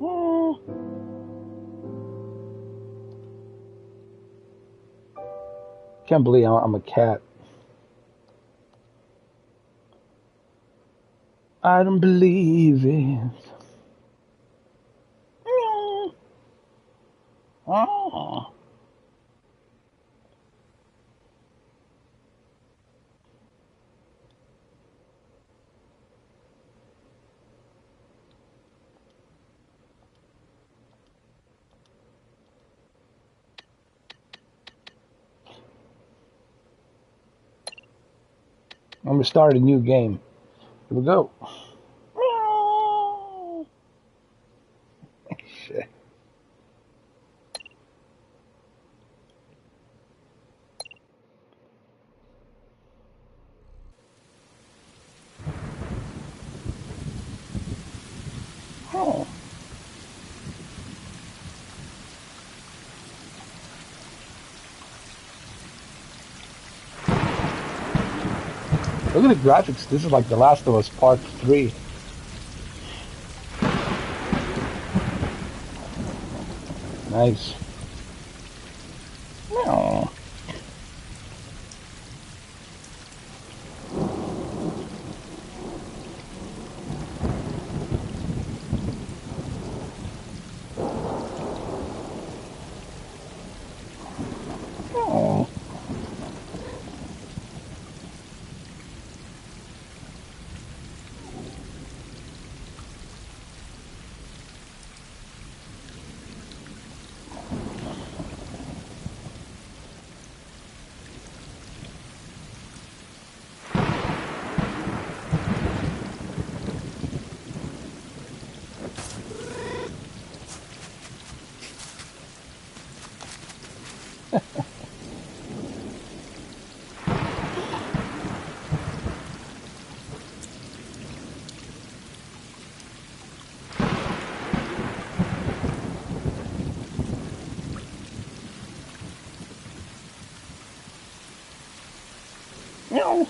Oh. Can't believe I'm a cat. I don't believe it. Oh. I'm gonna start a new game. Here we go. Shit. Oh. Look at the graphics. This is like The Last of Us Part 3. Nice. Oh. Oh. No.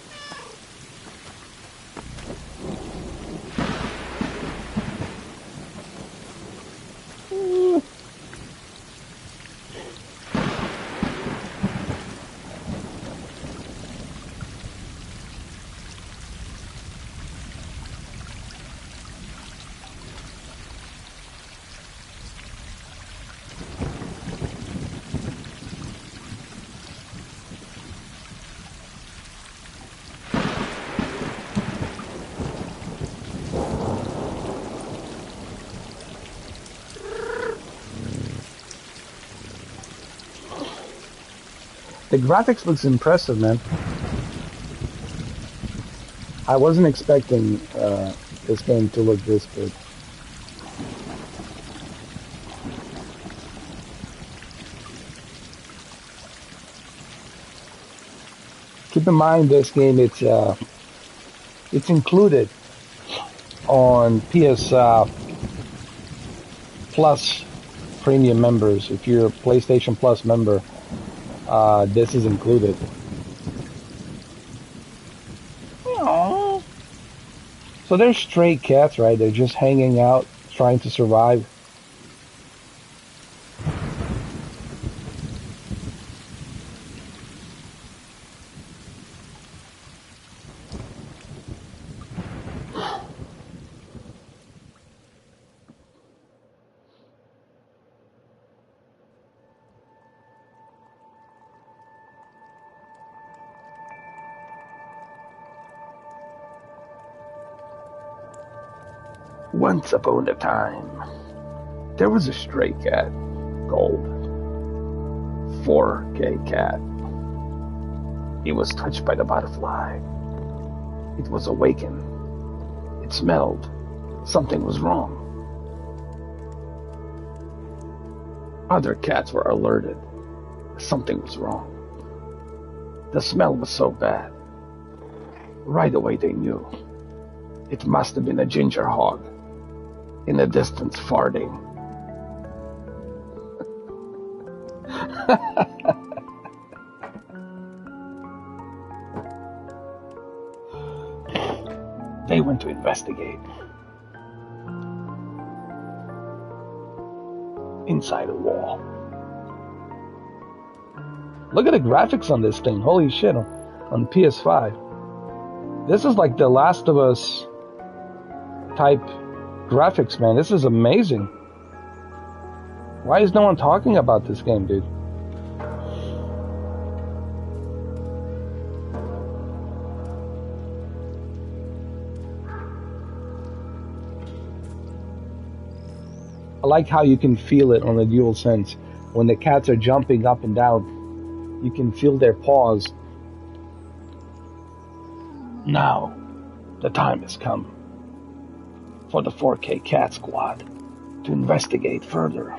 The graphics looks impressive, man. I wasn't expecting this game to look this good. Keep in mind, this game it's included on PS Plus premium members. If you're a PlayStation Plus member, this is included. Aww. So they're stray cats, right? They're just hanging out, trying to survive. Once upon a time, there was a stray cat called 4K cat. It was touched by the butterfly. It was awakened. It smelled. Something was wrong. Other cats were alerted. Something was wrong. The smell was so bad. Right away they knew. It must have been a ginger hog in the distance farting. They went to investigate. inside a wall. Look at the graphics on this thing. Holy shit, on the PS5. This is like the Last of Us type graphics, man. This is amazing. Why is no one talking about this game, dude? I like how you can feel it on the DualSense. When the cats are jumping up and down, you can feel their paws. Now, the time has come for the 4K Cat Squad to investigate further.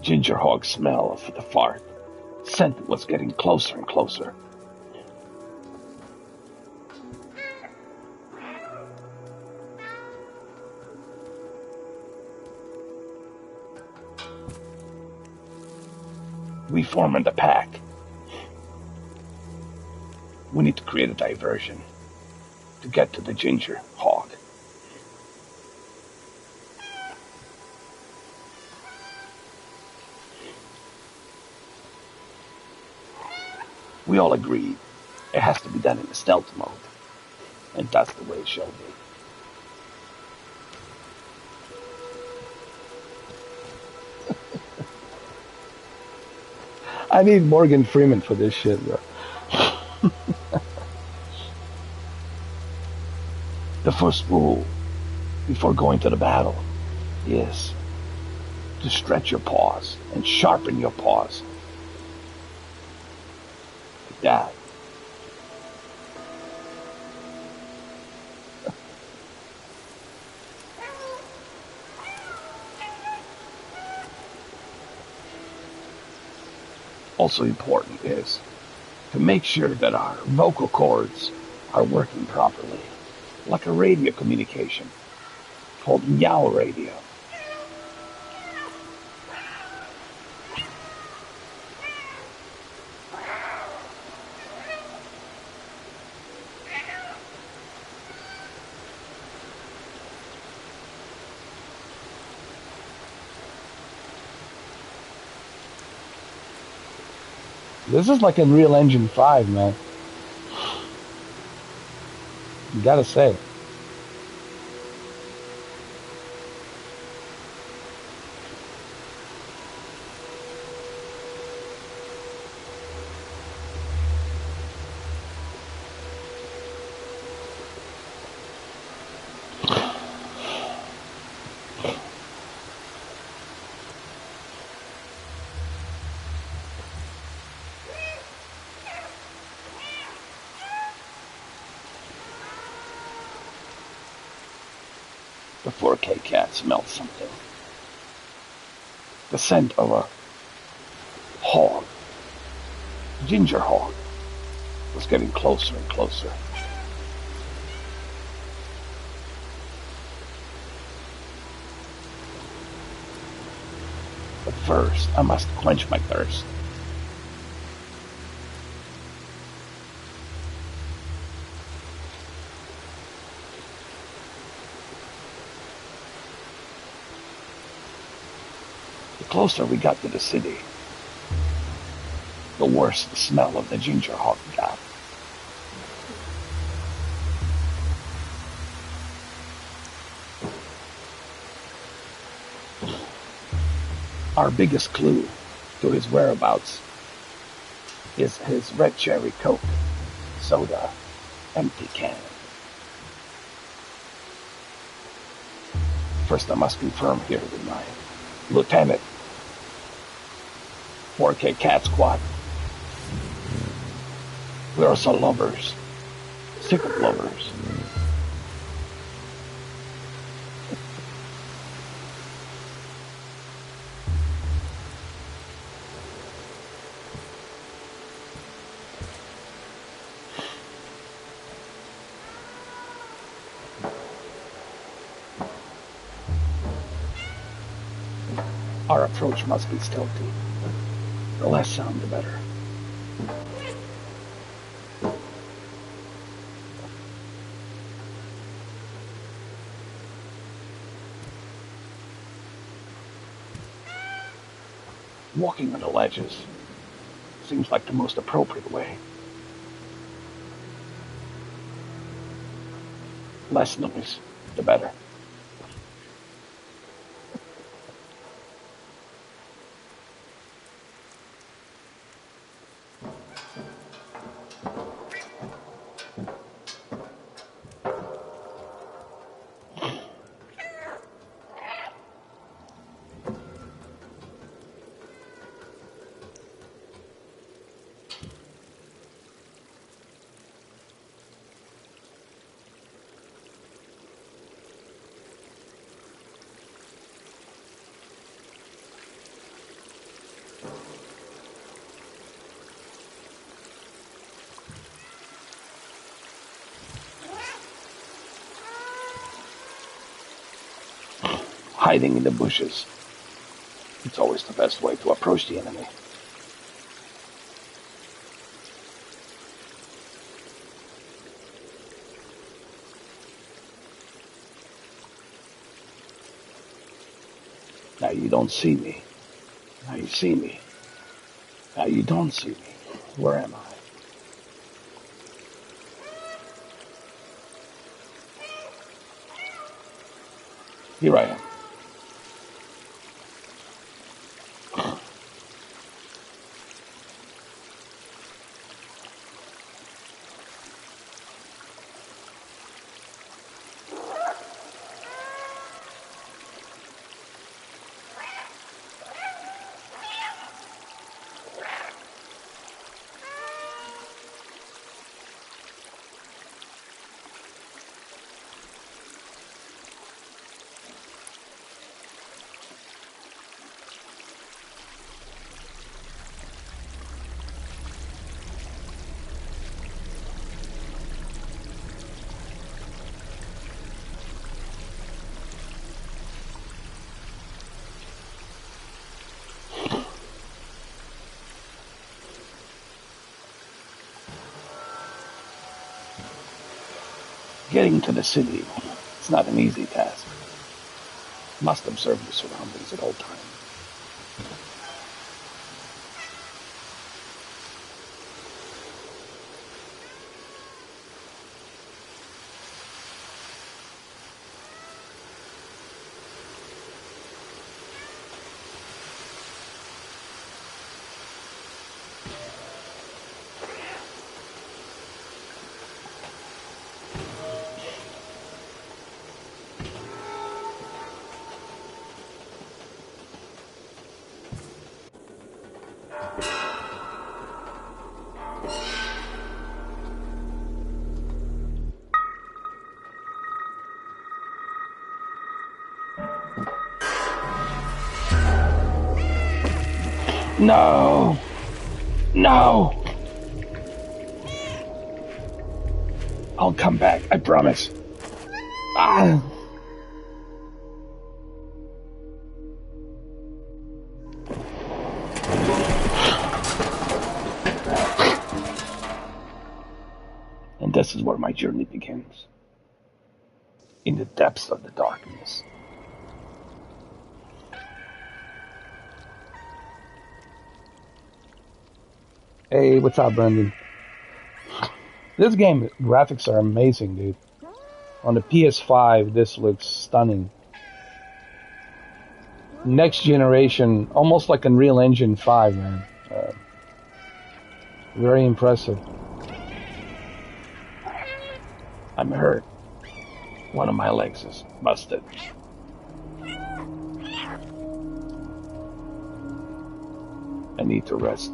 Ginger Hog's smell of the fart scent was getting closer and closer. We formed a pack. We need to create a diversion to get to the Ginger Hog. We all agreed it has to be done in a stealth mode, and that's the way it shall be. I need Morgan Freeman for this shit, bro. The first rule before going to the battle is to stretch your paws and sharpen your paws. Like that. Also important is to make sure that our vocal cords are working properly, like a radio communication called meow radio. This is like Unreal Engine 5, man. You gotta say. The 4K cat smelled something. The scent of a hog, ginger hog, was getting closer and closer. But first, I must quench my thirst. The closer we got to the city, the worse the smell of the ginger hog got. Our biggest clue to his whereabouts is his red cherry Coke soda empty can. First, I must confirm here with my Lieutenant 4K Cat Squad. We're also lovers, sick of lovers. Our approach must be stealthy. The less sound, the better. Walking on the ledges seems like the most appropriate way. Less noise, the better. Hiding in the bushes. It's always the best way to approach the enemy. Now you don't see me. Now you see me. Now you don't see me. Where am I? Here I am. Getting to the city is not an easy task. Must observe the surroundings at all times. No! No! I'll come back, I promise. Ah! And this is where my journey begins. In the depths of the darkness. Hey, what's up, Brendan? This game, graphics are amazing, dude. On the PS5, this looks stunning. Next generation, almost like Unreal Engine 5, man. Very impressive. I'm hurt. One of my legs is busted. I need to rest.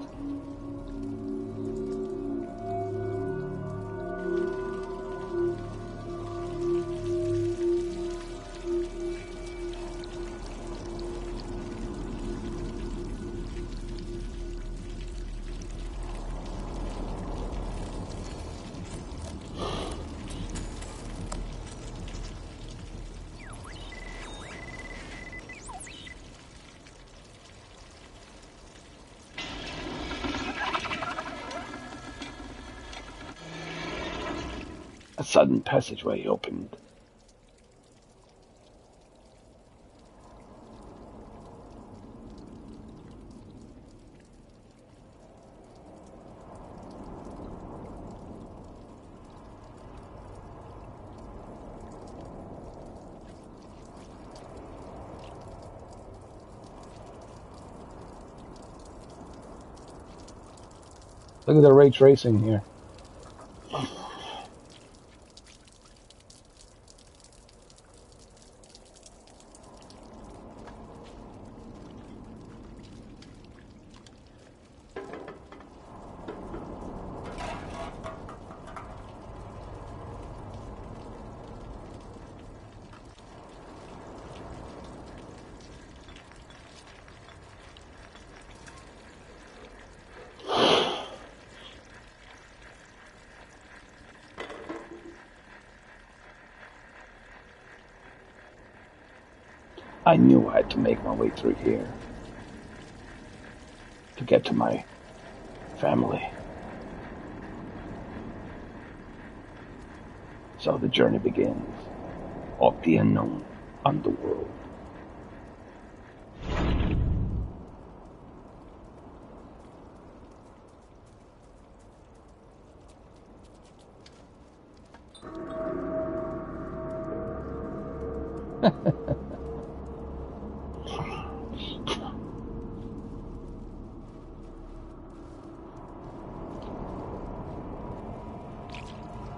A sudden passageway opened. Look at the ray tracing here. I knew I had to make my way through here to get to my family. So the journey begins of the unknown underworld.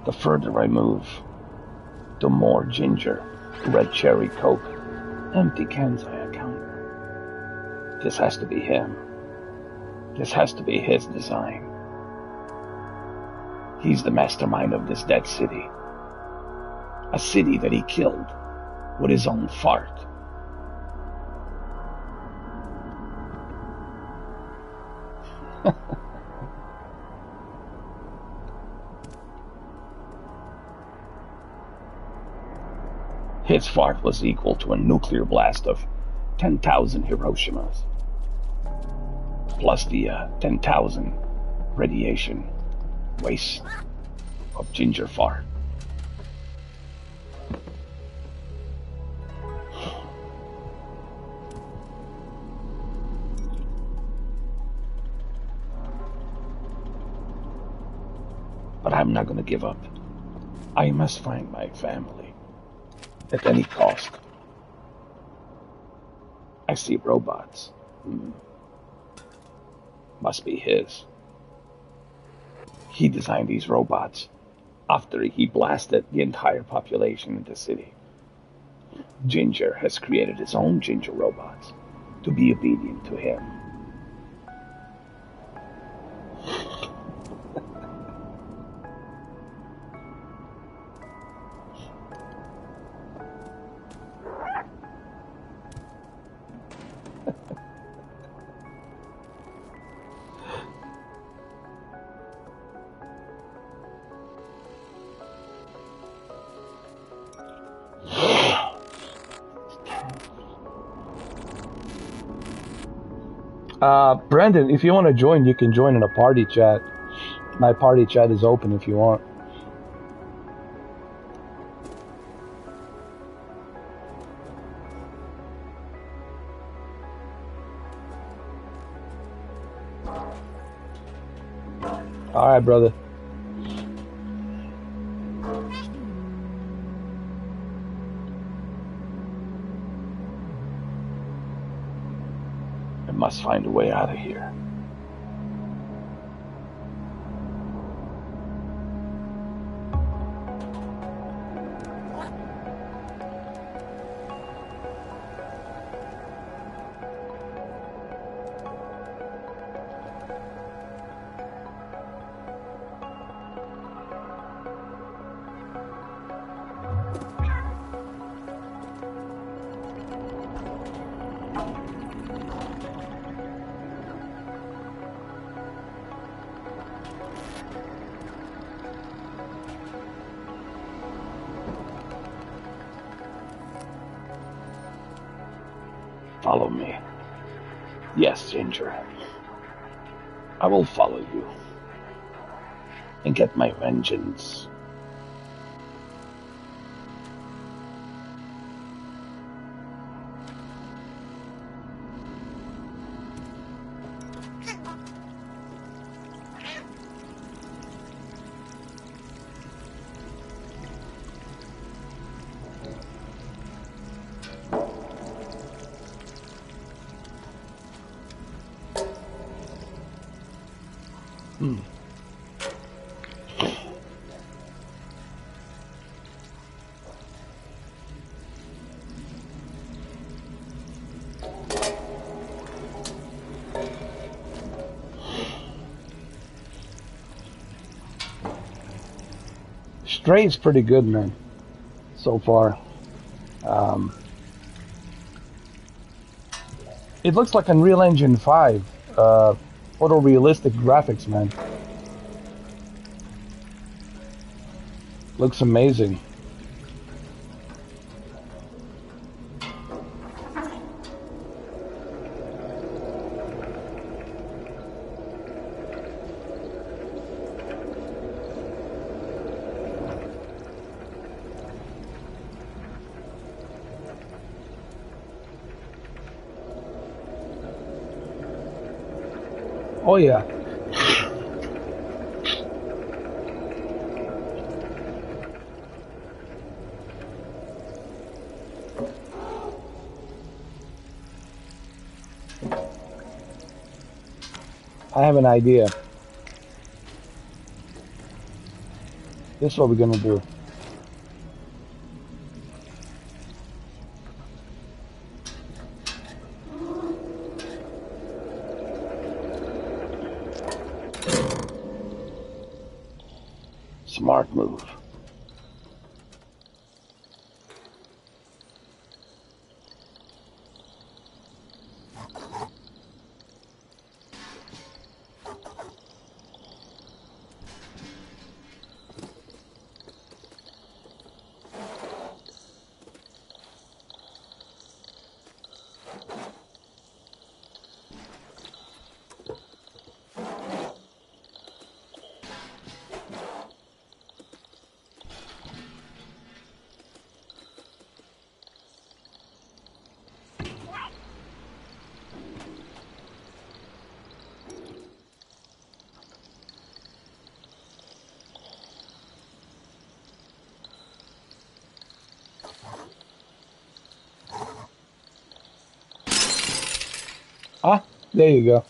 The further I move, the more ginger, red cherry Coke, empty cans I encounter. This has to be him. This has to be his design. He's the mastermind of this dead city. A city that he killed with his own fart. His fart was equal to a nuclear blast of 10,000 Hiroshimas, plus the 10,000 radiation waste of ginger fart. But I'm not going to give up. I must find my family at any cost. I see robots. Must be his. He designed these robots after he blasted the entire population in the city. Ginger has created his own ginger robots to be obedient to him. Brandon, if you want to join, you can join in a party chat. My party chat is open if you want. All right, brother. I must find a way out of here. Follow me. Yes, Ginger. I will follow you and get my vengeance. Stray's pretty good, man. So far, it looks like Unreal Engine 5, photorealistic graphics, man. Looks amazing. Oh yeah. I have an idea. This is what we're gonna do. Smart move. Ah, there you go.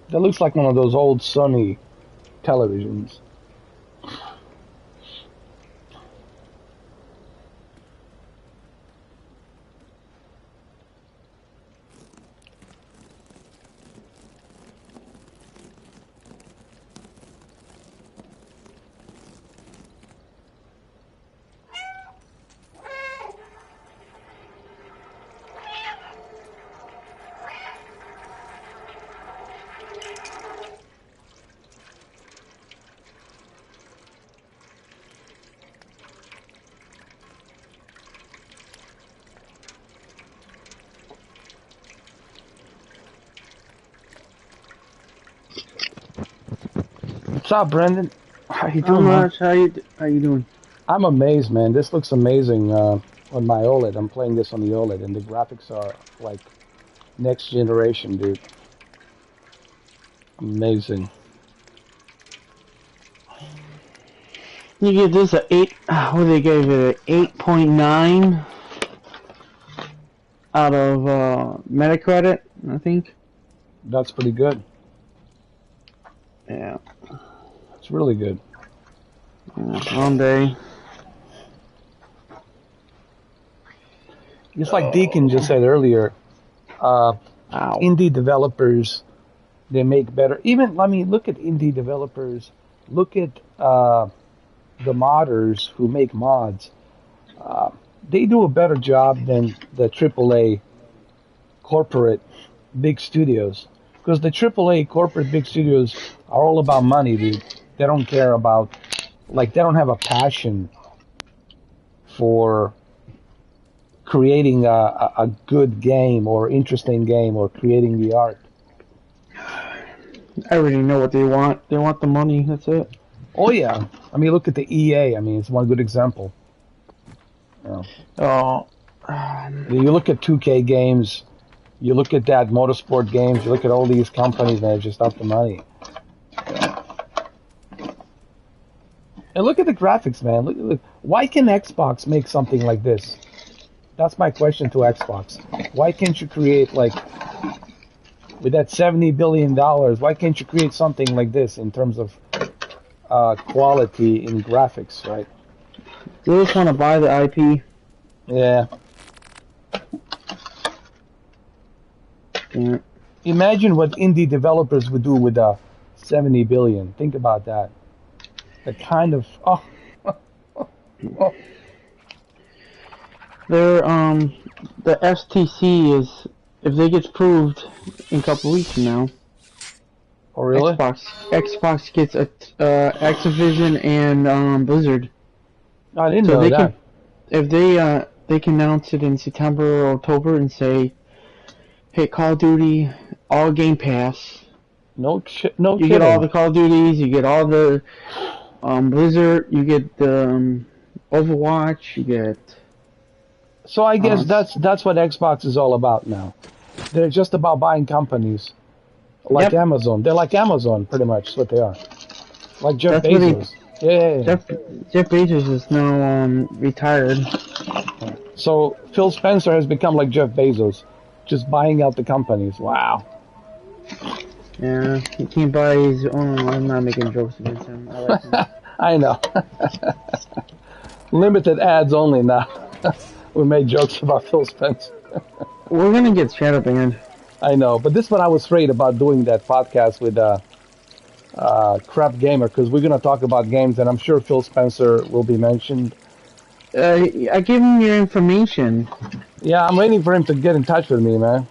That looks like one of those old Sony televisions. What's up, Brendan? How you doing, man? How you doing? I'm amazed, man. This looks amazing on my OLED. I'm playing this on the OLED, and the graphics are like next generation, dude. Amazing. You give this a 8. What do they give it? A 8.9 out of Metacritic, I think. That's pretty good. Yeah. It's really good. One day. Just like Deacon just said earlier, indie developers, they make better. Even, I mean, look at indie developers. Look at the modders who make mods. They do a better job than the AAA corporate big studios. Because the AAA corporate big studios are all about money, dude. They don't care about, like, they don't have a passion for creating a good game or interesting game or creating the art. I already know what they want. They want the money. That's it. Oh yeah, I mean, look at the EA. I mean, it's one good example. Yeah. Oh. You look at 2K games. You look at that motorsport games. You look at all these companies that are just up the money. And look at the graphics, man. Look. Why can Xbox make something like this? That's my question to Xbox. Why can't you create like with that $70 billion? Why can't you create something like this in terms of quality in graphics, right? They just want to buy the IP. Yeah. Yeah. Imagine what indie developers would do with 70 billion. Think about that. The kind of They're the FTC is, if they get approved in a couple weeks from now. Oh really? Xbox gets Activision and Blizzard. I didn't So know they that. can, if they can announce it in September or October and say, hey, Call of Duty, all Game Pass. No You kidding. get all the Call of Duties, you get all the Blizzard, you get the Overwatch, you get. So I guess that's what Xbox is all about now. They're just about buying companies like Amazon. They're like Amazon, pretty much. Is what they are. Like Jeff Bezos. Yeah. Jeff Bezos is now retired. So Phil Spencer has become like Jeff Bezos, just buying out the companies. Wow. Yeah, he can't buy his own. I'm not making jokes against him. I like him. I know. Limited ads only now. We made jokes about Phil Spencer. We're gonna get shadow banned. I know, but this is what I was afraid about doing that podcast with Crap Gamer, because we're gonna talk about games, and I'm sure Phil Spencer will be mentioned. I gave him your information. Yeah, I'm waiting for him to get in touch with me, man.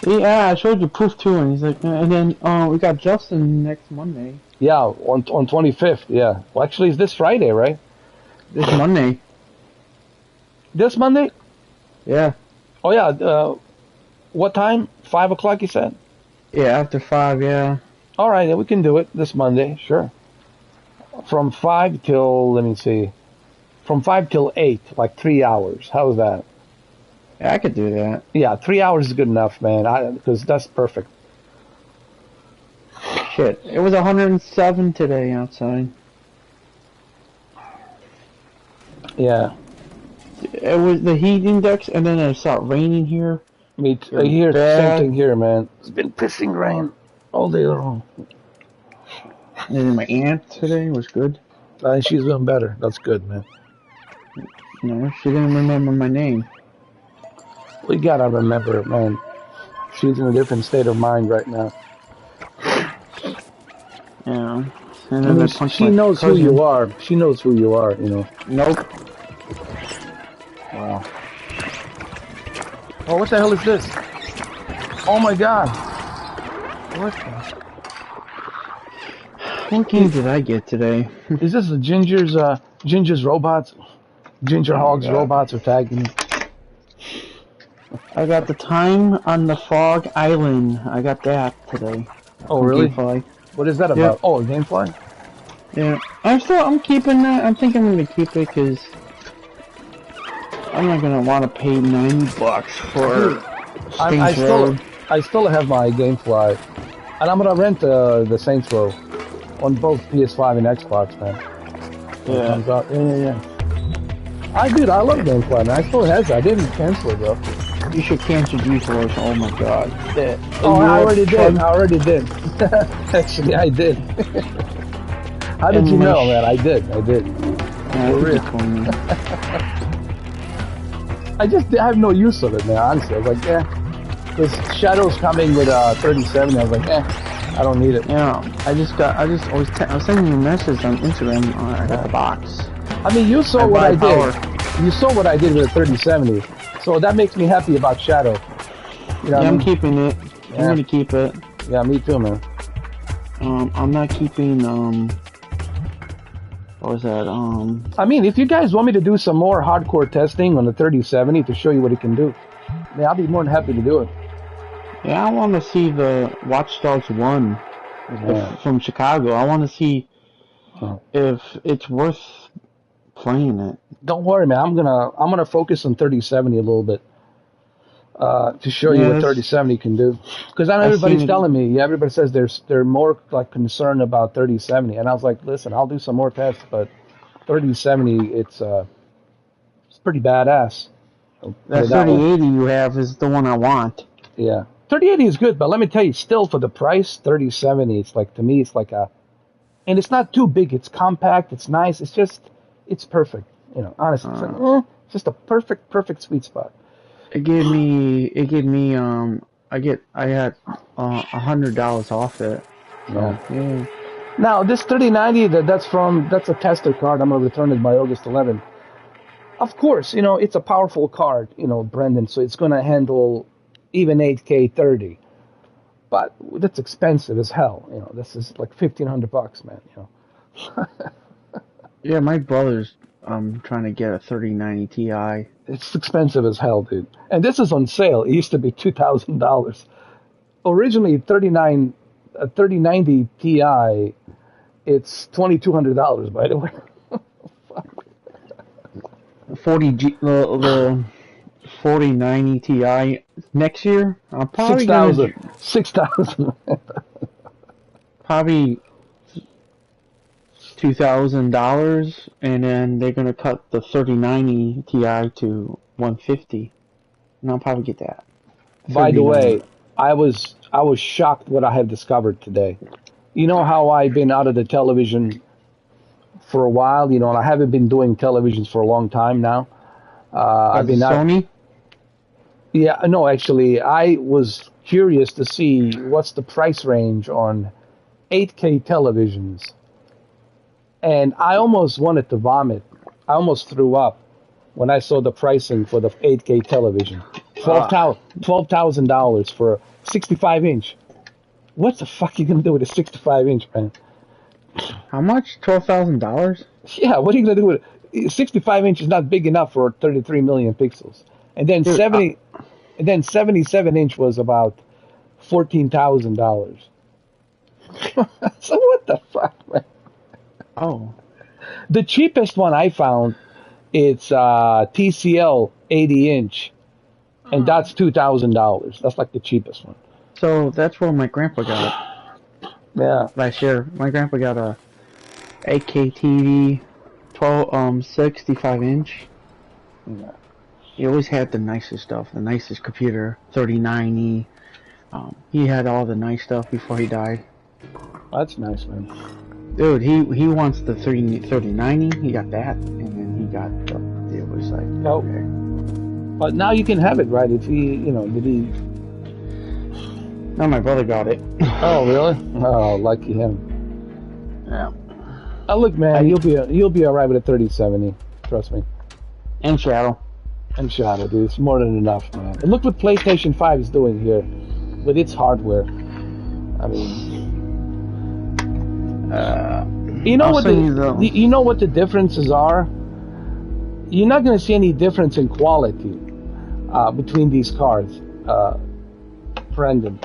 Yeah, I showed you proof too, and he's like, and then we got Justin next Monday. Yeah, on 25th. Yeah. Well, actually, it's this Friday, right? This Monday. This Monday? Yeah. Oh yeah. What time? 5 o'clock, you said? Yeah, after 5. Yeah. All right, yeah, we can do it this Monday. Sure. From 5 till, let me see. From 5 till 8, like 3 hours. How's that? Yeah, I could do that. Yeah, 3 hours is good enough, man. Because that's perfect. Shit, it was 107 today outside. Yeah. It was the heat index, and then it started raining here. Me too. Here, same thing here, man. It's been pissing rain all day long. And then my aunt today was good. She's doing better. That's good, man. No, she didn't remember my name. We gotta remember it, man. She's in a different state of mind right now. Yeah. And then she knows who you are. She knows who you are, you know. Nope. Wow. Oh, what the hell is this? Oh my god. What the? What game did I get today? Is this the Ginger's robots? Ginger Hog's robots are tagging me. I got the Time on the Fog Island. I got that today. Oh, really? Gamefly. What is that about? Oh, Gamefly? Yeah. I'm keeping that. I think I'm going to keep it because I'm not going to want to pay $90 for I still have my Gamefly. And I'm going to rent the Saints Row on both PS5 and Xbox, man. Yeah. I love Gamefly, man. I still have it. I didn't cancel it, though. You should cancel GeForce. Oh my god. I already did. Actually, I did. How did you know, man? I did. For real. I have no use of it, man, honestly. I was like, This Shadow's coming with 37. I was like, I don't need it. Yeah, I was sending you a message on Instagram. I got the box. I mean, you saw what I did. You saw what I did with a 3070. So that makes me happy about Shadow. You know I'm keeping it. I'm gonna keep it. Yeah, me too, man. I'm not keeping, what was that, I mean, if you guys want me to do some more hardcore testing on the 3070 to show you what it can do, man, I'll be more than happy to do it. Yeah, I want to see the Watch Dogs 1 from Chicago. I want to see if it's worth playing it. Don't worry, man. I'm gonna focus on 3070 a little bit. to show you what 3070 can do. Because I know everybody's telling me, everybody says they're more like concerned about 3070, and I was like, listen, I'll do some more tests, but 3070, it's pretty badass. That 3080 you have is the one I want. Yeah, 3080 is good, but let me tell you, still for the price, 3070, it's like, to me, it's like and it's not too big. It's compact. It's nice. It's perfect. You know, honestly, it's just a perfect sweet spot. It gave me I had $100 off it. So, yeah. Now this 3090, that's a tester card. I'm gonna return it by August 11th. Of course, you know, it's a powerful card, you know, Brendan, so it's gonna handle even 8K 30. But that's expensive as hell. You know, this is like $1,500, man. You know. Yeah, my brother's trying to get a 3090 Ti. It's expensive as hell, dude. And this is on sale. It used to be $2,000. Originally, 3090 Ti, it's $2,200, by the way. The 4090 Ti next year, I'm probably $6,000. Probably $2,000, and then they're gonna cut the 3090 Ti to $150, and I'll probably get that. By the way, I was shocked what I have discovered today. You know how I've been out of the television for a while, you know, and I haven't been doing televisions for a long time now. I've been Sony. Yeah, no, actually, I was curious to see what's the price range on 8K televisions. And I almost wanted to vomit. I almost threw up when I saw the pricing for the 8K television. $12,000 for a 65-inch. What the fuck are you going to do with a 65-inch, man? How much? $12,000? Yeah, what are you going to do with it? 65-inch is not big enough for 33 million pixels. And then 77-inch was about $14,000. So what the fuck, man? Oh. The cheapest one I found, it's TCL 80-inch, and that's $2,000. That's like the cheapest one. So that's what my grandpa got. Yeah. Last year, my grandpa got a 8K TV, 65-inch. Yeah. He always had the nicest stuff, the nicest computer, 3090. He had all the nice stuff before he died. That's nice, man. Dude, he wants the 3090. He got that, and then he got it was like okay. But now you can have it, right? If he, you know, did he? No, my brother got it. Oh, really? Oh, lucky him. Yeah. Oh, look, man, you'll be all right with a 3070. Trust me. And Shadow. And Shadow, dude. It's more than enough, man. And look what PlayStation 5 is doing here with its hardware. I mean, you know what the differences are? You're not going to see any difference in quality between these cards, Brendan.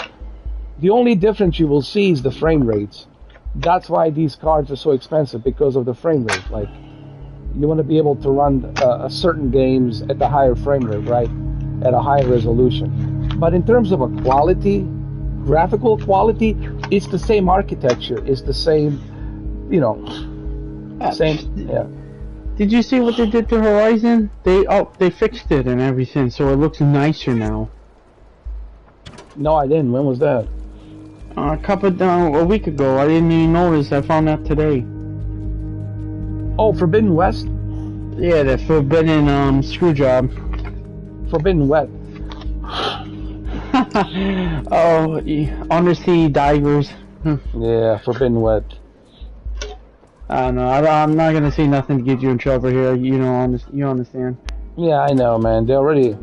The only difference you will see is the frame rates. That's why these cards are so expensive, because of the frame rate. Like, you want to be able to run certain games at the higher frame rate, right? At a higher resolution. But in terms of a quality, graphical quality, it's the same architecture. It's the same, you know, same, yeah. Did you see what they did to Horizon? They fixed it and everything, so it looks nicer now. No, I didn't. When was that? A week ago. I didn't even notice. I found out today. Oh, Forbidden West? Yeah, the Forbidden Screwjob. Forbidden West. Oh, undersea divers. Yeah, Forbidden West. I don't know. I'm not gonna say nothing to get you in trouble here. You know, you understand. Yeah, I know, man. They already.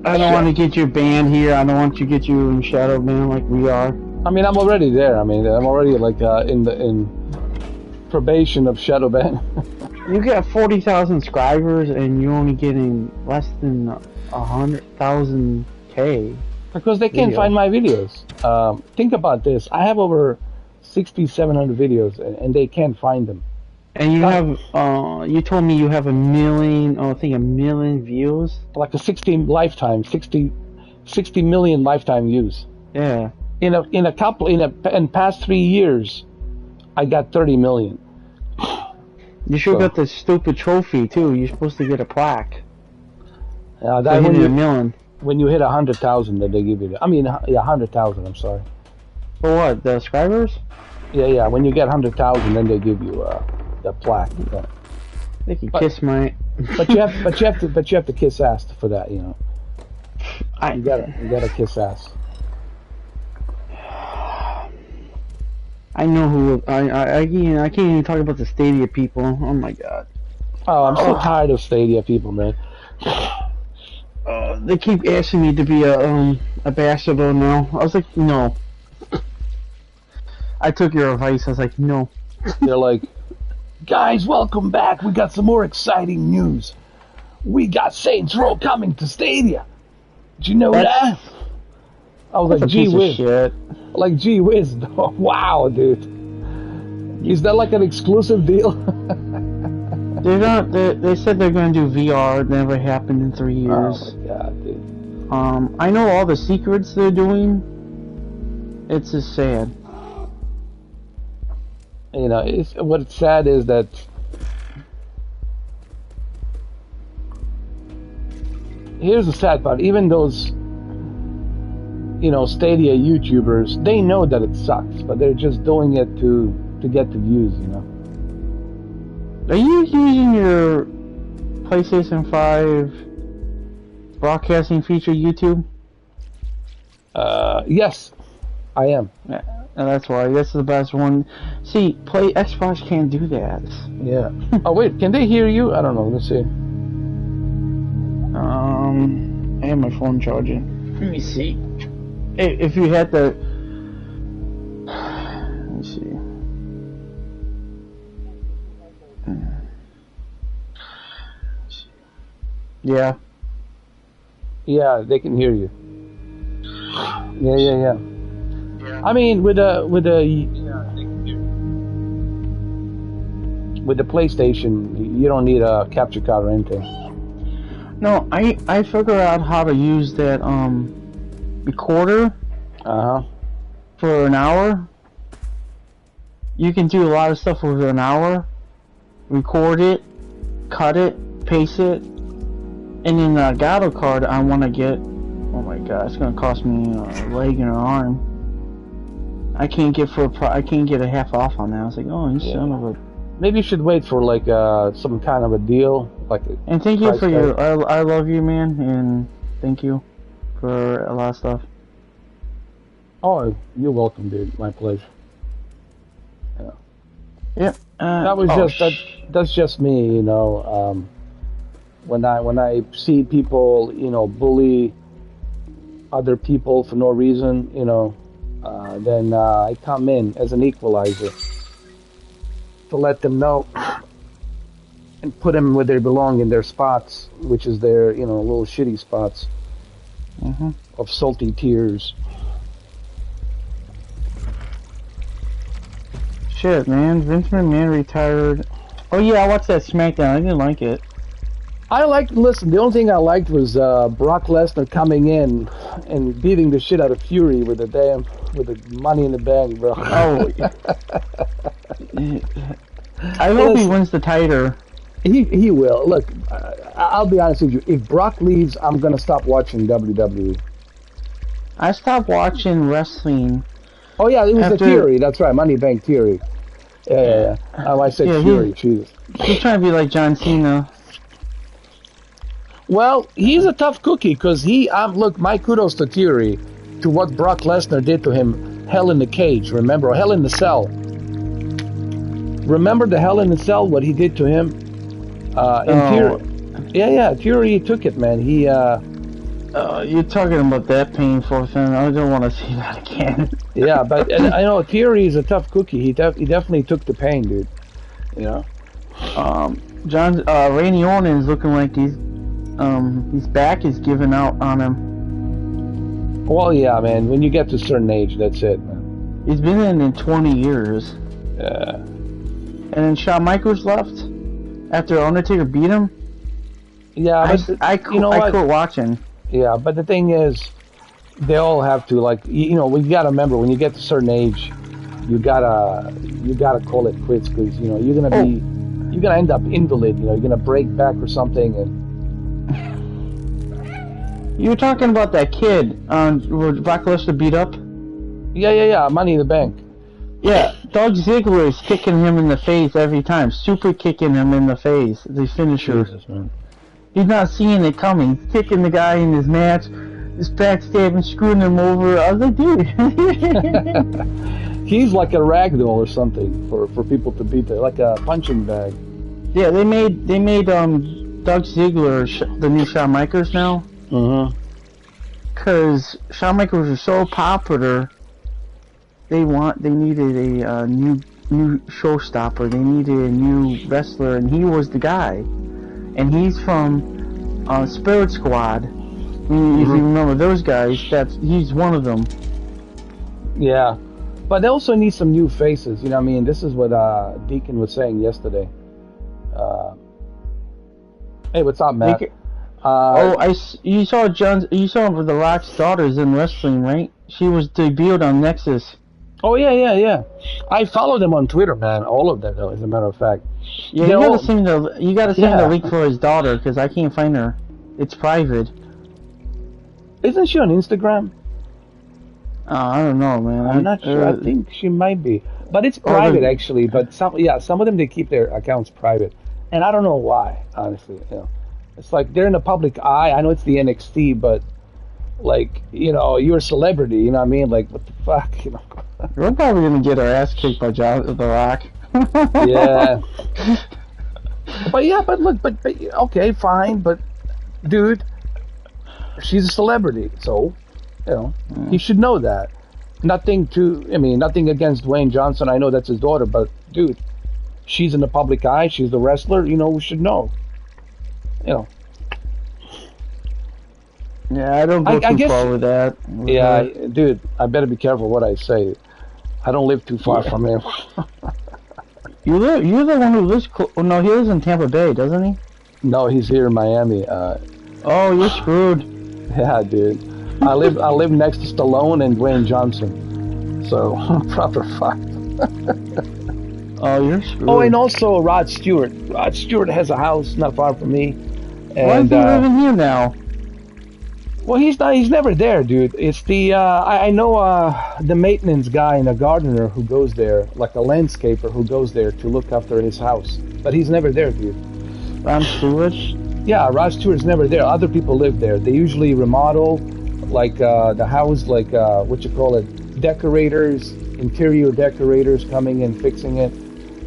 I don't want to get you banned here. I don't want to get you in shadow ban like we are. I mean, I'm already there. I mean, I'm already like in probation of shadow ban. You got 40,000 subscribers and you're only getting less than 100,000 K. Because they can't find my videos. Think about this. I have over 6,700 videos, and they can't find them. And you have, you told me you have 1 million, I think 1 million views? Like a 60 lifetime, 60, 60 million lifetime views. Yeah. In past 3 years, I got 30 million. You should have got the stupid trophy too. You're supposed to get a plaque. That when you hit 100,000, that they give you. 100,000. I'm sorry. For what? The subscribers? Yeah. When you get 100,000, then they give you the plaque. Yeah. They can kiss my. But you have to kiss ass for that. You know. You gotta kiss ass. I know who. I can't even talk about the Stadia people. Oh my god. Oh, I'm so tired of Stadia people, man. They keep asking me to be a ambassador now. I was like, no. I took your advice. I was like, no. They're like, guys, welcome back. We got some more exciting news. We got Saints Row coming to Stadia. Did you know that? I was like, gee whiz. Like, gee whiz. Wow, dude. Is that like an exclusive deal? They said they're going to do VR. It never happened in 3 years. Oh my god, dude. I know all the secrets they're doing. It's just sad. You know, what's sad is that here's the sad part. Even those, Stadia YouTubers, they know that it sucks, but they're just doing it to get the views, you know. Are you using your PlayStation 5 broadcasting feature YouTube? Yes, I am. Yeah, and that's why. That's the best one. See, Xbox can't do that. Yeah. Oh wait, can they hear you? I don't know. Let's see. I have my phone charging. Let me see. If you had the... Let me see. Yeah. Yeah, they can hear you. Yeah. I mean, with the PlayStation, you don't need a capture card or anything. No, I figured out how to use that recorder. For an hour. You can do a lot of stuff with an hour. Record it, cut it, paste it, and then the Gato card I want to get. Oh my god, it's gonna cost me a leg and an arm. I can't get a half off on that. I was like, oh, you son of a. Maybe you should wait for like some kind of a deal, like. And thank you for your. I love you, man, and thank you for a lot of stuff. Oh, you're welcome, dude. My pleasure. Yeah. Yep. That was that's just me, you know. When I see people, bully other people for no reason, then I come in as an equalizer to let them know and put them where they belong in their spots, which is their, little shitty spots of salty tears. Shit, man. Vince McMahon retired. Oh yeah, I watched that SmackDown. I didn't like it. Listen, the only thing I liked was Brock Lesnar coming in and beating the shit out of Fury with the Money in the Bank, bro. Oh. I hope he wins the title. He will. Look, I'll be honest with you. If Brock leaves, I'm gonna stop watching WWE. I stopped watching wrestling. Oh yeah, it was the Fury. That's right, Money in the Bank Fury. Yeah. I said Fury. Jesus. He's trying to be like John Cena. Well, he's a tough cookie because look, my kudos to Fury, to what Brock Lesnar did to him, Hell in the Cage, remember? Or Hell in the Cell. Remember the Hell in the Cell, what he did to him? Fury took it, man. You're talking about that painful thing. I don't want to see that again. Yeah, but I know Fury is a tough cookie. He definitely took the pain, dude. Randy Orton is looking like his back is giving out on him. Well, yeah, man. When you get to a certain age, that's it, man. He's been in 20 years. Yeah. And then Shawn Michaels left after Undertaker beat him. Yeah, I quit watching. Yeah, but the thing is, they all have to, like, you know, you gotta remember, when you get to a certain age, you gotta call it quits, because, you know, you're gonna end up invalid, you know, you're gonna break back or something. And you're talking about that kid where Blackluster beat up? Yeah, Money in the Bank. Yeah, Doug Ziggler is kicking him in the face every time, super kicking him in the face, the finisher. Jesus, man. He's not seeing it coming. He's kicking the guy in his match, just backstabbing, screwing him over. I was like, dude. He's like a ragdoll or something for people to beat there, like a punching bag. Yeah, they made Doug Ziggler the new Shawn Michaels now. Because Shawn Michaels was so popular, they needed a new showstopper. They needed a new wrestler, and he was the guy. And he's from Spirit Squad. If you remember those guys, he's one of them. Yeah, but they also need some new faces. You know what I mean? This is what Deacon was saying yesterday. Hey, what's up, Matt? You saw The Rock's daughters in wrestling, right? She was debuted on Nexus. Oh yeah. I follow them on Twitter, man. All of them, though, as a matter of fact. Yeah, you gotta send the link for his daughter, because I can't find her. It's private. Isn't she on Instagram? I don't know, man. I'm not sure. I think she might be, but it's private actually. But some of them, they keep their accounts private, and I don't know why. Honestly, you know, it's like they're in the public eye. I know it's the NXT, but like, you know, you're a celebrity. You know what I mean? Like, what the fuck, you know? We're probably gonna get our ass kicked by The Rock. Yeah. But look, but okay, fine, but dude, she's a celebrity, so, you know, he should know that. Nothing against Dwayne Johnson. I know that's his daughter, but dude, she's in the public eye. She's the wrestler. You know, we should know. You know. Yeah, I don't go too far with that. Yeah, dude, I better be careful what I say. I don't live too far from him. You're the one who lives. No, he lives in Tampa Bay, doesn't he? No, he's here in Miami. Oh, you're screwed. Yeah, dude. I live next to Stallone and Dwayne Johnson, so I'm proper fucked. Oh, you're screwed. Oh, and also Rod Stewart. Rod Stewart has a house not far from me. And, why is he living here now? Well, he's never there, dude. It's the I know the maintenance guy and a gardener who goes there, like a landscaper who goes there to look after his house, but he's never there, dude. Rod Stewart? Yeah, Rod Stewart's never there. Other people live there. They usually remodel, like the house, like what you call it, decorators, interior decorators coming and fixing it.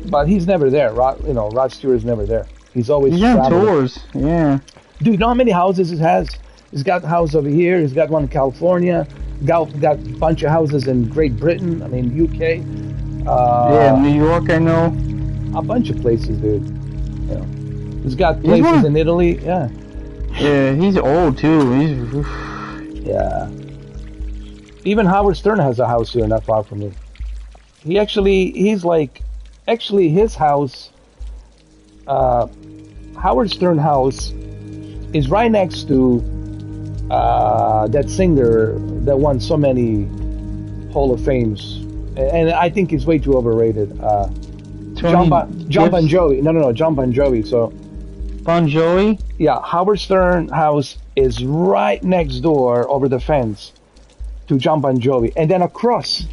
But he's never there. Rod Stewart's never there. He's always on tours. Yeah. Dude, you know how many houses it has? He's got a house over here. He's got one in California. Got a bunch of houses in Great Britain. I mean, UK. Yeah, New York, I know. A bunch of places, dude. You know, he's got places in Italy. Yeah. Yeah, he's old too. Yeah. Even Howard Stern has a house here, not far from me. Actually, his house, Howard Stern house, is right next to that singer that won so many Hall of Fames, and I think he's way too overrated. John Bon Jovi. No, John Bon Jovi. So Bon Jovi? Yeah, Howard Stern house is right next door over the fence to John Bon Jovi, and then across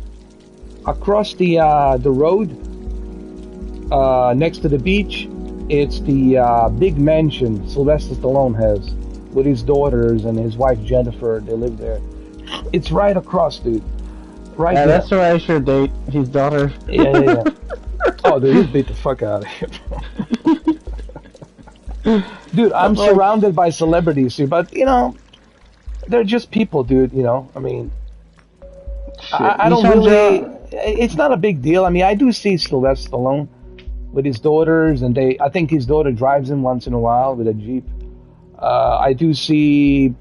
the road, next to the beach, it's the big mansion Sylvester Stallone has with his daughters and his wife Jennifer. They live there. It's right across, dude. Right there. That's where I should date his daughter. Yeah. Oh, dude, he'd beat the fuck out of him. Dude, I'm surrounded by celebrities here, but, you know, they're just people, dude, you know? I mean, I don't really... It's not a big deal. I mean, I do see Sylvester Stallone with his daughters, and I think his daughter drives him once in a while with a Jeep. I do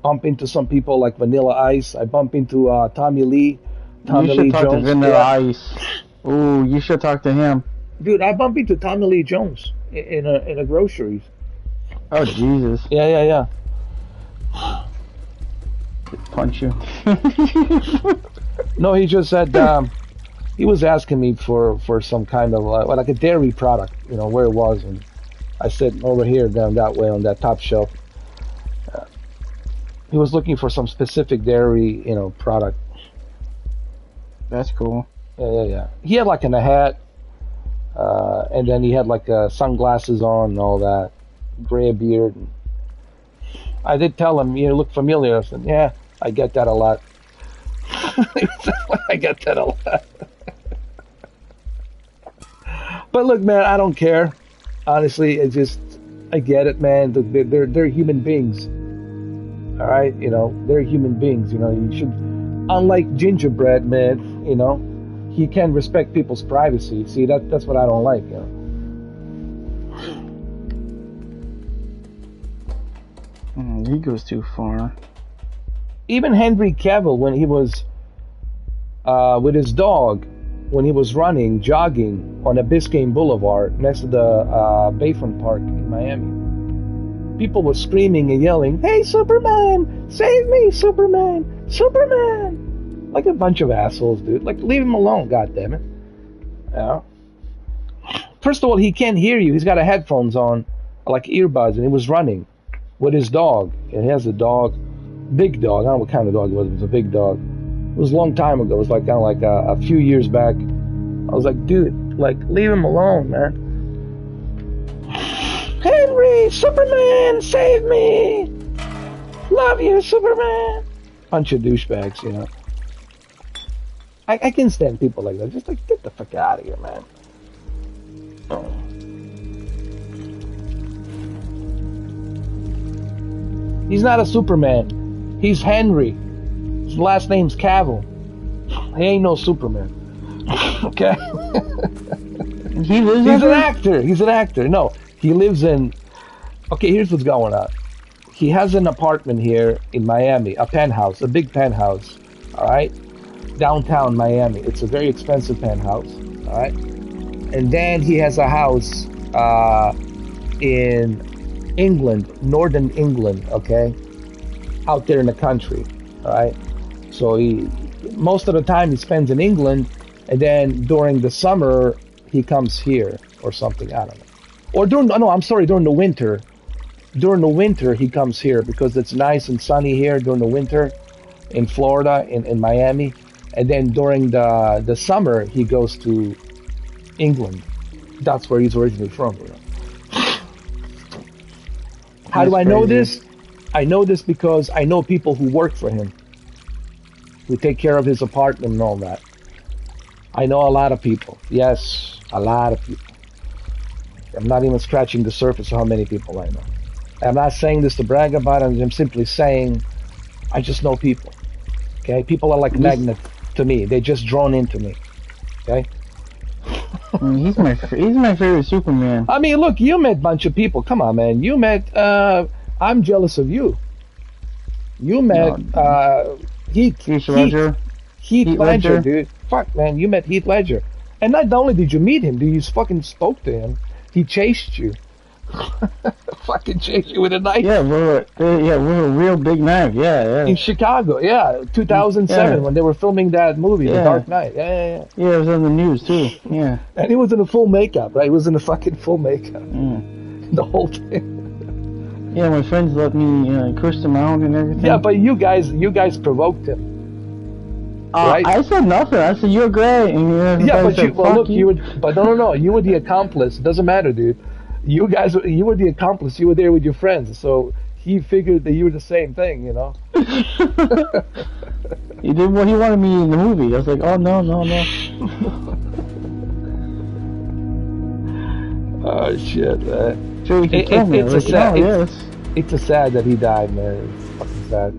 bump into some people like Vanilla Ice. I bump into Tommy Lee. You should talk to Vanilla Ice. Ooh, you should talk to him. Dude, I bump into Tommy Lee Jones in a groceries. Oh, Jesus. Yeah. punch you. No, he just said he was asking me for some kind of like a dairy product, you know, where it was, and I said over here, down that way on that top shelf. He was looking for some specific dairy, you know, product. That's cool. Yeah. He had like a hat, and then he had like sunglasses on and all that, gray beard. I did tell him, you look familiar. I said, yeah, I get that a lot. I get that a lot. But look, man, I don't care. Honestly, it's just, I get it, man. They're human beings. All right, you know, they're human beings. You know, you should, unlike gingerbread man, you know, he can respect people's privacy. See, that's what I don't like, you know. He goes too far. Even Henry Cavill, when he was with his dog, when he was running, jogging on a Biscayne Boulevard next to the Bayfront Park in Miami, people were screaming and yelling, "Hey, Superman! Save me, Superman! Superman!" Like a bunch of assholes, dude. Like, leave him alone, goddammit. Yeah. First of all, he can't hear you. He's got headphones on, like earbuds, and he was running with his dog. And he has a dog, big dog. I don't know what kind of dog it was. It was a big dog. It was a long time ago. It was like kind of like a few years back. I was like, dude, like, leave him alone, man. Henry, Superman, save me! Love you, Superman! Bunch of douchebags, you know. I can stand people like that. Just like, get the fuck out of here, man. Oh. He's not a Superman. He's Henry. His last name's Cavill. He ain't no Superman. Okay? He's an actor. He's an actor. No, he lives in... Okay, here's what's going on. He has an apartment here in Miami, a penthouse, a big penthouse, all right? Downtown Miami. It's a very expensive penthouse, all right? And then he has a house in England, northern England, okay? Out there in the country, all right? So most of the time he spends in England, and then during the summer he comes here or something, I don't know. Or during the winter. During the winter he comes here because it's nice and sunny here during the winter in Florida, in Miami. And then during the summer he goes to England. That's where he's originally from. You know? How do I know this? I know this because I know people who work for him, who take care of his apartment and all that. I know a lot of people. Yes, a lot of people. I'm not even scratching the surface of how many people I know. I'm not saying this to brag about it. I'm simply saying I just know people. Okay? People are like magnets to me. They're just drawn into me. Okay? He's my favorite Superman. I mean, look, you met a bunch of people. Come on, man. You met... I'm jealous of you. You met Heath Ledger. Heath Ledger, dude. Fuck, man. You met Heath Ledger. And not only did you meet him, dude, you fucking spoke to him. He chased you. Fucking chased you with a knife. Yeah, we're a real big knife. Yeah. In Chicago, 2007 when they were filming that movie, The Dark Knight. Yeah. Yeah, it was on the news too. Yeah. And he was in a full makeup, right? He was in a fucking full makeup. The whole thing. Yeah, my friends let me push him out and everything. Yeah, but you guys provoked him. Right? I said nothing. I said you're great. And but no. You were the accomplice. It doesn't matter, dude. You were the accomplice. You were there with your friends. So he figured that you were the same thing, you know. He did what he wanted me in the movie. I was like, oh no. Oh shit, man. So he kill me. It's a sad that he died, man. It's fucking sad.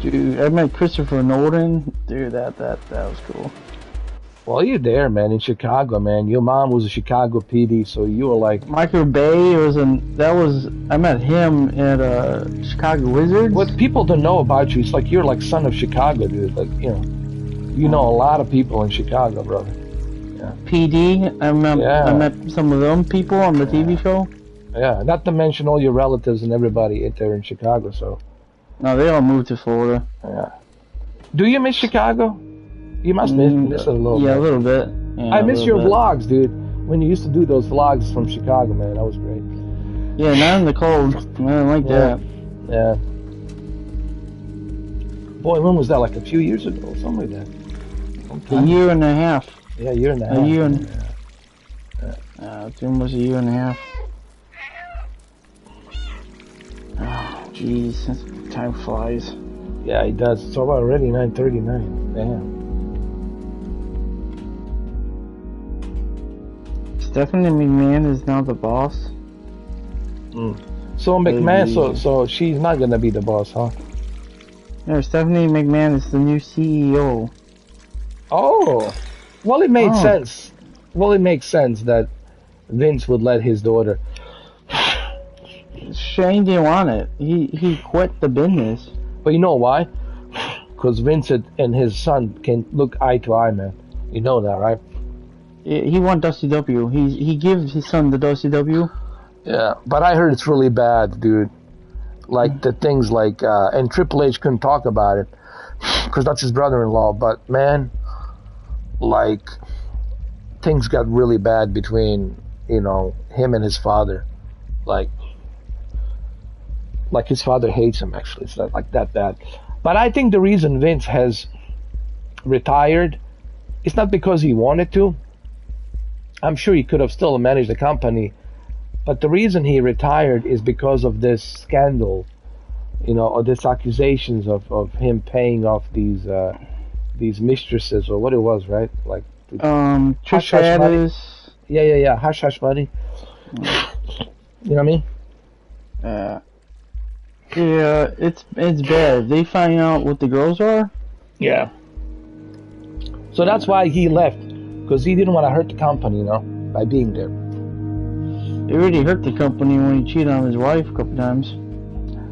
Dude, I met Christopher Nolan. Dude, that was cool. Well, you're there, man, in Chicago, man. Your mom was a Chicago PD, so you were like... Michael Bay I met him at Chicago Wizards. What people don't know about you, it's like you're like son of Chicago, dude. Like, you know a lot of people in Chicago, brother. Yeah. PD, I met some of them people on the TV show. Yeah, not to mention all your relatives and everybody there in Chicago. So. No, they all moved to Florida. Yeah. Do you miss Chicago? You must miss it a little bit. Yeah, a little bit. Yeah, I miss your vlogs, dude. When you used to do those vlogs from Chicago, man, that was great. Yeah, not in the cold. I didn't like that. Yeah. Boy, when was that? Like a few years ago, something like that. A year and a half. Yeah, a year and a half. A year and. It's almost a year and a half. Oh, jeez, time flies. Yeah, it does. It's already 9:39. Damn. Stephanie McMahon is now the boss. So McMahon, so she's not gonna be the boss, huh? No, Stephanie McMahon is the new CEO. Oh, well, it made sense. Well, it makes sense that Vince would let his daughter. Shane didn't want it. He quit the business. But you know why? Because Vincent and his son can look eye to eye, man. You know that, right? He wants WCW. He gives his son the WCW. Yeah, but I heard it's really bad, dude. Like the things like, and Triple H couldn't talk about it because that's his brother-in-law. But man, like things got really bad between him and his father. Like his father hates him. Actually, it's not like that bad. But I think the reason Vince has retired, it's not because he wanted to. I'm sure he could have still managed the company, but the reason he retired is because of this scandal, or this accusations of him paying off these mistresses or what it was, right? Like hush hush money. Yeah, hush hush money. You know what I mean? Yeah, it's bad. They find out what the girls are. Yeah. So that's why he left, because he didn't want to hurt the company, by being there. It really hurt the company when he cheated on his wife a couple times.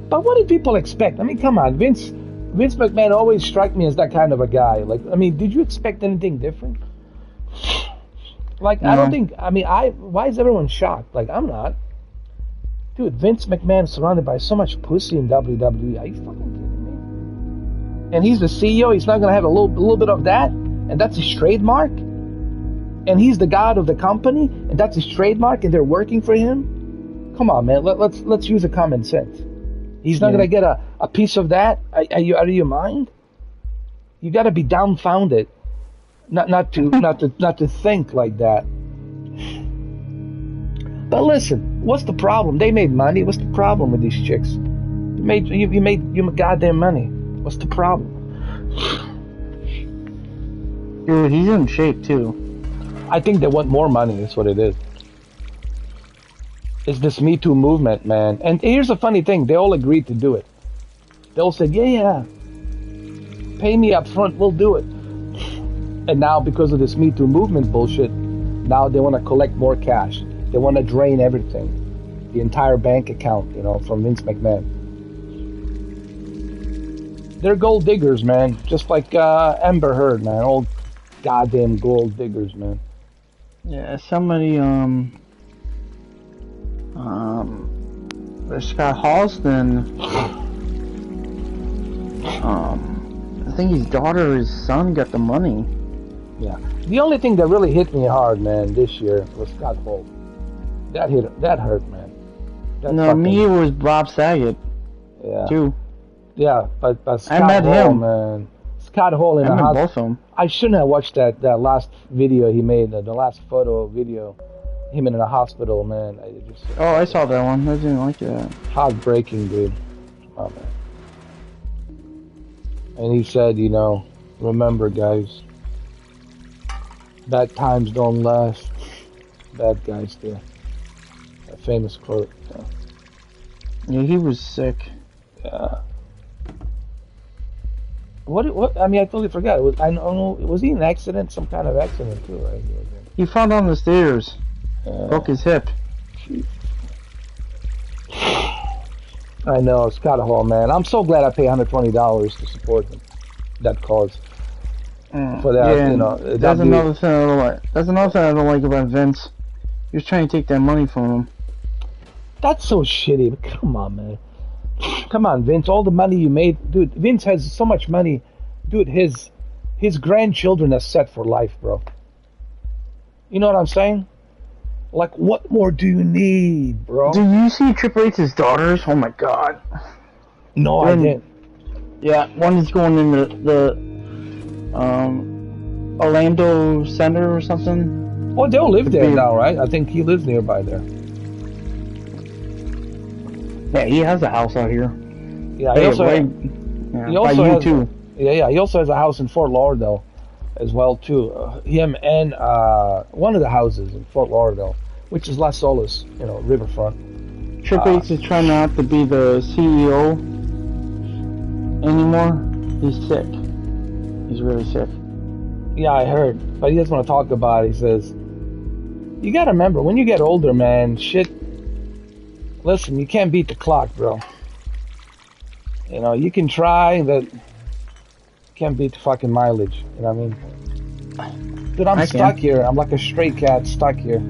But what did people expect? I mean, come on, Vince McMahon always struck me as that kind of a guy. Like, I mean, did you expect anything different? Like, no. I don't think. I mean, why is everyone shocked? Like, I'm not. Dude, Vince McMahon surrounded by so much pussy in WWE. Are you fucking kidding me? And he's the CEO. He's not gonna have a little bit of that, and that's his trademark. And he's the god of the company, and that's his trademark, and they're working for him. Come on, man. Let's use a common sense. He's not gonna get a piece of that. Are you out of your mind? You got to be dumbfounded, not to think like that. But listen, what's the problem? They made money. What's the problem with these chicks? You made goddamn money. What's the problem? Dude, he's in shape too. I think they want more money. That's what it is. It's this Me Too movement, man. And here's the funny thing: they all agreed to do it. They all said, "Yeah, pay me up front, we'll do it." And now, because of this Me Too movement bullshit, now they want to collect more cash. They want to drain everything, the entire bank account, from Vince McMahon. They're gold diggers, man. Just like Amber Heard, man. Old goddamn gold diggers, man. Yeah, somebody, Scott Halston, I think his daughter or his son got the money. Yeah. The only thing that really hit me hard, man, this year was Scott Hall. That hurt, man. Me, it was Bob Saget. Yeah. Too. Yeah, but Scott I met Hall, him. Man. Scott Hall in I the met hospital. both of them. I shouldn't have watched that last video he made, the last photo video, him in a hospital, man. I saw that one. I didn't like that. Heartbreaking, dude. Oh, man. And he said, remember, guys, bad times don't last. Bad guys do. A famous quote. Yeah, he was sick. Yeah. What? I mean, I totally forgot. Was he in an accident? Some kind of accident too, right? He fell down the stairs. Broke his hip. I know, Scott Hall, man. I'm so glad I pay $120 to support him. That cause. For that, that's another thing I don't like. That's another thing I don't like about Vince. He was trying to take that money from him. That's so shitty. But come on, man. Come on, Vince. All the money you made, dude. Vince has so much money, dude. His grandchildren are set for life, bro. You know what I'm saying? Like, what more do you need, bro? Do you see Triple H's daughters? Oh my god. No, I didn't. Yeah, one is going in the Orlando Center or something. Well, they'll live there now, right? I think he lives nearby there. Yeah, he has a house out here. Yeah, he also has too. Yeah, he also has a house in Fort Lauderdale as well too. Him and one of the houses in Fort Lauderdale, which is Las Olas, riverfront. Triple H is trying not to be the CEO anymore. He's sick. He's really sick. Yeah, I heard, but he doesn't want to talk about it. He says, "You gotta remember, when you get older, man, shit. Listen, you can't beat the clock, bro. You can try, but you can't beat the fucking mileage. You know what I mean? Dude, I'm stuck here. I'm like a stray cat stuck here.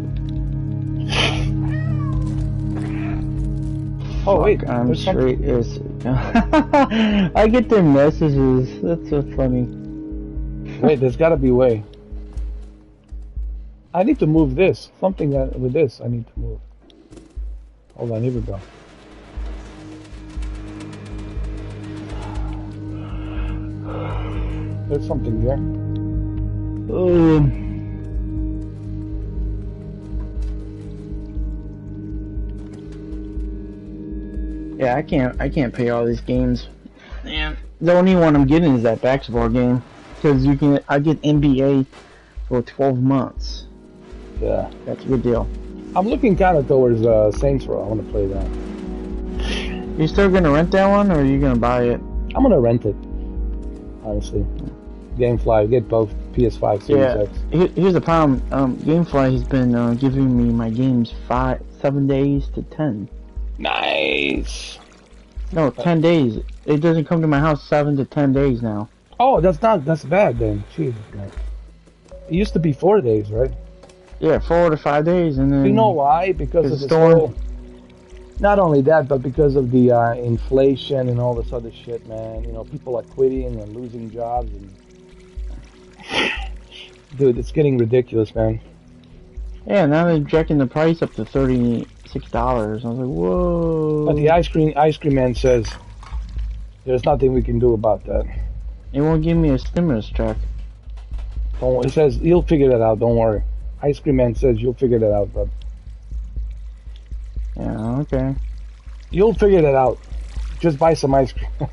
Oh wait, I'm straight. I get their messages. That's so funny. Wait, there's gotta be a way. I need to move this. Something with this I need to move. Hold on, here we go. There's something here. Yeah, I can't pay all these games. Man, the only one I'm getting is that basketball game, because I get NBA for 12 months. Yeah, that's a good deal. I'm looking kind of towards Saints Row. I want to play that. You still gonna rent that one, or are you gonna buy it? I'm gonna rent it. Honestly, GameFly, get both PS5, Series X. Here's the problem. GameFly has been giving me my games 7 days to 10. Nice. No, 10 days. It doesn't come to my house 7 to 10 days now. Oh, that's bad then. Jesus, man. It used to be 4 days, right? Yeah, 4 to 5 days, and then. You know why? Because of the storm. Not only that, but because of the inflation and all this other shit, man. People are quitting and losing jobs, and dude, it's getting ridiculous, man. Yeah, now they're jacking the price up to $36. I was like, whoa. But the ice cream man says there's nothing we can do about that. He won't give me a stimulus check. He says he'll figure that out. Don't worry. Ice cream man says you'll figure that out, bud. Yeah, okay. You'll figure that out. Just buy some ice cream.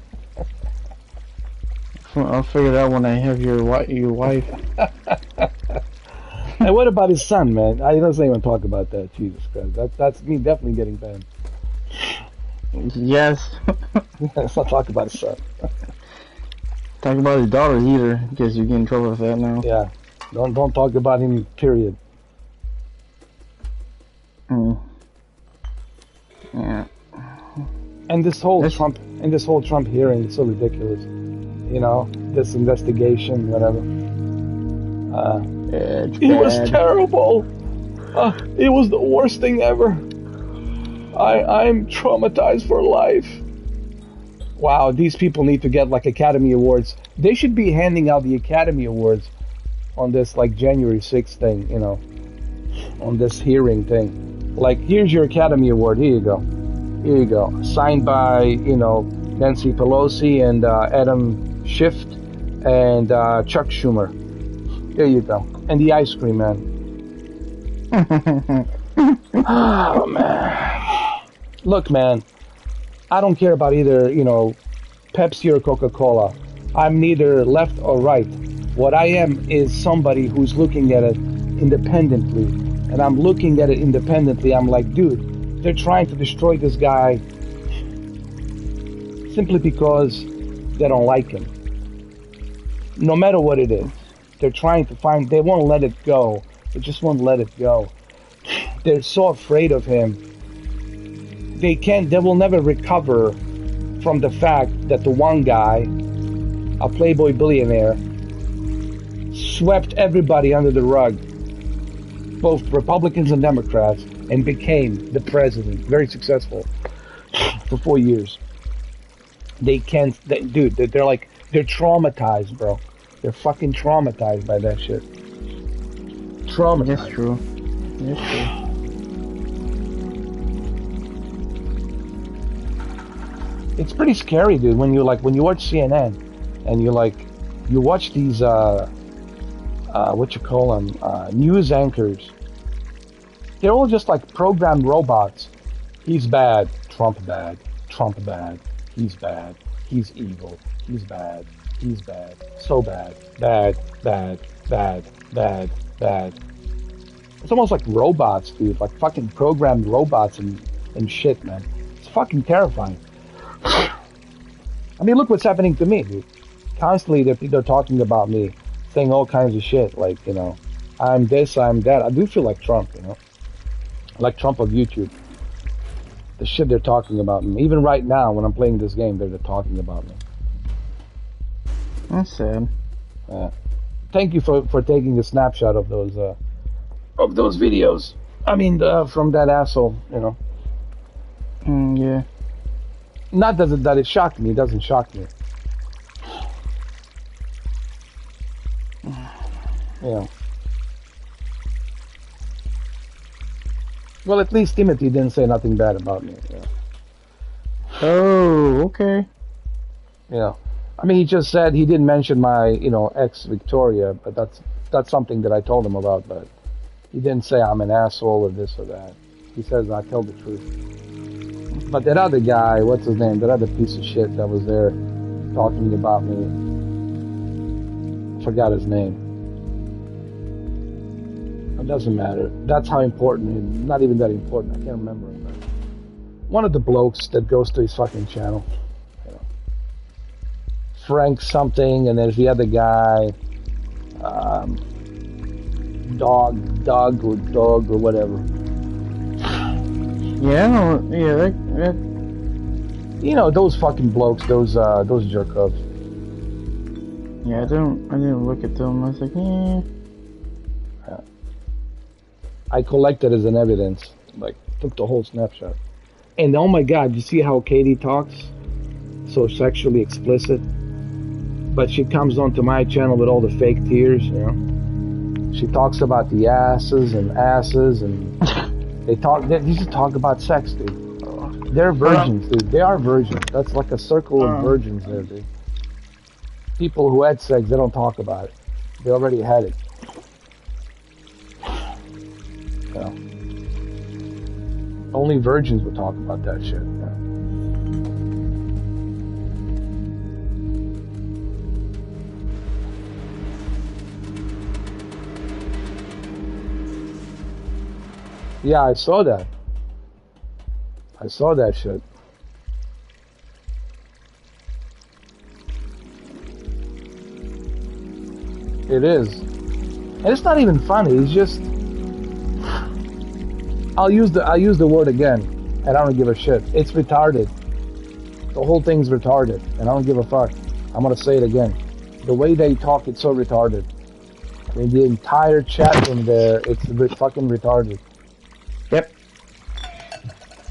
I'll figure it out when I have your wife. Hey, what about his son, man? I don't even talk about that. Jesus Christ, that's me definitely getting banned. Yes. Let's not talk about his son. Talk about his daughters either, because you get in trouble with that now. Yeah, don't talk about him. Period. Yeah. And this whole Trump hearing is so ridiculous. This investigation, whatever. It was terrible. It was the worst thing ever. I'm traumatized for life. Wow, these people need to get like Academy Awards. They should be handing out the Academy Awards on this like January 6th thing, on this hearing thing. Like, here's your Academy Award. Here you go. Signed by, Nancy Pelosi and Adam Schiff and Chuck Schumer. There you go. And the ice cream man. Oh, man. Look, man. I don't care about either, Pepsi or Coca-Cola. I'm neither left or right. What I am is somebody who's looking at it independently. And I'm looking at it independently. I'm like, dude, they're trying to destroy this guy simply because they don't like him. No matter what it is. They're trying to they won't let it go. They just won't let it go. They're so afraid of him. They will never recover from the fact that the one guy, a playboy billionaire, swept everybody under the rug. Both Republicans and Democrats and became the president, very successful for 4 years. They can't, dude, they're like, they're traumatized, bro. They're fucking traumatized by that shit. Traumatized. That's true. That's true. It's pretty scary, dude, when you watch CNN and you watch these news anchors. They're all just like programmed robots. He's bad, Trump bad, he's bad, he's evil, he's bad, so bad, bad. It's almost like robots, dude, like fucking programmed robots and shit, man. It's fucking terrifying. I mean, look what's happening to me, dude. Constantly, they're talking about me, saying all kinds of shit, like, you know, I'm this, I'm that. I do feel like Trump, you know, like Trump of YouTube. The shit they're talking about me. Even right now, when I'm playing this game, they're talking about me. That's sad. Thank you for taking a snapshot of those videos. I mean, from that asshole, you know. Yeah. Not that it shocked me. It doesn't shock me. Yeah. Well, at least Timothy didn't say nothing bad about me. Yeah. Oh, okay. Yeah. I mean, he just said he didn't mention my, you know, ex Victoria, but that's something that I told him about. But he didn't say I'm an asshole or this or that. He says I tell the truth. But that other guy, what's his name? That other piece of shit that was there talking about me. I forgot his name. It doesn't matter. That's how important. Not even that important. I can't remember him. But one of the blokes that goes to his fucking channel. You know, Frank something, and there's the other guy. Dog or whatever. Yeah, that. You know, those fucking blokes, those jerk offs. Yeah, I didn't look at them. I was like, yeah. I collected as an evidence, like took the whole snapshot. And oh my God, you see how Katie talks? So sexually explicit. But she comes onto my channel with all the fake tears, you know. She talks about the asses and they used to talk about sex, dude. They're virgins, dude. They are virgins. That's like a circle of virgins there, dude. People who had sex, they don't talk about it. They already had it. You know? Only virgins would talk about that shit. Yeah, I saw that. I saw that shit. It is. And it's not even funny. It's just I'll use the word again, and I don't give a shit. It's retarded. The whole thing's retarded, and I don't give a fuck. I'm gonna say it again. The way they talk, it's so retarded. I mean, the entire chat room there, it's fucking retarded. Yep.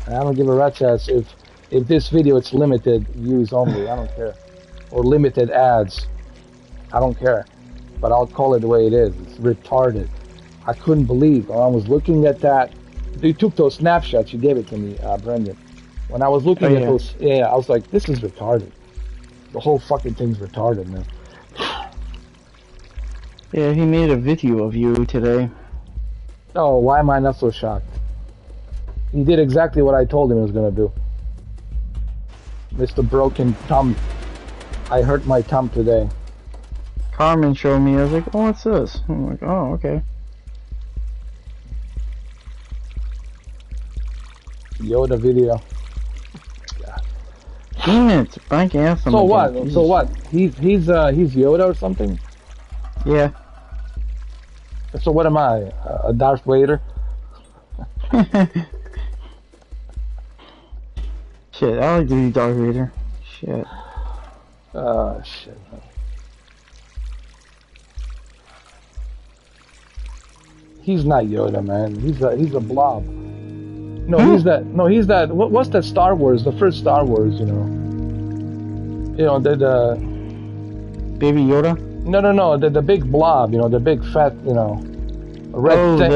And I don't give a rat's ass if this video it's limited views only. I don't care, or limited ads. I don't care, but I'll call it the way it is. It's retarded. I couldn't believe when I was looking at that. They took those snapshots. You gave it to me, Brendan. When I was looking at those, I was like, this is retarded. The whole fucking thing's retarded, man. Yeah, he made a video of you today. Oh, why am I not so shocked? He did exactly what I told him he was gonna do. Mr. Broken Thumb. I hurt my thumb today. Carmen showed me. I was like, oh, what's this? I'm like, oh, okay. Yoda video. God. Damn it! Frank Anthem. So what? Jesus. So what? He's Yoda or something? Yeah. So what am I? A Darth Vader? Shit, I like to be Darth Vader. Shit. Shit. He's not Yoda, man. He's a blob. No, he's that. No, he's that. What's that Star Wars? The first Star Wars, you know. You know, the Baby Yoda? No, the big blob, you know, the big fat, you know, red thing.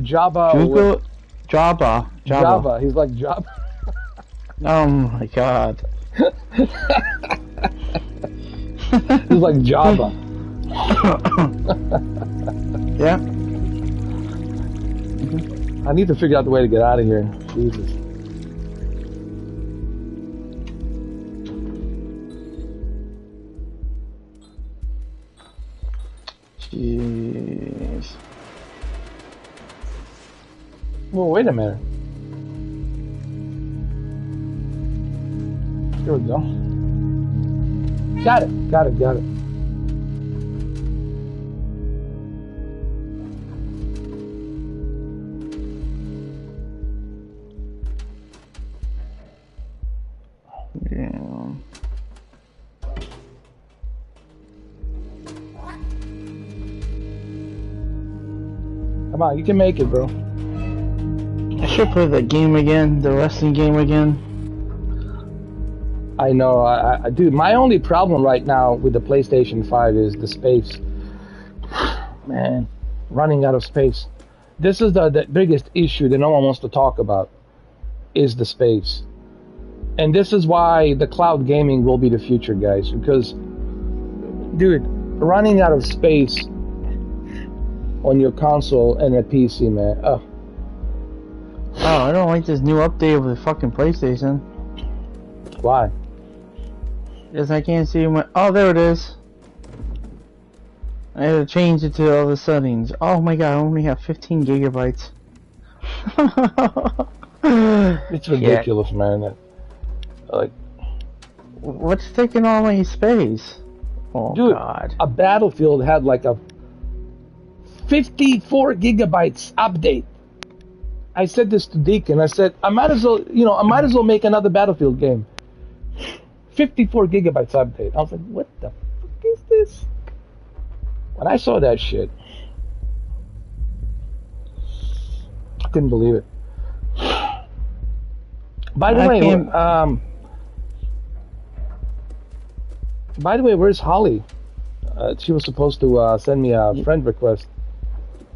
Jabba. Jabba. He's like Jabba. Oh my god. He's like Jabba. Yeah. I need to figure out the way to get out of here. Jesus. Jeez. Well, wait a minute. Here we go. Got it. Yeah. Come on, you can make it, bro. I should play the game again, the wrestling game again. I know, I dude, my only problem right now with the PlayStation 5 is the space. Man, running out of space. This is the biggest issue that no one wants to talk about, is the space. And this is why the cloud gaming will be the future, guys, because, dude, running out of space on your console and a PC, man. Oh, I don't like this new update of the fucking PlayStation. Why? Because I can't see my... Oh, there it is. I had to change it to all the settings. Oh my god, I only have 15 gigabytes. It's ridiculous, man. Like, what's taking all my space? Oh, dude, god. A Battlefield had like a 54 gigabytes update. I said this to Deacon. I said, I might as well make another Battlefield game. 54 gigabytes update. I was like, what the fuck is this? When I saw that shit, I couldn't believe it. By the way, where's Holly? She was supposed to send me a friend request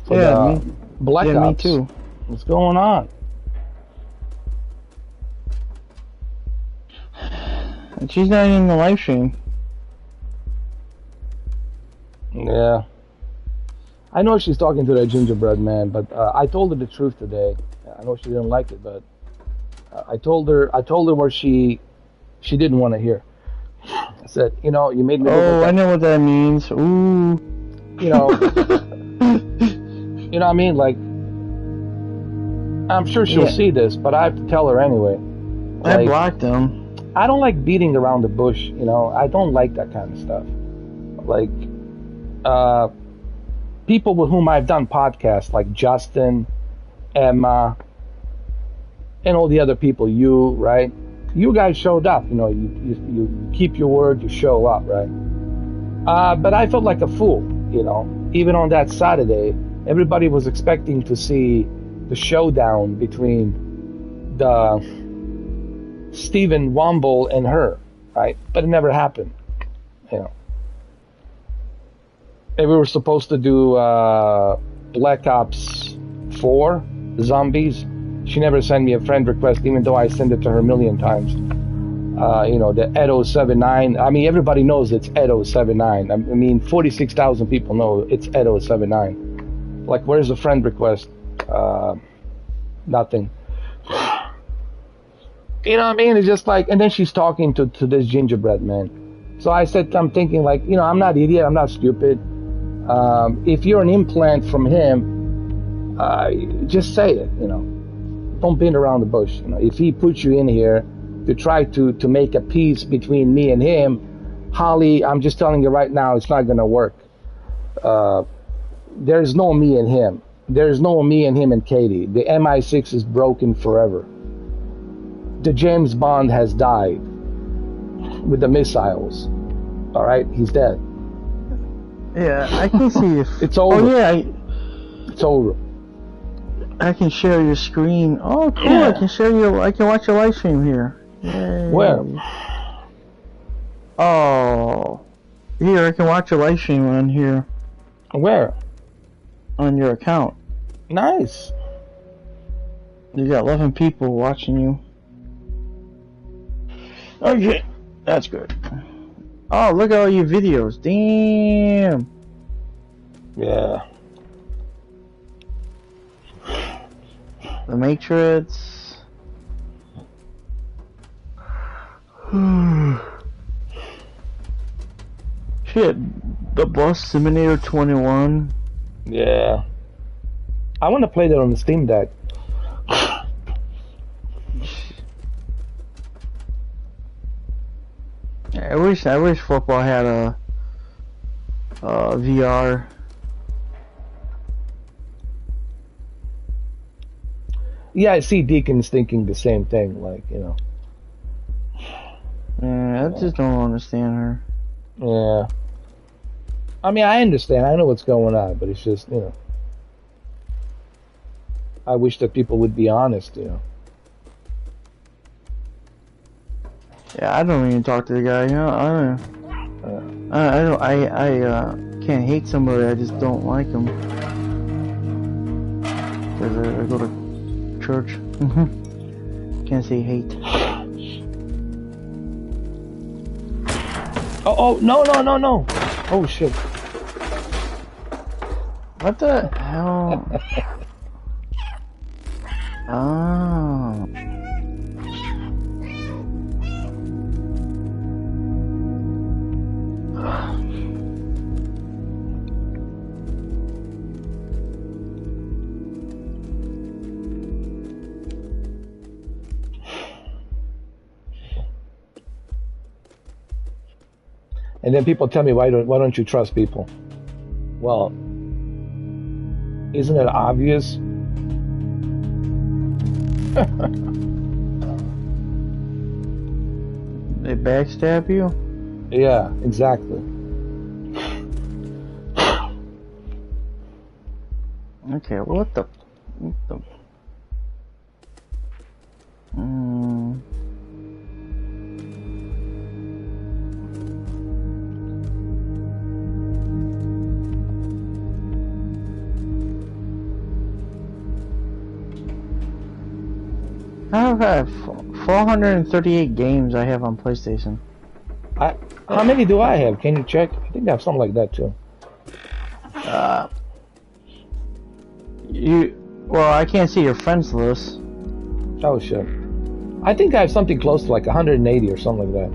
for the Black Ops. Me too. What's going on? She's not in the live stream. Yeah. I know she's talking to that gingerbread man, but I told her the truth today. I know she didn't like it, but I told her where she didn't want to hear. I said, you know, you made me look I know what that means. Ooh. You know, you know what I mean? Like, I'm sure she'll see this, but I have to tell her anyway. I blocked them. I don't like beating around the bush, you know. I don't like that kind of stuff. Like, people with whom I've done podcasts, like Justin, Emma, and all the other people, you, right? You guys showed up, you know, you keep your word, you show up, right? But I felt like a fool, you know. Even on that Saturday, everybody was expecting to see the showdown between the Stephen Womble and her, right? But it never happened, you know. And we were supposed to do Black Ops 4, Zombies. She never sent me a friend request, even though I sent it to her a million times. You know, the Edo79. I mean, everybody knows it's Edo79. I mean, 46,000 people know it's Edo79. Like, where's the friend request? Nothing. You know what I mean? It's just like, and then she's talking to this gingerbread man. So I said, I'm thinking like, you know, I'm not idiot, I'm not stupid. If you're an implant from him, just say it, you know. Don't beat around the bush. You know, if he puts you in here to try to make a peace between me and him, Holly, I'm just telling you right now, it's not gonna work. There's no me and him. There's no me and him and Katie. The MI6 is broken forever. The James Bond has died with the missiles. All right, he's dead. Yeah, I can see if it's over. Oh yeah, it's over. I can share your screen. Oh, cool! Yeah. I can watch your live stream here. Yay. Where? Oh, here I can watch your live stream on here. Where? On your account. Nice. You got 11 people watching you. Okay, that's good. Oh, look at all your videos. Damn. Yeah. The Matrix. Shit. The Bus Simulator 21. Yeah. I want to play that on the Steam Deck. I wish football had a VR. Yeah, I see Deacon's thinking the same thing, like, you know. Yeah, I just don't understand her. Yeah. I mean, I understand. I know what's going on, but it's just, you know. I wish that people would be honest, you know. Yeah, I don't even talk to the guy. You know, I can't hate somebody. I just don't like them. Cause I go to church. Can't say hate. Oh, no. Oh, shit. What the hell? Oh. And then people tell me, why don't you trust people? Well, isn't it obvious? They backstab you? Yeah, exactly. Okay, what the I have 438 games I have on PlayStation. How many do I have? Can you check? I think I have something like that too. Well, I can't see your friends list. Oh shit. I think I have something close to like 180 or something like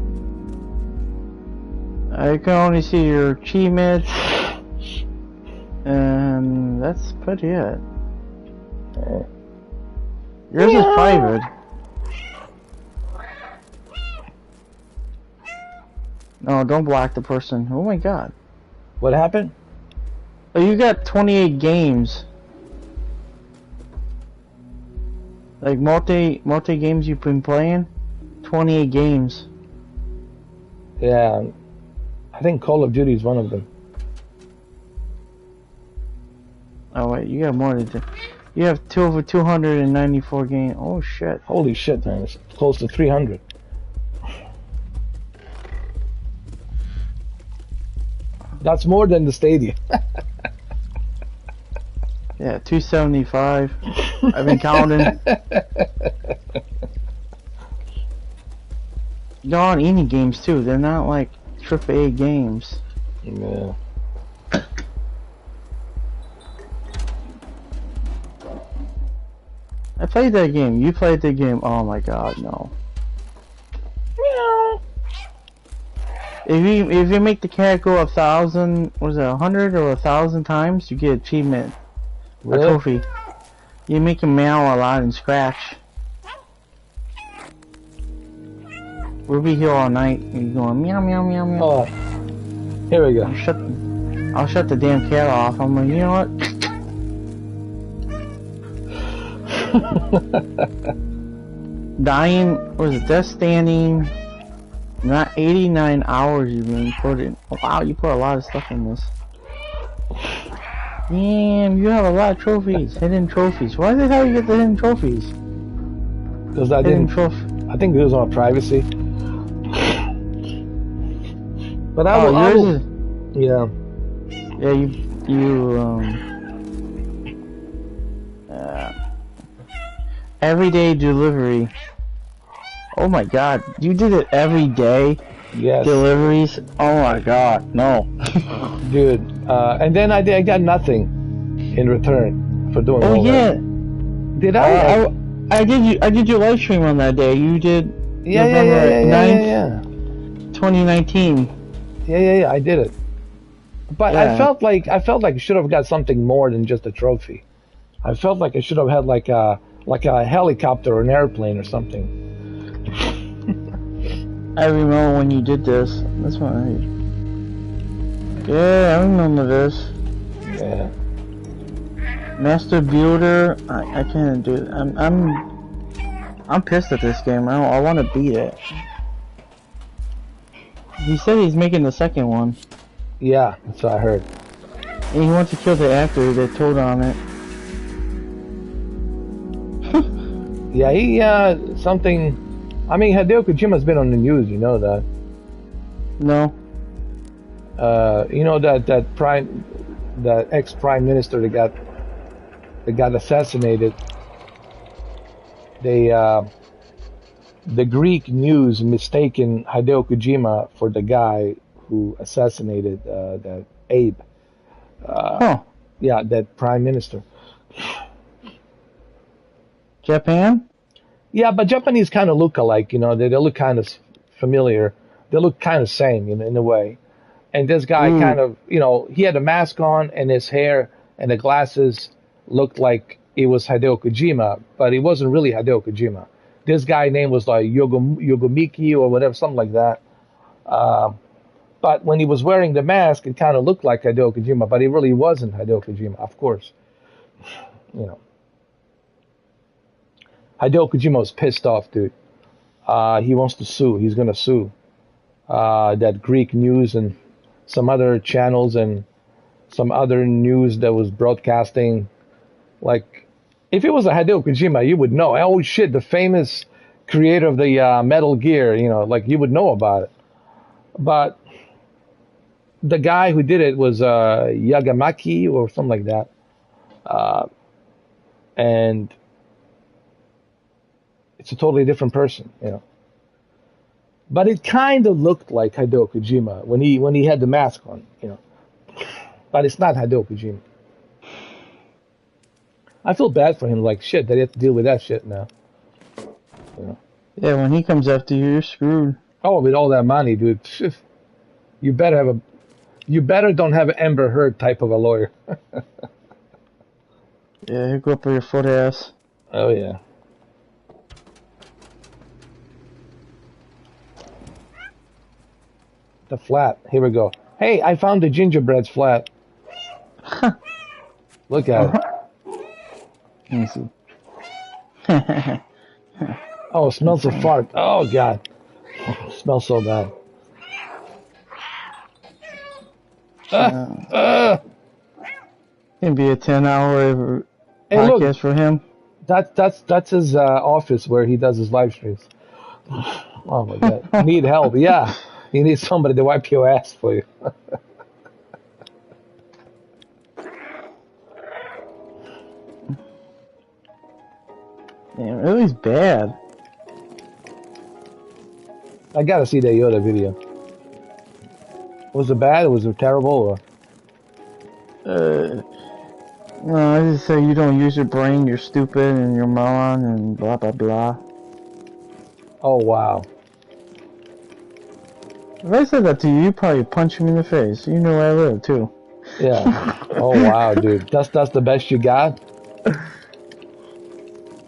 that. I can only see your achievements, and that's pretty it. Yours is private. No, don't block the person. Oh my god. What happened? Oh, you got 28 games. Like multi games you've been playing? 28 games. Yeah. I think Call of Duty is one of them. Oh wait, you got more than that. You have over 294 games. Oh shit. Holy shit, man. It's close to 300. That's more than the Stadia. Yeah, 275. I've been counting. They're on indie games too. They're not like AAA games. Yeah. I played that game. You played the game. Oh my god, no. Meow. If you make the cat go 1,000, was it 100 or 1,000 times, you get achievement, Really? a trophy. You make him meow a lot and scratch. We'll be here all night. And you're going meow meow meow meow. Oh, here we go. I'll shut the damn cat off. I'm like, you know what? Dying, what is it? Death Standing. Not 89 hours you've been put in. Oh, wow, you put a lot of stuff in this. Damn, you have a lot of trophies. Hidden trophies. Why the hell you get the hidden trophies? Because I didn't. I think it was on privacy. But I will. Yeah. Yeah, everyday delivery. Oh my god, you did it every day? Yes. Deliveries? Oh my god, no. Dude, and then I got nothing in return for doing all that. Did I? I did your live stream on that day. You did November 9th, 2019. Yeah, I did it. But I felt like I should have got something more than just a trophy. I felt like I should have had like a helicopter or an airplane or something. I remember when you did this. That's why. Yeah, I remember this. Yeah. Master Builder. I can't do it. I'm pissed at this game. I want to beat it. He said he's making the second one. Yeah, that's what I heard. And he wants to kill the actor that told on it. Yeah, he something. I mean, Hideo Kojima's been on the news. You know that? No. You know that ex-prime minister that got assassinated. The Greek news mistaken Hideo Kojima for the guy who assassinated that Abe. Yeah, that prime minister. Japan? Yeah, but Japanese kind of look alike, you know. They look kind of familiar. They look kind of same in a way. And this guy kind of, you know, he had a mask on and his hair and the glasses looked like it was Hideo Kojima, but it wasn't really Hideo Kojima. This guy's name was like Yogomiki or whatever, something like that. But when he was wearing the mask, it kind of looked like Hideo Kojima, but it really wasn't Hideo Kojima, of course. You know. Hideo Kojima was pissed off, dude. He wants to sue. He's going to sue that Greek news and some other channels and some other news that was broadcasting. Like, if it was a Hideo Kojima, you would know. Oh, shit, the famous creator of the Metal Gear, you know, like, you would know about it. But the guy who did it was Yagamaki or something like that. And it's a totally different person, you know. But it kind of looked like Hideo Kojima when he had the mask on, you know. But it's not Hideo Kojima. I feel bad for him, like shit, that he have to deal with that shit now. You know? Yeah, when he comes after you, you're screwed. Oh, with all that money, dude. You better don't have an Amber Heard type of a lawyer. Yeah, he'll go up for your foot ass. Oh yeah. The flat. Here we go. Hey, I found the gingerbread's flat. Look at it. Let me see. Oh, it smells of fart. Oh, God. It smells so bad. It'd be a 10-hour podcast for him. That's his office where he does his live streams. Oh, my God. You need help. Yeah. You need somebody to wipe your ass for you. Yeah, it was bad. I gotta see that Yoda video. Was it bad? Was it terrible? Or? No, I just say you don't use your brain, you're stupid, and you're moron, and blah blah blah. Oh wow. If I said that to you, you'd probably punch me in the face. You know where I live too. Yeah. Oh wow, dude. That's the best you got?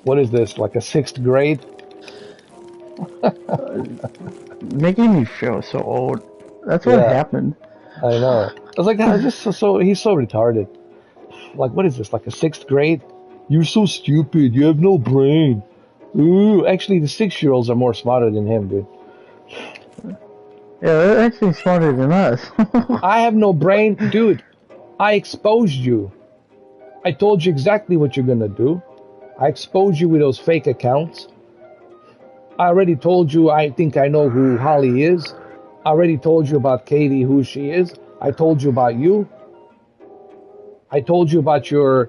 What is this, like a 6th grade? Making me feel so old. That's what happened. I know. I was like, he's so retarded. Like, what is this, like a 6th grade? You're so stupid. You have no brain. Ooh, actually, the 6-year-olds are more smarter than him, dude. Yeah, they're actually smarter than us. I have no brain, dude. I exposed you. I told you exactly what you're gonna do. I exposed you with those fake accounts. I already told you I think I know who Holly is. I already told you about Katie, who she is. I told you about you. I told you about your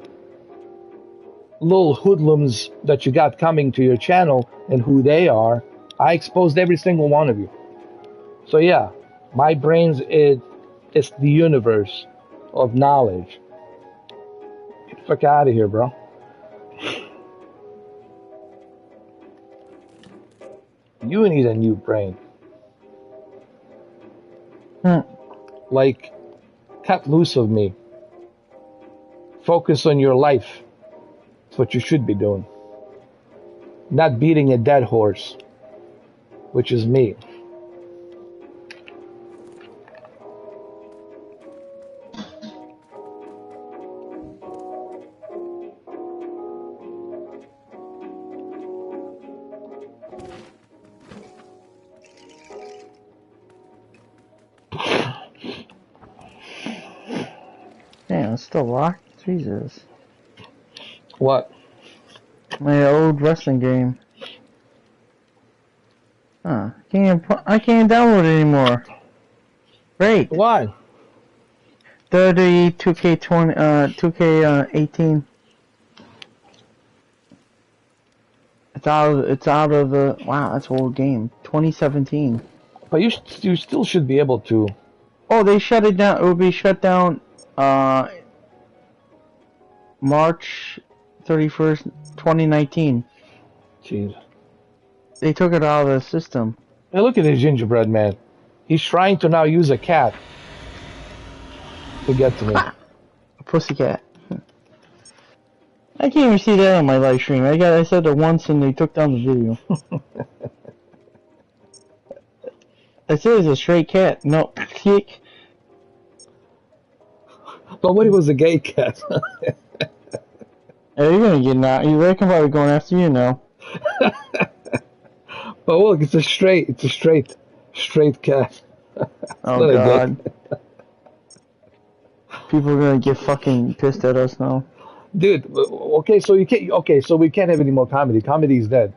little hoodlums that you got coming to your channel and who they are. I exposed every single one of you. So yeah, my brains it's the universe of knowledge. Get the fuck out of here, bro. You need a new brain. Like, cut loose of me. Focus on your life. That's what you should be doing. Not beating a dead horse, which is me. Damn, it's still locked? Jesus. What? My old wrestling game. Huh. I can't download it anymore. Great. Why? The 2K20, 2K18. It's out of the, wow, that's an old game. 2017. But you still should be able to. Oh, they shut it down. It will be shut down, March 31st, 2019. Jeez. They took it out of the system. Hey, look at this gingerbread man. He's trying to now use a cat to get to me. A pussycat. I can't even see that on my live stream. I said it once and they took down the video. I said it's a stray cat. No, kick. But what if it was a gay cat? Hey, you're gonna get now. They're probably going after you now. But look, it's a straight cat. Oh God. People are gonna get fucking pissed at us now. Dude, okay, so we can't have any more comedy. Comedy is dead.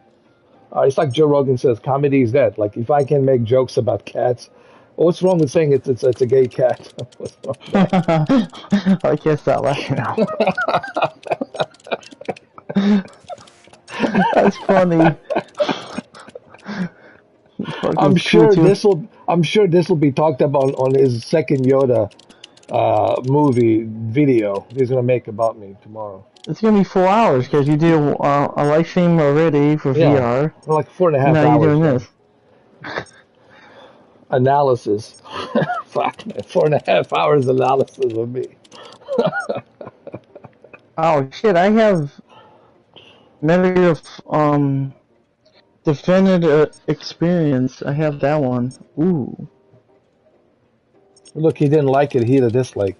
It's like Joe Rogan says, comedy is dead. Like, if I can make jokes about cats, what's wrong with saying it's a gay cat? I can't stop laughing now. That's funny. I'm sure this will be talked about on his second Yoda movie video he's gonna make about me tomorrow. It's gonna be 4 hours because you did a live stream already for VR. Like 4.5 now hours. Now you're doing this. Analysis. Fuck, 4.5 hours analysis of me. Oh shit! I have negative definitive experience. I have that one. Ooh. Look, he didn't like it. He hit a dislike.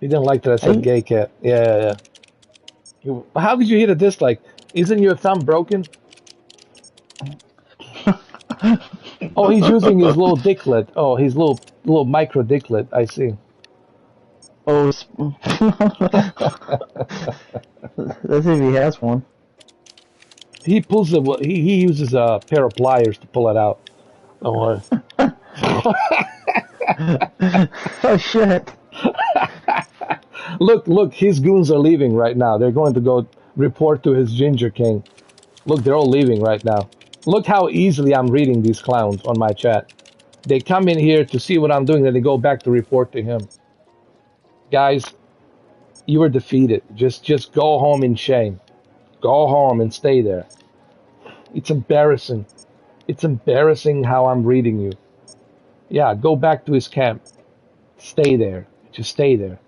He didn't like that I said gay cat. Yeah. How could you hit a dislike? Isn't your thumb broken? Oh, he's using his little dicklet. Oh, his little micro dicklet. I see. Oh, let's see if he has one. He pulls it. He uses a pair of pliers to pull it out. Oh, oh shit! Look, his goons are leaving right now. They're going to go report to his Ginger King. Look, they're all leaving right now. Look how easily I'm reading these clowns on my chat. They come in here to see what I'm doing, then they go back to report to him. Guys, you were defeated. Just go home in shame. Go home and stay there. It's embarrassing. It's embarrassing how I'm reading you. Yeah, go back to his camp. Stay there. Just stay there.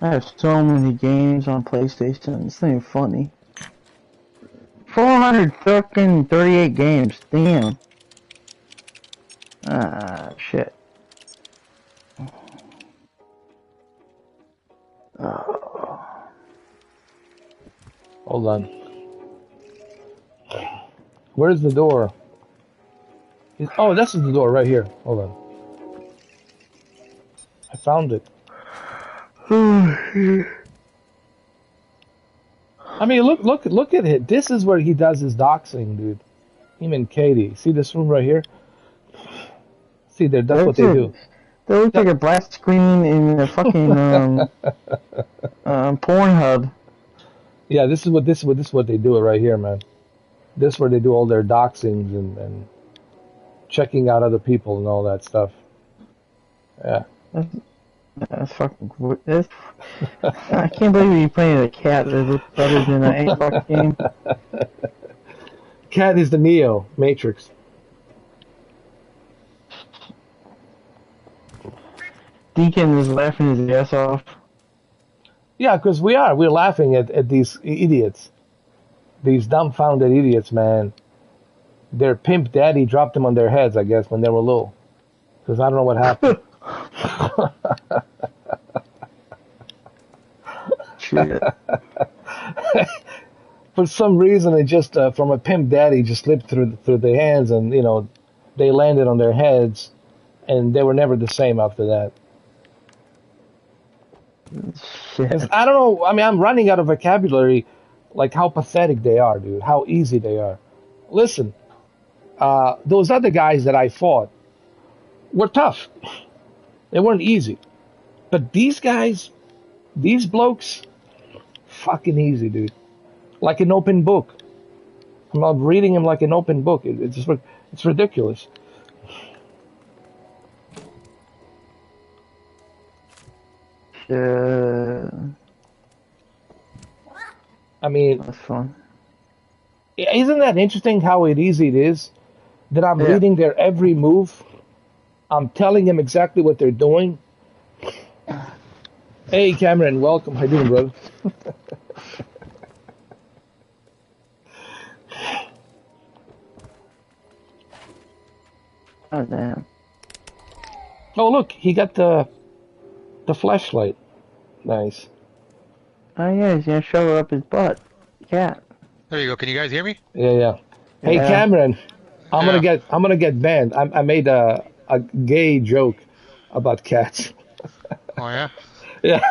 I have so many games on PlayStation. It's not even funny. 438 games. Damn. Ah, shit. Hold on. Where's the door? Oh, this is the door right here. Hold on. I found it. I mean, look at it. This is where he does his doxing, dude. Him and Katie. See this room right here? See, that's what they do. They look like a black screen in a fucking Pornhub. Yeah, this is what they do it right here, man. This is where they do all their doxings and checking out other people and all that stuff. Yeah. That's fucking weird. I can't believe you're playing a cat that looks better than an Xbox game. Cat is the Neo Matrix. Deacon is laughing his ass off. Yeah, because we're laughing at these idiots. These dumbfounded idiots, man. Their pimp daddy dropped them on their heads, I guess, when they were little. Because I don't know what happened. Shit. For some reason, it just from a pimp daddy just slipped through their hands, and they landed on their heads, and they were never the same after that. Shit. I don't know. I mean, I'm running out of vocabulary, like how pathetic they are, dude. How easy they are. Listen, those other guys that I fought were tough. They weren't easy. But these guys, these blokes, fucking easy, dude. Like an open book. I'm reading them like an open book. It's ridiculous. I mean, that's fun. Isn't that interesting how easy it is? That I'm reading their every move. I'm telling them exactly what they're doing. Hey, Cameron, welcome. How you doing, brother? Oh, damn. Oh, look, he got the flashlight. Nice. Oh, yeah, he's gonna shove it up his butt. Cat. There you go. Can you guys hear me? Yeah. Hey, Cameron, I'm gonna get banned. I made a gay joke about cats. Oh yeah. Yeah.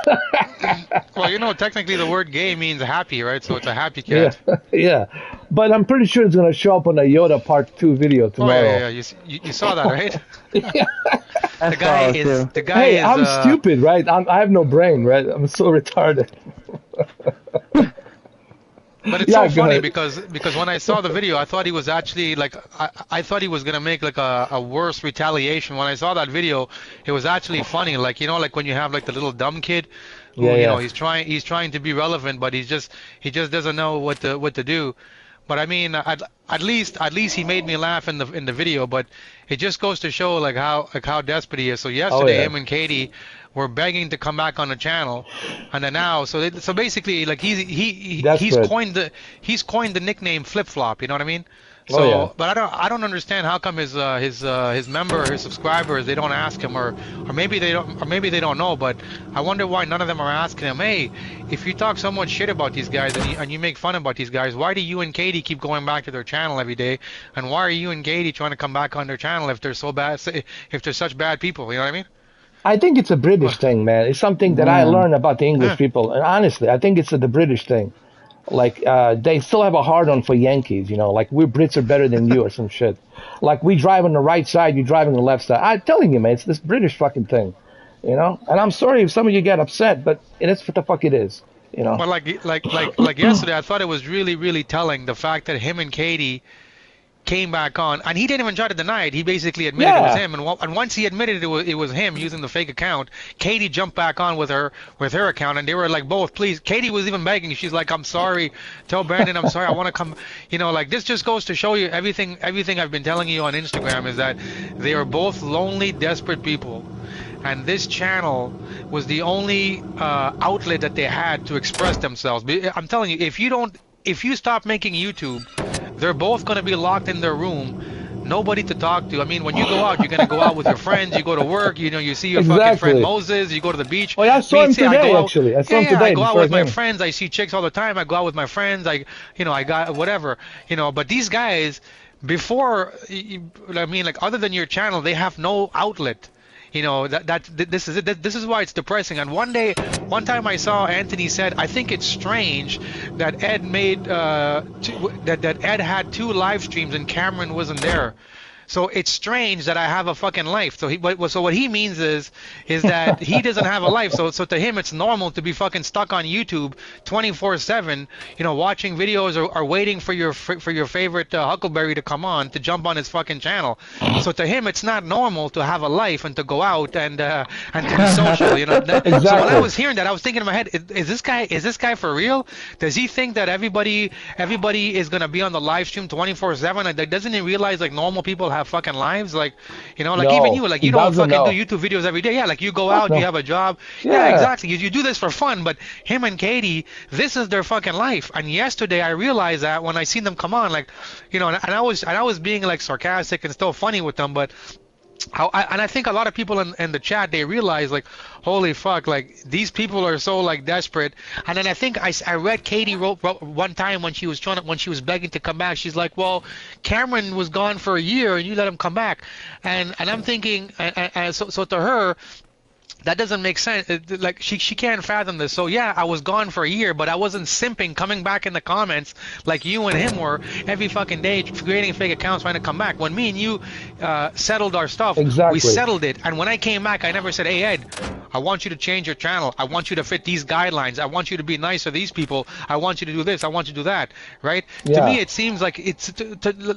Well, technically the word "gay" means happy, right? So it's a happy cat. Yeah. But I'm pretty sure it's gonna show up on a Yoda Part 2 video tomorrow. Oh yeah. You saw that, right? Yeah. The guy Hey, is. I'm stupid, right? I have no brain, right? I'm so retarded. But it's so funny because when I saw the video, I thought he was actually like I thought he was gonna make like a worse retaliation. When I saw that video, it was actually funny. Like like when you have like the little dumb kid who he's trying to be relevant, but he just doesn't know what to do. But I mean, at least he made me laugh in the video. But it just goes to show like how desperate he is. So yesterday, him and Katie were begging to come back on the channel, and then now, so basically, like he's coined the nickname Flip Flop. You know what I mean? So, but I don't understand how come his subscribers, they don't ask him, or maybe they don't know. But I wonder why none of them are asking him. Hey, if you talk so much shit about these guys and you make fun about these guys, why do you and Katie keep going back to their channel every day? And why are you and Katie trying to come back on their channel if they're so bad, if they're such bad people? You know what I mean? I think it's a British thing, man. It's something that I learned about the English people. And honestly, I think it's the British thing. Like, they still have a hard-on for Yankees, like we Brits are better than you or some shit. Like, we drive on the right side, you drive on the left side. I'm telling you, man, it's this British fucking thing, And I'm sorry if some of you get upset, but it is what the fuck it is, But like yesterday, I thought it was really, really telling, the fact that him and Katie came back on, and he didn't even try to deny it. He basically admitted it was him, and once he admitted it was him using the fake account, Katie jumped back on with her account, and they were like, both, please. Katie was even begging. She's like, I'm sorry, tell Brandon I'm sorry, I want to come. Like, this just goes to show you everything I've been telling you on Instagram is that they are both lonely, desperate people, and this channel was the only outlet that they had to express themselves. I'm telling you, if you stop making YouTube, they're both going to be locked in their room, nobody to talk to. I mean, when you go out, you're going to go out with your friends, you go to work, you see your fucking friend Moses, you go to the beach. Oh, yeah, I saw him today, actually. I saw him today. I go out with my friends, I see chicks all the time, I go out with my friends, I got whatever, but these guys, before, I mean, like other than your channel, they have no outlet. You know, this is it. This is why it's depressing. And one time I saw Anthony said, I think it's strange that Ed made that Ed had 2 live streams and Cameron wasn't there. So it's strange that I have a fucking life. So what he means is that he doesn't have a life. So to him it's normal to be fucking stuck on YouTube 24/7, you know, watching videos or waiting for your favorite Huckleberry to come on to jump on his fucking channel. So to him it's not normal to have a life and to go out and to be social. You know. Exactly. So when I was hearing that, I was thinking in my head, is this guy for real? Does he think that everybody is gonna be on the live stream 24/7? And doesn't he realize like normal people have fucking lives, like, you know, like no, even you, like, you don't fucking do YouTube videos every day. Yeah, like you go out, you have a job. Yeah, exactly. You do this for fun. But him and Katie, this is their fucking life. And yesterday I realized that when I seen them come on, like, you know, and I was being like sarcastic and still funny with them, but and I think a lot of people in the chat, they realize like, holy fuck, like these people are so like desperate. And then I think I read Katie wrote one time when she was begging to come back. She's like, well, Cameron was gone for a year and you let him come back. And I'm thinking, so to her, that doesn't make sense. Like she can't fathom this. So yeah, I was gone for a year, but I wasn't simping, coming back in the comments like you and him were every fucking day, creating fake accounts trying to come back. When me and you settled our stuff, we settled it. And when I came back, I never said, hey Ed, I want you to change your channel. I want you to fit these guidelines. I want you to be nice to these people. I want you to do this. I want you to do that. Right? Yeah. To me, it seems like it's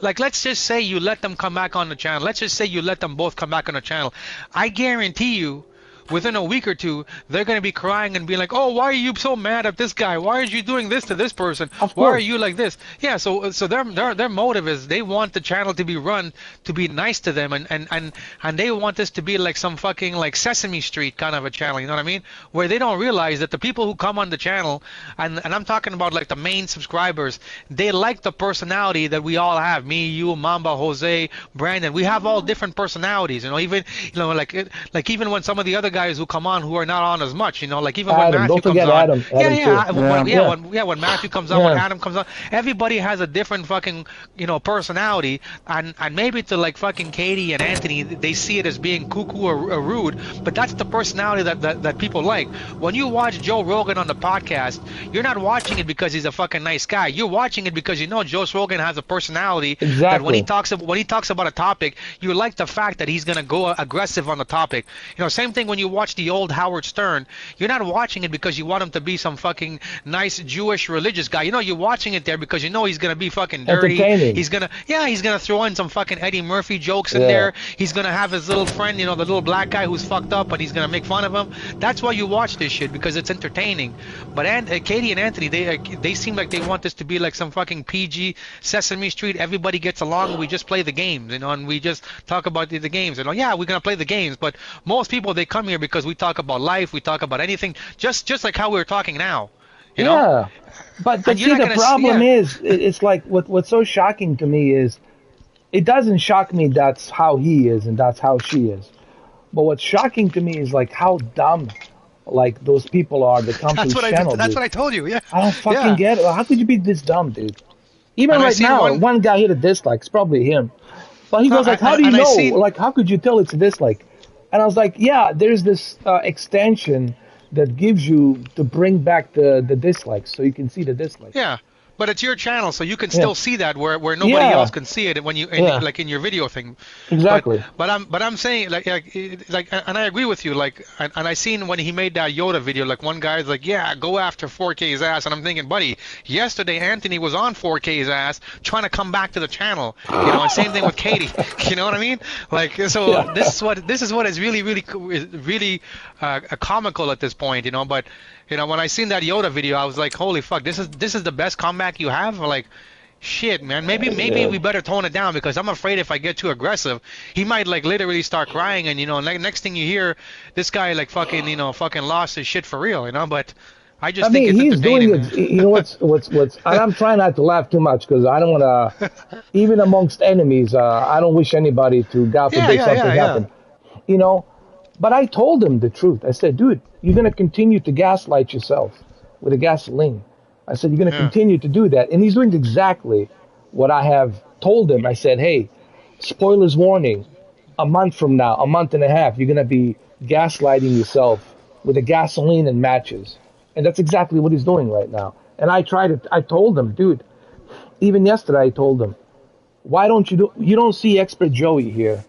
like, let's just say you let them come back on the channel. Let's just say you let them both come back on the channel. I guarantee you, within a week or two, they're going to be crying and be like, oh, why are you so mad at this guy? Why are you doing this to this person? Why are you like this? Yeah, so their motive is they want the channel to be run to be nice to them, and they want this to be like some fucking like Sesame Street kind of a channel, you know what I mean? Where they don't realize that the people who come on the channel, and I'm talking about like the main subscribers, they like the personality that we all have. Me, you, Mamba, Jose, Brandon, we have all different personalities, you know, even, you know, like even when some of the other guys who come on who are not on as much, you know, like even when Matthew comes on. When Matthew comes on, when Adam comes on, everybody has a different fucking, you know, personality, and maybe to like fucking Katie and Anthony, they see it as being cuckoo or rude, but that's the personality that people like. When you watch Joe Rogan on the podcast, you're not watching it because he's a fucking nice guy. You're watching it because you know Joe Rogan has a personality that when he talks about a topic, you like the fact that he's gonna go aggressive on the topic. You know, same thing when you watch the old Howard Stern, you're not watching it because you want him to be some fucking nice Jewish religious guy. You know, you're watching it there because you know he's gonna be fucking dirty. He's gonna throw in some fucking Eddie Murphy jokes in there. He's gonna have his little friend, you know, the little black guy who's fucked up, and he's gonna make fun of him. That's why you watch this shit, because it's entertaining. But Katie and Anthony, they seem like they want this to be like some fucking PG Sesame Street. Everybody gets along, and we just play the games, you know, and we just talk about the games. You know, yeah, we're gonna play the games, but most people, they come here because we talk about life, we talk about anything, just like how we're talking now. You know? But see, the problem is, it's like what's so shocking to me is, it doesn't shock me that's how he is and that's how she is. But what's shocking to me is like how dumb like those people are that come to the channel. That's what I told you. Yeah. I don't fucking get it. How could you be this dumb, dude? Even right now, one guy hit a dislike. It's probably him. But he goes like, how do you know? Like, how could you tell it's a dislike? And I was like, yeah, there's this extension that gives you to bring back the dislikes, so you can see the dislikes. Yeah, but it's your channel, so you can still see that where nobody else can see it when you like in your video thing. Exactly. But I'm saying like and I agree with you, like, and I seen when he made that Yoda video, like one guy's like, yeah, go after 4K's ass, and I'm thinking, buddy, yesterday Anthony was on 4K's ass trying to come back to the channel, you know, and same thing with Katie, you know what I mean? Like, so this is what is really comical at this point, you know. But you know, when I seen that Yoda video, I was like, holy fuck, this is the best comeback you have? Like, shit, man, maybe we better tone it down, because I'm afraid if I get too aggressive, he might like literally start crying, and you know, next thing you hear, this guy like fucking, you know, fucking lost his shit for real, you know. But I think it's he's entertaining. Doing it, you know what's and I'm trying not to laugh too much, because I don't want to, even amongst enemies, I don't wish anybody to, God forbid, something happen. You know, but I told him the truth. I said, dude, you're going to continue to gaslight yourself with a gasoline. I said, you're going to continue to do that. And he's doing exactly what I have told him. I said, hey, spoilers warning, a month from now, a month and a half, you're going to be gaslighting yourself with the gasoline and matches. And that's exactly what he's doing right now. And I told him, dude, even yesterday I told him, why don't you don't see Expert Joey here.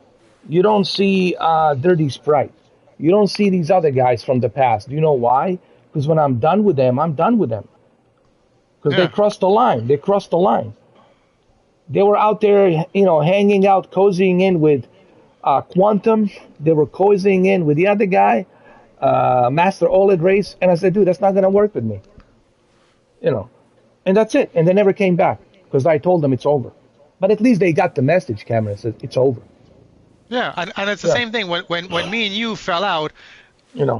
You don't see Dirty Sprite. You don't see these other guys from the past. Do you know why? Because when I'm done with them, I'm done with them. Because they crossed the line. They crossed the line. They were out there, hanging out, cozying in with Quantum. They were cozying in with the other guy, Master OLED Race. And I said, dude, that's not going to work with me. And that's it. And they never came back because I told them it's over. But at least they got the message, Cameron. Said it's over. Yeah, and it's the same thing. When me and you fell out,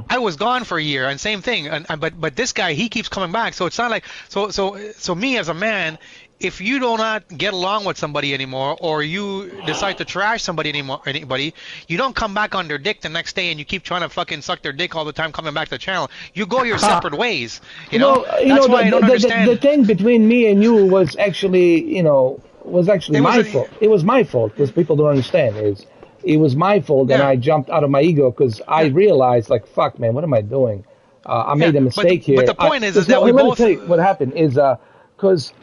I was gone for a year, and same thing. But this guy, he keeps coming back. So it's not like so me as a man, if you do not get along with somebody anymore, or you decide to trash anybody, you don't come back on their dick the next day and you keep trying to fucking suck their dick all the time coming back to the channel. You go your separate ways. That's why I don't understand. The thing between me and you was actually, my fault. It was my fault because people don't understand. It was my fault, and I jumped out of my ego because I realized, like, fuck, man, what am I doing? I made a mistake here. But the point is that we let both. me tell you what happened is because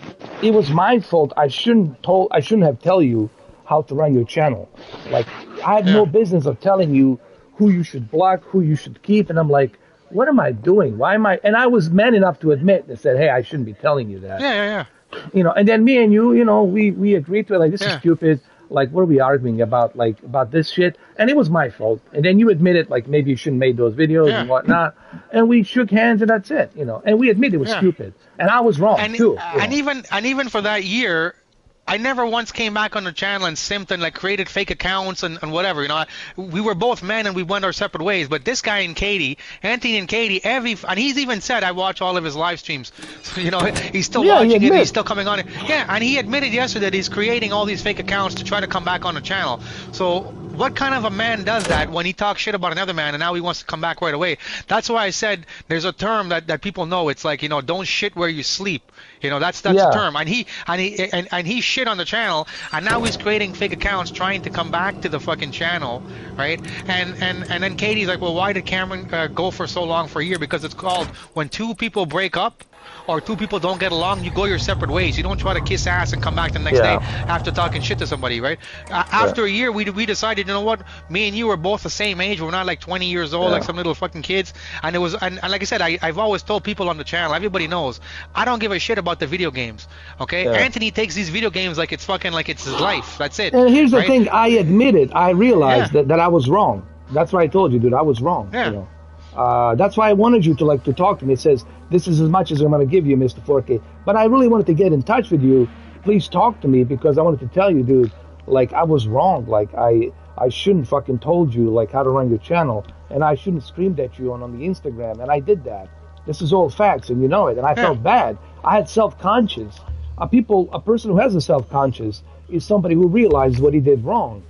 it was my fault. I shouldn't have tell you how to run your channel. Like, I had no business of telling you who you should block, who you should keep, and I'm like, what am I doing? Why am I? And I was man enough to admit and said, hey, I shouldn't be telling you that. Yeah. And then me and you, we agreed to it. Like, this is stupid. Like, what are we arguing about? Like, about this shit? And it was my fault. And then you admitted, like, maybe you shouldn't make those videos and whatnot. And we shook hands, and that's it. And we admit it was stupid. And I was wrong too. And even for that year, I never once came back on the channel and simped and like created fake accounts and whatever. We were both men and we went our separate ways. But this guy and Katie, Anthony and Katie, and he's even said I watch all of his live streams. So, he's still watching it. He's still coming on it. Yeah, and he admitted yesterday that he's creating all these fake accounts to try to come back on the channel. So what kind of a man does that when he talks shit about another man and now he wants to come back right away? That's why I said there's a term that people know. It's like, don't shit where you sleep. That's the term. And he shit on the channel, and now he's creating fake accounts trying to come back to the fucking channel, right? And then Katie's like, well, why did Cameron go for so long for a year? Because it's called when two people break up or two people don't get along, you go your separate ways. You don't try to kiss ass and come back the next day after talking shit to somebody, right? After a year, we decided, you know what? Me and you were both the same age. We're not like 20 years old, like some little fucking kids. And it was, and like I said, I've always told people on the channel, everybody knows, I don't give a shit about the video games, okay? Anthony takes these video games like it's fucking, like it's his life. That's it. And here's the thing, I admitted, I realized that I was wrong. That's what I told you, dude. I was wrong. Yeah. That's why I wanted you to talk to me. It says, this is as much as I'm going to give you, Mr. 4K. But I really wanted to get in touch with you. Please talk to me because I wanted to tell you, dude, like, I was wrong. Like, I shouldn't fucking told you, like, how to run your channel. And I shouldn't screamed at you on the Instagram. And I did that. This is all facts, and you know it. And I felt bad. I had self-conscious. A person who has a self-conscious is somebody who realizes what he did wrong.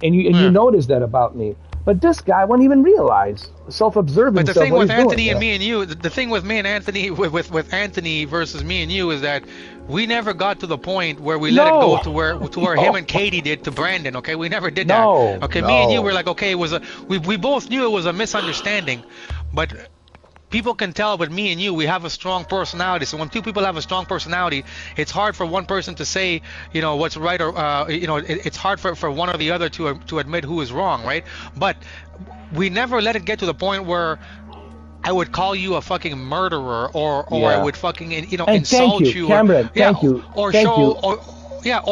And you notice that about me. But this guy won't even realize, self-observing. But the thing with Anthony and me and you, the thing with me and Anthony, with Anthony versus me and you, is that we never got to the point where we let it go to where him and Katie did to Brandon. Okay, we never did that. Okay, me and you were like, okay, it was we both knew it was a misunderstanding, but people can tell with me and you, we have a strong personality. So when two people have a strong personality, it's hard for one person to say, what's right, or it's hard for one or the other to admit who is wrong, right? But we never let it get to the point where I would call you a fucking murderer, or I would fucking insult you, Cameron. Thank you. Or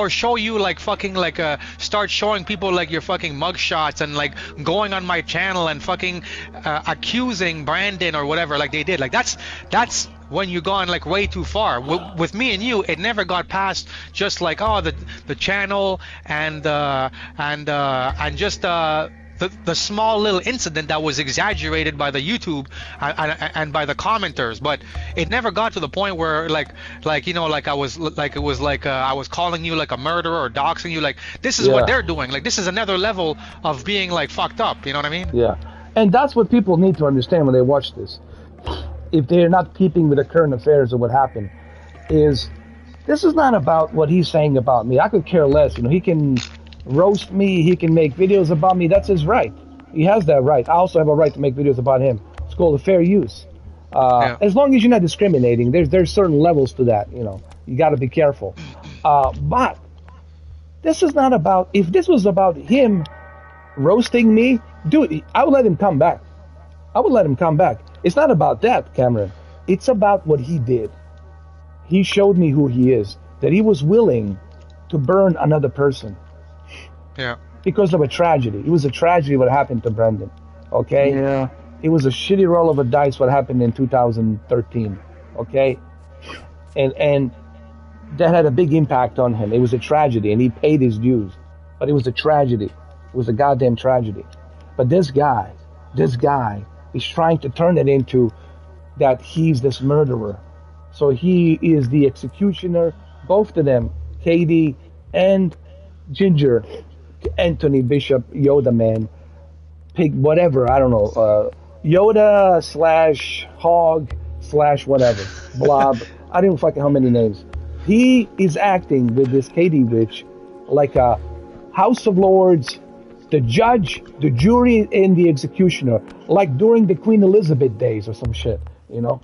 show you like fucking like start showing people like your fucking mugshots and like going on my channel and fucking accusing Brandon or whatever like they did. Like that's when you've gone like way too far. With me and you, it never got past just like the channel and just the small little incident that was exaggerated by the YouTube and by the commenters, but it never got to the point where I was calling you like a murderer or doxing you. Like, this is what they're doing. Like, this is another level of being like fucked up. You know what I mean? Yeah, and that's what people need to understand when they watch this. If they're not keeping with the current affairs of what happened, is this is not about what he's saying about me. I could care less. You know, he can roast me. He can make videos about me. That's his right. He has that right. I also have a right to make videos about him. It's called a fair use. As long as you're not discriminating, there's certain levels to that. You know, you got to be careful. But this is not about. If this was about him roasting me, dude, I would let him come back. I would let him come back. It's not about that, Cameron. It's about what he did. He showed me who he is. That he was willing to burn another person. Yeah. Because of a tragedy. It was a tragedy what happened to Brendan. Okay? Yeah. It was a shitty roll of a dice what happened in 2013. Okay? And that had a big impact on him. It was a tragedy, and he paid his dues. But it was a tragedy. It was a goddamn tragedy. But this guy is trying to turn it into that he's this murderer. So he is the executioner, both of them, Katie and Ginger, Anthony Bishop, Yoda Man, Pig, whatever, I don't know, Yoda / Hog / whatever, Blob, I don't even fucking how many names. He is acting with this Katie bitch like a House of Lords, the judge, the jury, and the executioner, like during the Queen Elizabeth days or some shit, you know?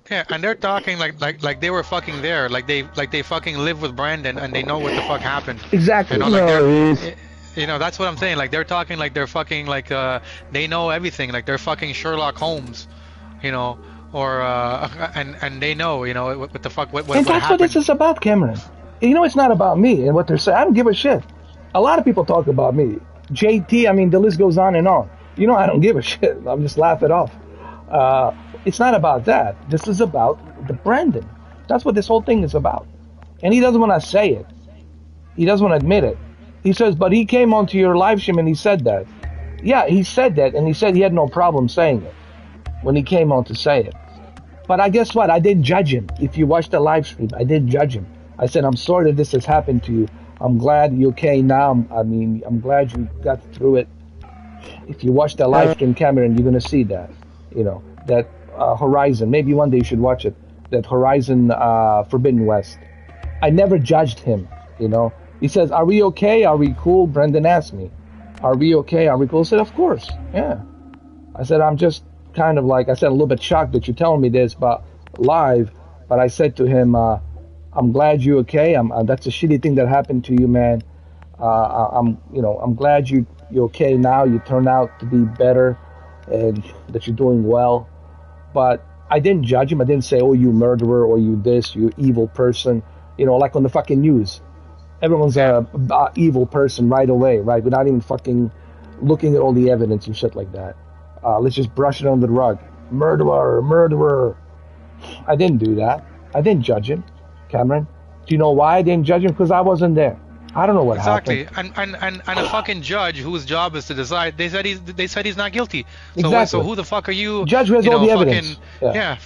Yeah, and they're talking like they were fucking there, like they fucking live with Brandon and they know what the fuck happened. Exactly. You know, like you know, that's what I'm saying. Like they're talking like they're fucking like they know everything, like they're fucking Sherlock Holmes, you know, or and they know, you know, what the fuck what and that's happened. what this is about, Cameron. You know, it's not about me and what they're saying. I don't give a shit. A lot of people talk about me. JT, I mean, the list goes on and on. You know, I don't give a shit. I'm just laugh it off. It's not about that. This is about the Brandon. That's what this whole thing is about. And he doesn't want to say it. He doesn't want to admit it. He says, but he came onto your live stream and he said that. Yeah, he said that, and he said he had no problem saying it when he came on to say it. But I guess what? I didn't judge him. If you watch the live stream, I didn't judge him. I said, I'm sorry that this has happened to you. I'm glad you're okay now. I mean, I'm glad you got through it. If you watch the live stream, Cameron, you're going to see that. You know, that Horizon. Maybe one day you should watch it. That Horizon Forbidden West. I never judged him, you know. He says, are we okay? Are we cool? Brendan asked me, are we okay? Are we cool? I said, of course, yeah. I said, I'm just kind of like, I said, a little bit shocked that you're telling me this, but live. But I said to him, I'm glad you're okay. That's a shitty thing that happened to you, man. I'm glad you're okay now. You turned out to be better, and that you're doing well. But I didn't judge him. I didn't say, oh, you murderer, or you this, you evil person. You know, like on the fucking news. Everyone's a evil person right away, right? Without even fucking looking at all the evidence and shit like that. Let's just brush it under the rug. Murderer. I didn't do that. I didn't judge him, Cameron. Do you know why I didn't judge him? Because I wasn't there. I don't know what happened. Exactly, and a fucking judge whose job is to decide. They said he's not guilty. So exactly. So who the fuck are you? Judge who has all the evidence. Yeah.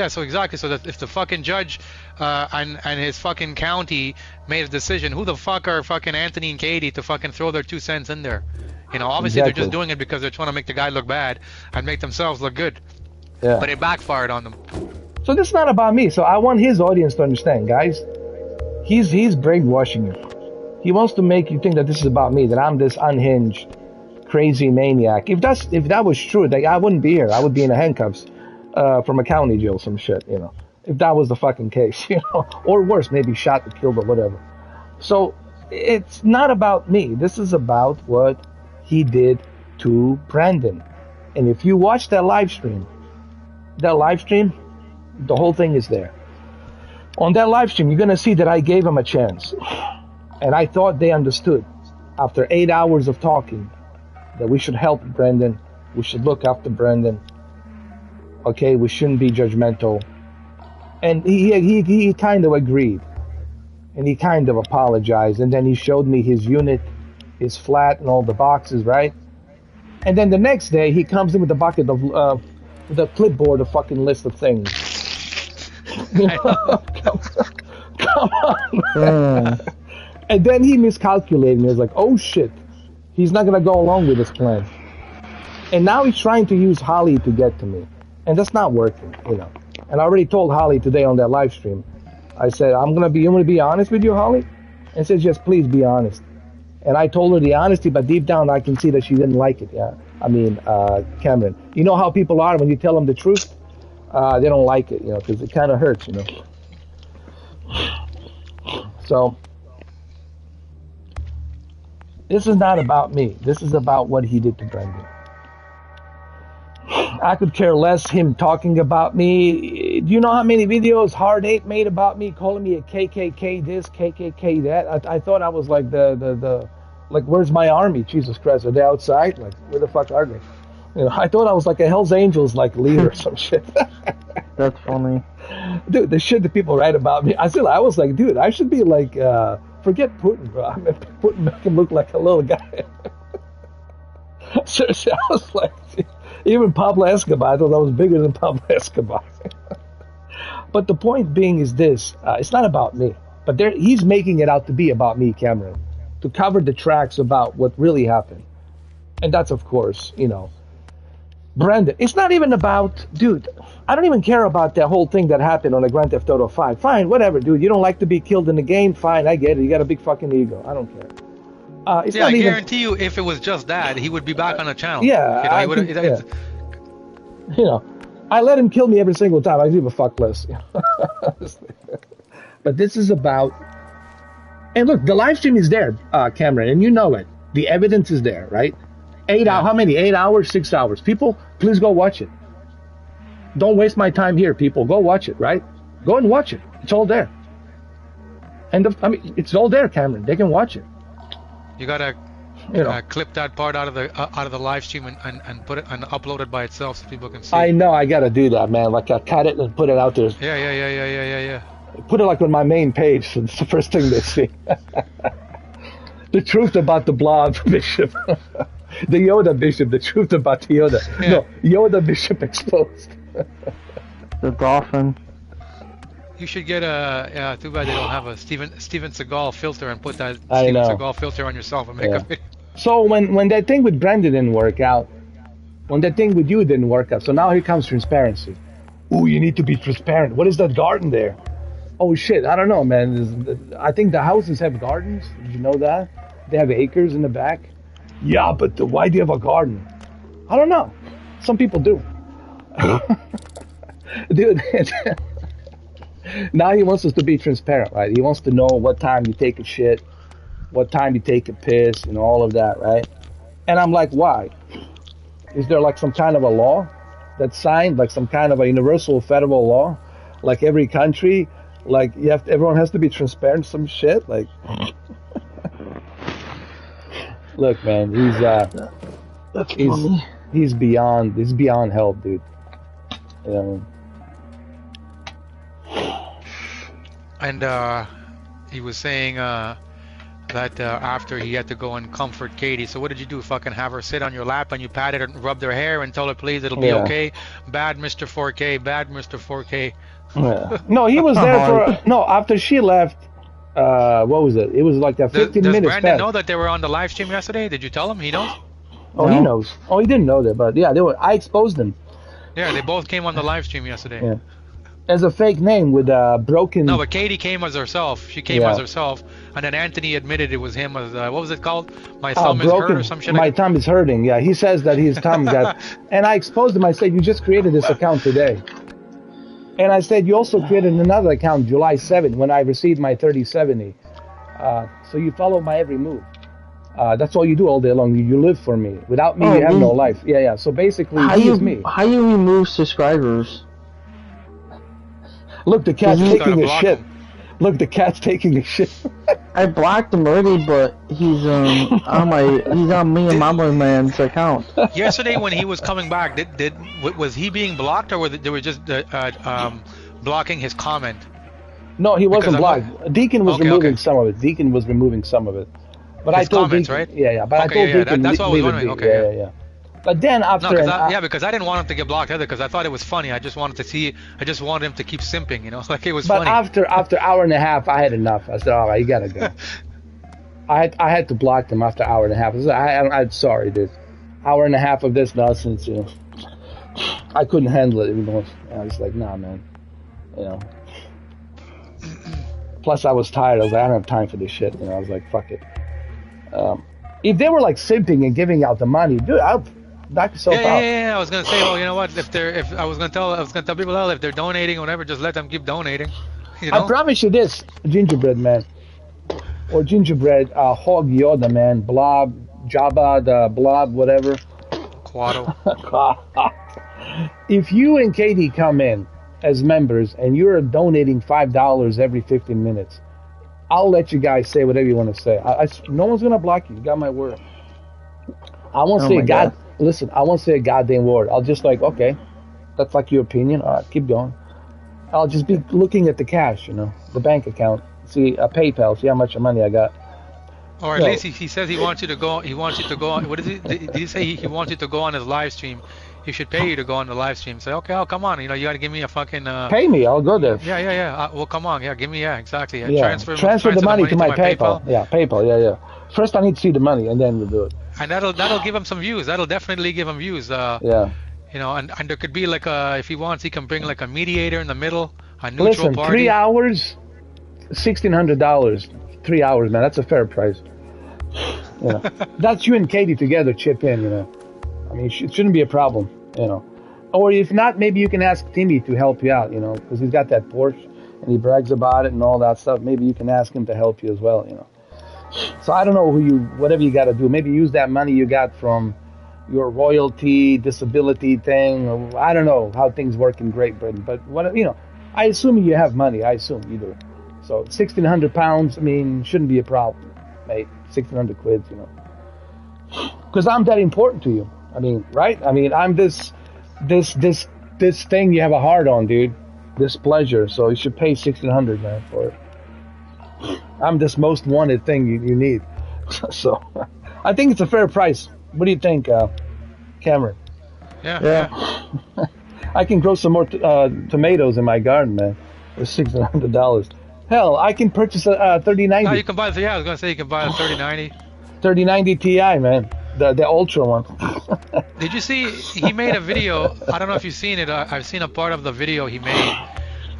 So exactly. So that if the fucking judge and his fucking county made a decision, who the fuck are fucking Anthony and Katie to fucking throw their 2 cents in there? You know, obviously They're just doing it because they're trying to make the guy look bad and make themselves look good. Yeah. But it backfired on them. So this is not about me. So I want his audience to understand, guys. He's brainwashing you. He wants to make you think that this is about me, that I'm this unhinged, crazy maniac. If that was true, like, I wouldn't be here. I would be in handcuffs from a county jail, some shit, you know. If that was the fucking case, you know, or worse, maybe shot or killed or whatever. So it's not about me. This is about what he did to Brandon. And if you watch that live stream, the whole thing is there. On that live stream, you're gonna see that I gave him a chance. And I thought they understood, after 8 hours of talking, that we should help Brendan. We should look after Brendan. Okay, we shouldn't be judgmental. And he kind of agreed. And he kind of apologized. And then he showed me his unit, his flat, and all the boxes, right? And then the next day, he comes in with a bucket of, with a clipboard, a fucking list of things. Come on. And then he miscalculated. He was like, oh shit, he's not going to go along with this plan. And now he's trying to use Holly to get to me. And that's not working, you know. And I already told Holly today on that live stream, I said, you want to be honest with you, Holly? And says, yes, please be honest. And I told her the honesty, but deep down I can see that she didn't like it. Yeah, I mean, Cameron, you know how people are when you tell them the truth, they don't like it, because it kind of hurts, So this is not about me. This is about what he did to Brendan. I could care less him talking about me. Do you know how many videos Hard 8 made about me, calling me a KKK this, KKK that? I thought I was like like, where's my army? Jesus Christ, are they outside? Like, where the fuck are they? I thought I was like a Hell's Angels like leader or some shit. That's funny. Dude, the shit that people write about me. I was like, dude, I should be like, forget Putin, bro. I mean, Putin make him look like a little guy. Seriously, I was like, even Pablo Escobar, I thought I was bigger than Pablo Escobar. But the point being is this, it's not about me. But he's making it out to be about me, Cameron, to cover the tracks about what really happened. And that's, of course, Brendan. It's not even about, dude, I don't even care about that whole thing that happened on the Grand Theft Auto 5. Fine, whatever, dude. You don't like to be killed in the game? Fine, I get it. You got a big fucking ego. I don't care. I guarantee you, if it was just that, he would be back on the channel. Yeah, I let him kill me every single time. I give a fuck less. But this is about, and look, the live stream is there, Cameron, and you know it. The evidence is there, right? 8 hours. How many? 8 hours, 6 hours. People, please go watch it. Don't waste my time here, people. Go watch it, right? Go and watch it. It's all there. It's all there, Cameron. They can watch it. You gotta clip that part out of the live stream and put it and upload it by itself so people can see. I know, I gotta do that, man. Like I cut it and put it out there. Yeah. Put it like on my main page, so it's the first thing they see. The truth about the blob bishop, the Yoda bishop. The truth about the Yoda. Yeah. No, Yoda bishop exposed. The dolphin. You should get too bad they don't have a Steven Seagal filter and put that Steven Seagal filter on yourself and make a video. So when that thing with Brendan didn't work out, when that thing with you didn't work out, so now here comes transparency. Ooh, you need to be transparent. What is that garden there? Oh shit, I don't know, man. I think the houses have gardens. Did you know that? They have acres in the back. Yeah, but why do you have a garden? I don't know. Some people do. Dude. Now he wants us to be transparent, right? He wants to know what time you take a shit, what time you take a piss, and all of that, right? And I'm like, why? Is there like some kind of a law that's signed, like some kind of a universal federal law, like every country, like everyone has to be transparent, some shit, like. Look, man, he's beyond help, dude. And he was saying that after he had to go and comfort Katie. So what did you do? Fucking have her sit on your lap and you pat it and rub her hair and tell her, please, it'll be okay. Bad Mr. 4K. Bad Mr. 4K. Yeah. No, he was there after she left. What was it? It was like a 15 minutes. Does Brandon know that they were on the live stream yesterday? Did you tell him? He knows? Oh, no. He knows. Oh, he didn't know that, but yeah, I exposed them. Yeah, they both came on the live stream yesterday. Yeah. As a fake name with a broken... No, but Katie came as herself. She came as herself. And then Anthony admitted it was him as... what was it called? My thumb is hurt or some shit? My thumb is hurting, yeah. He says that his thumb got... And I exposed him. I said, you just created this account today. And I said, you also created another account July 7th when I received my 3070. So you follow my every move. That's all you do all day long. You live for me. Without me, you have no life. Yeah. So basically, he is me. How you remove subscribers? Look, the cat's taking a shit. Look, the cat's taking a shit. I blocked him already, but he's on me and Mama Man's account. Yesterday when he was coming back, was he being blocked or they were just blocking his comment? No, he wasn't blocked. Deacon was removing some of it. Deacon was removing some of it. But his I told comments, Deacon, right? Yeah. But I told Deacon, that's what I was wondering. Okay. Yeah. But then after, because I didn't want him to get blocked either. Because I thought it was funny. I just wanted him to keep simping. Like it was funny. But after hour and a half, I had enough. I said, all right, you gotta go. I had to block them after hour and a half. I said, I'm sorry, dude. Hour and a half of this nonsense, I couldn't handle it anymore. I was like, nah, man. Plus, I was tired. I was like, I don't have time for this shit. You know, I was like, fuck it. If they were like simping and giving out the money, dude, I'll knock yourself out. Yeah. I was gonna say, well, you know what? If I was gonna tell people, well, if they're donating or whatever, just let them keep donating. You know? I promise you this, gingerbread man, or gingerbread, Hog Yoda man, Blob, Jabba the Blob, whatever. Quado. If you and Katie come in as members and you're donating $5 every 15 minutes, I'll let you guys say whatever you want to say. No one's gonna block you. You got my word. I won't say God. Listen, I won't say a goddamn word. I'll just like, okay, that's like your opinion. All right, keep going. I'll just be looking at the cash, you know, the bank account, see PayPal, see how much money I got. Or at least he says he wants you to go. He wants you to go on. What is it? Did he say he wants you to go on his live stream? He should pay you to go on the live stream. Say, okay, come on. You know, you got to give me a fucking. Pay me. I'll go there. Yeah. Well, come on. Yeah, give me. Yeah, exactly. Yeah. Transfer the money to my PayPal. Yeah, PayPal. Yeah. First, I need to see the money, and then we'll do it. And that'll give him some views. That'll definitely give him views. Yeah. You know, and there could be like if he wants, he can bring like a mediator in the middle, a neutral party. 3 hours, $1,600. 3 hours, man. That's a fair price. You know, that's you and Katie together chip in. You know, I mean, it shouldn't be a problem. You know, or if not, maybe you can ask Timmy to help you out. You know, because he's got that Porsche and he brags about it and all that stuff. Maybe you can ask him to help you as well. You know. So I don't know whatever you got to do. Maybe use that money you got from your royalty disability thing. Or I don't know how things work in Great Britain, but I assume you have money. I assume you do. So £1,600, I mean, shouldn't be a problem, mate. 1,600 quid, you know. Because I'm that important to you. I mean, right? I mean, I'm this thing you have a heart on, dude. This pleasure. So you should pay 1,600, man, for it. I'm this most wanted thing you need. So I think it's a fair price. What do you think, Cameron? Yeah. I can grow some more tomatoes in my garden, man. For $600. Hell, I can purchase a 3090. No, you can buy. Yeah, I was gonna say you can buy a 3090. 3090 Ti, man. The Ultra one. Did you see? He made a video. I don't know if you've seen it. I've seen a part of the video he made.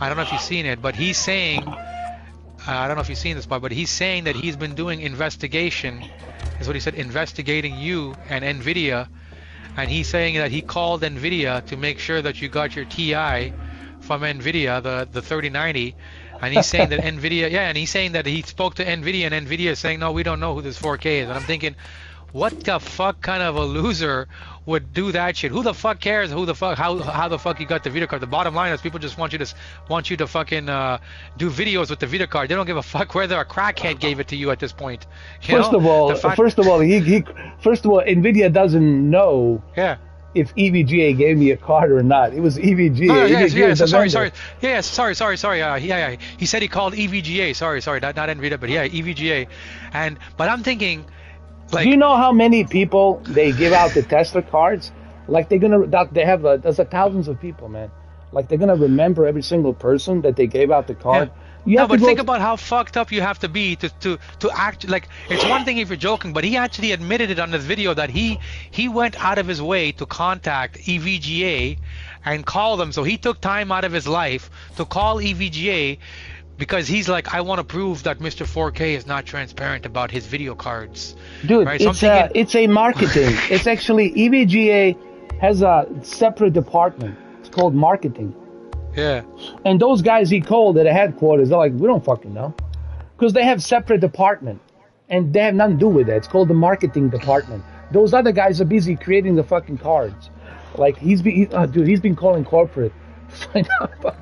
I don't know if you've seen it, but he's saying. I don't know if you've seen this part, but he's saying that he's been doing investigation. Is what he said, investigating you and NVIDIA, and he's saying that he called NVIDIA to make sure that you got your Ti from NVIDIA, the 3090. And he's saying that NVIDIA, and he's saying that he spoke to NVIDIA, and NVIDIA is saying, no, we don't know who this 4K is. And I'm thinking, what the fuck kind of a loser would do that shit? Who the fuck cares how the fuck you got the video card? The bottom line is people just want you to fucking do videos with the video card. They don't give a fuck whether a crackhead gave it to you at this point. First of all, NVIDIA doesn't know. Yeah. If EVGA gave me a card or not. It was EVGA. Oh, sorry. He said he called EVGA. Sorry, not NVIDIA, but yeah, EVGA. But I'm thinking, like, do you know how many people they give out the Tesla cards? Like there's thousands of people, man. Like they're gonna remember every single person that they gave out the card. Yeah. But think about how fucked up you have to be to act like. It's one thing if you're joking, but he actually admitted it on this video that he went out of his way to contact EVGA and call them. So he took time out of his life to call EVGA because he's like, I want to prove that Mr. 4K is not transparent about his video cards. Dude, right? So it's a marketing. It's actually EVGA has a separate department. It's called marketing. Yeah. And those guys he called at the headquarters, they're like, we don't fucking know. Because they have separate department. And they have nothing to do with that. It's called the marketing department. Those other guys are busy creating the fucking cards. Like, he's been calling corporate to find out about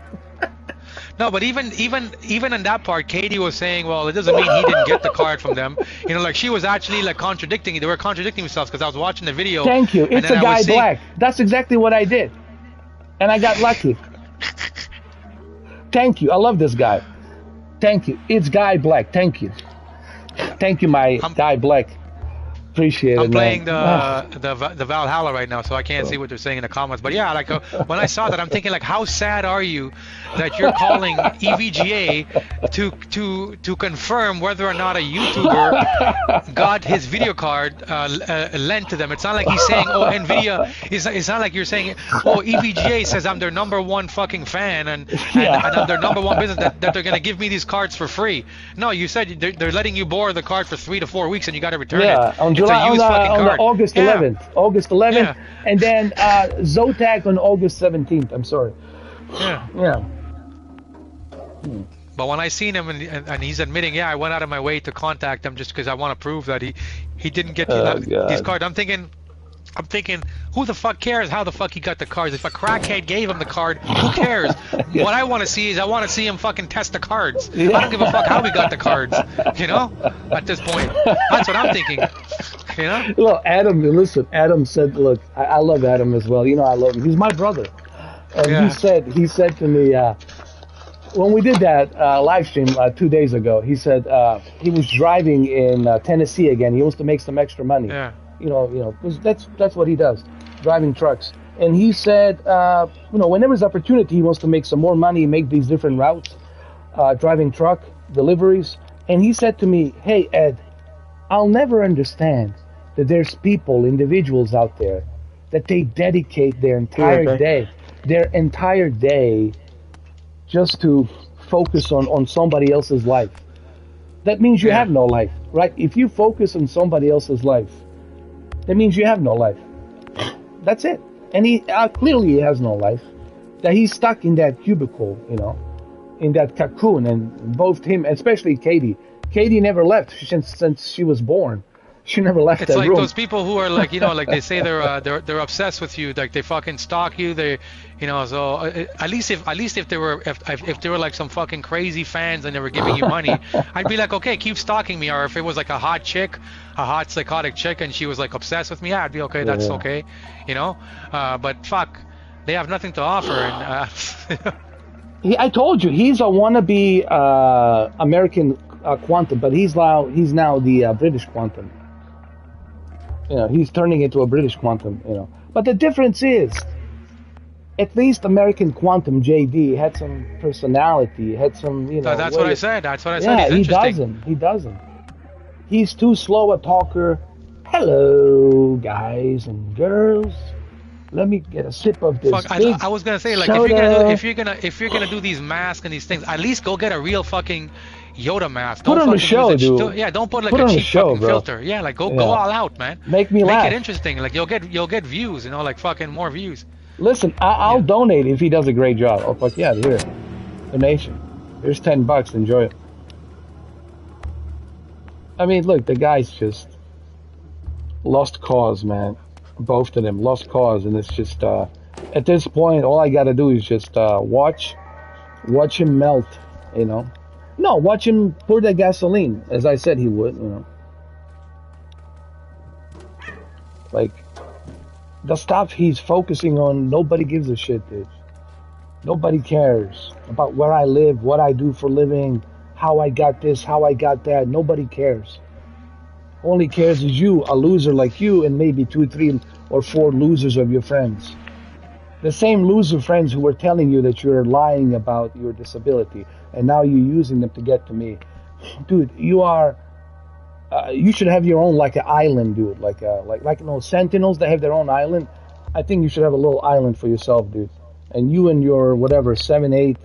No, but even in that part, Katie was saying, well, it doesn't mean he didn't get the card from them. You know, like she was actually like contradicting. They were contradicting themselves because I was watching the video. Thank you. It's a guy black. That's exactly what I did. And I got lucky. Thank you. I love this guy. Thank you. It's Guy Black. Thank you. Thank you, my Guy Black. Appreciate I'm it, playing man. the Valhalla right now, so I can't see what they're saying in the comments. But yeah, like when I saw that, I'm thinking like, how sad are you that you're calling EVGA to confirm whether or not a YouTuber got his video card lent to them. It's not like he's saying, oh, Nvidia. It's not like you're saying, oh, EVGA says I'm their #1 fucking fan and I'm their #1 business that they're gonna give me these cards for free. No, you said they're letting you borrow the card for 3 to 4 weeks and you got to return it. On July, on the August 11th. August 11th, and then Zotac on August 17th. I'm sorry. Yeah. But when I seen him and he's admitting, yeah, I went out of my way to contact him just because I want to prove that he didn't get these cards. I'm thinking, who the fuck cares how the fuck he got the cards? If a crackhead gave him the card, who cares? What I want to see is I want to see him fucking test the cards. I don't give a fuck how he got the cards, you know? At this point, that's what I'm thinking, you know? Well, Adam said, look, I love Adam as well. You know, I love him. He's my brother. And he said to me, when we did that live stream 2 days ago, he said he was driving in Tennessee again. He wants to make some extra money. Yeah. You know, because that's what he does, driving trucks. And he said, whenever there's opportunity, he wants to make some more money, make these different routes, driving truck deliveries. And he said to me, hey, Ed, I'll never understand that there's individuals out there, that they dedicate their entire day just to focus on somebody else's life. That means you have no life, right? If you focus on somebody else's life, that means you have no life. That's it. And he clearly has no life. That he's stuck in that cubicle, you know, in that cocoon. And both him, especially Katie. Katie never left since she was born. She never left that room. It's like those people who are like, you know, like they say they're obsessed with you, like they fucking stalk you. They, you know, so at least if they were like some fucking crazy fans and they were giving you money, I'd be like, okay, keep stalking me. Or if it was like a hot psychotic chick, and she was like obsessed with me, yeah, I'd be okay. That's okay, you know. But fuck, they have nothing to offer. And I told you, he's a wannabe American Quantum, but he's now the British Quantum. You know, he's turning into a British Quantum, you know. But the difference is, at least American Quantum JD had some personality, had some, you know. That's what I said. That's what I said. Yeah, he doesn't. He's too slow a talker. Hello, guys and girls. Let me get a sip of this. Fuck, I was gonna say, like, if you're gonna do these masks and these things, at least go get a real fucking Yoda mask. Put on the show, dude. Don't put like a cheap fucking filter. Yeah, like go all out, man. Make laugh. Make it interesting. Like you'll get views, you know, like fucking more views. Listen, I'll donate if he does a great job. Oh fuck yeah, here, donation. Here's $10. Enjoy it. I mean, look, the guy's just lost cause, man. Both of them lost cause, and it's just at this point, all I gotta do is just watch him melt, you know. No, watch him pour that gasoline, as I said he would, you know. Like, the stuff he's focusing on, nobody gives a shit, dude. Nobody cares about where I live, what I do for a living, how I got this, how I got that. Nobody cares. Only cares is you, a loser like you, and maybe 2, 3, or 4 losers of your friends. The same loser friends who were telling you that you're lying about your disability, and now you're using them to get to me. Dude, you are, you should have your own, like, an island, dude. Like you know, Sentinels that have their own island. I think you should have a little island for yourself, dude. And you and your, whatever, 7, 8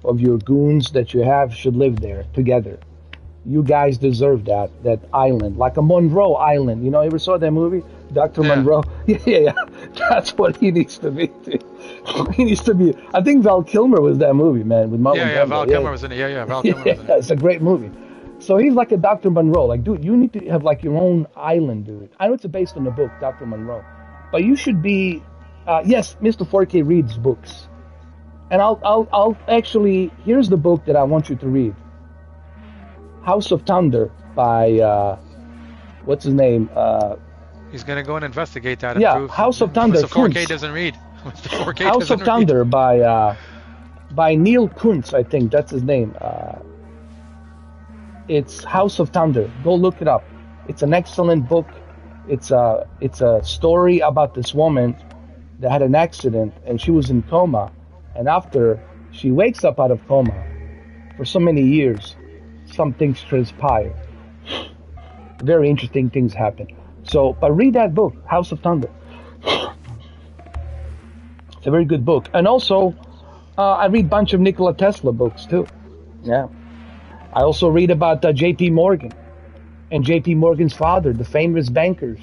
of your goons that you have should live there together. You guys deserve that island, like a Monroe Island. You know, ever saw that movie, Dr. Monroe? Yeah. That's what he needs to be. Dude. He needs to be. I think Val Kilmer was that movie, man, with Marlon. Val Kilmer was in it. Yeah, Val Kilmer was in it. It's a great movie. So he's like a Dr. Monroe. Like, dude, you need to have like your own island, dude. I know it's based on the book, Dr. Monroe, but you should be. Yes, Mr. 4K reads books, and I'll actually. Here's the book that I want you to read. House of Thunder by what's his name? He's gonna go and investigate that. And House of Thunder. Mr. 4K doesn't read. Mr. 4K House of Thunder by Neil Kuntz, I think that's his name. It's House of Thunder. Go look it up. It's an excellent book. It's a story about this woman that had an accident and she was in coma, and after she wakes up out of coma, for so many years, some things transpire. Very interesting things happen. So, but read that book, House of Thunder. It's a very good book. And also, I read a bunch of Nikola Tesla books too. Yeah. I also read about J.P. Morgan and J.P. Morgan's father, the famous bankers.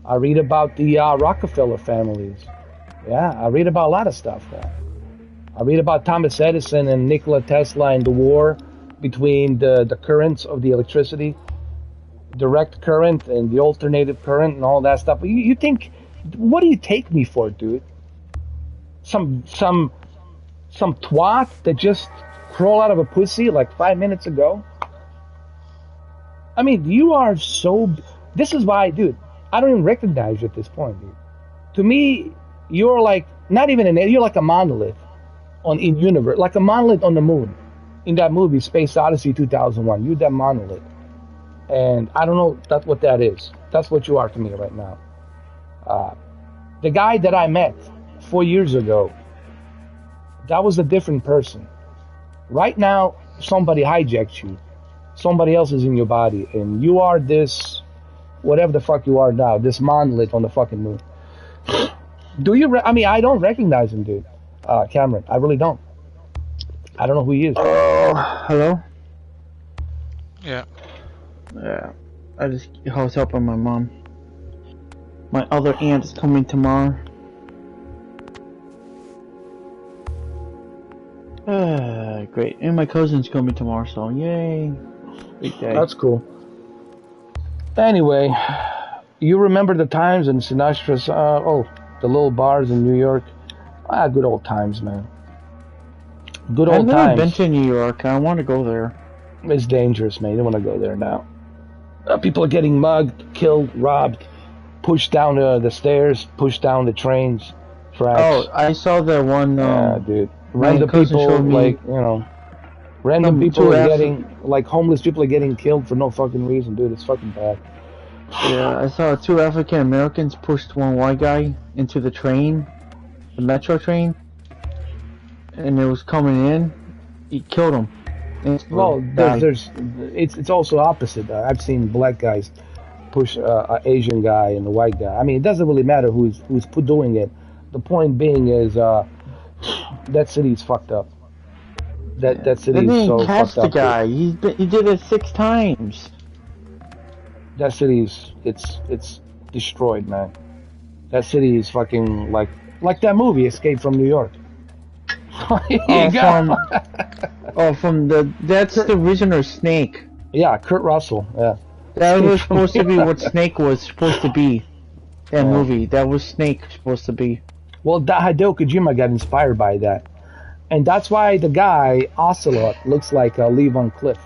I read about the Rockefeller families. Yeah, I read about a lot of stuff. I read about Thomas Edison and Nikola Tesla and the war between the currents of the electricity, direct current and the alternative current and all that stuff. But you think, what do you take me for, dude? Some twat that just crawled out of a pussy like 5 minutes ago? I mean, you are so... This is why, dude, I don't even recognize you at this point, dude. To me, you're like, not even an... You're like a monolith in universe, like a monolith on the moon. In that movie, Space Odyssey 2001, you're that monolith. And I don't know that's what that is. That's what you are to me right now. The guy that I met 4 years ago, that was a different person. Right now, somebody hijacked you. Somebody else is in your body, and you are this, whatever the fuck you are now, this monolith on the fucking moon. Do you? I mean, I don't recognize him, dude. Cameron, I really don't. I don't know who he is. Oh, hello. Yeah. Yeah. I was helping my mom. My other aunt is coming tomorrow. Great. And my cousin's coming tomorrow, so yay. Big day. That's cool. Anyway, you remember the times in Sinastra's, the little bars in New York? Good old times, man. Good old times. I've never been to New York. I want to go there. It's dangerous, man. You don't want to go there now. People are getting mugged, killed, robbed, pushed down the stairs, pushed down the trains, tracks. Oh, I saw that one. Dude. Random people, like, you know, random people are getting, like, homeless people are getting killed for no fucking reason, dude. It's fucking bad. Yeah, I saw 2 African Americans pushed one white guy into the train, the metro train, and it was coming in. He killed him. Well, it's also opposite. I've seen black guys push an Asian guy and a white guy. I mean, it doesn't really matter who's doing it. The point being is that city's fucked up. That city is so fucked up. The guy. He did it 6 times. That city's it's destroyed, man. That city is fucking like that movie Escape from New York. That's the original Snake. Yeah, Kurt Russell. Yeah. That was supposed to be what Snake was supposed to be. That movie. That was Snake supposed to be. Well, Hideo Kojima got inspired by that. And that's why the guy, Ocelot, looks like Lee Van Cleef.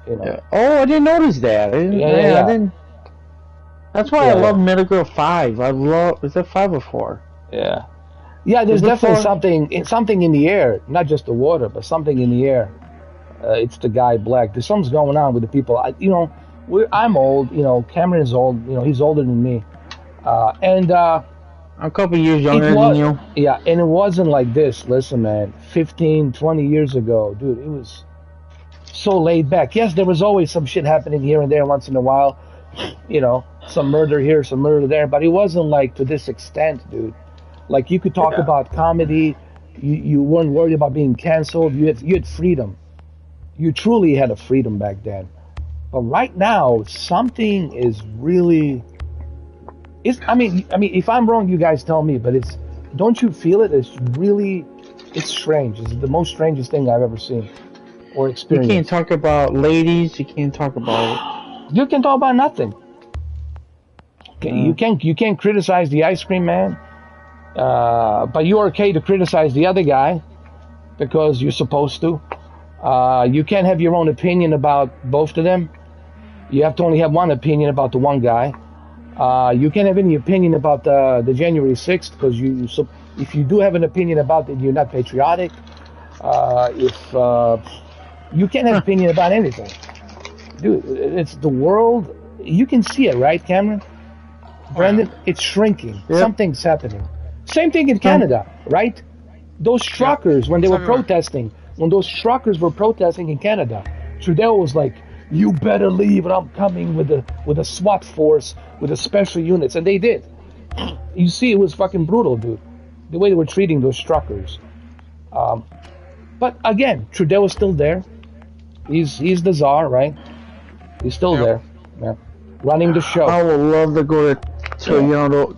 You know? Yeah. Oh, I didn't notice that. I didn't. That's why I love Metal Gear 5. Is that 5 or 4? Yeah. Yeah, there's definitely something in the air. Not just the water, but something in the air. It's the guy black. There's something going on with the people. I'm old. You know, Cameron is old. You know, he's older than me. I'm a couple years younger than you. Yeah, and it wasn't like this. Listen, man, 15, 20 years ago, dude, it was so laid back. Yes, there was always some shit happening here and there once in a while. You know, some murder here, some murder there. But it wasn't like to this extent, dude. Like, you could talk about comedy. You weren't worried about being canceled. You had freedom. You truly had a freedom back then. But right now, something is really... I mean, if I'm wrong, you guys tell me. But don't you feel it? It's strange. It's the most strangest thing I've ever seen or experienced. You can't talk about ladies. You can't talk about... You can talk about nothing. You can't criticize the ice cream man. But you're okay to criticize the other guy because you're supposed to. You can't have your own opinion about both of them. You have to only have one opinion about the one guy. You can't have any opinion about the January 6th because if you do have an opinion about it, you're not patriotic. You can't have opinion about anything. Dude, it's the world. You can see it, right, Cameron? Brandon, it's shrinking. Yep. Something's happening. Same thing in Canada, right? Those truckers, when they were protesting, when those truckers were protesting in Canada, Trudeau was like, "You better leave, and I'm coming with a SWAT force, with a special units," and they did. You see, it was fucking brutal, dude. The way they were treating those truckers. But again, Trudeau is still there. He's the czar, right? He's still there, running the show. I would love to go to Toronto.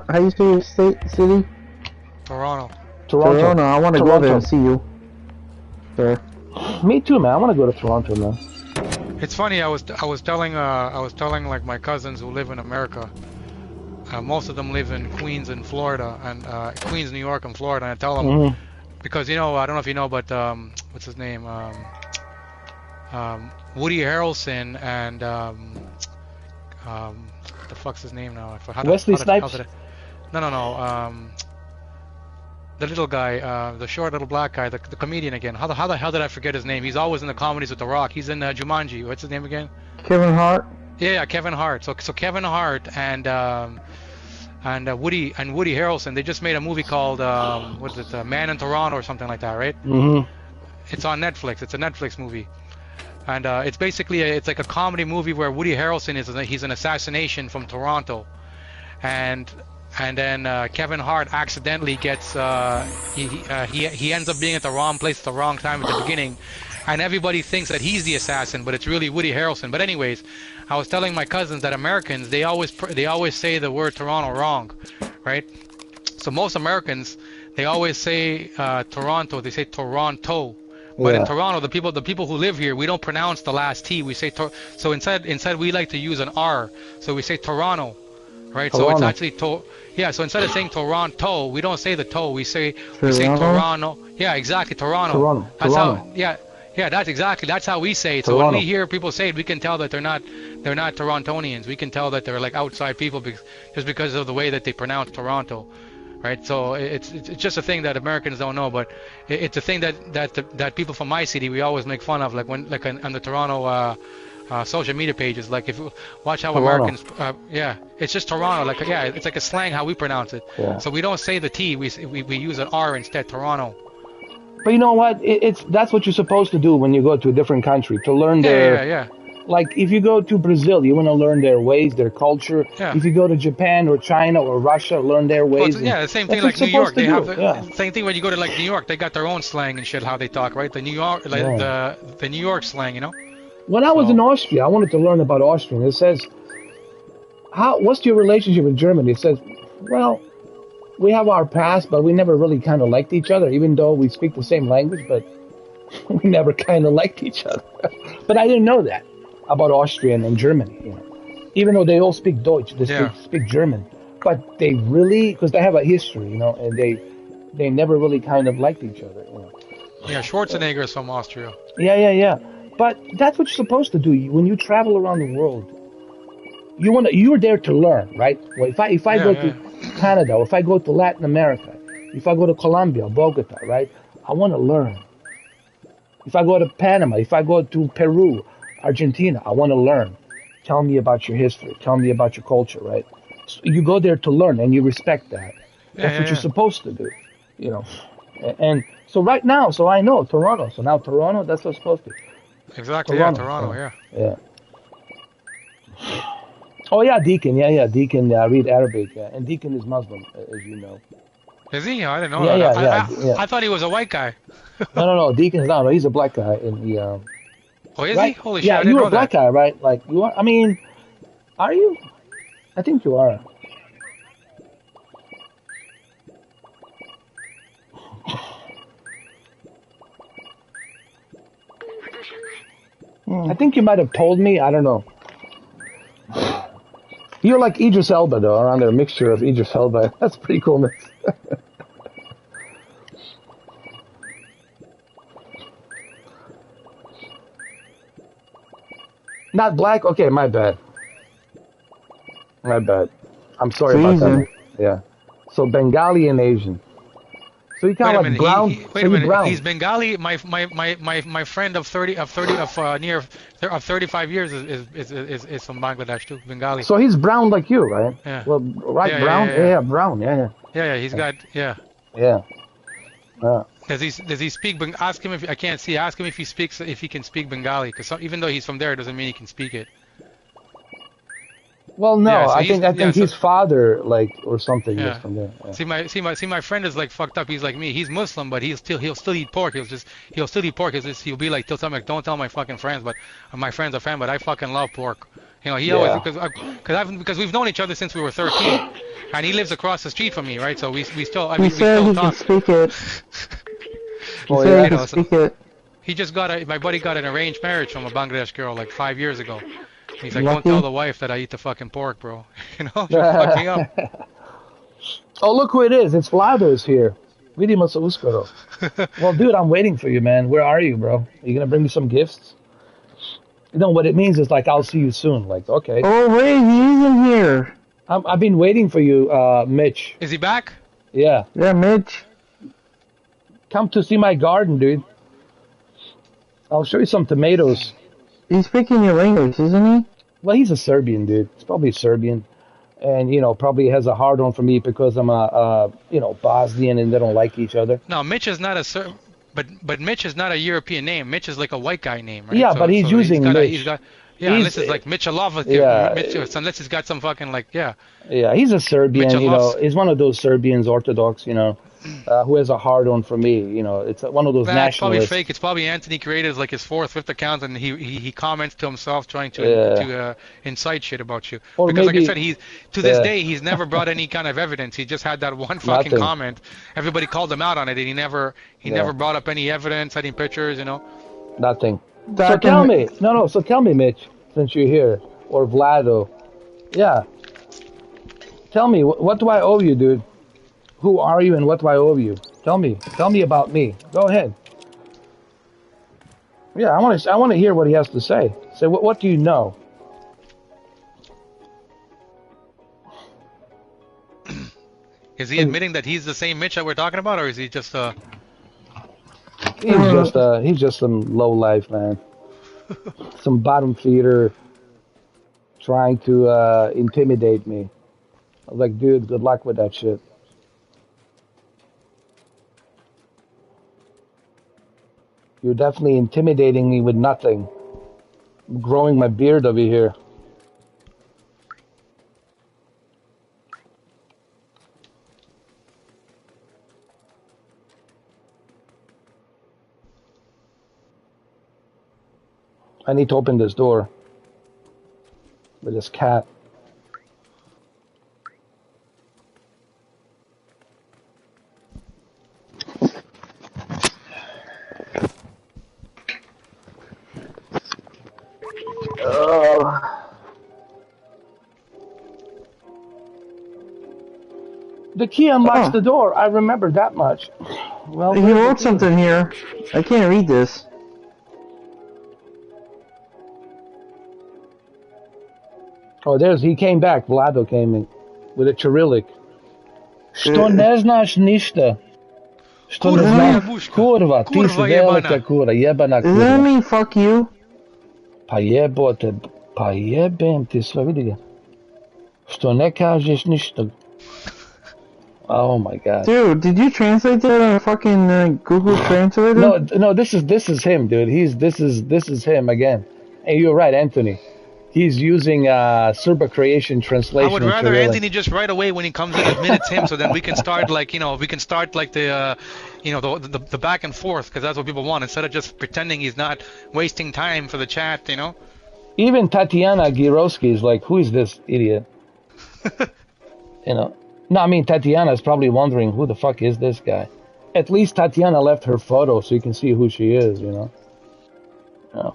How you say your city? Toronto. I want to go there and see you. Sure. Me too, man. I want to go to Toronto, man. It's funny. I was telling like my cousins who live in America. Most of them live in Queens and Florida, and Queens, New York, and Florida. And I tell them because I don't know if you know, but what's his name? Woody Harrelson and what the fuck's his name now? Wesley Snipes. No. The little guy, the short little black guy, the comedian again. How the hell did I forget his name? He's always in the comedies with The Rock. He's in Jumanji. What's his name again? Kevin Hart. Yeah, Kevin Hart. So Kevin Hart and Woody Harrelson, they just made a movie called what is it, Man in Toronto or something like that, right? Mm-hmm. It's on Netflix. It's a Netflix movie, and it's basically it's like a comedy movie where Woody Harrelson he's an assassination from Toronto, and then Kevin Hart accidentally gets he ends up being at the wrong place at the wrong time at the beginning, and everybody thinks that he's the assassin, but it's really Woody Harrelson. But anyways, I was telling my cousins that Americans they always say the word Toronto wrong, right? So most Americans they always say Toronto, they say Toronto. But in Toronto, the people who live here, we don't pronounce the last T. We say so instead we like to use an R. So we say Toronto, right? Toronto. So it's actually So instead of saying Toronto, we don't say the toe. We say Toronto. Yeah, exactly, Toronto. That's how. Yeah, that's how we say it. So when we hear people say it, we can tell that they're not Torontonians. We can tell that they're like outside people just because of the way that they pronounce Toronto. Right, so it's just a thing that Americans don't know, but it's a thing that people from my city we always make fun of, like on the Toronto social media pages. Like if you watch how Toronto. Americans, it's just Toronto. Like it's like a slang how we pronounce it. Yeah. So we don't say the T, we use an R instead, Toronto. But you know what? That's what you're supposed to do when you go to a different country to learn their. Yeah. Like, if you go to Brazil, you want to learn their ways, their culture. Yeah. If you go to Japan or China or Russia, learn their ways. Well, the same thing like New York. They have the same thing when you go to like New York. They got their own slang and shit, how they talk, right? The New York, the New York slang, you know? When I was in Austria, I wanted to learn about Austrian. It says, what's your relationship with Germany? It says, well, we have our past, but we never really kind of liked each other, even though we speak the same language, but we never kind of liked each other. But I didn't know that about Austrian and Germany, you know. Even though they all speak Deutsch, they speak German, but they really, because they have a history, you know, and they never really kind of liked each other, you know. Yeah, Schwarzenegger is from Austria. Yeah. But that's what you're supposed to do when you travel around the world. You're there to learn, right? Well, if I go to Canada, or if I go to Latin America, if I go to Colombia, Bogota, right? I want to learn. If I go to Panama, if I go to Peru, Argentina, I want to learn. Tell me about your history. Tell me about your culture, right? So you go there to learn, and you respect that. That's what you're supposed to do, you know. And so right now, so I know Toronto. So now Toronto, that's what's supposed to be. Exactly, Toronto, yeah. Oh, yeah, Deacon. Yeah, Deacon read Arabic. And Deacon is Muslim, as you know. Is he? I didn't know that. Yeah. I thought he was a white guy. No, Deacon's not. No, he's a black guy. And he, oh, is he? Holy shit, yeah, I didn't know you're a black guy, right? Like, you are? I mean, are you? I think you are. I think you might have told me. I don't know. You're like Idris Elba, though, around there, a mixture of Idris Elba. That's pretty cool, man. Not black? Okay, my bad. I'm sorry about that. Yeah. So Bengali and Asian. So you kind of like brown. Wait a minute. Brown. He's Bengali. My friend of 35 years is from Bangladesh too. Bengali. So he's brown like you, right? Yeah. Well, right, yeah, brown. Yeah, yeah, brown. Yeah. He's got Yeah. Does he speak? Ask him if I can't see. Ask him if he can speak Bengali. Because even though he's from there, doesn't mean he can speak it. Well, no, so I think his father, like, or something, is from there. Yeah. See my friend is like fucked up. He's like me. He's Muslim, but he'll still eat pork. He'll still eat pork. He'll be like, don't tell my fucking friends, but my friends are fan, but I fucking love pork. You know, he always because we've known each other since we were 13, and he lives across the street from me, right? So we still we still talk. He can speak it. Speak it. He just my buddy got an arranged marriage from a Bangladesh girl like 5 years ago. He's like, don't tell the wife that I eat the fucking pork, bro. You know, just fuck me up. Oh, look who it is. It's Vlado's here. Vidimos uskoro. Well, dude, I'm waiting for you, man. Where are you, bro? Are you going to bring me some gifts? You know, what it means is like, I'll see you soon. Like, okay. Oh, wait, he's in here. I've been waiting for you, Mitch. Is he back? Yeah. Yeah, Mitch. Come to see my garden, dude. I'll show you some tomatoes. He's speaking your language, isn't he? Well, he's a Serbian, dude. He's probably Serbian. And, you know, probably has a hard-on for me because I'm Bosnian and they don't like each other. No, Mitch is not a but Mitch is not a European name. Mitch is like a white guy name, right? Yeah, but he's using Mitch. Unless it's like Michalov, unless he's got some fucking Yeah, he's a Serbian, you know. He's one of those Serbians, Orthodox, you know, who has a hard-on for me. You know, it's one of those nationalists. It's probably fake. It's probably Anthony created like his 4th, 5th account, and he comments to himself trying to incite shit about you. Or because maybe, like I said, to this day he's never brought any kind of evidence. He just had that one fucking comment. Everybody called him out on it, and he never brought up any evidence, any pictures, you know. Nothing. So tell me, So tell me, Mitch, since you're here, or Vlado, tell me, what do I owe you, dude? Who are you and what do I owe you? Tell me about me. Go ahead. Yeah, I want to hear what he has to say. Say, what do you know? Is he admitting that he's the same Mitch that we're talking about, or is he just He's just some low life, man. Some bottom feeder trying to intimidate me. I was like, dude, good luck with that shit. You're definitely intimidating me with nothing. I'm growing my beard over here. I need to open this door with this cat. The key unlocks the door. I remember that much. Well, he wrote something here. I can't read this. Oh, he came back. Vlado came in with a Cyrillic. Что не знаешь ничто? Что не знаешь? Kurva, ты велика кура, ебана кура. Does that mean fuck you? Поеботе, поебем, ты sve vidi ga. Što ne kažeš ništa. Oh my god. Dude, did you translate that on a fucking Google Translator? No, this is him, dude. This is him again. And you're right, Anthony. He's using Serba Creation translation. I would rather Anthony just right away when he comes in admit it's him, so then we can start the the back and forth, because that's what people want, instead of just pretending he's not wasting time for the chat, you know. Even Tatiana Giroski is like, who is this idiot? You know. No, I mean Tatiana is probably wondering who the fuck is this guy. At least Tatiana left her photo so you can see who she is, you know. Yeah.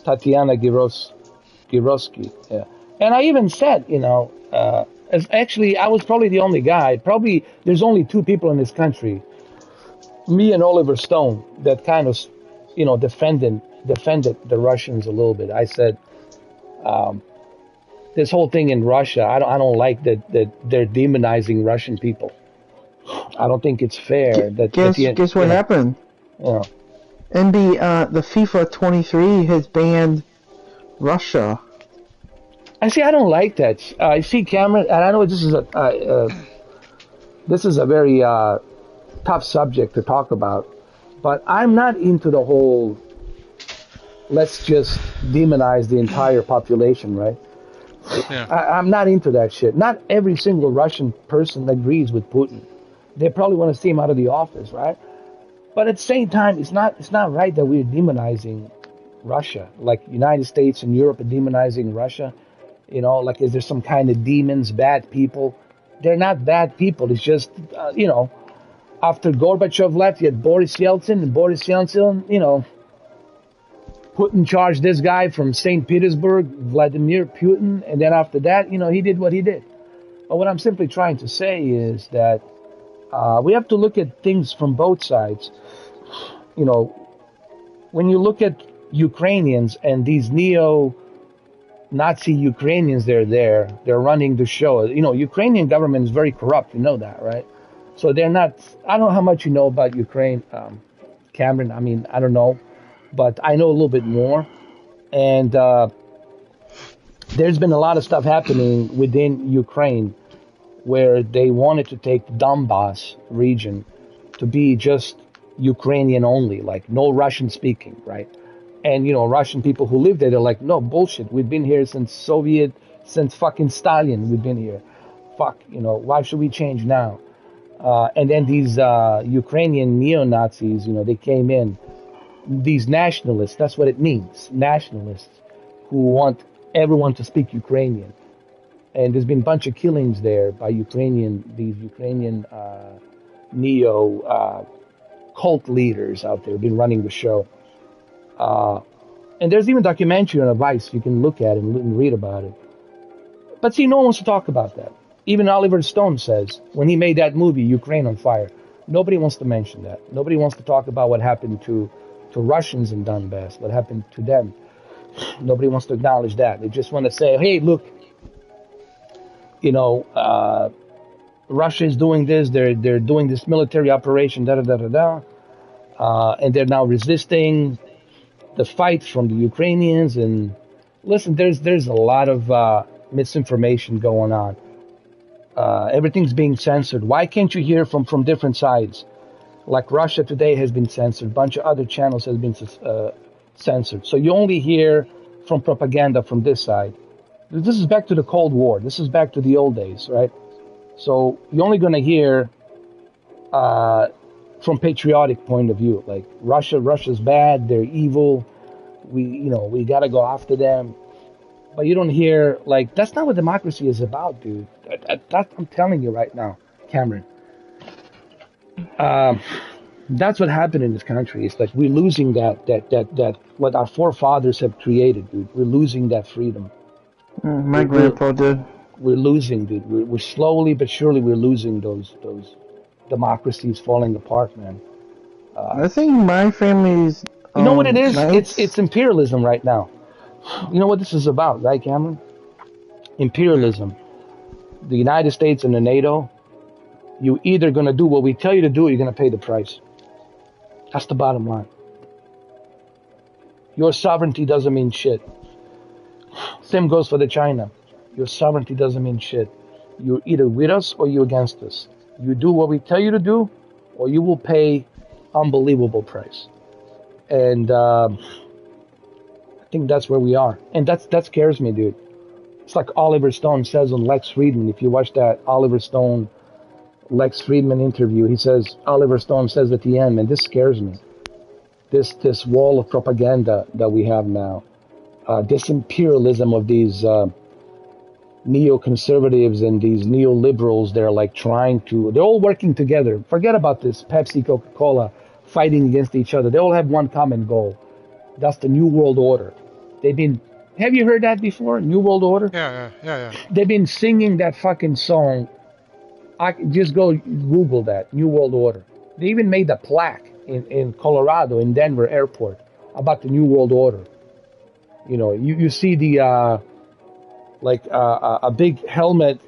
Tatiana Giroski, yeah. And I even said, you know, actually I was probably the only guy. Probably there's only 2 people in this country, me and Oliver Stone, that kind of, you know, defended the Russians a little bit. I said, this whole thing in Russia. I don't like that they're demonizing Russian people. I don't think it's fair. Guess what happened? Yeah. And the FIFA 23 has banned Russia. I don't like that. I see Cameron, and I know this is a very tough subject to talk about, but I'm not into the whole let's just demonize the entire population, right? Yeah. I'm not into that shit. Not every single Russian person agrees with Putin. They probably want to see him out of the office, right? But at the same time, it's not right that we're demonizing Russia, like United States and Europe are demonizing Russia. You know, like is there some kind of demons, bad people? They're not bad people. It's just, after Gorbachev left, you had Boris Yeltsin, and Boris Yeltsin, put in charge this guy from St. Petersburg, Vladimir Putin, and then after that, he did what he did. But what I'm simply trying to say is that we have to look at things from both sides. When you look at Ukrainians and these neo-Nazi Ukrainians, they're running the show. Ukrainian government is very corrupt. You know that, right? So they're not. I don't know how much you know about Ukraine, Cameron. I mean, I don't know, but I know a little bit more. And there's been a lot of stuff happening within Ukraine where they wanted to take the Donbass region to be just Ukrainian only, like no Russian speaking, right? And, Russian people who live there, they're like, no, bullshit. We've been here since fucking Stalin, we've been here. Fuck, why should we change now? And then these Ukrainian neo-Nazis, they came in. These nationalists, that's what it means, nationalists, who want everyone to speak Ukrainian. And there's been a bunch of killings there by these Ukrainian neo cult leaders out there, been running the show. And there's even a documentary on Vice you can look at and read about it. But see, no one wants to talk about that. Even Oliver Stone says, when he made that movie, Ukraine on Fire, nobody wants to mention that. Nobody wants to talk about what happened to Russians in Donbass, what happened to them. Nobody wants to acknowledge that. They just want to say, hey, look, Russia is doing this, they're doing this military operation, and they're now resisting the fight from the Ukrainians. And listen, there's a lot of misinformation going on. Everything's being censored. Why can't you hear from different sides? Like Russia Today has been censored, a bunch of other channels have been censored. So you only hear from propaganda from this side. This is back to the Cold War. This is back to the old days, right? So you're only going to hear from patriotic point of view, like Russia's bad, they're evil, we got to go after them. But you don't hear, like, that's not what democracy is about, dude. I'm telling you right now, Cameron. That's what happened in this country. It's like we're losing that what our forefathers have created, dude. We're losing that freedom. My grandpa did. We're losing, dude. We're slowly but surely we're losing those democracies falling apart, man. I think my family's. You know what it is? Nice. It's imperialism right now. You know what this is about, right, Cameron? Imperialism. The United States and the NATO. You're either going to do what we tell you to do, or you're going to pay the price. That's the bottom line. Your sovereignty doesn't mean shit. Same goes for the China. Your sovereignty doesn't mean shit. You're either with us or you're against us. You do what we tell you to do, or you will pay unbelievable price. And I think that's where we are. And that scares me, dude. It's like Oliver Stone says on Lex Friedman. If you watch that Oliver Stone Lex Friedman interview, Oliver Stone says at the end, and this scares me. This wall of propaganda that we have now, this imperialism of these neoconservatives and these neoliberals, they're all working together. Forget about this Pepsi, Coca-Cola fighting against each other. They all have one common goal. That's the New World Order. Have you heard that before? New World Order? Yeah. They've been singing that fucking song. Just go Google that, New World Order. They even made a plaque in Colorado, in Denver airport, about the New World Order. You see the like a big helmet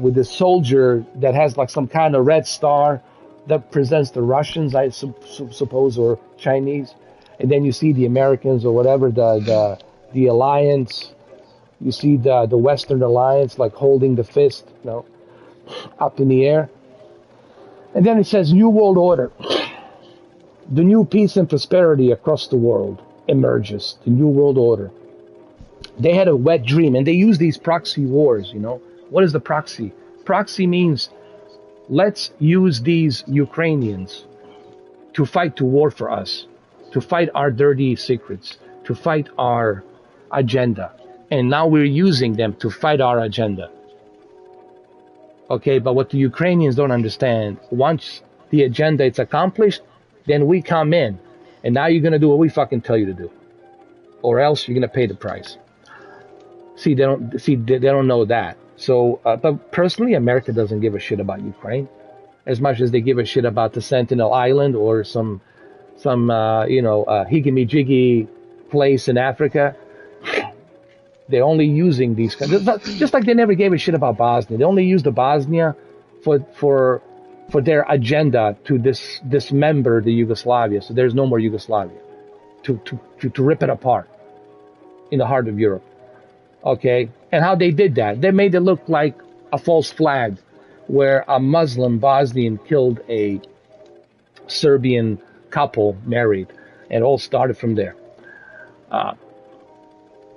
with a soldier that has like some kind of red star that presents the Russians, I suppose, or Chinese, and then you see the Americans or whatever, the alliance. You see the Western alliance like holding the fist, up in the air, and then it says New World Order. The new peace and prosperity across the world emerges. The New World Order. They had a wet dream, and they use these proxy wars. What is the proxy? Proxy means let's use these Ukrainians to fight to war for us, to fight our dirty secrets, to fight our agenda. And now we're using them to fight our agenda. Okay, but what the Ukrainians don't understand, once the agenda is accomplished, then we come in, and now you're going to do what we fucking tell you to do, or else you're going to pay the price. They don't know that. So, but personally, America doesn't give a shit about Ukraine as much as they give a shit about the Sentinel Island or some higgy-jiggy place in Africa. They're only using these just like they never gave a shit about Bosnia. They only used the Bosnia for their agenda to dismember the Yugoslavia, so there's no more Yugoslavia, to rip it apart in the heart of Europe. Okay, and how they did that? They made it look like a false flag, where a Muslim Bosnian killed a Serbian couple married, and it all started from there.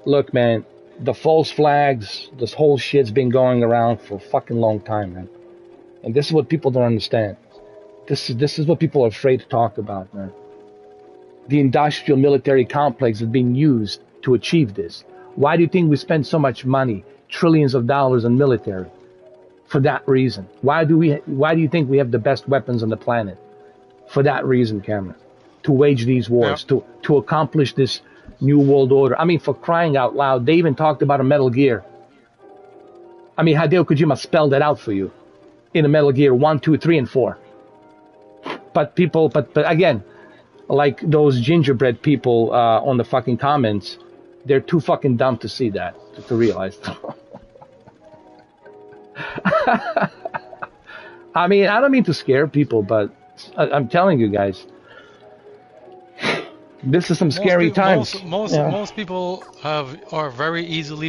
Look, man, the false flags, this whole shit's been going around for a fucking long time, man. And this is what people don't understand. This is what people are afraid to talk about, man. The industrial military complex is being used to achieve this. Why do you think we spend so much money, trillions of dollars on military? For that reason. Why do you think we have the best weapons on the planet? For that reason, Cameron. To wage these wars, yeah. to accomplish this new world order. I mean, for crying out loud, they even talked about a Metal Gear. I mean, Hideo Kojima spelled that out for you in a Metal Gear 1, 2, 3, and 4. But again, like those gingerbread people on the fucking comments, they're too fucking dumb to see that, to realize that. I mean, I don't mean to scare people, but I'm telling you guys, this is some scary times. Most people are very easily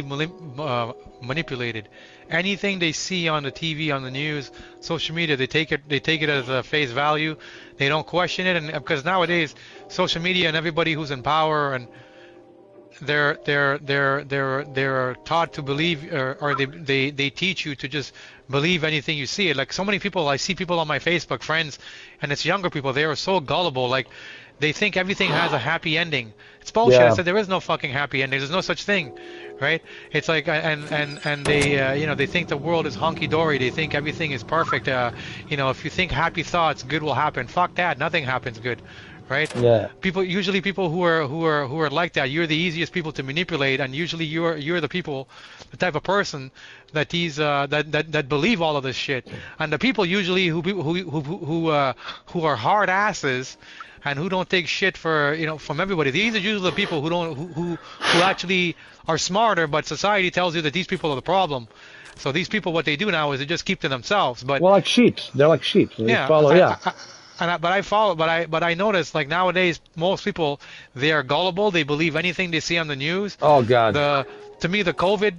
manipulated. Anything they see on the TV, on the news, social media, they take it as a face value. They don't question it, and because nowadays, social media and everybody who's in power and they're taught to believe, or they teach you to just believe anything you see. Like so many people, I see people on my Facebook friends, and it's younger people. They are so gullible. Like they think everything has a happy ending. It's bullshit. Yeah. I said there is no fucking happy ending. There's no such thing, right? It's like and they they think the world is hunky dory. They think everything is perfect. If you think happy thoughts, good will happen. Fuck that. Nothing happens good. Right? Yeah. People who are like that, you're the easiest people to manipulate, and usually you're the type of person that that believe all of this shit. And the people usually who are hard asses and who don't take shit from everybody. These are usually the people who actually are smarter, but society tells you that these people are the problem. So these people, what they do now is they just keep to themselves. But like sheep. They're like sheep. Yeah. But I notice, like nowadays, most people, they are gullible. They believe anything they see on the news. Oh God! To me, the COVID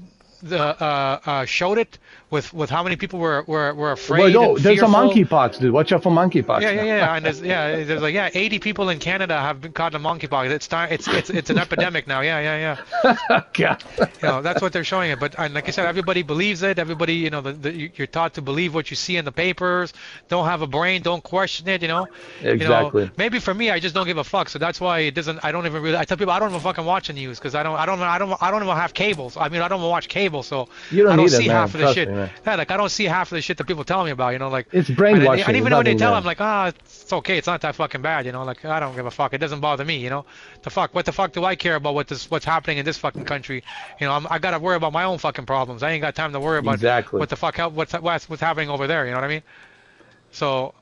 showed it with how many people were afraid. Well, there's a monkeypox, dude. Watch out for monkeypox. Yeah. And there's 80 people in Canada have been caught in monkeypox. It's an epidemic now. Yeah. God. That's what they're showing it. But like I said, everybody believes it. Everybody, you're taught to believe what you see in the papers. Don't have a brain. Don't question it. Exactly. Maybe for me, I just don't give a fuck. So that's why it doesn't. I don't even really. I tell people I don't even fucking watch the news because I don't even have cables. I mean, I don't even watch cable, so I don't see half of the shit. Yeah, like I don't see half of the shit that people tell me about, like it's brainwashing. And even when they tell, I'm like, it's okay, it's not that fucking bad, like I don't give a fuck. It doesn't bother me, what the fuck do I care about what's happening in this fucking country? I gotta worry about my own fucking problems. I ain't got time to worry about what the fuck what's happening over there. You know what I mean? So,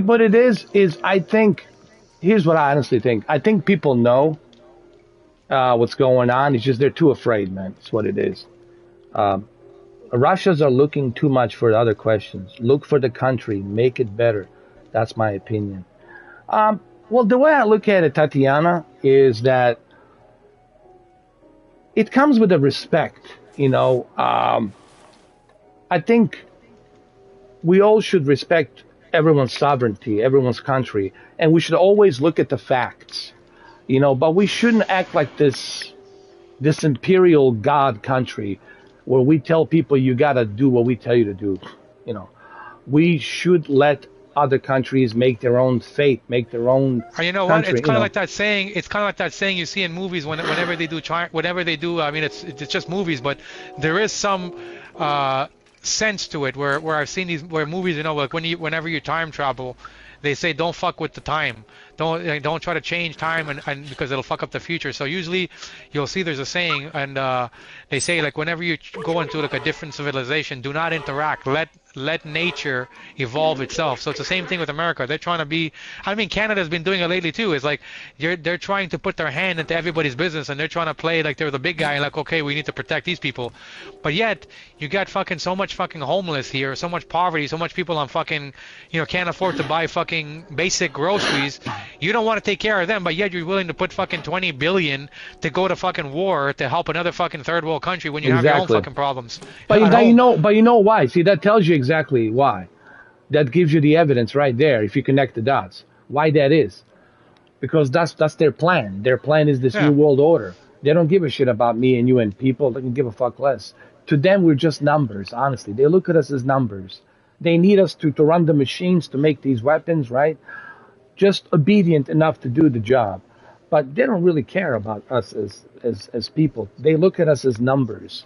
but it is I think here's what I honestly think. I think people know what's going on. It's just they're too afraid, man. That's what it is. Russians are looking too much for other questions. Look for the country, make it better. That's my opinion. Well, the way I look at it, Tatiana, is that it comes with a respect. I think we all should respect everyone's sovereignty, everyone's country, and we should always look at the facts. But we shouldn't act like this imperial god country where we tell people you gotta do what we tell you to do. We should let other countries make their own fate, make their own. You know what? It's kind of like that saying. It's kind of like that saying you see in movies whenever they do. I mean, it's just movies, but there is some sense to it where I've seen these movies. Like whenever you time travel, they say don't fuck with the time. Don't try to change time and because it'll fuck up the future. So usually you'll see there's a saying and they say like whenever you go into like a different civilization, do not interact. Let nature evolve itself. So it's the same thing with America. They're trying to be. I mean, Canada's been doing it lately too. It's like they're trying to put their hand into everybody's business and they're trying to play like they're the big guy. Like okay, we need to protect these people, but yet you got fucking so much fucking homeless here, so much poverty, so much people on fucking can't afford to buy fucking basic groceries. You don't want to take care of them, but yet you're willing to put fucking 20 billion to go to fucking war to help another fucking third world country when you have your own fucking problems. But you know why? See, that tells you exactly why. That gives you the evidence right there if you connect the dots. Why that is. Because that's their plan. Their plan is this new world order. They don't give a shit about me and you and people. They can give a fuck less. To them, we're just numbers, honestly. They look at us as numbers. They need us to run the machines to make these weapons, right? Just obedient enough to do the job. But they don't really care about us as people. They look at us as numbers.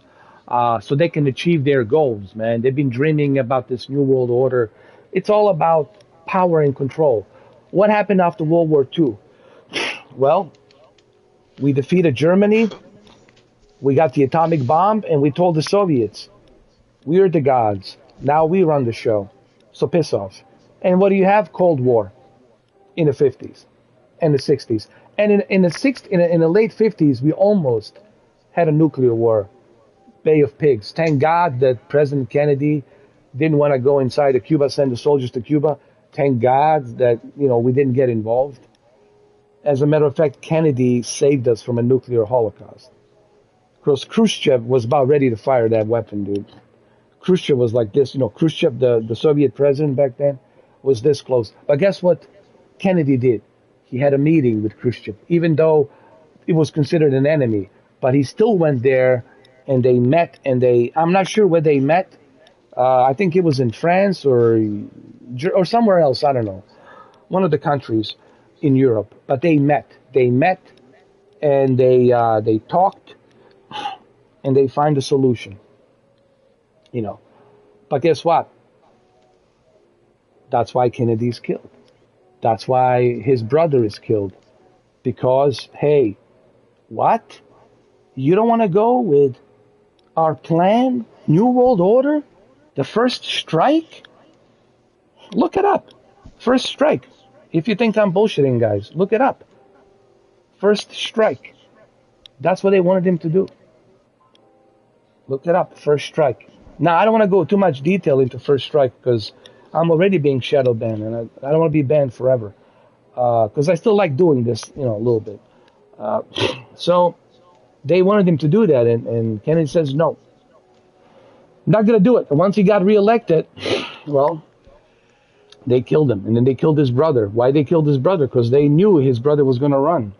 So they can achieve their goals, man. They've been dreaming about this new world order. It's all about power and control. What happened after World War II? Well, we defeated Germany. We got the atomic bomb, and we told the Soviets, we're the gods. Now we run the show. So piss off. And what do you have? Cold War in the 50s and the 60s. And in the late 50s, we almost had a nuclear war. Bay of Pigs. Thank God that President Kennedy didn't want to go inside of Cuba, send the soldiers to Cuba. Thank God that, we didn't get involved. As a matter of fact, Kennedy saved us from a nuclear holocaust. Because Khrushchev was about ready to fire that weapon, dude. Khrushchev was like this. Khrushchev, the Soviet president back then, was this close. But guess what Kennedy did? He had a meeting with Khrushchev, even though it was considered an enemy. But he still went there, and they met, I'm not sure where they met. I think it was in France or somewhere else, I don't know. One of the countries in Europe. But they met. And they talked, and they find a solution. But guess what? That's why Kennedy's killed. That's why his brother is killed. Because, hey, what? You don't want to go with our plan, New World Order, the first strike? Look it up. First strike. If you think I'm bullshitting, guys, look it up. First strike. That's what they wanted him to do. Look it up. First strike. Now, I don't want to go too much detail into first strike because I'm already being shadow banned, and I don't want to be banned forever. Because I still like doing this, a little bit. So they wanted him to do that, and Kennedy says no. Not going to do it. And once he got reelected, well, they killed him. And then they killed his brother. Why they killed his brother? Because they knew his brother was going to run.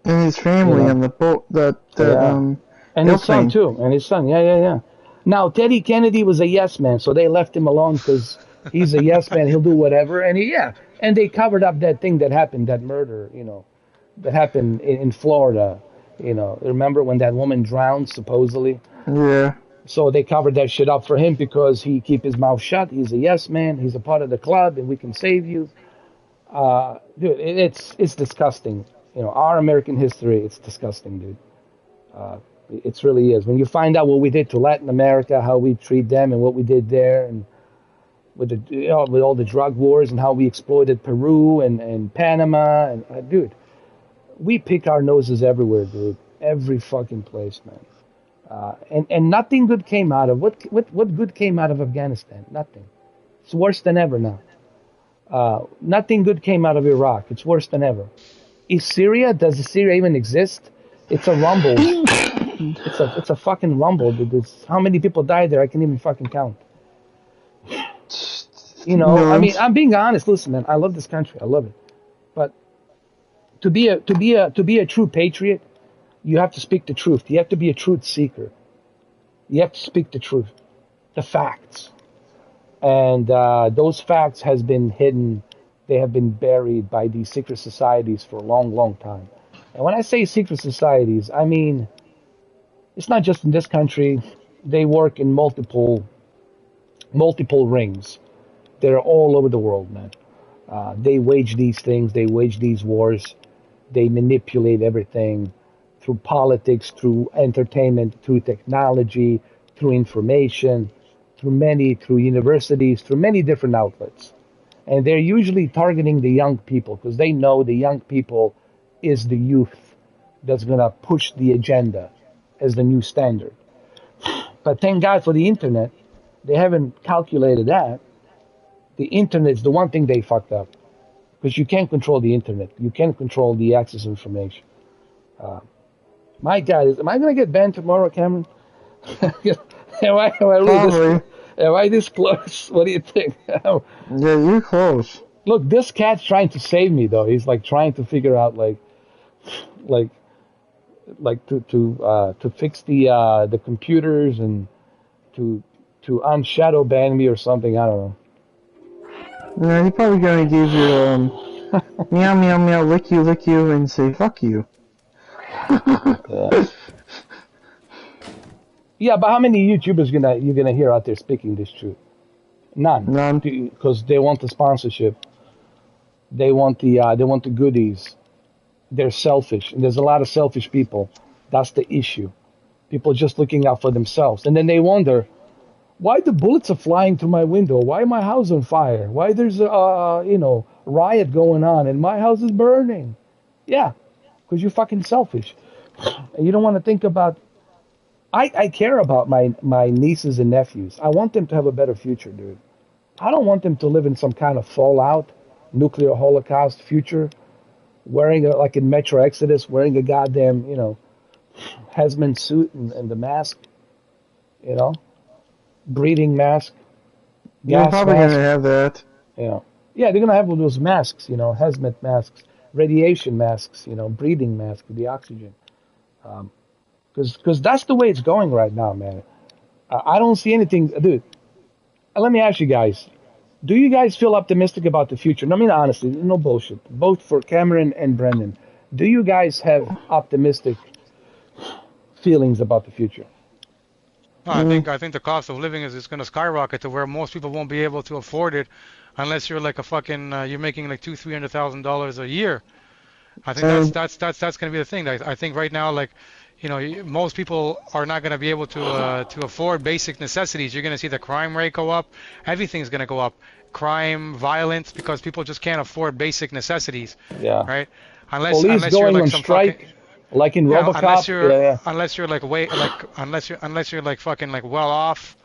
And his family and the boat, and his son, too. And his son, yeah. Now, Teddy Kennedy was a yes man, so they left him alone because he's a yes man. He'll do whatever. And they covered up that thing that happened, that murder, that happened in Florida. Remember when that woman drowned, supposedly? Yeah. So they covered that shit up for him because he keep his mouth shut. He's a yes man. He's a part of the club, and we can save you. Dude, it's disgusting. Our American history, it's disgusting, dude. It really is. When you find out what we did to Latin America, how we treat them, and what we did there, and with all the drug wars, and how we exploited Peru and Panama, and dude, we pick our noses everywhere, dude. Every fucking place, man. And nothing good came out of what good came out of Afghanistan? Nothing. It's worse than ever now. Nothing good came out of Iraq. It's worse than ever. Is Syria? Does Syria even exist? It's a rumble. It's a fucking rumble. How many people died there? I can't even fucking count. You know, I mean, I'm being honest. Listen, man, I love this country. I love it. But to be a true patriot, you have to speak the truth. You have to be a truth seeker. You have to speak the truth, the facts. And those facts has been hidden. They have been buried by these secret societies for a long, long time. And when I say secret societies, I mean, it's not just in this country. They work in multiple rings. They're all over the world, man. They wage these things. They wage these wars. They manipulate everything through politics, through entertainment, through technology, through information, through universities, through many different outlets. And they're usually targeting the young people because they know the young people is the youth that's going to push the agenda as the new standard. But thank God for the internet. They haven't calculated that. The internet's the one thing they fucked up. Because you can't control the internet. You can't control the access to information. My God, am I going to get banned tomorrow, Cameron? Am I this close? What do you think? Yeah, you're close. Look, this cat's trying to save me, though. He's like trying to figure out, to fix the computers and to unshadow ban me or something. I don't know. Yeah, he's probably gonna give you meow meow meow lick you and say fuck you. Yeah, but how many YouTubers you're gonna hear out there speaking this truth? None. Because they want the sponsorship. They want the goodies. They're selfish, and there's a lot of selfish people. That's the issue. People just looking out for themselves, and then they wonder why the bullets are flying through my window. Why my house on fire? Why there's a riot going on and my house is burning? Yeah, because you're fucking selfish. And you don't want to think about. I care about my nieces and nephews. I want them to have a better future, dude. I don't want them to live in some kind of fallout, nuclear holocaust future, wearing like in Metro Exodus, wearing a goddamn hazmat suit and the mask, breathing mask. You're probably gonna have that. Yeah, they're gonna have those masks, hazmat masks, radiation masks, breathing masks with the oxygen. Because that's the way it's going right now, man. I don't see anything, dude. Let me ask you guys: do you guys feel optimistic about the future? I mean, honestly, no bullshit. Both for Cameron and Brendan, do you guys have optimistic feelings about the future? I think the cost of living is going to skyrocket to where most people won't be able to afford it, unless you're like a fucking you're making like $200,000-$300,000 a year. I think that's going to be the thing. I think right now, like, most people are not going to be able to afford basic necessities. You're going to see the crime rate go up. Everything's going to go up. Crime, violence, because people just can't afford basic necessities. Yeah. Right. Unless you're like some strike. Fucking, like in RoboCop, unless you're like fucking like well off,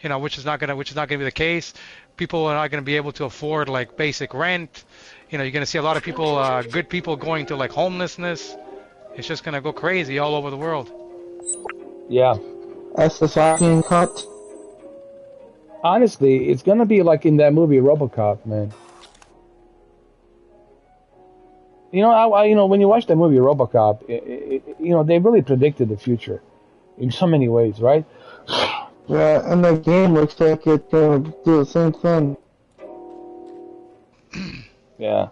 which is not gonna be the case. People are not gonna be able to afford like basic rent. You're gonna see a lot of people, good people, going to like homelessness. It's just gonna go crazy all over the world. Yeah, that's the fucking cut. Honestly, it's gonna be like in that movie RoboCop, man. When you watch that movie RoboCop, they really predicted the future in so many ways, right? Yeah, and the game looks like it's going to do the same thing. Yeah.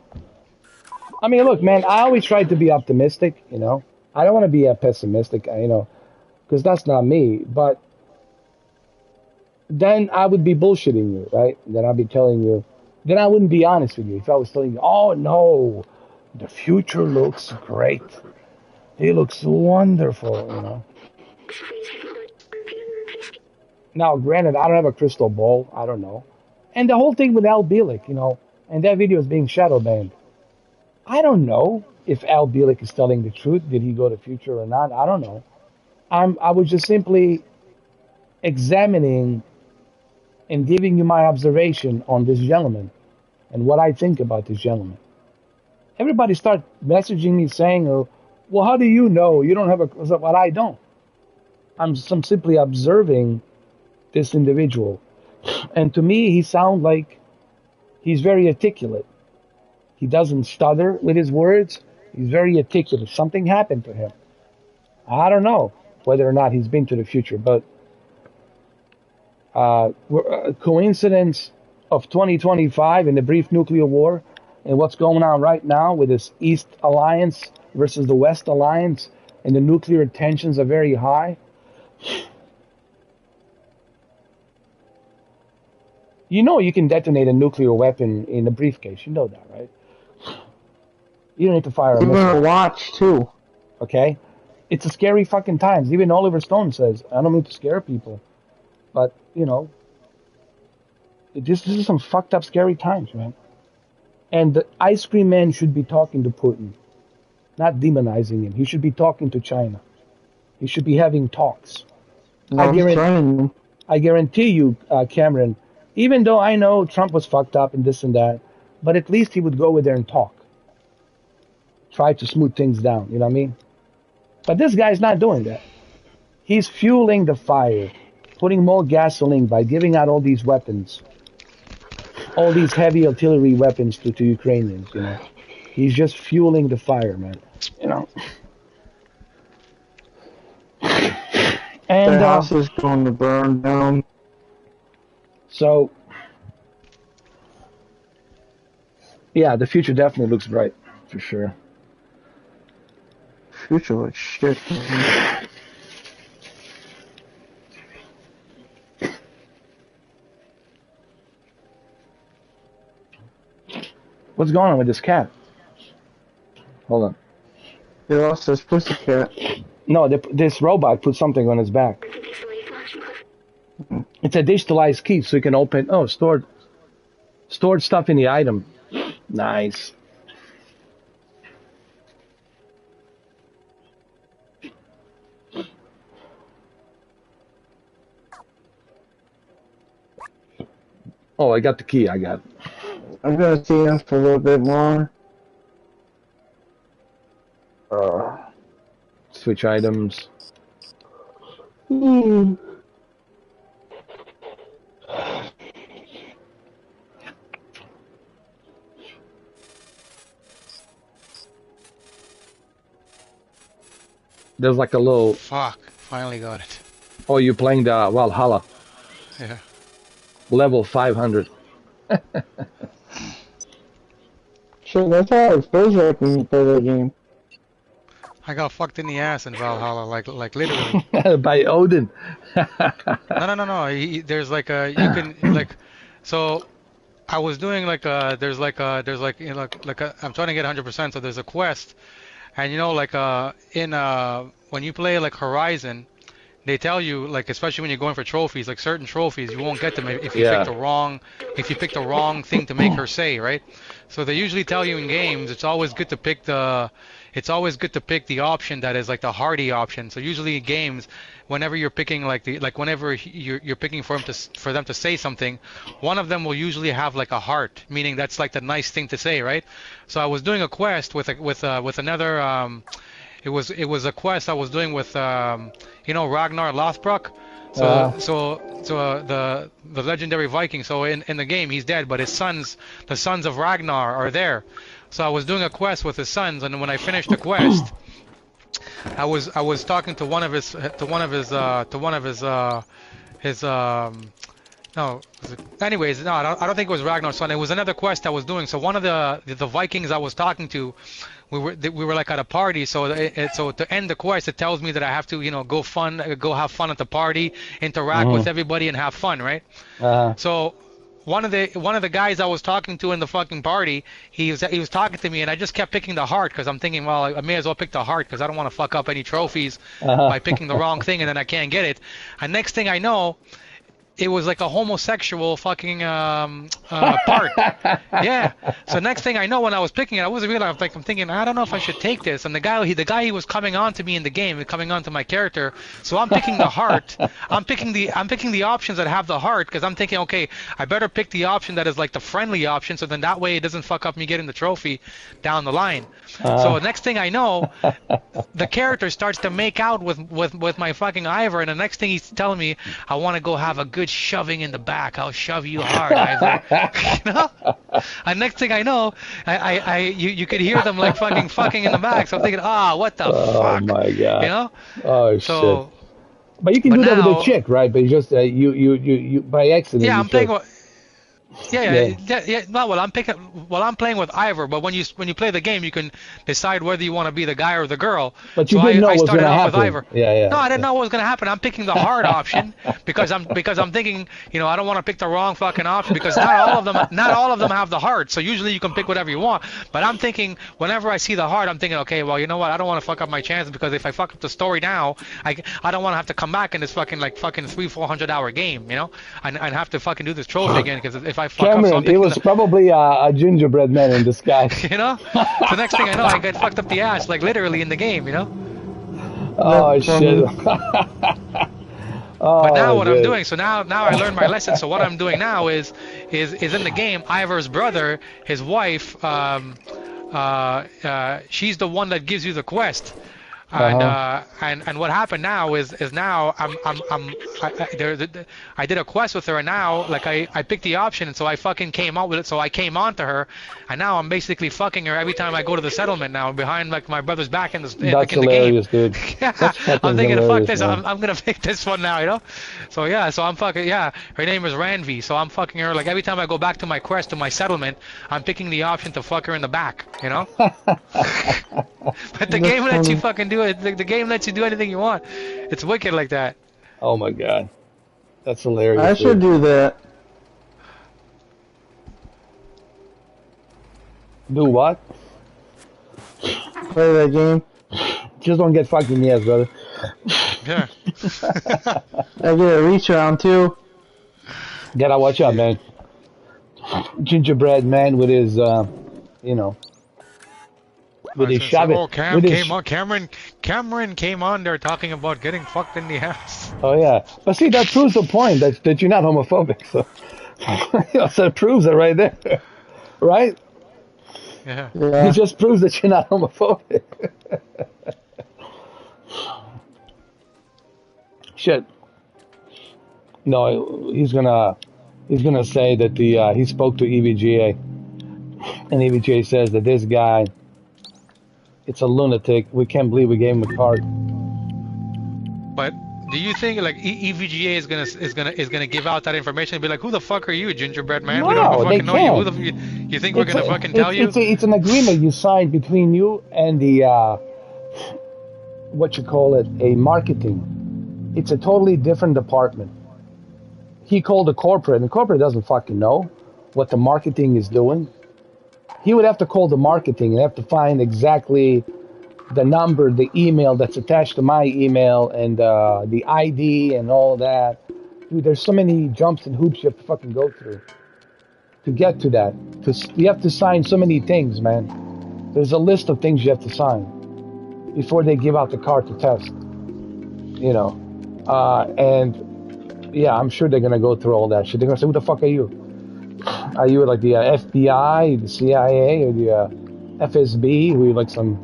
I mean, look, man, I always try to be optimistic, I don't want to be pessimistic, because that's not me, but then I would be bullshitting you, right? Then I'd be telling you, then I wouldn't be honest with you if I was telling you, oh, no, the future looks great. It looks wonderful, Now, granted, I don't have a crystal ball. I don't know. And the whole thing with Al Bielek, and that video is being shadow banned. I don't know if Al Bielek is telling the truth. Did he go to future or not? I don't know. I was just simply examining and giving you my observation on this gentleman and what I think about this gentleman. Everybody start messaging me saying, "Oh, well, how do you know? You don't have a..." Well, I don't. I'm simply observing this individual. And to me, he sounds like he's very articulate. He doesn't stutter with his words. He's very articulate. Something happened to him. I don't know whether or not he's been to the future, but coincidence of 2025 and the brief nuclear war and what's going on right now with this East Alliance versus the West Alliance, and the nuclear tensions are very high. You know you can detonate a nuclear weapon in a briefcase. You know that, right? You don't need to fire a missile. Even a watch, too. Okay? It's a scary fucking times. Even Oliver Stone says, I don't mean to scare people, but, you know, this is some fucked up, scary times, man. And the ice cream man should be talking to Putin, not demonizing him. He should be talking to China. He should be having talks. I guarantee you, Cameron, even though I know Trump was fucked up and this and that, but at least he would go over there and talk. Try to smooth things down, you know what I mean? But this guy's not doing that. He's fueling the fire, putting more gasoline by giving out all these weapons, all these heavy artillery weapons to Ukrainians, you know. He's just fueling the fire, man, you know. And the house is going to burn down. So, yeah, the future definitely looks bright, for sure. Future looks shit. What's going on with this cat? Hold on. He lost his pussycat. No, this robot put something on his back. It's a digitalized key, so you can open... Oh, stored stuff in the item. Nice. Oh, I got the key. I got it. I'm gonna see him for a little bit more. Switch items. There's like a little... Fuck, finally got it. Oh, you're playing the Valhalla. Yeah. Level 500. Shit, that's how it feels like when you play that game. I got fucked in the ass in Valhalla, like literally. By Odin. No. There's like a, you can, like, so I was doing like a, there's like a, you know, like a, I'm trying to get 100%, so there's a quest. And you know, like when you play like Horizon, they tell you, like, especially when you're going for trophies, like certain trophies, you won't get them if you pick the wrong thing to make her say, right? So they usually tell you in games, it's always good to pick the option that is like the hardy option. So usually in games, whenever you're picking whenever you're picking for them to say something, one of them will usually have like a heart, meaning that's like the nice thing to say, right? So I was doing a quest with another. It was a quest I was doing with you know, Ragnar Lothbrok. So the legendary Viking. So in the game he's dead, but his sons, the sons of Ragnar, are there. So I was doing a quest with his sons, and when I finished the quest, I was talking to one of his no. Anyways, no, I don't think it was Ragnar's son. It was another quest I was doing. So one of the Vikings I was talking to, we were like at a party. So to end the quest, it tells me that I have to, you know, go have fun at the party, interact with everybody, and have fun, right? So one of the guys I was talking to in the fucking party, he was talking to me, and I just kept picking the heart because I'm thinking, well, I may as well pick the heart because I don't want to fuck up any trophies by picking the wrong thing and then I can't get it. And next thing I know, it was like a homosexual fucking part. Yeah. So next thing I know, when I was picking it, I wasn't realizing. I'm thinking, I don't know if I should take this. And the guy he was coming on to me in the game, coming on to my character. So I'm picking the heart. I'm picking the options that have the heart because I'm thinking, okay, I better pick the option that is like the friendly option, so then that way it doesn't fuck up me getting the trophy down the line. So next thing I know, the character starts to make out with my fucking Ivor, and the next thing he's telling me, I want to go have a good shoving in the back. I'll shove you hard, Ivor. You know? And next thing I know, you could hear them like fucking in the back. So I'm thinking, what the fuck? Oh my god. You know? Oh shit. But you can do that with a chick, right? But you just you by accident. Yeah, I'm playing. Yeah. No, well, I'm playing with Ivor, but when you play the game, you can decide whether you want to be the guy or the girl. But you didn't know what was going to happen. With Ivor. Yeah. No, I didn't know what was going to happen. I'm picking the hard option because I'm thinking, I don't want to pick the wrong fucking option because not all of them have the hard. So usually you can pick whatever you want. But I'm thinking whenever I see the hard, I'm thinking, okay, well, you know what? I don't want to fuck up my chances because if I fuck up the story now, I don't want to have to come back in this fucking 300-400 hour game, and have to fucking do this trophy again because if I fuck Cameron, up it was probably a gingerbread man in disguise. So next thing I know, I get fucked up the ass, like literally in the game, Oh shit. But now what I'm doing, so now I learned my lesson. So what I'm doing now is in the game, Ivor's brother, his wife, she's the one that gives you the quest. And what happened now is now I did a quest with her, and now I picked the option, and so I fucking came out with it. So I came on to her, and now I'm basically fucking her every time I go to the settlement now behind my brother's back in the That's hilarious, game. Dude. I'm thinking, fuck this, I'm gonna pick this one now, So yeah, so I'm fucking her name is Ranvi, so I'm fucking her every time I go back to my quest to my settlement, I'm picking the option to fuck her in the back, But the game lets you fucking do it. The game lets you do anything you want. It's wicked like that. Oh my god, that's hilarious. I should do that. Do what? Play that game. Just don't get fucked in the ass, brother. Yeah. I get a reach around too. Gotta watch out, man. Gingerbread man with his, with his shove. Cameron came on there talking about getting fucked in the ass. Oh yeah, but see that proves the point that you're not homophobic. So, so it proves it right there, right? Yeah. It just proves that you're not homophobic. Shit. No, he's gonna say that he spoke to EVGA, and EVGA says that this guy, it's a lunatic. We can't believe we gave him a card. But do you think EVGA is gonna give out that information and be like, who the fuck are you, gingerbread man? No, we don't fucking know you. You think we're gonna fucking tell you? It's an agreement you signed between you and the a marketing. It's a totally different department. He called the corporate, and the corporate doesn't fucking know what the marketing is doing. He would have to call the marketing and have to find exactly the number, the email that's attached to my email, and the ID and all that. Dude, there's so many jumps and hoops you have to fucking go through to get to that. You have to sign so many things, man. There's a list of things you have to sign before they give out the card to test. And yeah, I'm sure they're gonna go through all that shit. They're gonna say, "Who the fuck are you? Are you like the FBI, the CIA, or the FSB? Who are you like some,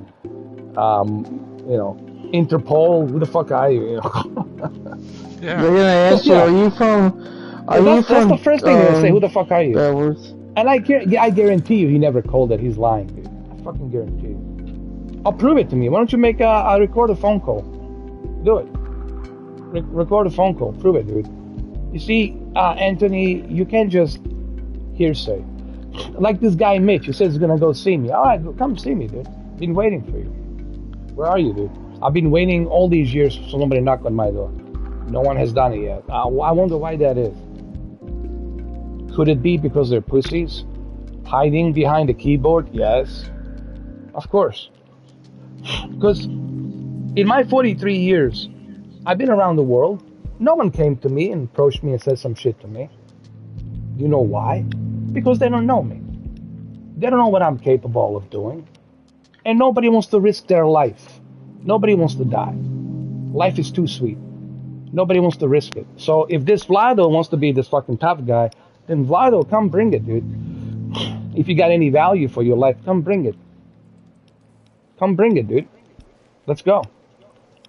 Interpol? Who the fuck are you?" Yeah. They're gonna ask you, "Are you from?" That's the first thing they're gonna say. Who the fuck are you? And I guarantee you, he never called it. He's lying, dude. I fucking guarantee you. I'll prove it to me. Why don't you make record a phone call? Do it. Record a phone call. Prove it, dude. You see, Anthony, you can't just hearsay. Like this guy Mitch, who says he's gonna go see me. All right, come see me, dude. Been waiting for you. Where are you, dude? I've been waiting all these years for somebody to knock on my door. No one has done it yet. I wonder why that is. Could it be because they're pussies? Hiding behind the keyboard? Yes. Of course. Because in my 43 years, I've been around the world. No one came to me and approached me and said some shit to me. You know why? Because they don't know me. They don't know what I'm capable of doing. And nobody wants to risk their life. Nobody wants to die. Life is too sweet. Nobody wants to risk it. So if this Vlado wants to be this fucking tough guy, then Vlado, come bring it, dude. If you got any value for your life, come bring it. Come bring it, dude. Let's go.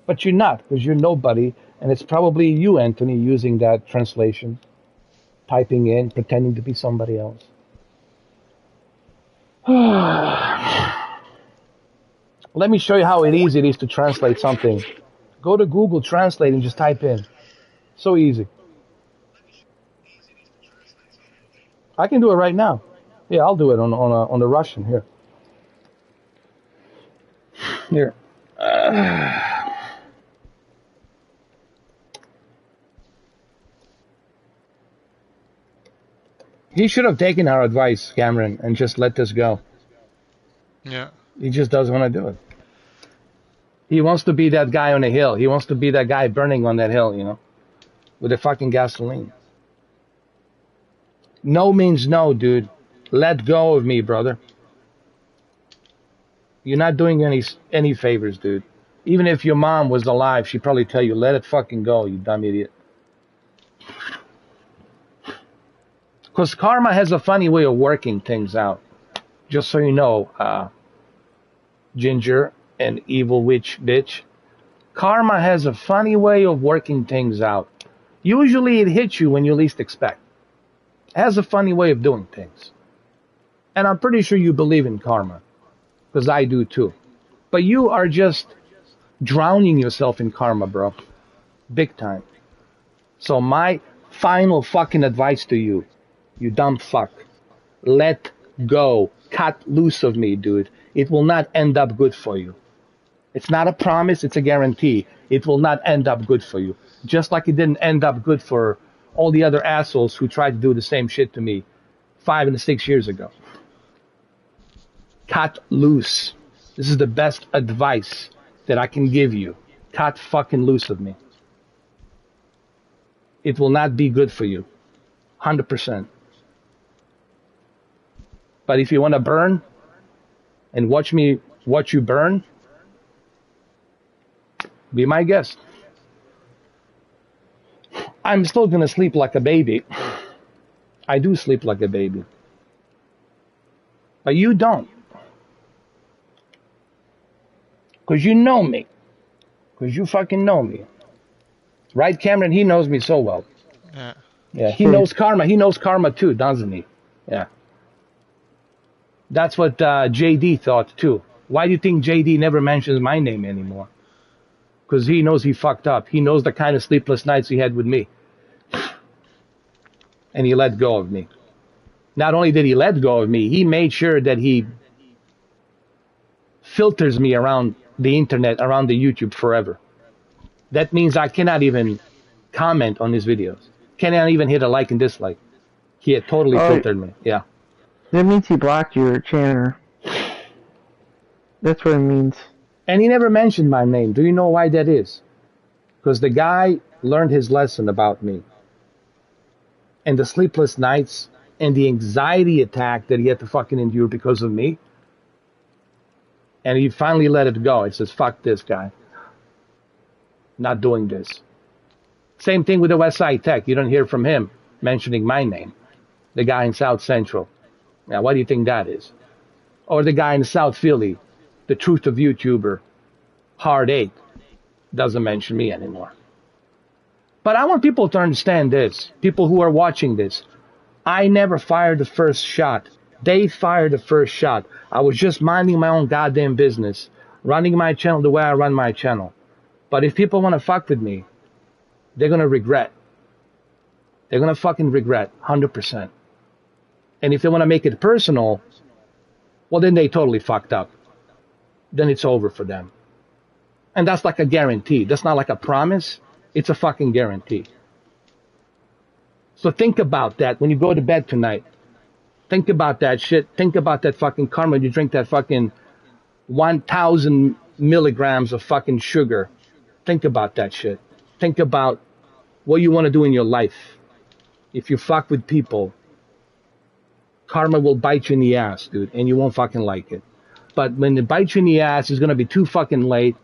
But you're not, because you're nobody, and it's probably you, Anthony, using that translation, typing in, pretending to be somebody else. Let me show you how easy it is to translate something. Go to Google Translate and just type in. So easy. I can do it right now. Yeah, I'll do it on the Russian here. Here. He should have taken our advice, Cameron, and just let this go. Yeah. He just doesn't want to do it. He wants to be that guy on the hill. He wants to be that guy burning on that hill, you know, with the fucking gasoline. No means no, dude. Let go of me, brother. You're not doing any favors, dude. Even if your mom was alive, she'd probably tell you, let it fucking go, you dumb idiot. Because karma has a funny way of working things out. Just so you know, Ginger and evil witch bitch. Karma has a funny way of working things out. Usually it hits you when you least expect. It has a funny way of doing things. And I'm pretty sure you believe in karma. Because I do too. But you are just drowning yourself in karma, bro. Big time. So my final fucking advice to you, you dumb fuck. Let go. Cut loose of me, dude. It will not end up good for you. It's not a promise, it's a guarantee. It will not end up good for you. Just like it didn't end up good for all the other assholes who tried to do the same shit to me 5 and 6 years ago. Cut loose. This is the best advice that I can give you. Cut fucking loose of me. It will not be good for you. 100%. But if you want to burn and watch me watch you burn, be my guest. I'm still going to sleep like a baby. I do sleep like a baby. But you don't. Because you know me. Because you fucking know me. Right, Cameron? He knows me so well. Yeah, he knows karma. He knows karma too, doesn't he? Yeah. That's what JD thought too. Why do you think JD never mentions my name anymore? Because he knows he fucked up. He knows the kind of sleepless nights he had with me. And he let go of me. Not only did he let go of me, he made sure that he filters me around the internet, around the YouTube forever. That means I cannot even comment on his videos. Cannot even hit a like and dislike. He had totally filtered me. Yeah. That means he blocked your channel. That's what it means. And he never mentioned my name. Do you know why that is? Because the guy learned his lesson about me. And the sleepless nights and the anxiety attack that he had to fucking endure because of me. And he finally let it go. He says, fuck this guy. Not doing this. Same thing with the Westside Tech. You don't hear from him mentioning my name. The guy in South Central. Now, what do you think that is? Or the guy in South Philly, the truth of YouTuber, Hard 8, doesn't mention me anymore. But I want people to understand this. People who are watching this. I never fired the first shot. They fired the first shot. I was just minding my own goddamn business. Running my channel the way I run my channel. But if people want to fuck with me, they're going to regret. They're going to fucking regret. 100%. And if they want to make it personal, well, then they totally fucked up. Then it's over for them. And that's like a guarantee. That's not like a promise. It's a fucking guarantee. So think about that when you go to bed tonight. Think about that shit. Think about that fucking karma. You drink that fucking 1,000 milligrams of fucking sugar. Think about that shit. Think about what you want to do in your life. If you fuck with people, karma will bite you in the ass, dude, and you won't fucking like it. But when it bites you in the ass, it's gonna be too fucking late,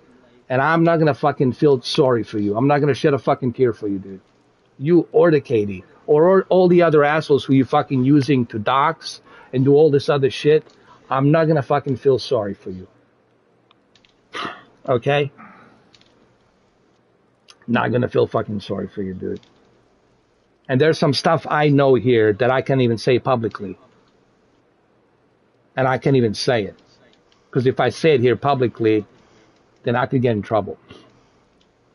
and I'm not gonna fucking feel sorry for you. I'm not gonna shed a fucking tear for you, dude. You or the Katie, or all the other assholes who you fucking using to dox and do all this other shit, I'm not gonna fucking feel sorry for you. Okay? Not gonna feel fucking sorry for you, dude. And there's some stuff I know here that I can't even say publicly. And I can't even say it. Because if I say it here publicly, then I could get in trouble.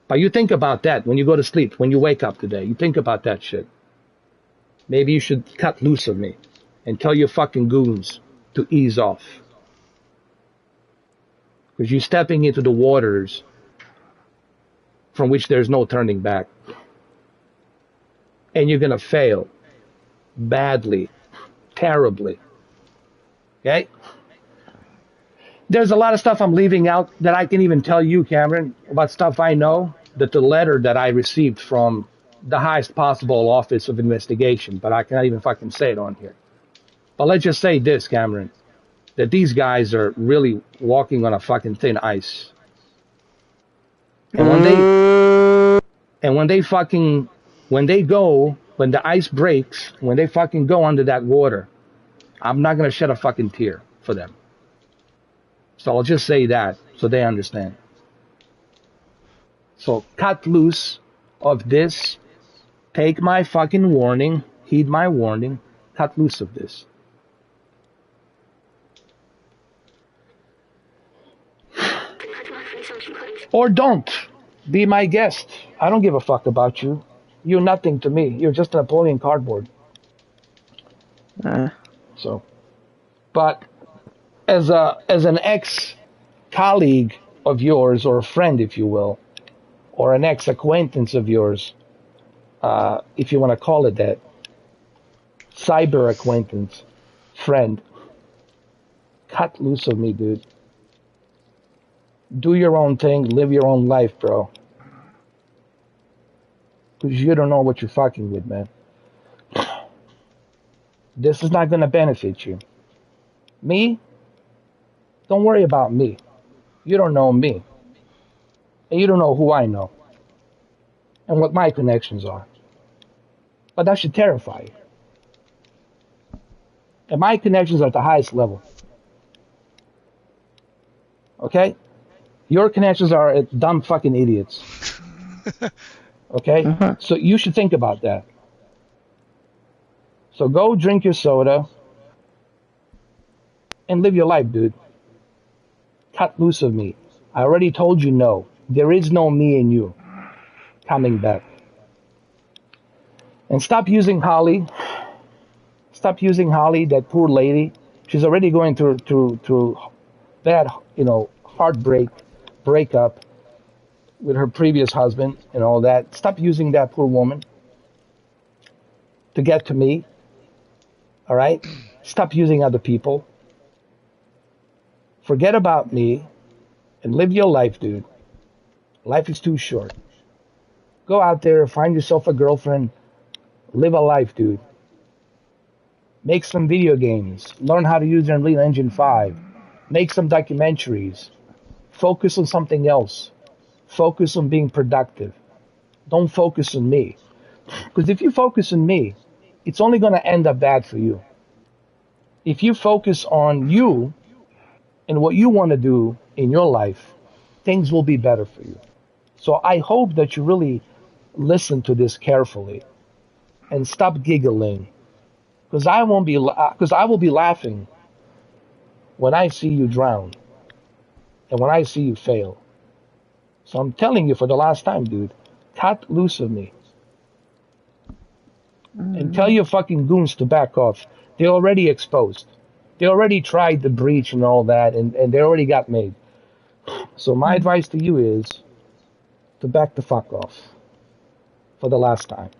But you think about that when you go to sleep, when you wake up today. You think about that shit. Maybe you should cut loose of me and tell your fucking goons to ease off. Because you're stepping into the waters from which there's no turning back. And you're going to fail badly, terribly. Okay? There's a lot of stuff I'm leaving out that I can even tell you, Cameron, about stuff I know, that the letter that I received from the highest possible office of investigation, but I cannot even fucking say it on here. But let's just say this, Cameron, that these guys are really walking on a fucking thin ice. And when the ice breaks, when they fucking go under that water, I'm not going to shed a fucking tear for them. So I'll just say that so they understand. So cut loose of this. Take my fucking warning. Heed my warning. Cut loose of this. Or don't. Be my guest. I don't give a fuck about you. You're nothing to me. You're just a Napoleon cardboard. So, but as an ex-colleague of yours, or a friend, if you will, or an ex-acquaintance of yours, if you want to call it that, cyber acquaintance, friend, cut loose of me, dude. Do your own thing, live your own life, bro. Because you don't know what you're fucking with, man. This is not going to benefit you. Me? Don't worry about me. You don't know me. And you don't know who I know. And what my connections are. But that should terrify you. And my connections are at the highest level. Okay? Your connections are at dumb fucking idiots. Okay? So you should think about that. So go drink your soda and live your life, dude. Cut loose of me. I already told you no. There is no me in you coming back. And stop using Holly. Stop using Holly, that poor lady. She's already going through bad, breakup with her previous husband and all that. Stop using that poor woman to get to me. All right? Stop using other people. Forget about me and live your life, dude. Life is too short. Go out there, find yourself a girlfriend, live a life, dude. Make some video games. Learn how to use Unreal Engine 5. Make some documentaries. Focus on something else. Focus on being productive. Don't focus on me. Because if you focus on me, it's only going to end up bad for you. If you focus on you and what you want to do in your life, things will be better for you. So I hope that you really listen to this carefully and stop giggling. Because I will be laughing when I see you drown and when I see you fail. So I'm telling you for the last time, dude, cut loose of me. And tell your fucking goons to back off. They're already exposed. They already tried the breach and all that, and they already got made. So my advice to you is to back the fuck off for the last time.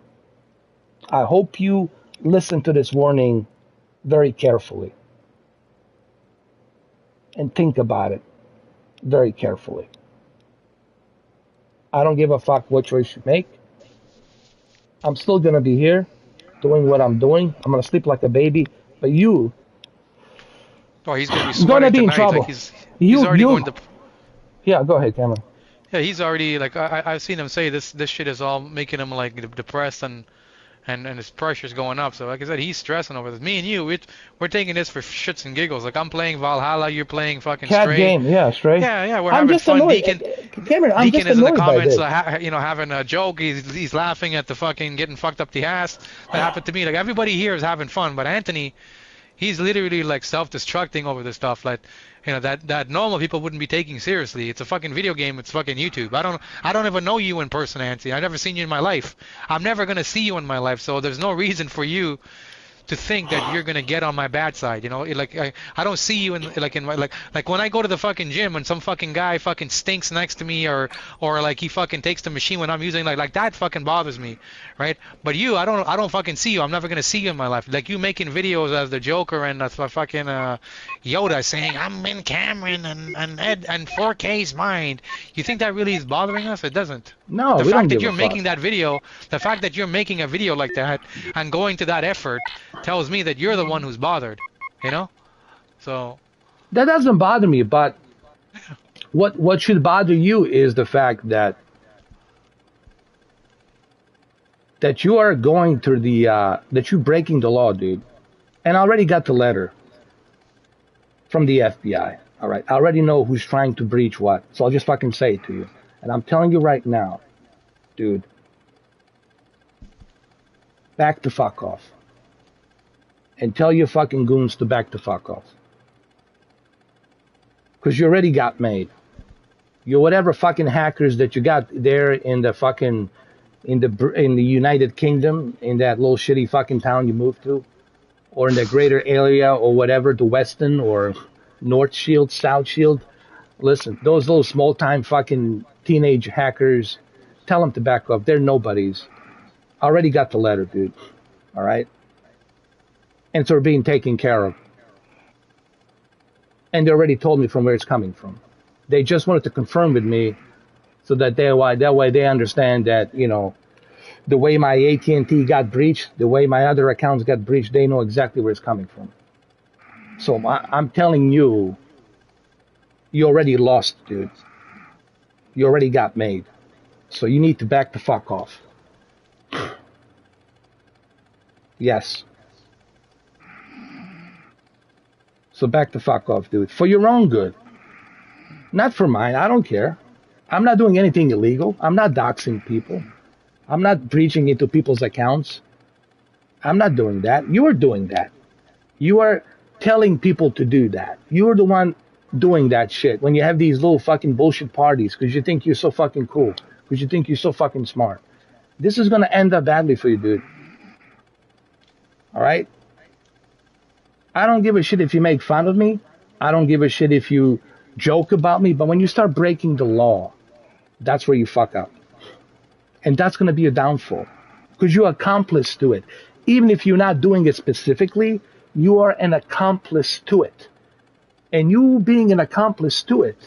I hope you listen to this warning very carefully and think about it very carefully. I don't give a fuck what choice you make. I'm still gonna be here, doing what I'm doing. I'm gonna sleep like a baby. But you, Oh, he's gonna be gonna sweating be in tonight. Like trouble. he's You, already you. going to. Yeah, go ahead, Cameron. Yeah, he's already like I've seen him say this shit is all making him like depressed and his pressure's going up. So like I said, he's stressing over this. Me and you, we're taking this for shits and giggles. Like I'm playing Valhalla, you're playing fucking Cat Stray. game, yeah, Stray. Yeah, we're I'm having just fun. annoyed, Cameron. I'm Deacon just is in the annoyed by comments, this. having a joke. He's laughing at the fucking getting fucked up the ass. That happened to me. Like everybody here is having fun, but Anthony, he's literally like self-destructing over this stuff. Like, that normal people wouldn't be taking seriously. It's a fucking video game. It's fucking YouTube. I don't even know you in person, Anthony. I've never seen you in my life. I'm never gonna see you in my life. So there's no reason for you to think that you're gonna get on my bad side, like I don't see you in my like when I go to the fucking gym and some fucking guy fucking stinks next to me or like he fucking takes the machine when I'm using like that fucking bothers me, right? But you, I don't fucking see you. I'm never gonna see you in my life. Like you making videos as the Joker and that's fucking Yoda saying I'm in Cameron and Ed and 4K's mind. You think that really is bothering us? It doesn't. No, The we don't fact that give a you're fuck. making that video, the fact that you're making a video like that and going to that effort tells me that you're the one who's bothered, So, That doesn't bother me, but what should bother you is the fact that you are going through that you're breaking the law, dude. And I already got the letter from the FBI. All right, I already know who's trying to breach what, so I'll just fucking say it to you. And I'm telling you right now, dude, back the fuck off. And tell your fucking goons to back the fuck off. Because you already got made. You're whatever fucking hackers that you got there in the fucking in the United Kingdom, in that little shitty fucking town you moved to, or in the greater area or whatever, the Weston or North Shield, South Shield. Listen, those little small time fucking teenage hackers, tell them to back up. They're nobodies. I already got the letter, dude. All right? And so they're being taken care of. And they already told me from where it's coming from. They just wanted to confirm with me so that that way they understand that, the way my AT&T got breached, the way my other accounts got breached, they know exactly where it's coming from. So I'm telling you, you already lost, dude. You already got made. So you need to back the fuck off. Yes. So back the fuck off, dude. For your own good. Not for mine. I don't care. I'm not doing anything illegal. I'm not doxing people. I'm not breaching into people's accounts. I'm not doing that. You are doing that. You are telling people to do that. You are the one doing that shit when you have these little fucking bullshit parties because you think you're so fucking cool, because you think you're so fucking smart. This is going to end up badly for you, dude. All right? I don't give a shit if you make fun of me. I don't give a shit if you joke about me. But when you start breaking the law, that's where you fuck up. And that's going to be a downfall because you're accomplice to it. Even if you're not doing it specifically, you are an accomplice to it. And you being an accomplice to it,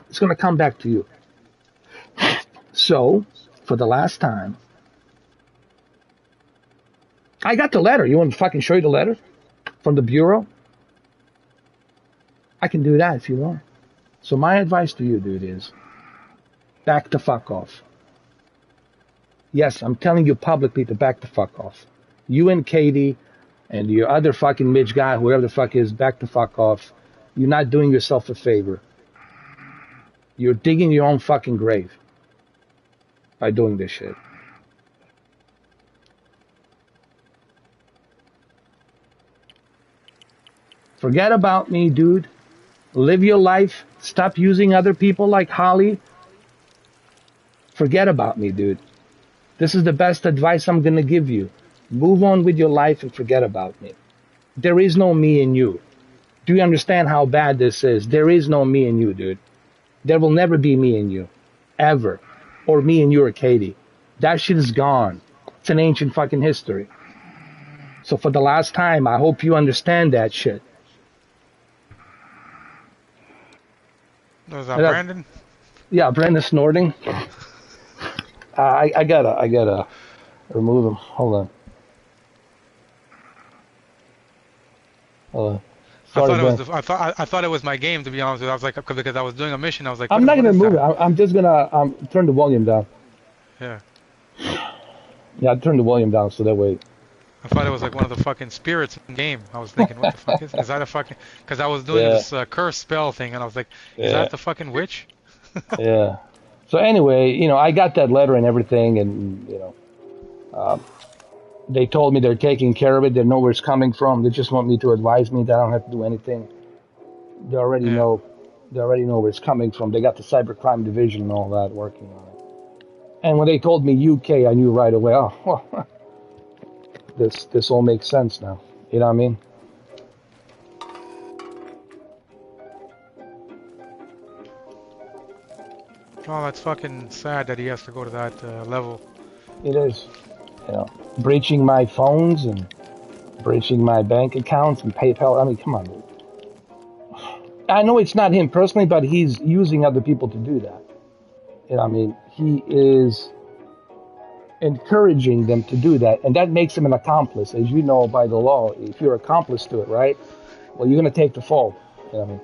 it's going to come back to you. So, for the last time, I got the letter. You want to fucking show you the letter from the Bureau? I can do that if you want. So my advice to you, dude, is back the fuck off. Yes, I'm telling you publicly to back the fuck off. You and Katie and your other fucking Mitch guy, whoever the fuck is, back the fuck off. You're not doing yourself a favor. You're digging your own fucking grave by doing this shit. Forget about me, dude. Live your life. Stop using other people like Holly. Forget about me, dude. This is the best advice I'm going to give you. Move on with your life and forget about me. There is no me in you. Do you understand how bad this is? There is no me in you, dude. There will never be me in you. Ever. Or me and you or Katie. That shit is gone. It's an ancient fucking history. So for the last time, I hope you understand that shit. Was that Brandon? Yeah, Brandon snorting. I got Remove him. Hold on. Sorry, I thought it was my game, to be honest with you. I was like, because I was doing a mission, I was like, I'm not gonna move it. I'm just gonna turn the volume down. Yeah. Yeah, I turned the volume down so that way. I thought it was like one of the fucking spirits in the game. I was thinking, what the fuck is that a fucking? Because I was doing this curse spell thing, and I was like, is that the fucking witch? Yeah. So anyway, you know, I got that letter and everything, and you know, they told me they're taking care of it. They know where it's coming from. They just want me to advise me that I don't have to do anything. They already know. They already know where it's coming from. They got the cybercrime division and all that working on it. And when they told me UK, I knew right away. Oh, well, this all makes sense now. You know what I mean? Oh, that's fucking sad that he has to go to that level. It is. You know, breaching my phones and breaching my bank accounts and PayPal. I mean, come on, dude. I know it's not him personally, but he's using other people to do that. You know what I mean? He is encouraging them to do that, and that makes him an accomplice. As you know, by the law, if you're accomplice to it, right? Well, you're going to take the fall. You know what I mean?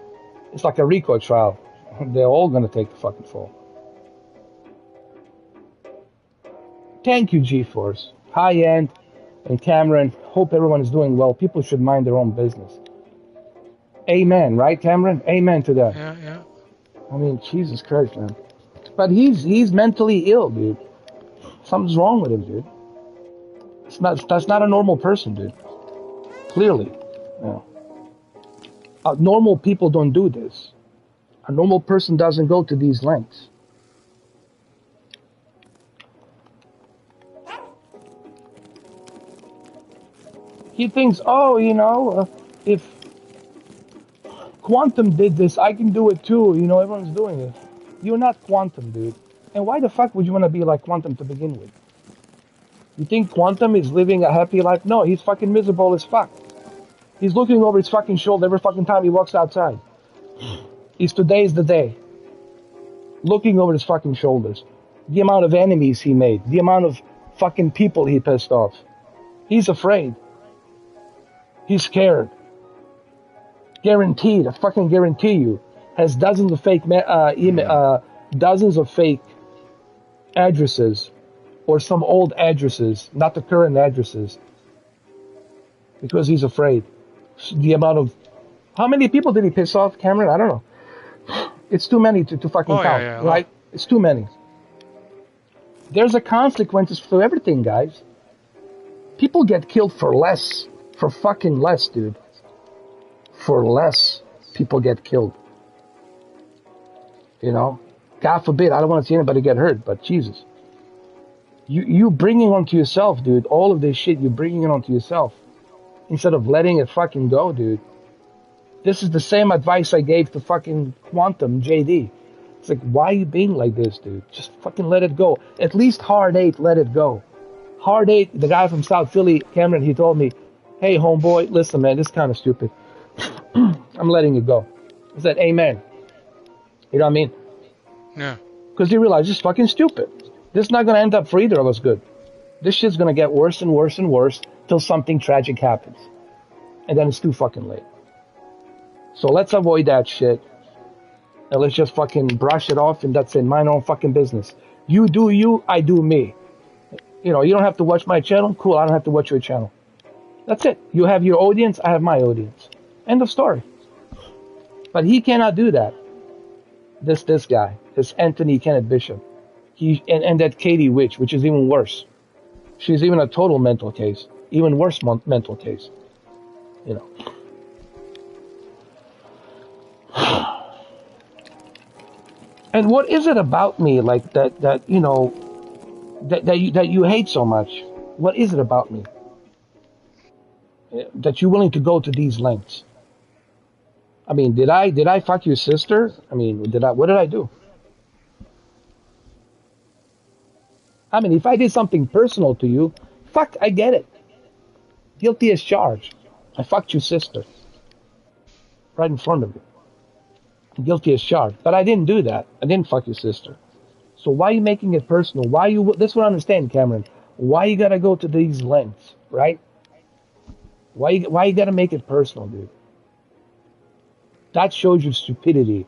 It's like a RICO trial. They're all going to take the fucking fall. Thank you, GeForce. Hi, End and Cameron. Hope everyone is doing well. People should mind their own business. Amen, right, Cameron? Amen to that. Yeah, yeah. I mean, Jesus Christ, man. But he's mentally ill, dude. Something's wrong with him, dude. That's not a normal person, dude. Clearly. Yeah. Normal people don't do this. A normal person doesn't go to these lengths. He thinks, oh, you know, if Quantum did this, I can do it too. You know, everyone's doing it. You're not Quantum, dude. And why the fuck would you want to be like Quantum to begin with? You think Quantum is living a happy life? No, he's fucking miserable as fuck. He's looking over his fucking shoulder every fucking time he walks outside. Today's the day. Looking over his fucking shoulders. The amount of enemies he made. The amount of fucking people he pissed off. He's afraid. He's scared. Guaranteed, I fucking guarantee you, has dozens of fake dozens of fake addresses, or some old addresses, not the current addresses, because he's afraid. The amount of, how many people did he piss off, Cameron? I don't know. It's too many to fucking count, right? It's too many. There's a consequences for everything, guys. People get killed for less, for fucking less, dude. For less, people get killed. You know, God forbid, I don't want to see anybody get hurt, but Jesus. You bringing onto yourself, dude, all of this shit, you're bringing it onto yourself. Instead of letting it fucking go, dude. This is the same advice I gave to fucking Quantum, JD. It's like, why are you being like this, dude? Just fucking let it go. At least Hard 8, let it go. Hard 8, the guy from South Philly, Cameron, he told me, hey, homeboy, listen, man, this is kind of stupid. I'm letting it go. I said, amen. You know what I mean? Yeah. Because he realized it's fucking stupid. This is not going to end up for either of us good. This shit's going to get worse and worse and worse till something tragic happens. And then it's too fucking late. So let's avoid that shit. And let's just fucking brush it off and that's it. Mind our own fucking business. You do you, I do me. You know, you don't have to watch my channel. Cool, I don't have to watch your channel. That's it. You have your audience, I have my audience. End of story. But he cannot do that. This guy, this Anthony Kenneth Bishop, and that Katie Witch, which is even worse. She's even a total mental case, even worse mental case. You know. And what is it about me like that you know that you hate so much? What is it about me that you're willing to go to these lengths? I mean, did I fuck your sister? I mean, what did I do? I mean, if I did something personal to you, fuck, I get it. Guilty as charged. I fucked your sister. Right in front of you. Guilty as charged. But I didn't do that. I didn't fuck your sister. So why are you making it personal? This is what I understand, Cameron. Why you gotta go to these lengths, right? Why you gotta make it personal, dude? That shows you stupidity,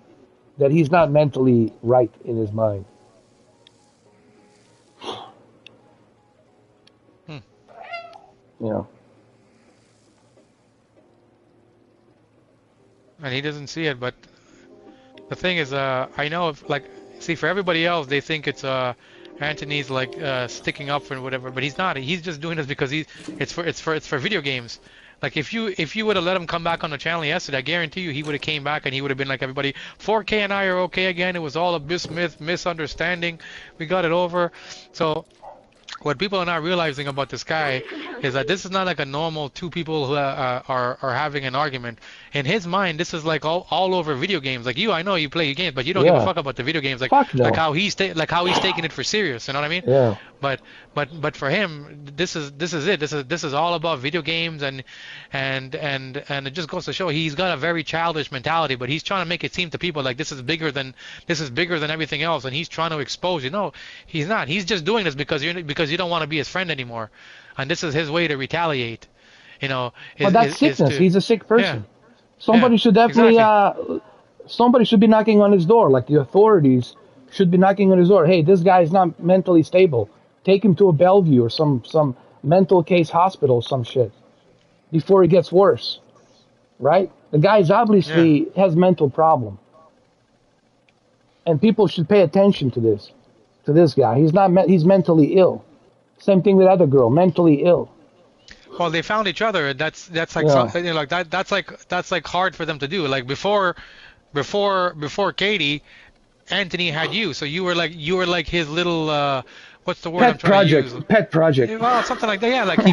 that he's not mentally right in his mind. You know. And he doesn't see it, but the thing is, I know if, like, see, for everybody else, they think it's Anthony's like sticking up for whatever, but he's not. He's just doing this because it's for video games. Like if you would have let him come back on the channel yesterday, I guarantee you he would have came back and he would have been like everybody. 4K and I are okay again. It was all a misunderstanding. We got it over. So what people are not realizing about this guy is that this is not like a normal two people who are having an argument. In his mind, this is like all over video games. Like you, I know you play games, but you don't give a fuck about the video games. Like no. like how he's taking it for serious. You know what I mean? Yeah. But for him, this is it. This is all about video games, and it just goes to show he's got a very childish mentality. But he's trying to make it seem to people like this is bigger than everything else, and he's trying to expose you. No, he's not. He's just doing this because you don't want to be his friend anymore, and this is his way to retaliate. You know. But that's sickness. He's a sick person. Yeah. Somebody should definitely. Exactly. Somebody should be knocking on his door. Like the authorities should be knocking on his door. Hey, this guy's not mentally stable. Take him to a Bellevue or some mental case hospital, some shit, before it gets worse, right? The guy's obviously has mental problem, and people should pay attention to this guy. He's mentally ill. Same thing with other girl, mentally ill. Well, they found each other. That's like you know, like that's like hard for them to do. Like before Katie, Anthony had you, so you were like his little. What's the word I'm trying to use? Pet project. Well, something like that. Yeah, like he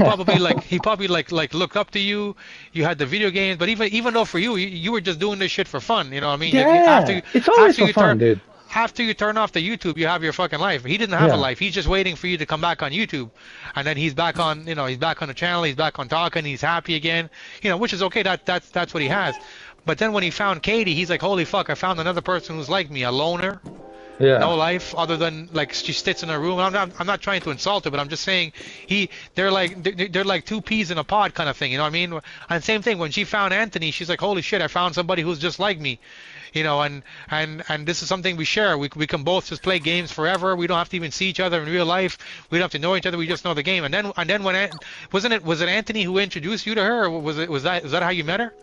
probably looked up to you. You had the video games, but even though for you were just doing this shit for fun. You know what I mean? Yeah. It's always for fun, dude. After you turn off the YouTube, you have your fucking life. He didn't have a life. He's just waiting for you to come back on YouTube, and then he's back on. He's back on the channel. He's back on talking. He's happy again. Which is okay. That's what he has. But then when he found Katie, he's like, holy fuck! I found another person who's like me, a loner. Yeah. No life other than like she sits in her room. I'm not trying to insult her, but I'm just saying they're like two peas in a pod kind of thing. You know what I mean? And same thing when she found Anthony, she's like, holy shit! I found somebody who's just like me. And this is something we share. We can both just play games forever. We don't have to even see each other in real life. We don't have to know each other. We just know the game. And then when was it Anthony who introduced you to her? Or was that how you met her?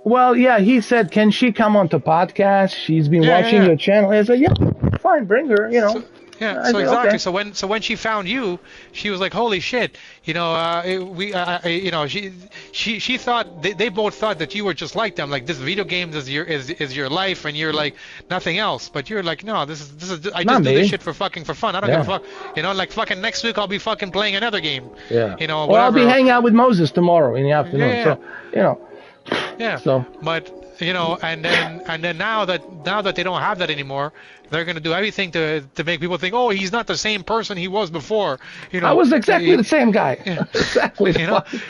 Well, yeah, he said, can she come on to podcast? She's been watching your channel. I said, yeah, fine, bring her, So exactly. Okay. So when she found you, she was like, holy shit, she thought they both thought that you were just like them, like this video games is your life and you're like nothing else. But you're like, no, this is I just do this shit for fun. I don't give a fuck. Like fucking next week I'll be fucking playing another game. Yeah. Whatever. Well, I'll be hanging out with Moses tomorrow in the afternoon. So Yeah. So, but and then now that they don't have that anymore, they're gonna do everything to make people think, oh, he's not the same person he was before. I was exactly the same guy. Yeah. Exactly.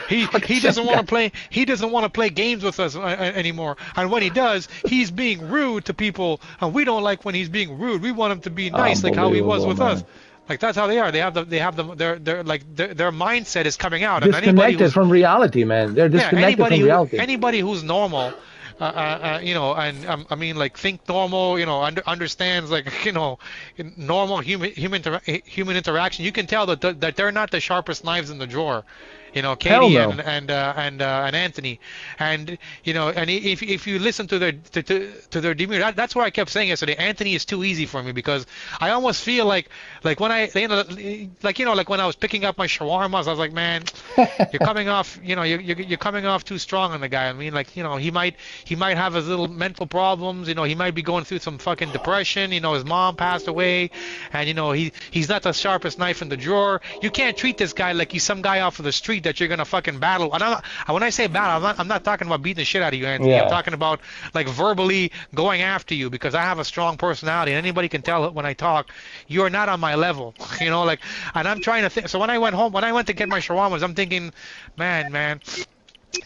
He doesn't want to play. He doesn't want to play games with us anymore. And when he does, he's being rude to people, and we don't like when he's being rude. We want him to be nice, like how he was with us. Like that's how they are. Their mindset is coming out. Disconnected from reality, man. They're disconnected from reality. Anybody who's normal, and I mean, like think normal, understands like normal human interaction. You can tell that they're not the sharpest knives in the drawer. Katie and Anthony, and if you listen to their demeanor, that's why I kept saying yesterday, Anthony is too easy for me, because I almost feel like when I like when I was picking up my shawarmas, I was like, man, you're coming off you're coming off too strong on the guy. I mean, like he might have his little mental problems. He might be going through some fucking depression. His mom passed away, and he's not the sharpest knife in the drawer. You can't treat this guy like he's some guy off of the street that you're gonna fucking battle. And when I say battle, I'm not talking about beating the shit out of you, Anthony. Yeah. I'm talking about like verbally going after you, because I have a strong personality, and anybody can tell when I talk, you're not on my level. And I'm trying to think. So when I went to get my shawarmas, I'm thinking, man,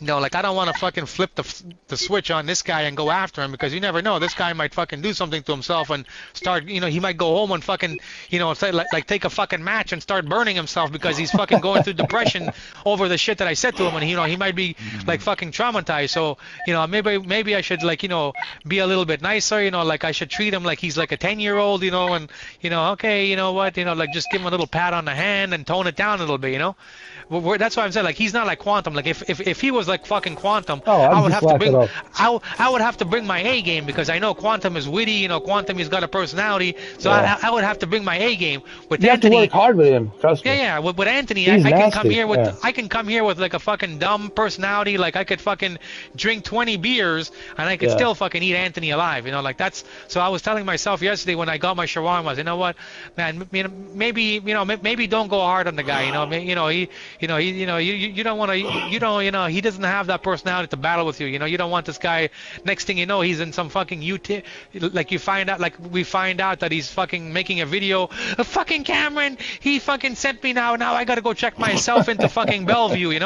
like I don't want to fucking flip the switch on this guy and go after him because you never know. This guy might fucking do something to himself and start, he might go home and fucking, say like take a fucking match and start burning himself because he's fucking going through depression over the shit that I said to him, and he might be like fucking traumatized. So, maybe I should like, be a little bit nicer, like I should treat him like he's like a 10-year-old, and okay, you know what, like just give him a little pat on the hand and tone it down a little bit, That's why I'm saying like he's not like Quantum. Like if he was like fucking Quantum, I would have to bring I would have to bring my A game because I know Quantum is witty. Quantum he's got a personality. So I would have to bring my A game. With you Anthony, have to work hard with him. Trust me. Yeah. With Anthony, I can come here with like a fucking dumb personality. Like I could fucking drink 20 beers and I could still fucking eat Anthony alive. Like that's. So I was telling myself yesterday when I got my shawarmas, you know what, man, maybe don't go hard on the guy. You don't want to, he doesn't have that personality to battle with you. You don't want this guy. Next thing you know, he's in some fucking like we find out that he's fucking making a video. Fucking Cameron, he fucking sent me now. Now I gotta go check myself into fucking Bellevue.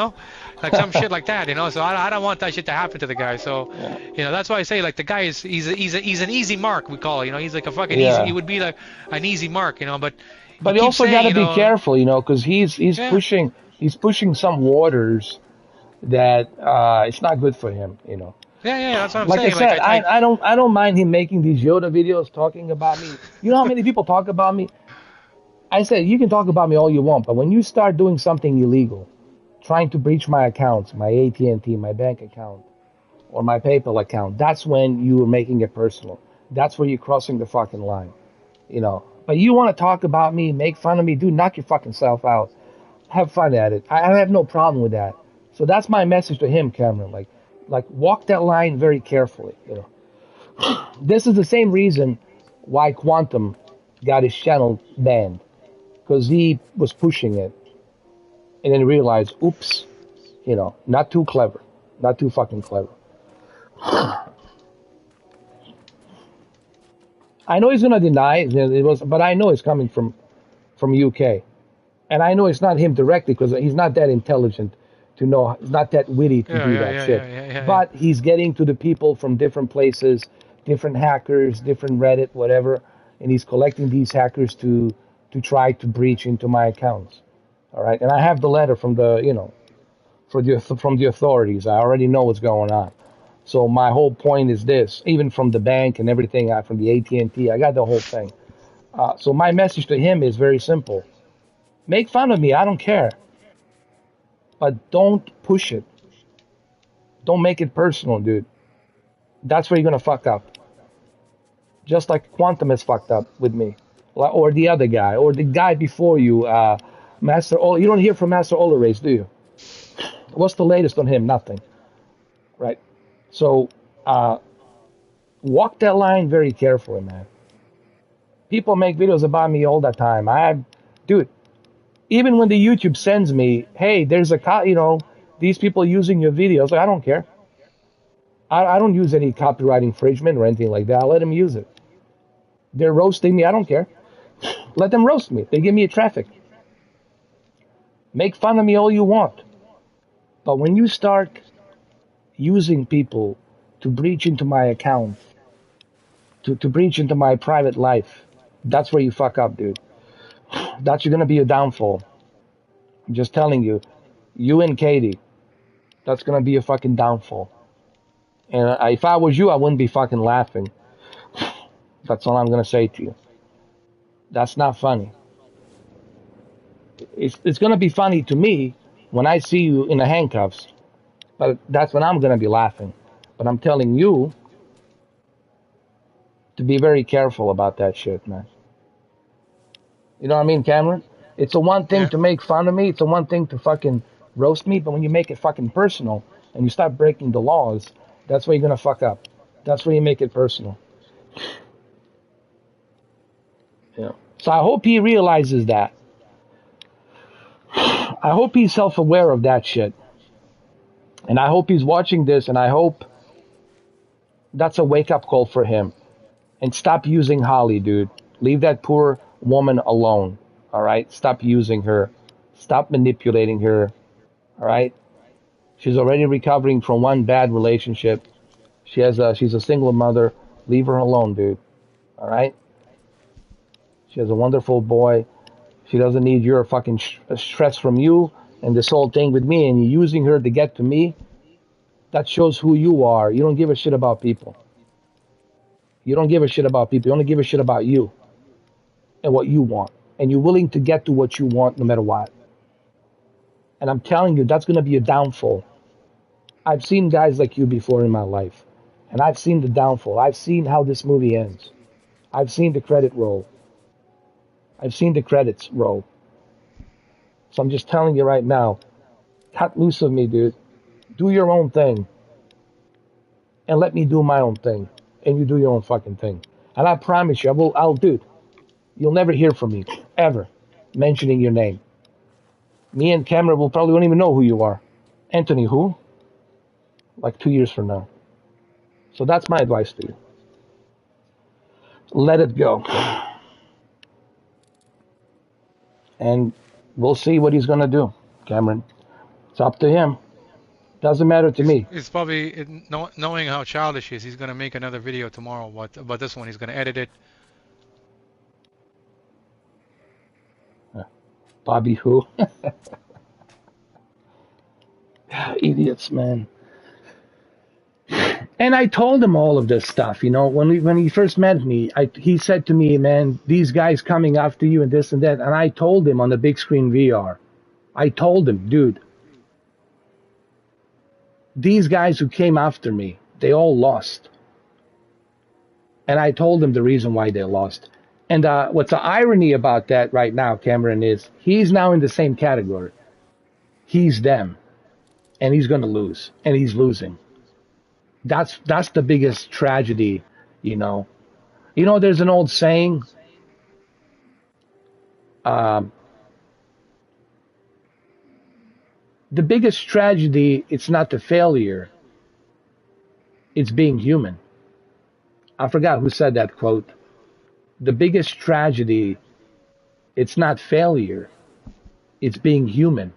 Like some shit like that. So I don't want that shit to happen to the guy. So, that's why I say like the guy he's an easy mark we call it. He's like a fucking easy. He would be like an easy mark. But you also got to be careful, because he's pushing. He's pushing some waters that it's not good for him, Yeah, that's what I'm saying. Like I said, I don't mind him making these Yoda videos talking about me. You know how many people talk about me? I said, you can talk about me all you want, but when you start doing something illegal, trying to breach my accounts, my AT&T, my bank account, or my PayPal account, that's when you are making it personal. That's where you're crossing the fucking line, But you want to talk about me, make fun of me, dude, knock your fucking self out. Have fun at it. I have no problem with that. So that's my message to him, Cameron. Like walk that line very carefully. This is the same reason why Quantum got his channel banned, because he was pushing it, and then realized, oops, not too clever, not too fucking clever. I know he's gonna deny it, but I know it's coming from UK. And I know it's not him directly because he's not that intelligent to know, he's not that witty to do that shit. But he's getting to the people from different places, different hackers, different Reddit, whatever, and he's collecting these hackers to try to breach into my accounts. All right, and I have the letter from from the authorities. I already know what's going on. So my whole point is this: even from the bank and everything, from the AT&T, I got the whole thing. So my message to him is very simple. Make fun of me, I don't care. But don't push it. Don't make it personal, dude. That's where you're going to fuck up. Just like Quantum has fucked up with me. Or the other guy. Or the guy before you, Master Ola. You don't hear from Master Ola Race, do you? What's the latest on him? Nothing. Right? So, walk that line very carefully, man. People make videos about me all the time. Dude, even when the YouTube sends me, hey, there's these people using your videos, like, I don't care. I don't use any copyright infringement or anything like that. I let them use it. They're roasting me, I don't care. Let them roast me. They give me a traffic. Make fun of me all you want. But when you start using people to breach into my account, to breach into my private life, that's where you fuck up, dude. That's going to be your downfall. I'm just telling you. You and Katie, that's going to be your fucking downfall. And if I was you, I wouldn't be fucking laughing. That's all I'm going to say to you. That's not funny. It's going to be funny to me when I see you in the handcuffs. But that's when I'm going to be laughing. But I'm telling you to be very careful about that shit, man. You know what I mean, Cameron? It's a one thing to make fun of me. It's a one thing to fucking roast me. But when you make it fucking personal and you start breaking the laws, that's where you're going to fuck up. That's where you make it personal. Yeah. So I hope he realizes that. I hope he's self-aware of that shit. And I hope he's watching this, and I hope that's a wake-up call for him. And stop using Holly, dude. Leave that poor woman alone, all right? Stop using her. Stop manipulating her, all right? She's already recovering from one bad relationship. She's a single mother. Leave her alone, dude. All right? She has a wonderful boy. She doesn't need your fucking stress from you and this whole thing with me, and you're using her to get to me. That shows who you are. You don't give a shit about people. You don't give a shit about people. You only give a shit about you and what you want. And you're willing to get to what you want no matter what. And I'm telling you, that's going to be a downfall. I've seen guys like you before in my life. And I've seen the downfall. I've seen how this movie ends. I've seen the credit roll. I've seen the credits roll. So I'm just telling you right now, cut loose of me, dude. Do your own thing. And let me do my own thing. And you do your own fucking thing. And I promise you, I'll do it. You'll never hear from me, ever, mentioning your name. Me and Cameron won't even know who you are. Anthony who? Like 2 years from now. So that's my advice to you. Let it go. And we'll see what he's going to do, Cameron. It's up to him. Doesn't matter to me. It's probably, knowing how childish he is, he's going to make another video tomorrow about this one. He's going to edit it. Bobby who? Idiots, man. And I told him all of this stuff, when he first met me. He said to me, man, these guys coming after you and this and that. And I told him on the big screen VR, I told him, dude, these guys who came after me, they all lost. And I told him the reason why they lost. And what's the irony about that right now, Cameron, is he's now in the same category. He's them. And he's going to lose. And he's losing. That's the biggest tragedy, there's an old saying. The biggest tragedy, it's not the failure. It's being human. I forgot who said that quote. The biggest tragedy, it's not failure. It's being human.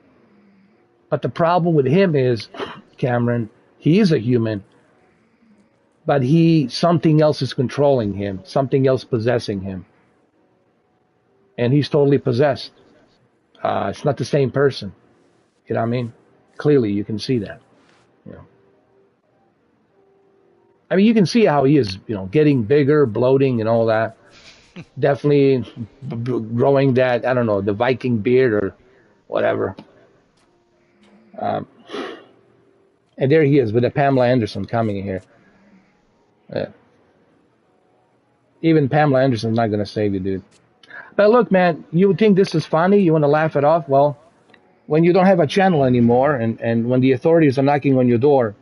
But the problem with him is, Cameron, he is a human, but something else is controlling him, something else possessing him. And he's totally possessed. It's not the same person. You know what I mean? Clearly, you can see that. I mean, you can see how he is, getting bigger, bloating, and all that. Definitely growing that, I don't know, the Viking beard or whatever. And there he is with a Pamela Anderson coming in here. Even Pamela Anderson's not going to save you, dude. But look, man, you would think this is funny. You want to laugh it off. Well, when you don't have a channel anymore and when the authorities are knocking on your door,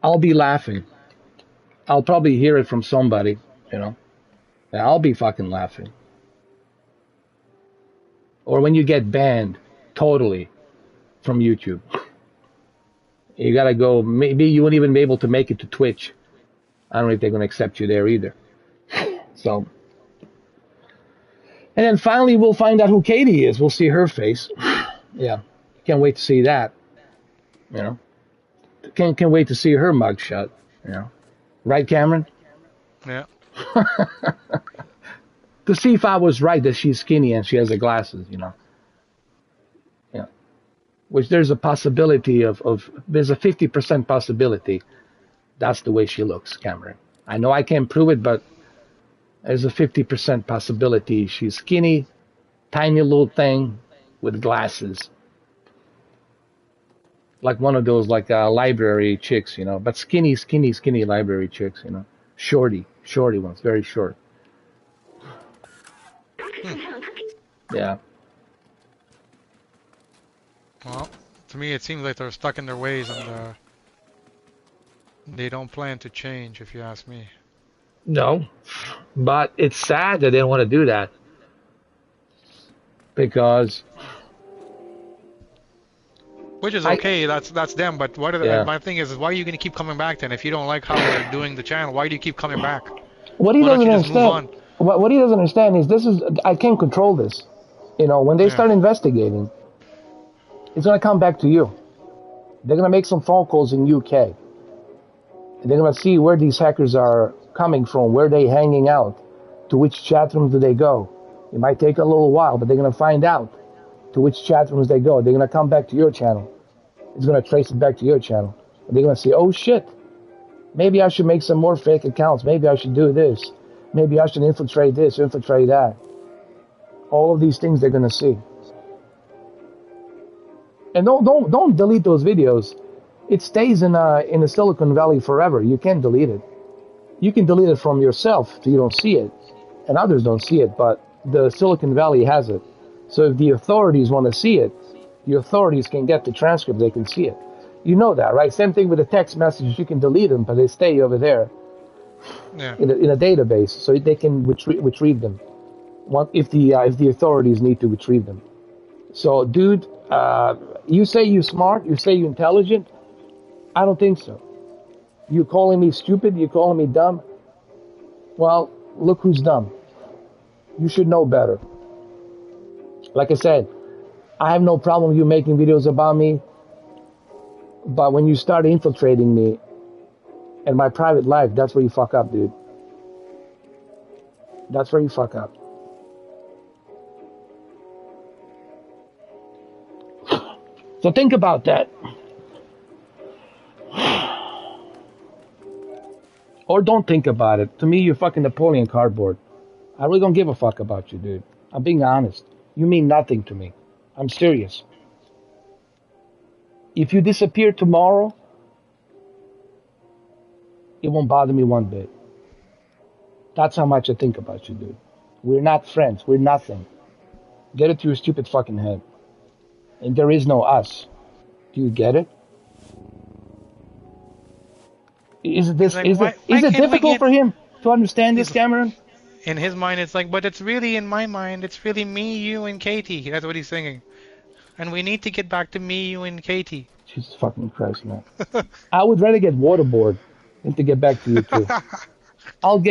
I'll be laughing. I'll probably hear it from somebody, and I'll be fucking laughing. Or when you get banned totally from YouTube. You got to go, maybe you wouldn't even be able to make it to Twitch. I don't know if they're going to accept you there either. So, and then finally we'll find out who Katie is. We'll see her face. Yeah. Can't wait to see that. Can't wait to see her mugshot. Right, Cameron? Yeah. To see if I was right that she's skinny and she has the glasses, Yeah. Which there's a possibility there's a 50% possibility that's the way she looks, Cameron. I know I can't prove it, but there's a 50% possibility she's skinny, tiny little thing with glasses. Like one of those library chicks, but skinny library chicks, Shorty ones, very short. Yeah. Well, to me it seems like they're stuck in their ways and they don't plan to change, if you ask me. No, but it's sad that they don't want to do that. Because... Which is okay, that's them, but my thing is, why are you going to keep coming back then? If you don't like how they're doing the channel, why do you keep coming back? What he doesn't understand, what he doesn't understand is I can't control this. When they start investigating, It's gonna come back to you. They're gonna make some phone calls in UK. They're gonna see where these hackers are coming from, where they hanging out, to which chat rooms do they go. It might take a little while, but they're gonna find out to which chat rooms they go. They're gonna come back to your channel. It's gonna trace it back to your channel. And they're gonna say, oh shit, maybe I should make some more fake accounts. Maybe I should do this. Maybe I should infiltrate this, infiltrate that. All of these things they're gonna see. And don't delete those videos. It stays in the Silicon Valley forever. You can't delete it. You can delete it from yourself so you don't see it, and others don't see it. But the Silicon Valley has it. So if the authorities want to see it, the authorities can get the transcript. They can see it. You know that, right? Same thing with the text messages. You can delete them, but they stay over there in a database, so they can retrieve them. If the authorities need to retrieve them. So, dude, you say you're smart. You say you're intelligent. I don't think so. You calling me stupid? You calling me dumb? Well, look who's dumb. You should know better. Like I said, I have no problem with you making videos about me, but when you start infiltrating me and my private life, that's where you fuck up, dude. That's where you fuck up. So think about that. Or don't think about it. To me, you're fucking Napoleon cardboard. I really don't give a fuck about you, dude. I'm being honest. You mean nothing to me. I'm serious. If you disappear tomorrow, it won't bother me one bit. That's how much I think about you, dude. We're not friends. We're nothing. Get it to your stupid fucking head. And there is no us. Do you get it? Is it difficult for him to understand this, Cameron? In his mind, it's like, but it's really in my mind. It's really me, you, and Katie. That's what he's singing. And we need to get back to me, you, and Katie. Jesus fucking Christ, man. I would rather get waterboard than to get back to you too. I'll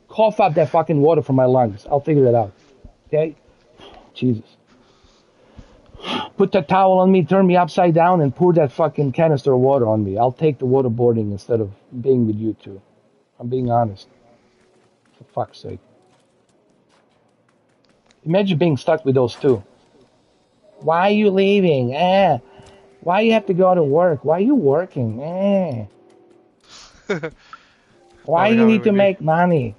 cough up that fucking water from my lungs. I'll figure it out. Okay? Jesus. Put that towel on me, turn me upside down, and pour that fucking canister of water on me. I'll take the waterboarding instead of being with you two. I'm being honest. For fuck's sake. Imagine being stuck with those two. Why are you leaving? Why you have to go to work? Why are you working? Why you need to make money?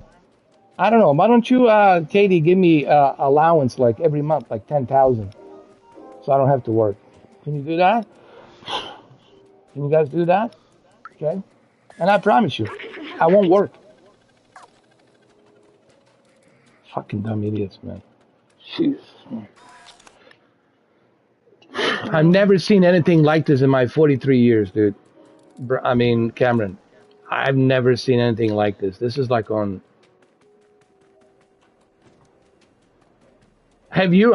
I don't know. Why don't you, Katie, give me allowance like every month, like 10,000, so I don't have to work. Can you do that? Can you guys do that? Okay. And I promise you, I won't work. Fucking dumb idiots, man. Jesus. I've never seen anything like this in my 43 years, dude. I mean, Cameron, I've never seen anything like this. This is like on... Have you?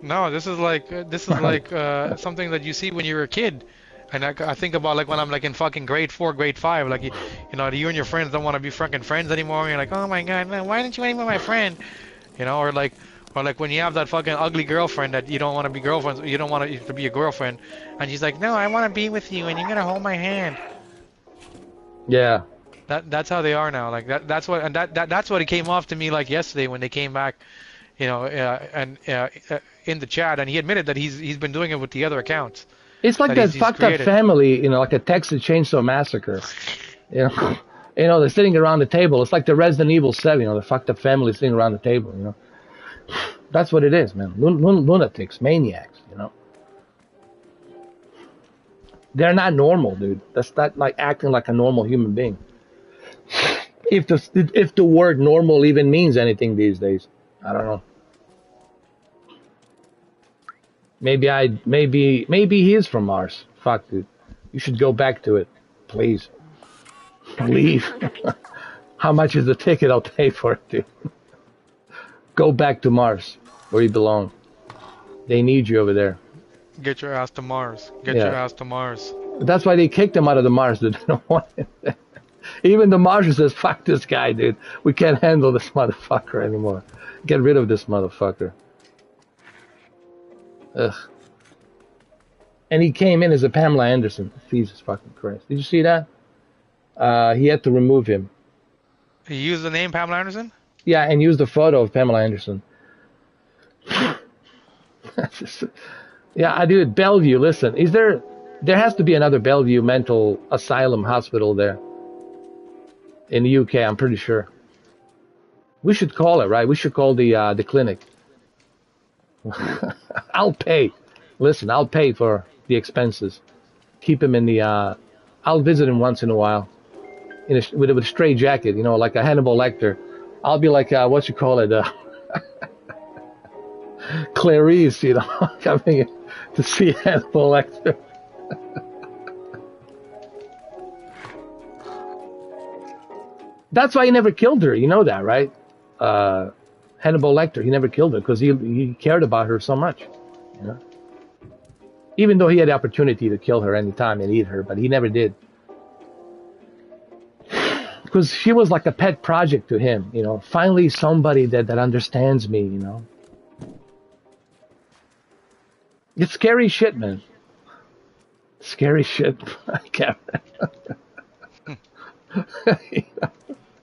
No, this is like something that you see when you're a kid. And I think about like when I'm like in fucking grade 4, grade 5, like you know, you and your friends don't want to be fucking friends anymore. And you're like, oh my god, man, why didn't you want to be my friend? You know, or like when you have that fucking ugly girlfriend that you don't want to be girlfriends, you don't want to be a girlfriend, and she's like, no, I want to be with you, and you're gonna hold my hand. Yeah. That's how they are now. Like that's what it came off to me like yesterday when they came back, you know, in the chat, and he admitted that he's been doing it with the other accounts. It's like that fucked up family, you know, like a Texas Chainsaw Massacre. You know, they're sitting around the table. It's like the Resident Evil 7, you know, the fucked up family sitting around the table, you know. That's what it is, man. Lunatics, maniacs, you know. They're not normal, dude. That's not like acting like a normal human being. If the word normal even means anything these days, I don't know. Maybe he is from Mars. Fuck, dude. You should go back to it, please. Leave. How much is the ticket? I'll pay for it, dude. Go back to Mars, where you belong. They need you over there. Get your ass to Mars. Get your ass to Mars. That's why they kicked him out of the Mars. Dude. They don't want it. Even the marshal says, fuck this guy, dude. We can't handle this motherfucker anymore. Get rid of this motherfucker. Ugh. And he came in as a Pamela Anderson. Jesus fucking Christ. Did you see that? He had to remove him. He used the name Pamela Anderson? Yeah, and used the photo of Pamela Anderson. Yeah, dude, Bellevue, listen. There has to be another Bellevue mental asylum hospital there. In the UK, I'm pretty sure. We should call it, right? We should call the clinic. I'll pay. Listen, I'll pay for the expenses. Keep him in the. I'll visit him once in a while, with a straight jacket, you know, like a Hannibal Lecter. I'll be like, what you call it, Clarice, you know, coming to see Hannibal Lecter. That's why he never killed her. You know that, right? Hannibal Lecter, he never killed her because he cared about her so much. You know? Even though he had the opportunity to kill her anytime and eat her, but he never did. Because she was like a pet project to him, you know. Finally, somebody that understands me, you know. It's scary shit, man. Scary shit. I can't. You know?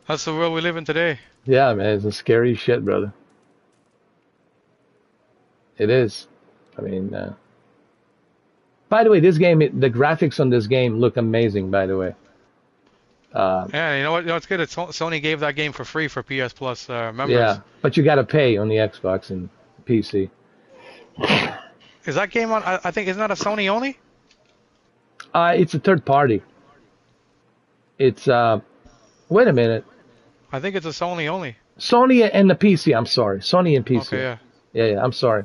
That's the world we live in today. Yeah, man, it's a scary shit, brother. It is. I mean, by the way, this game, the graphics on this game look amazing, by the way. Yeah, you know what? You know what's good? Sony gave that game for free for PS Plus members. Yeah, but you got to pay on the Xbox and PC. Is that game on? I think isn't that a Sony only? It's a third party. It's wait a minute. I think it's a Sony only. Sony and the PC. I'm sorry, Sony and PC. Okay, yeah. Yeah. I'm sorry.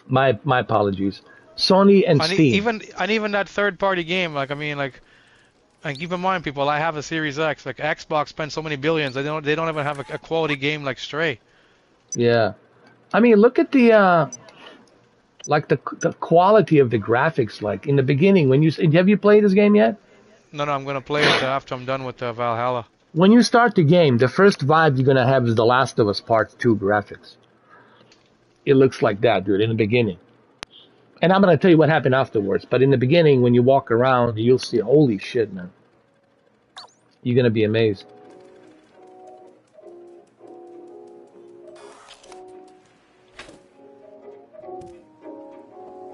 My apologies. Sony and Steam. Even that third party game, like I mean, like, and keep in mind, people, I have a Series X. Like Xbox spent so many billions, they don't even have a quality game like Stray. Yeah, I mean, look at the like the quality of the graphics. Like in the beginning, when have you played this game yet? No, I'm gonna play it after I'm done with Valhalla. When you start the game, the first vibe you're gonna have is The Last of Us Part 2 graphics. It looks like that, dude, in the beginning. And I'm gonna tell you what happened afterwards. But in the beginning, when you walk around, you'll see, holy shit, man. You're gonna be amazed.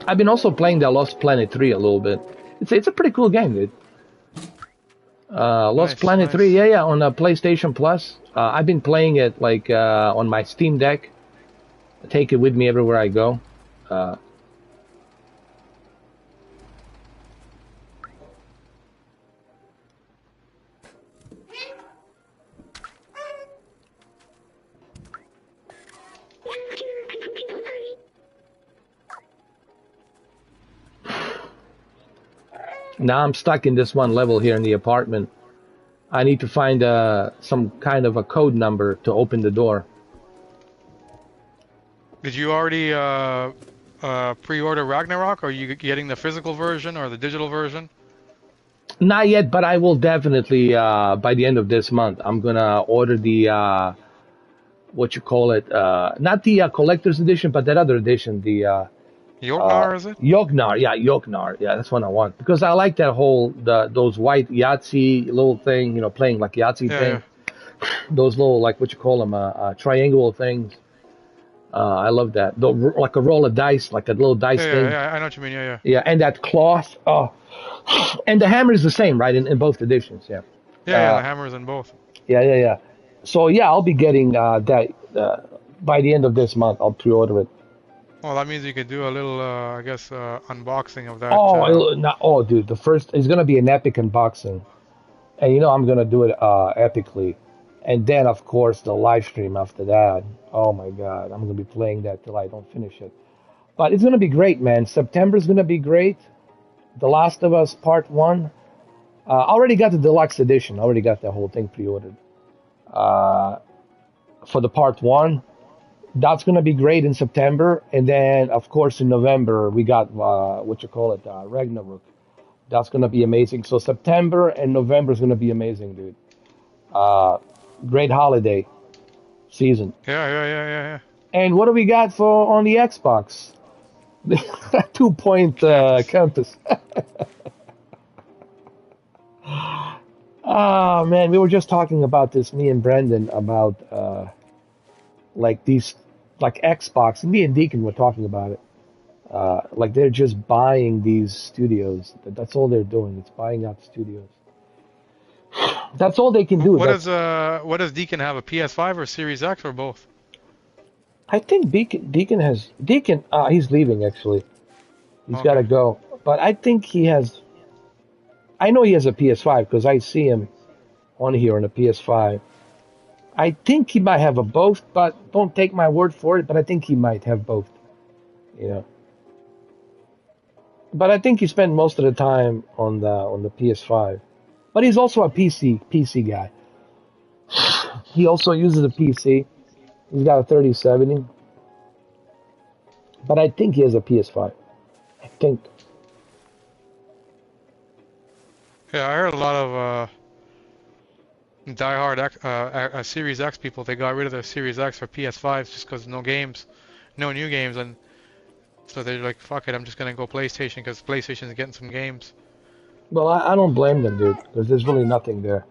I've been also playing the Lost Planet 3 a little bit. It's a pretty cool game, dude. Lost Planet 3, yeah, on PlayStation Plus. I've been playing it like on my Steam Deck. I take it with me everywhere I go. Now I'm stuck in this one level here in the apartment. I need to find some kind of a code number to open the door. Did you already pre-order Ragnarok? Or are you getting the physical version or the digital version? Not yet, but I will definitely by the end of this month. I'm gonna order the what you call it? Not the collector's edition, but that other edition, the Joknar, is it? Joknar. Yeah, that's what I want because I like that whole those white Yahtzee little thing, you know, playing like Yahtzee thing. Yeah. Those little like what you call them, triangular things. I love that. Like a roll of dice, like a little dice thing. Yeah, I know what you mean. Yeah. Yeah, and that cloth. Oh, and the hammer is the same, right? In both editions. Yeah. Yeah, the hammer is in both. Yeah. So yeah, I'll be getting that by the end of this month. I'll pre-order it. Well, that means you could do a little, I guess, unboxing of that. Oh, dude, the first is gonna be an epic unboxing, and you know I'm gonna do it epically, and then of course the live stream after that. Oh my God, I'm gonna be playing that till I don't finish it, but it's gonna be great, man. September's gonna be great. The Last of Us Part 1. I already got the deluxe edition. I already got the whole thing pre-ordered. For the Part 1. That's going to be great in September. And then, of course, in November, we got, Ragnarok. That's going to be amazing. So September and November is going to be amazing, dude. Great holiday season. Yeah. And what do we got for on the Xbox? 2-point compass. Oh man, we were just talking about this, me and Brendan, about like these, like Xbox. Me and Deacon were talking about it. Like they're just buying these studios. That's all they're doing. It's buying out studios. That's all they can do. What does Deacon have? A PS5 or Series X or both? I think Deacon has Deacon. He's leaving actually. He's got to go. But I think he has. I know he has a PS5 because I see him on here on a PS5. I think he might have a both, but don't take my word for it. But I think he might have both. You know. But I think he spent most of the time on the PS5. But he's also a PC guy. He also uses a PC. He's got a 3070. But I think he has a PS5. I think. Yeah, I heard a lot of diehard Series X people. They got rid of their Series X for PS5s just because no new games, and so they're like, "Fuck it, I'm just gonna go PlayStation because PlayStation is getting some games." Well, I don't blame them, dude, because there's really nothing there.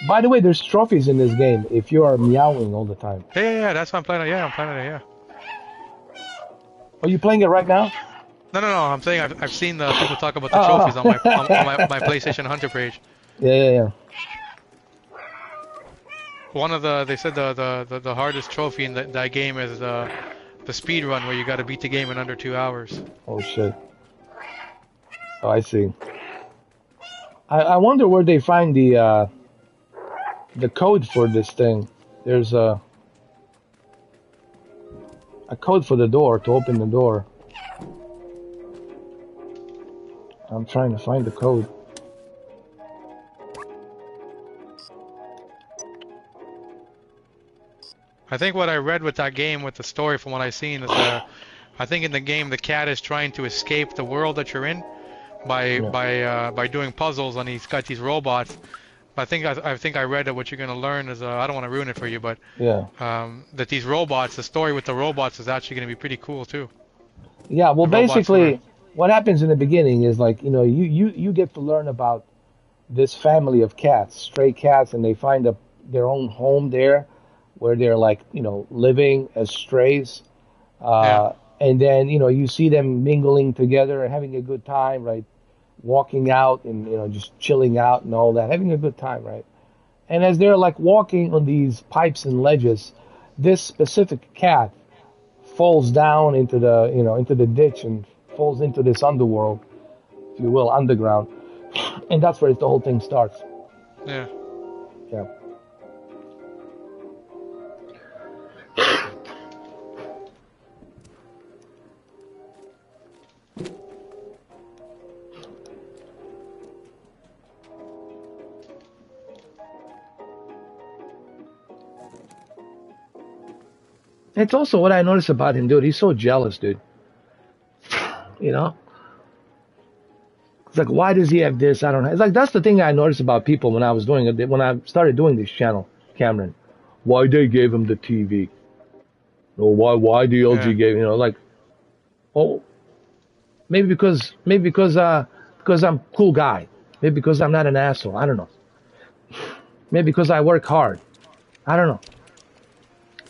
By the way, there's trophies in this game if you are meowing all the time. Yeah, that's what I'm playing. Yeah, I'm playing it. Yeah. Are you playing it right now? No. I'm saying I've seen the people talk about the trophies on my PlayStation Hunter page. Yeah. They said the hardest trophy in that game is the speed run where you got to beat the game in under 2 hours. Oh shit. Oh, I see. I wonder where they find the code for this thing. There's a code for the door to open the door. I'm trying to find the code. I think what I read with that game, with the story from what I've seen, is I think in the game the cat is trying to escape the world that you're in by doing puzzles, and he's got these robots. I think I read that what you're gonna learn is I don't want to ruin it for you, but that these robots, the story with the robots is actually gonna be pretty cool too. Yeah, well, basically, what happens in the beginning is like you get to learn about this family of cats, stray cats, and they find their own home there, where they're like living as strays, and then you see them mingling together and having a good time, right? Walking out and just chilling out and all that, having a good time, right? And as they're like walking on these pipes and ledges, this specific cat falls down into the ditch and falls into this underworld, if you will, underground, and that's where the whole thing starts. Yeah. It's also what I noticed about him, dude. He's so jealous, dude. It's like, why does he have this? I don't know. It's like, that's the thing I noticed about people when I started doing this channel, Cameron. Why they gave him the TV? Or why the LG gave, like, oh, maybe because I'm a cool guy. Maybe because I'm not an asshole. I don't know. Maybe because I work hard. I don't know.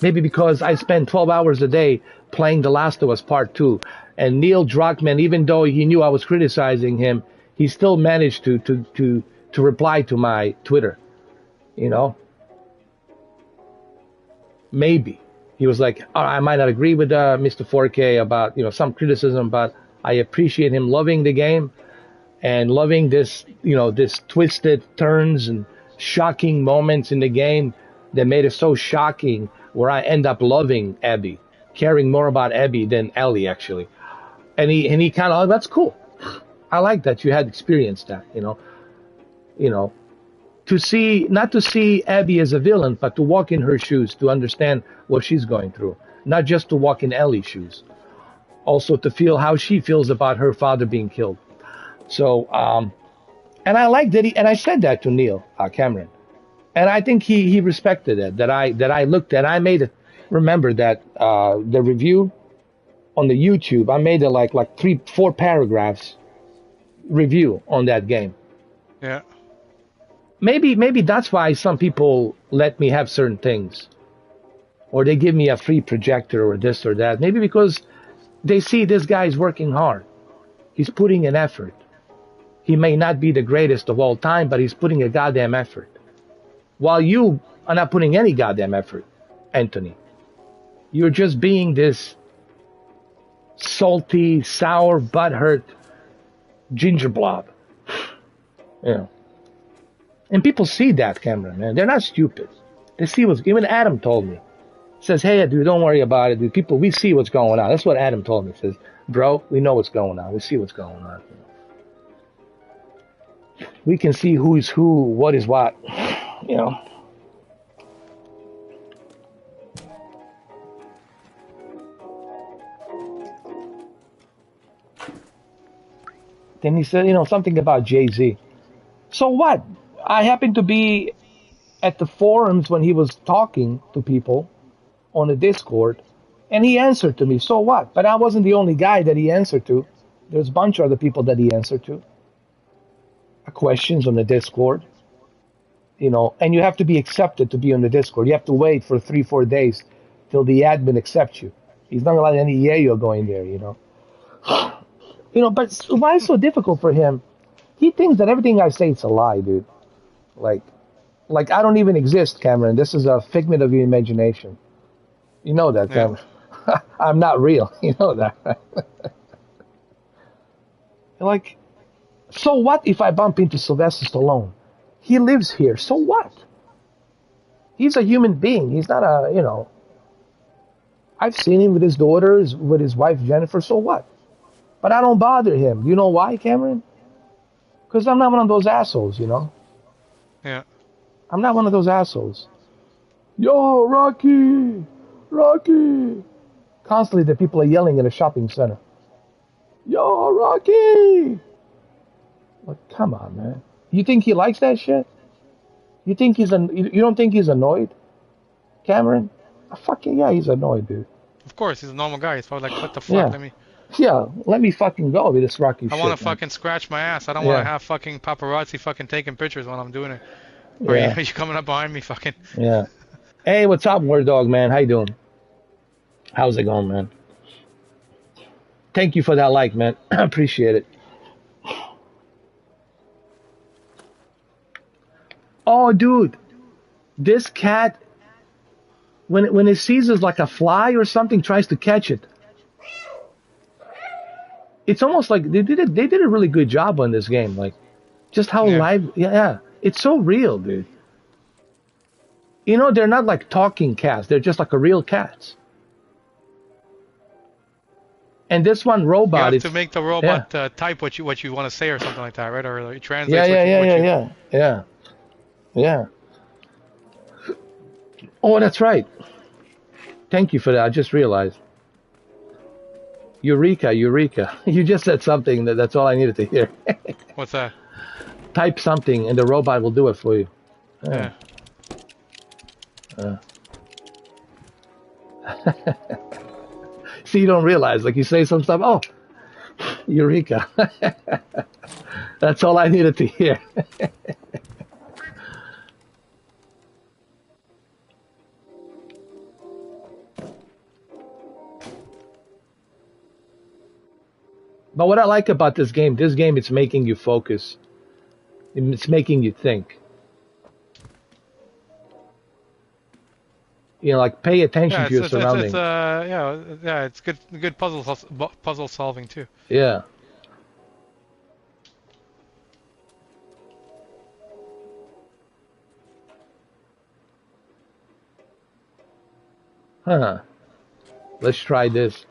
Maybe because I spend 12 hours a day playing The Last of Us Part 2. And Neil Druckmann, even though he knew I was criticizing him, he still managed to reply to my Twitter. Maybe. He was like, I might not agree with Mr. 4K about, some criticism, but I appreciate him loving the game and loving this, this twisted turns and shocking moments in the game that made it so shocking, where I end up loving Abby, caring more about Abby than Ellie, actually. And he kind of, that's cool. I like that you had experienced that, not to see Abby as a villain, but to walk in her shoes, to understand what she's going through. Not just to walk in Ellie's shoes. Also to feel how she feels about her father being killed. So, and I liked it, and I said that to Neil Cameron, and I think he respected it. That I looked at, I made it. Remember that the review on the YouTube, I made it like 3-4 paragraphs review on that game. Yeah. Maybe that's why some people let me have certain things, or they give me a free projector or this or that. Maybe because they see this guy's working hard. He's putting an effort. He may not be the greatest of all time, but he's putting a goddamn effort. While you are not putting any goddamn effort, Anthony. You're just being this salty, sour, butthurt ginger blob. You know. And people see that, Cameron, man. They're not stupid. They see what's... Even Adam told me. Says, hey, dude, don't worry about it, dude. People, we see what's going on. That's what Adam told me. Says, bro, we know what's going on. We see what's going on. We can see who's who, what is what. You know. Then he said, something about Jay-Z. So what? I happened to be at the forums when he was talking to people on the Discord, and he answered to me. So what? But I wasn't the only guy that he answered to. There's a bunch of other people that he answered to. Questions on the Discord. And you have to be accepted to be on the Discord. You have to wait for 3-4 days till the admin accepts you. He's not gonna let any yayo go in there, But why is it so difficult for him? He thinks that everything I say is a lie, dude. Like I don't even exist, Cameron. This is a figment of your imagination. You know that, Cameron. I'm not real. You know that. Like, so what if I bump into Sylvester Stallone? He lives here. So what? He's a human being. He's not I've seen him with his daughters, with his wife, Jennifer. So what? But I don't bother him. You know why, Cameron? Because I'm not one of those assholes, Yeah. I'm not one of those assholes. Yo, Rocky! Rocky! Constantly the people are yelling in a shopping center. Yo, Rocky! Like, come on, man. You think he likes that shit? You think you don't think he's annoyed? Cameron? Fucking yeah, he's annoyed, dude. Of course, he's a normal guy. He's probably like, what the fuck? Let me fucking go with this Rocky shit. I want to fucking scratch my ass. I don't want to have fucking paparazzi fucking taking pictures when I'm doing it. Or you coming up behind me fucking. Yeah. Hey, what's up, Word Dog, man? How you doing? How's it going, man? Thank you for that like, man. I appreciate it. Oh, dude. This cat, when it sees us like a fly or something, tries to catch it. It's almost like they did a really good job on this game. Like, just how live. Yeah. It's so real, dude. They're not like talking cats. They're just like a real cats. And this one robot. You have to make the robot type what you want to say or something like that, right? Or it translates. Yeah. Oh, that's right. Thank you for that. I just realized. Eureka. You just said something that's all I needed to hear. What's that? Type something and the robot will do it for you. Yeah. See, you don't realize, like you say some stuff, oh, Eureka. That's all I needed to hear. But what I like about this game, it's making you focus. It's making you think. Like pay attention to your surroundings. It's good puzzle solving too. Yeah. Huh. Let's try this.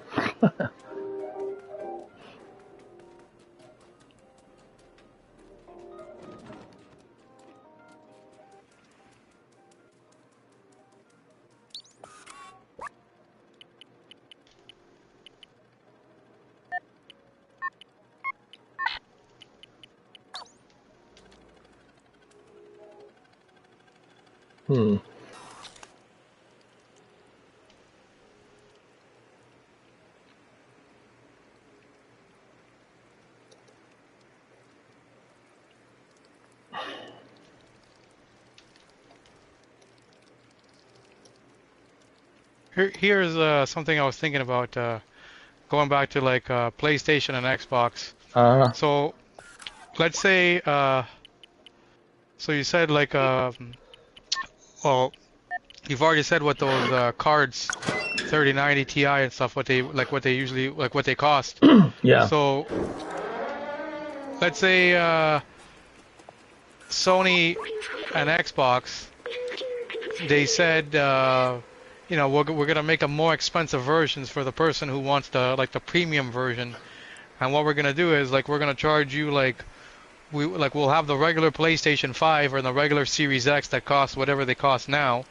Hmm. Here's something I was thinking about, going back to like PlayStation and Xbox. Uh-huh. So let's say, so you said like, well, you've already said what those cards, 3090 Ti and stuff, what they usually like what they cost. Yeah. So let's say Sony and Xbox, they said, we're gonna make a more expensive versions for the person who wants the premium version. And what we're gonna do is like we're gonna charge you like we'll have the regular PlayStation 5 or the regular Series X that costs whatever they cost now,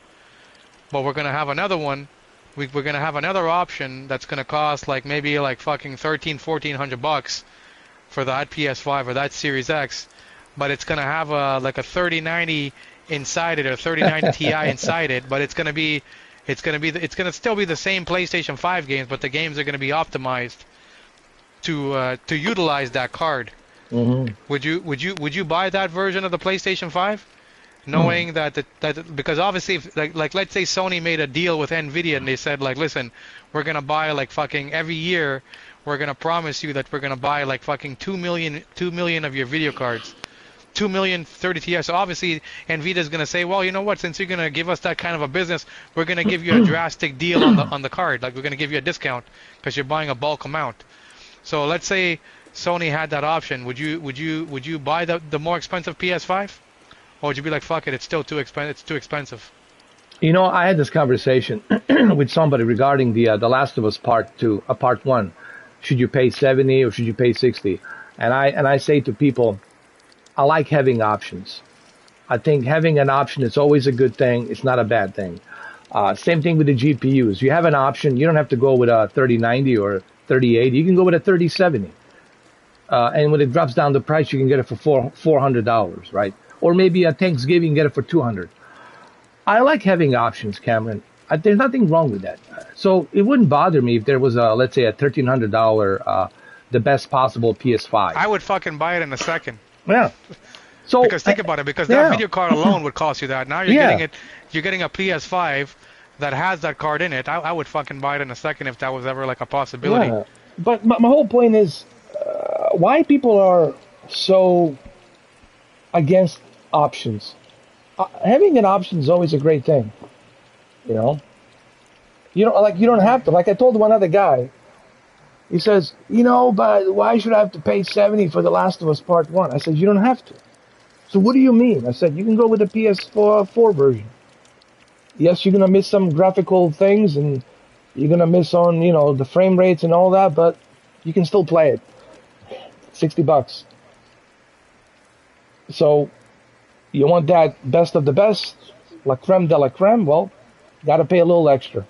but we're gonna have another one. We're gonna have another option that's gonna cost like maybe like fucking $1,400 for that PS5 or that Series X, but it's gonna have like a 3090 inside it or 3090 Ti inside it, but it's gonna still be the same PlayStation 5 games, but the games are gonna be optimized to utilize that card. Mm-hmm. Would you buy that version of the PlayStation 5, knowing that because obviously if, like let's say Sony made a deal with Nvidia and they said like, listen, we're gonna buy like fucking every year, we're gonna promise you that we're gonna buy like fucking 2 million of your video cards, 2 million 30 Ti. So obviously Nvidia's gonna say, well, you know what, since you're gonna give us that kind of a business, we're gonna give you a drastic deal on the card, like we're gonna give you a discount because you're buying a bulk amount. So let's say Sony had that option. Would you buy the more expensive PS5, or would you be like, fuck it, it's still too expensive? It's too expensive. You know, I had this conversation with somebody regarding the Last of Us Part 2, Part 1. Should you pay 70 or should you pay 60? And I say to people, I like having options. I think having an option is always a good thing. It's not a bad thing. Same thing with the GPUs. You have an option. You don't have to go with a 3090 or 3080. You can go with a 3070. And when it drops down the price, you can get it for $400, right? Or maybe at Thanksgiving, get it for $200. I like having options, Cameron. There's nothing wrong with that. So it wouldn't bother me if there was let's say a $1,300, the best possible PS5. I would fucking buy it in a second. Yeah. So because think about it, because that video card alone would cost you that. Now you're getting a PS5 that has that card in it. I would fucking buy it in a second if that was ever like a possibility. Yeah. But my whole point is, why people are so against options. Having an option is always a great thing. You know? You don't have to. Like I told one other guy, he says, but why should I have to pay 70 for The Last of Us Part 1? I said, you don't have to. So what do you mean? I said, you can go with the PS4 version. Yes, you're going to miss some graphical things and you're going to miss on, the frame rates and all that, but you can still play it. $60. So you want that best of the best, la creme de la creme? Well, got to pay a little extra.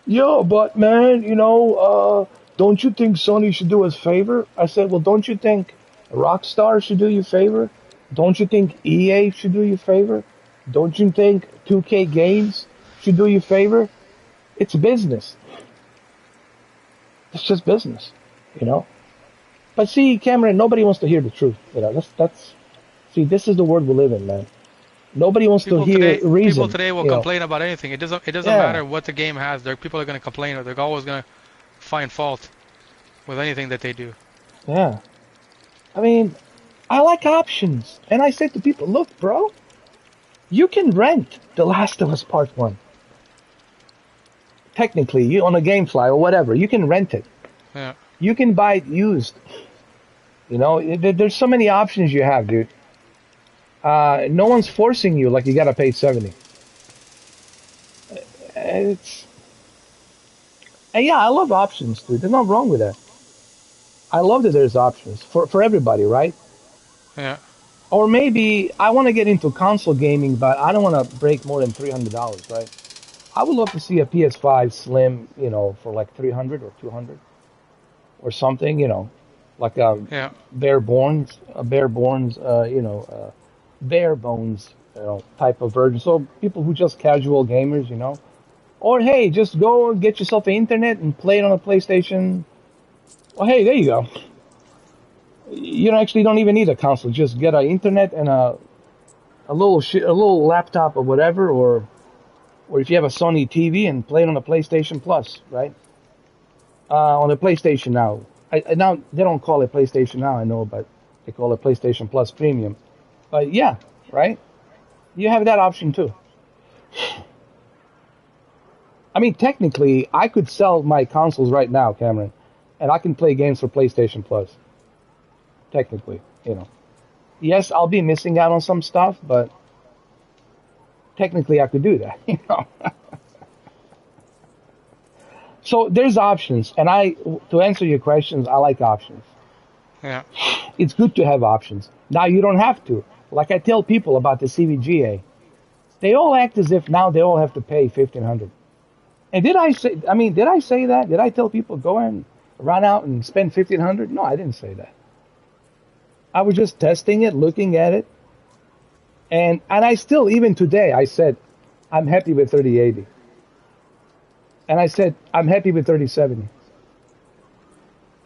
Yeah, but man, don't you think Sony should do us a favor? I said, well, don't you think Rockstar should do you a favor? Don't you think EA should do you a favor? Don't you think 2K Games should do you a favor? It's business. It's just business, But see, Cameron, nobody wants to hear the truth. See, this is the world we live in, man. Nobody wants to hear reason. People today will complain about anything. It doesn't matter what the game has. People are going to complain, or they're always going to find fault with anything that they do. Yeah. I mean, I like options. And I said to people, look, bro, you can rent The Last of Us Part 1. Technically, you on a GameFly or whatever, you can rent it. Yeah. You can buy it used. There's so many options you have, dude. No one's forcing you like you gotta pay 70. And yeah, I love options, dude. There's nothing wrong with that. I love that there's options for everybody, right? Yeah. Or maybe I want to get into console gaming, but I don't want to break more than $300, right? I would love to see a PS5 Slim, for like 300 or 200 or something, like bare bones type of version. So people who just casual gamers, or hey, just go and get yourself the internet and play it on a PlayStation. Well, hey, there you go. You actually don't even need a console. Just get an internet and a little laptop or whatever, or if you have a Sony TV and play it on a PlayStation Plus, right? On the PlayStation Now. Now they don't call it PlayStation Now, I know, but they call it PlayStation Plus Premium. But yeah, right? You have that option too. I mean, technically, I could sell my consoles right now, Cameron, and I can play games for PlayStation Plus. Technically, Yes, I'll be missing out on some stuff, but technically I could do that, So there's options, and to answer your questions, I like options. Yeah. It's good to have options. Now you don't have to. Like I tell people about the CVGA, they all act as if now they all have to pay $1,500. And did I say that? Did I tell people go and run out and spend $1,500? No, I didn't say that. I was just testing it, looking at it, and I still, even today, I said I'm happy with 3080. And I said, I'm happy with 3070.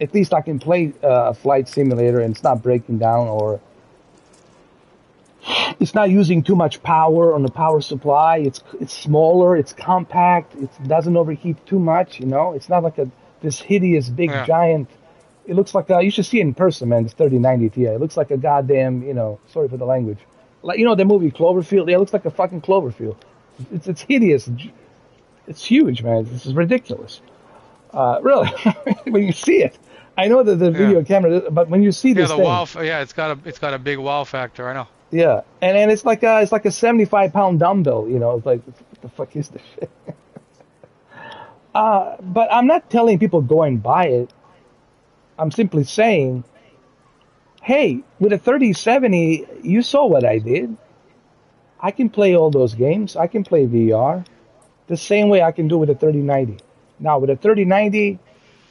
At least I can play a flight simulator and it's not breaking down, or it's not using too much power on the power supply. It's smaller, it's compact, it doesn't overheat too much, It's not like this hideous big giant. It looks like you should see it in person, man. This 3090 Ti. It looks like a goddamn, sorry for the language. Like the movie Cloverfield. Yeah, it looks like a fucking Cloverfield. It's hideous. It's huge, man. This is ridiculous. Really, when you see it, I know that the video camera, but when you see this thing, wow, it's got a big wow factor. I know. Yeah, and it's like a 75-pound dumbbell. It's like, what the fuck is this shit? But I'm not telling people go and buy it. I'm simply saying, hey, with a 3070, you saw what I did. I can play all those games. I can play VR. The same way I can do with a 3090. Now, with a 3090,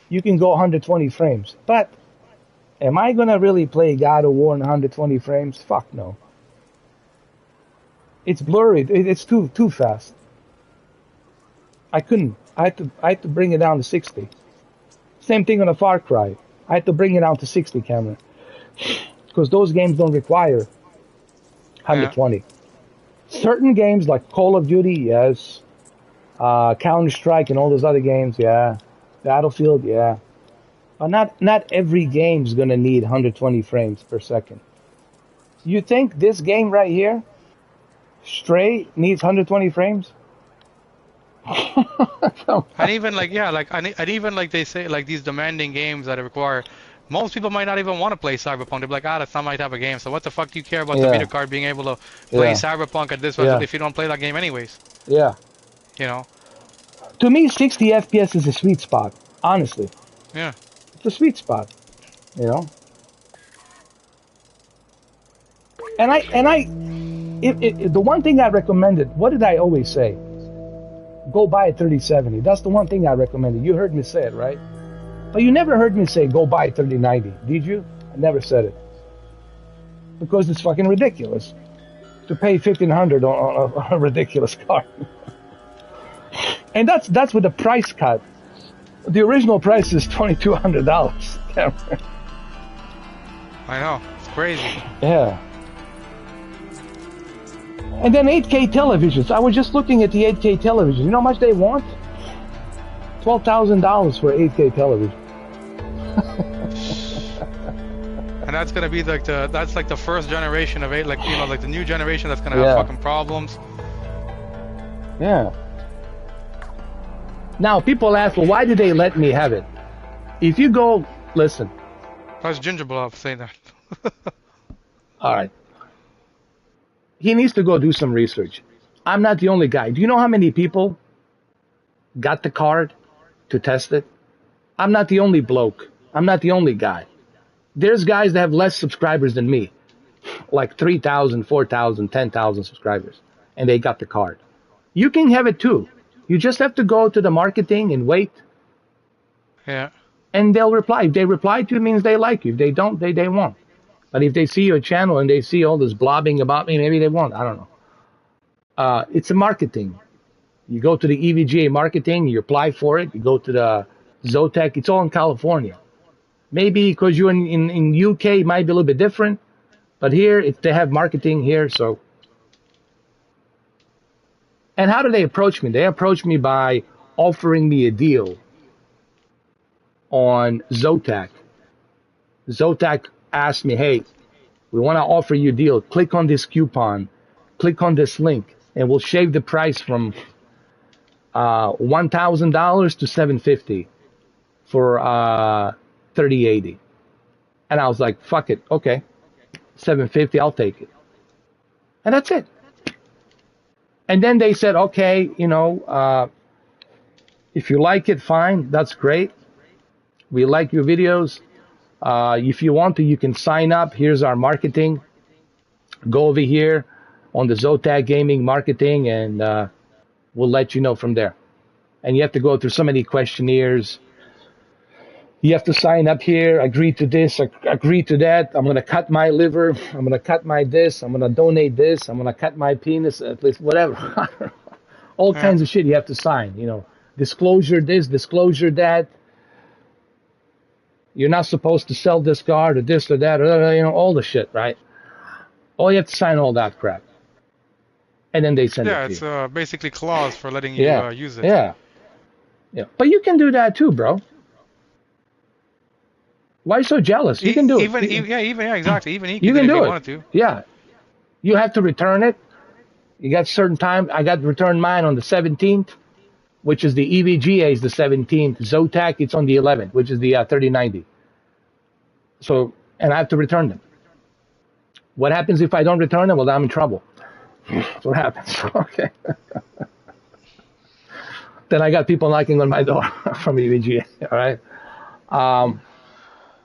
you can go 120 frames. But am I going to really play God of War in 120 frames? Fuck no. It's blurry. It's too fast. I couldn't. I had to bring it down to 60. Same thing on a Far Cry. I had to bring it down to 60, Cameron. Because those games don't require 120. Certain games like Call of Duty, yes. Counter-Strike and all those other games, yeah. Battlefield, yeah. But not every game's gonna need 120 frames per second. You think this game right here, Stray, needs 120 frames? And even like they say, like these demanding games that require, most people might not even want to play Cyberpunk. They'll be like, that's not my type of game. So what the fuck do you care about the video card being able to play Cyberpunk at this resolution if you don't play that game anyways? Yeah. To me, 60 FPS is a sweet spot. Honestly. Yeah. It's a sweet spot. And the one thing I recommended, what did I always say? Go buy a 3070. That's the one thing I recommended. You heard me say it, right? But you never heard me say go buy a 3090, did you? I never said it. Because it's fucking ridiculous to pay $1,500 on a ridiculous card. And that's with the price cut. The original price is $2,200. I know. It's crazy. Yeah. And then 8K televisions. I was just looking at the 8K television. You know how much they want? $12,000 for 8K television. And that's gonna be like the first generation of like the new generation that's gonna have fucking problems. Yeah. Now people ask, well, why did they let me have it? If you go, listen. How's Gingerblob saying that? All right. He needs to go do some research. I'm not the only guy. Do you know how many people got the card to test it? I'm not the only bloke. I'm not the only guy. There's guys that have less subscribers than me, like 3,000, 4,000, 10,000 subscribers, and they got the card. You can have it too. You just have to go to the marketing and wait. Yeah. And they'll reply. If they reply to you, it means they like you. If they don't, they won't. But if they see your channel and they see all this blobbing about me, maybe they won't. I don't know. It's a marketing. You go to the EVGA marketing, you apply for it. You go to the Zotac. It's all in California. Maybe because you're in UK, it might be a little bit different. But here, they have marketing here. So, and how do they approach me? They approach me by offering me a deal on Zotac. Zotac asked me, hey, we want to offer you a deal. Click on this coupon. Click on this link, and we'll shave the price from $1,000 to $750 for 3080. And I was like, fuck it, okay, $750, I'll take it, and that's it. And then they said, okay, if you like it, fine, that's great. We like your videos. If you want to, you can sign up. Here's our marketing. Go over here on the Zotac Gaming marketing, and we'll let you know from there. And you have to go through so many questionnaires. You have to sign up here, agree to this, agree to that. I'm going to cut my liver. I'm going to cut my this. I'm going to donate this. I'm going to cut my penis, at least whatever. All kinds of shit you have to sign. Disclosure this, disclosure that. You're not supposed to sell this card or this or that, or all the shit, right? All you have to sign all that crap. And then they send it to you. Yeah, it's basically clause for letting you use it. Yeah. But you can do that too, bro. Why are you so jealous? You can do it. Exactly. Even you can do it. Wanted to. Yeah. You have to return it. You got certain time. I got to return mine on the 17th, which is the EVGA is the 17th. Zotac, it's on the 11th, which is the 3090. So, and I have to return them. What happens if I don't return them? Well, I'm in trouble. That's what happens. Okay. Then I got people knocking on my door from EVGA. All right.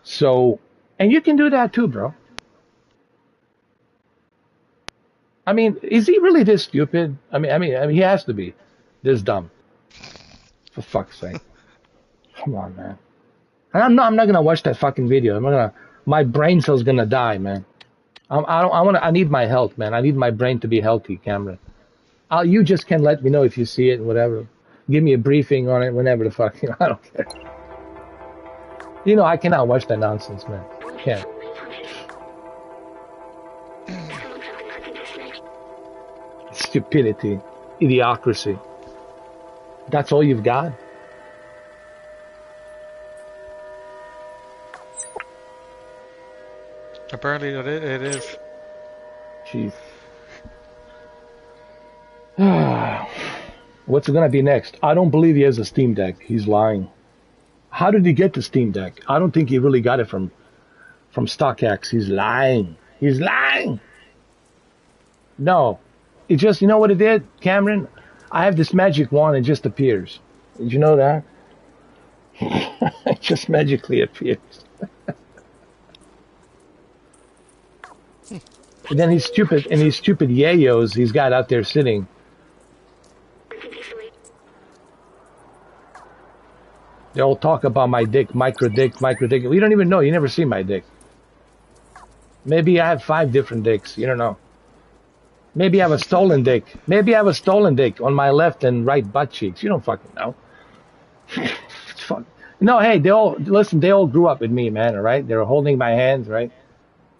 So, and you can do that too, bro. I mean, is he really this stupid? I mean, he has to be this dumb. For fuck's sake. Come on, man. And I'm not gonna watch that fucking video. My brain cell's gonna die, man. I need my health, man. I need my brain to be healthy, Cameron. You just can let me know if you see it, whatever. Give me a briefing on it whenever the fuck, I don't care. I cannot watch that nonsense, man. I can't. Stupidity, idiocracy. That's all you've got? Apparently it is. Jeez. What's it gonna be next? I don't believe he has a Steam Deck. He's lying. How did he get the Steam Deck? I don't think he really got it from StockX. He's lying. He's lying. No. It just, you know what it did, Cameron? I have this magic wand, it just appears. Did you know that? It just magically appears. And then these stupid yayos he's got out there sitting. They all talk about my dick, micro dick. We don't even know. You never see my dick. Maybe I have 5 different dicks. You don't know. Maybe I have a stolen dick. Maybe I have a stolen dick on my left and right butt cheeks. You don't fucking know. No, hey, they all grew up with me, man, all right? They were holding my hands, right?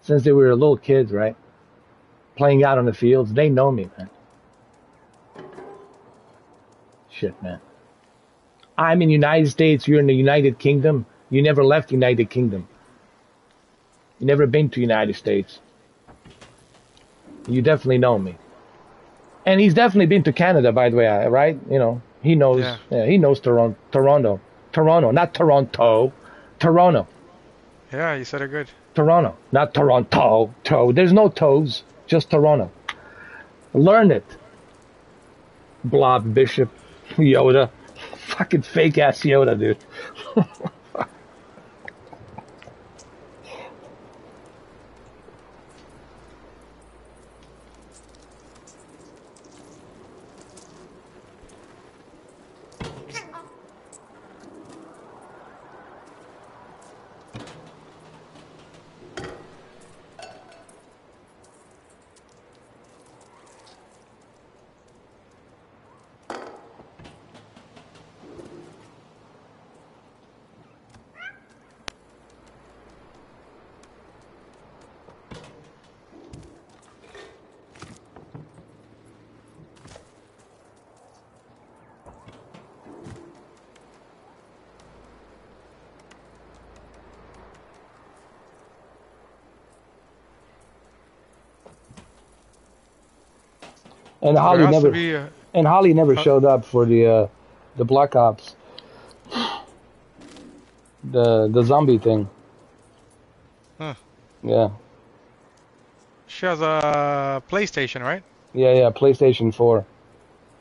Since they were little kids, right? Playing out on the fields. They know me, man. Shit, man. I'm in the United States. You're in the United Kingdom. You never left the United Kingdom. You never been to United States. You definitely know me. And he's definitely been to Canada, by the way, right? He knows. Yeah, he knows Toronto, not Toronto. Toronto. Yeah, you said it good. Toronto, not Toronto. There's no toes, just Toronto. Learn it. Blob Bishop, Yoda. Fucking fake ass Yoda, dude. And So there Holly has to never be and Holly never showed up for the Black Ops, the zombie thing. huh. Yeah. She has a PlayStation, right? Yeah, PlayStation 4.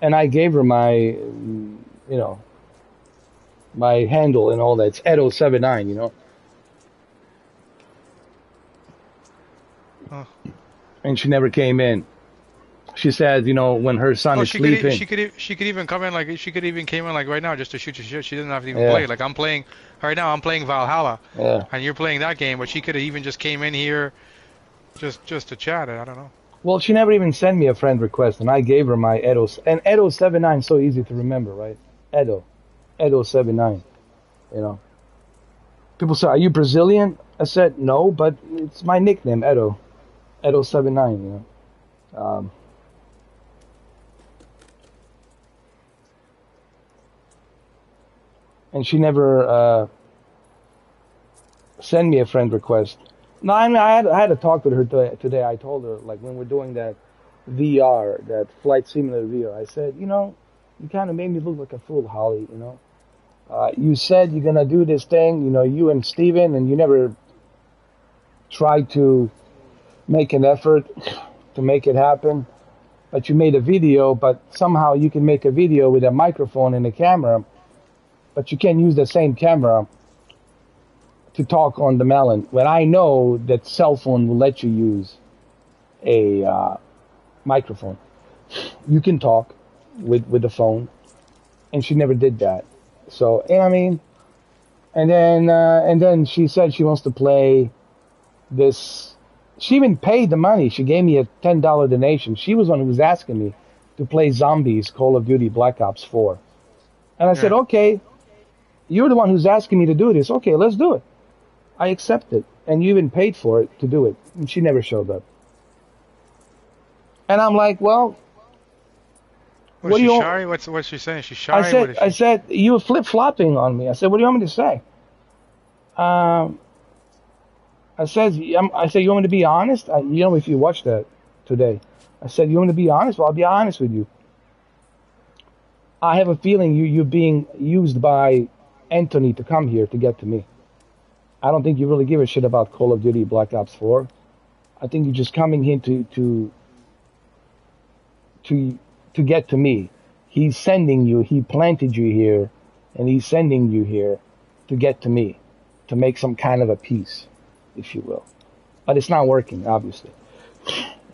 And I gave her my, you know, my handle and all that. It's Edo79, you know. Huh. And she never came in. She said, you know, when her son Oh, is sleeping. she could even come in like she could even came in like right now just to shoot your shit. She doesn't have to even Yeah. play. Like I'm playing right now. I'm playing Valhalla, Yeah. and you're playing that game. But she could have even just came in here, just to chat. I don't know. Well, she never even sent me a friend request, and I gave her my Edo. And Edo79 is so easy to remember, right? Edo79. You know. People say, "Are you Brazilian?" I said, "No, but it's my nickname, Edo79." You know. And she never sent me a friend request. No, I mean, I had to talk with her today. I told her, like, when we're doing that VR, that flight simulator VR, I said, you know, you kind of made me look like a fool, Holly, you know. You said you're going to do this thing, you know, you and Steven, and you never tried to make an effort to make it happen. But you made a video, but somehow you can make a video with a microphone and a camera, but you can't use the same camera to talk on the Melon. When I know that cell phone will let you use a microphone. You can talk with the phone, and she never did that. So, and I mean, and then she said she wants to play this. She even paid the money. She gave me a $10 donation. She was one who was asking me to play Zombies Call of Duty Black Ops 4. And I said, okay, you're the one who's asking me to do this. Okay, let's do it. I accept it. And you even paid for it to do it. And she never showed up. And I'm like, well, Was she shy? What's she saying? She's shy? I said, you were flip-flopping on me. I said, what do you want me to say? I said, you want me to be honest? You know, if you watched that today, I said, you want me to be honest? Well, I'll be honest with you. I have a feeling you're being used by Anthony to come here to get to me. I don't think you really give a shit about Call of Duty Black Ops 4. I think you're just coming here to get to me. He's sending you, he planted you here, and he's sending you here to get to me, to make some kind of a peace, if you will. But it's not working, obviously.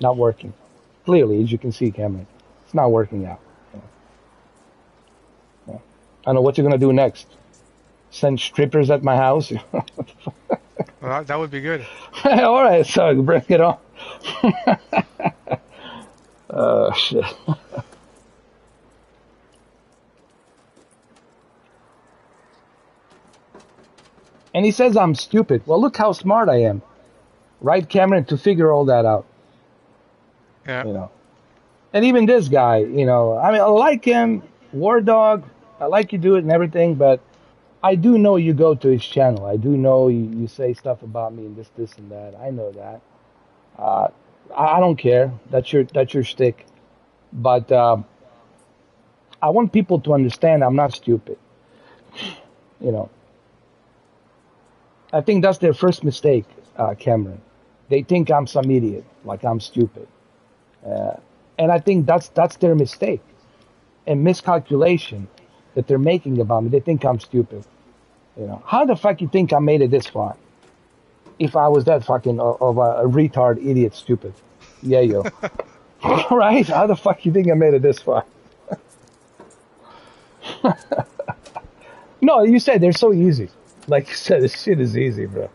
Not working. Clearly, as you can see, Cameron, it's not working out. I don't know what you're going to do next. Send strippers at my house? Well, that would be good. All right, so bring it on. Oh, shit. And he says I'm stupid. Well, look how smart I am. Right, Cameron, to figure all that out. Yeah. You know. And even this guy, you know, I mean, I like him, War Dog, I like you do it and everything, but I do know you go to his channel. I do know you say stuff about me and this and that. I know that. I don't care. That's your shtick. But I want people to understand I'm not stupid. You know. I think that's their first mistake, Cameron. They think I'm some idiot, like I'm stupid. And I think that's their mistake and miscalculation that they're making about me. They think I'm stupid. You know, how the fuck you think I made it this far? If I was that fucking of a retard, idiot, stupid. Yeah, yo. Right? How the fuck you think I made it this far? No, you said they're so easy. Like you said, this shit is easy, bro.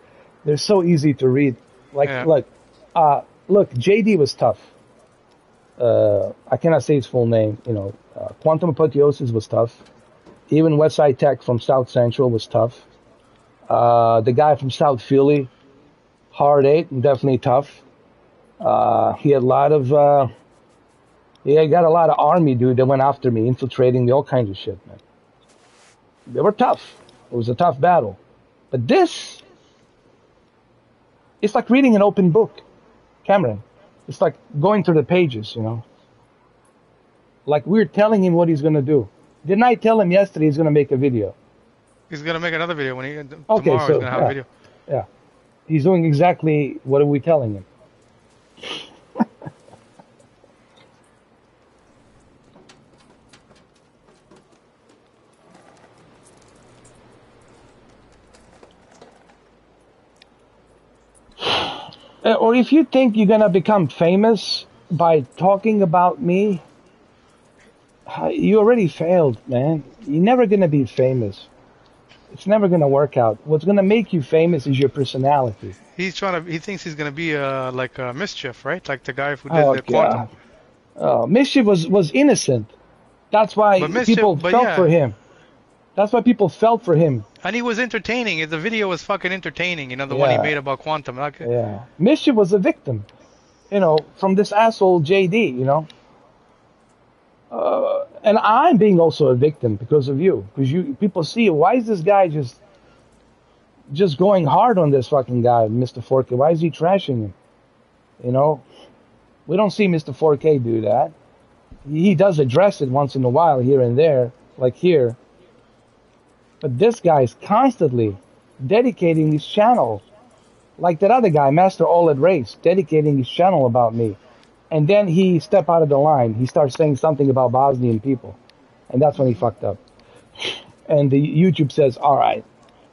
They're so easy to read. Like, Yeah. look, JD was tough. I cannot say his full name. You know, Quantum Apotheosis was tough. Even Westside Tech from South Central was tough. The guy from South Philly, Hard 8, definitely tough. He had a lot of, he got a lot of army dude that went after me, infiltrating me, all kinds of shit, man. They were tough. It was a tough battle. But this, it's like reading an open book, Cameron. It's like going through the pages, you know. Like we're telling him what he's gonna do. Didn't I tell him yesterday he's gonna make a video? He's gonna make another video when tomorrow he's gonna have a video. Yeah, he's doing exactly what are we telling him. Or if you think you're gonna become famous by talking about me, you already failed, man. You're never gonna be famous. It's never gonna work out. What's gonna make you famous is your personality. He thinks he's gonna be like Mischief, right? Like the guy who did the Quantum. Oh, Mischief was innocent. That's why people felt for him. That's why people felt for him. And he was entertaining. The video was fucking entertaining. You know, the one he made about Quantum. Like, yeah. Mischief was a victim. You know, from this asshole JD. You know. And I'm being also a victim because of you. Because people see, why is this guy just going hard on this fucking guy, Mr. 4K? Why is he trashing him? You know, we don't see Mr. 4K do that. He does address it once in a while here and there, like here. But this guy is constantly dedicating his channel, like that other guy, Master All-At Race, dedicating his channel about me. And then he step out of the line. He starts saying something about Bosnian people. And that's when he fucked up. And the YouTube says, all right,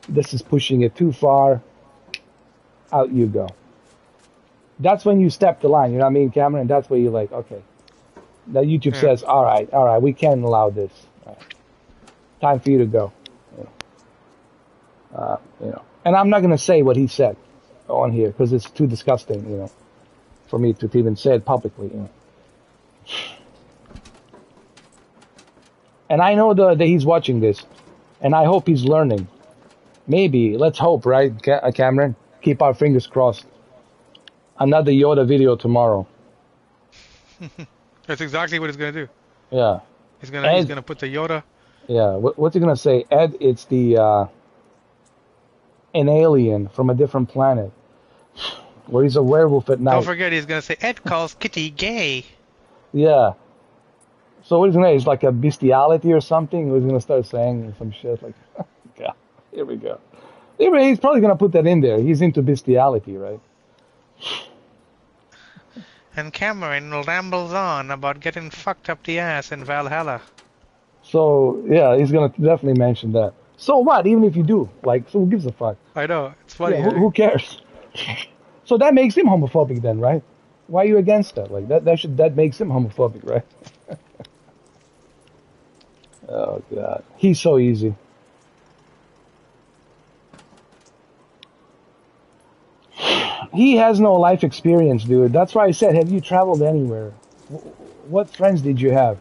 this is pushing it too far. Out you go. That's when you step the line. You know what I mean, Cameron? That's where you're like, okay. Now YouTube says, all right, we can't allow this. Right. Time for you to go. You know. And I'm not going to say what he said on here because it's too disgusting, you know, for me to even say it publicly, you know. And I know that he's watching this, and I hope he's learning. Maybe, let's hope, right, Cameron? Keep our fingers crossed. Another Yoda video tomorrow. That's exactly what he's gonna do. Yeah. He's gonna put the Yoda. Yeah. What's he gonna say? Ed, it's the an alien from a different planet, where he's a werewolf at night. Don't forget, he's gonna say Ed calls Kitty gay. Yeah. So what he's gonna say? It's like a bestiality or something. He's gonna start saying some shit like, God, here we go. He's probably gonna put that in there. He's into bestiality, right? And Cameron rambles on about getting fucked up the ass in Valhalla. So yeah, he's gonna definitely mention that. So what? Even if you do, like, so who gives a fuck? I know, it's funny. Yeah, who cares? So that makes him homophobic then, right? Why are you against that? Like that makes him homophobic, right? Oh God, he's so easy. He has no life experience, dude. That's why I said, have you traveled anywhere? What friends did you have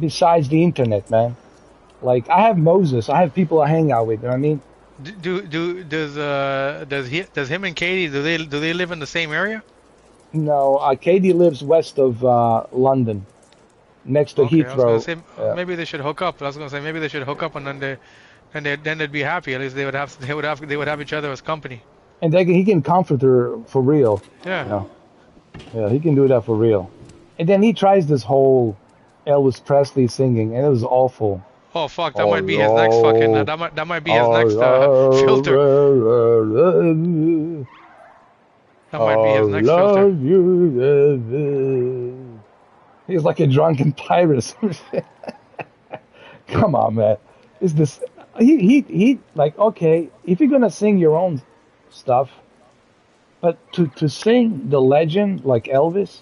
besides the internet, man? Like, I have Moses. I have people I hang out with. You know what I mean? Does him and Katie do they live in the same area? No, Katie lives west of London, next to Heathrow. I was gonna say, maybe they should hook up. I was gonna say maybe they should hook up, and then they'd be happy. At least they would have each other as company. And he can comfort her for real. Yeah. You know? Yeah, he can do that for real. And then he tries this whole Elvis Presley singing, and it was awful. Oh fuck! That might be his next fucking. That might be his next filter. That might be his next filter. He's like a drunken pirate. Come on, man. Is this? He like, okay, if you're gonna sing your own stuff, but to sing the legend like Elvis,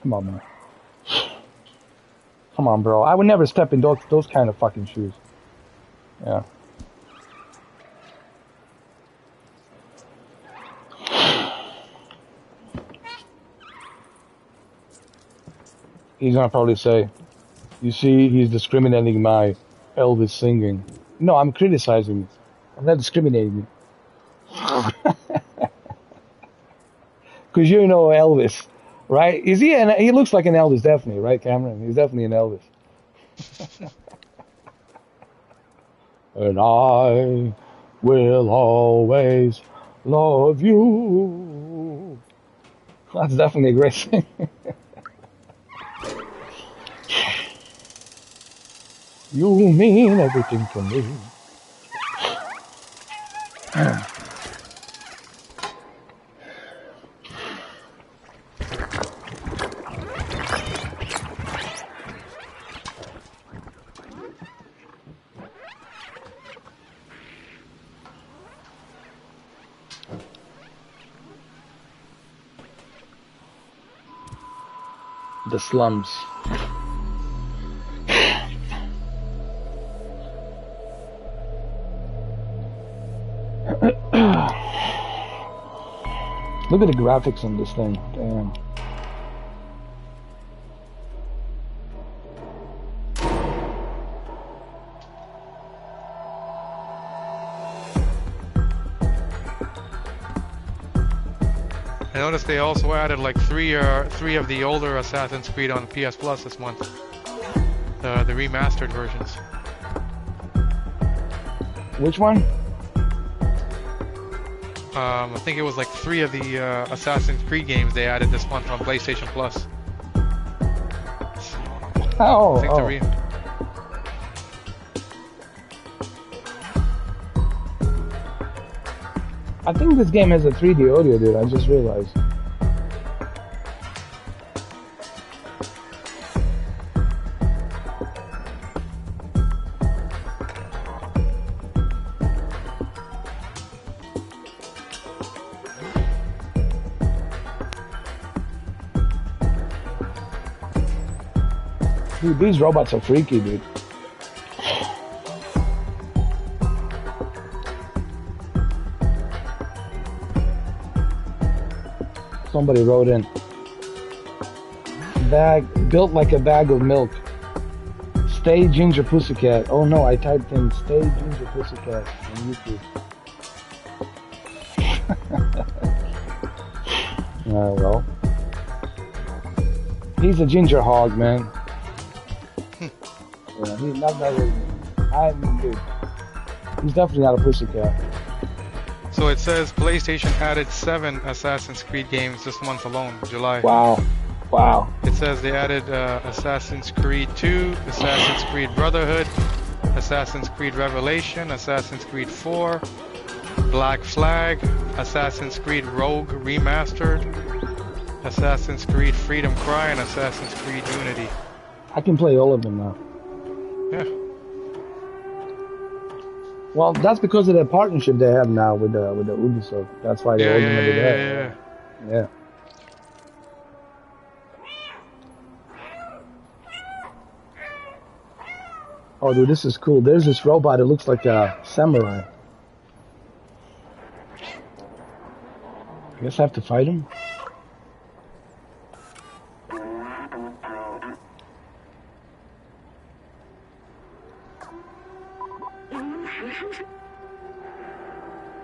come on, man. Come on, bro. I would never step in those kind of fucking shoes. Yeah. He's gonna probably say, you see, he's discriminating my Elvis singing. No, I'm criticizing. I'm not discriminating. Because you know Elvis. Right? Is he? He looks like an Elvis, definitely. Right, Cameron? He's definitely an Elvis. And I will always love you. That's definitely a great thing. You mean everything to me. The slums. Look at the graphics on this thing. Damn. I noticed they also added like three of the older Assassin's Creed on PS Plus this month. The remastered versions. Which one? I think it was like 3 of the Assassin's Creed games they added this month on PlayStation Plus. Oh, I think I think this game has a 3D audio, dude. I just realized. Dude, these robots are freaky, dude. Somebody wrote in, bag built like a bag of milk. Stay ginger pussycat. Oh no, I typed in stay ginger pussycat on YouTube. Well, he's a ginger hog, man. Yeah, he's not really. I mean, dude, he's definitely not a pussycat. So it says PlayStation added 7 Assassin's Creed games this month alone, July. Wow. Wow. It says they added Assassin's Creed 2, Assassin's Creed Brotherhood, Assassin's Creed Revelation, Assassin's Creed 4, Black Flag, Assassin's Creed Rogue Remastered, Assassin's Creed Freedom Cry, and Assassin's Creed Unity. I can play all of them now. Yeah. Well, that's because of the partnership they have now with the Ubisoft. That's why they're ultimately there. Yeah. Oh, dude, this is cool. There's this robot that looks like a samurai. I guess I have to fight him.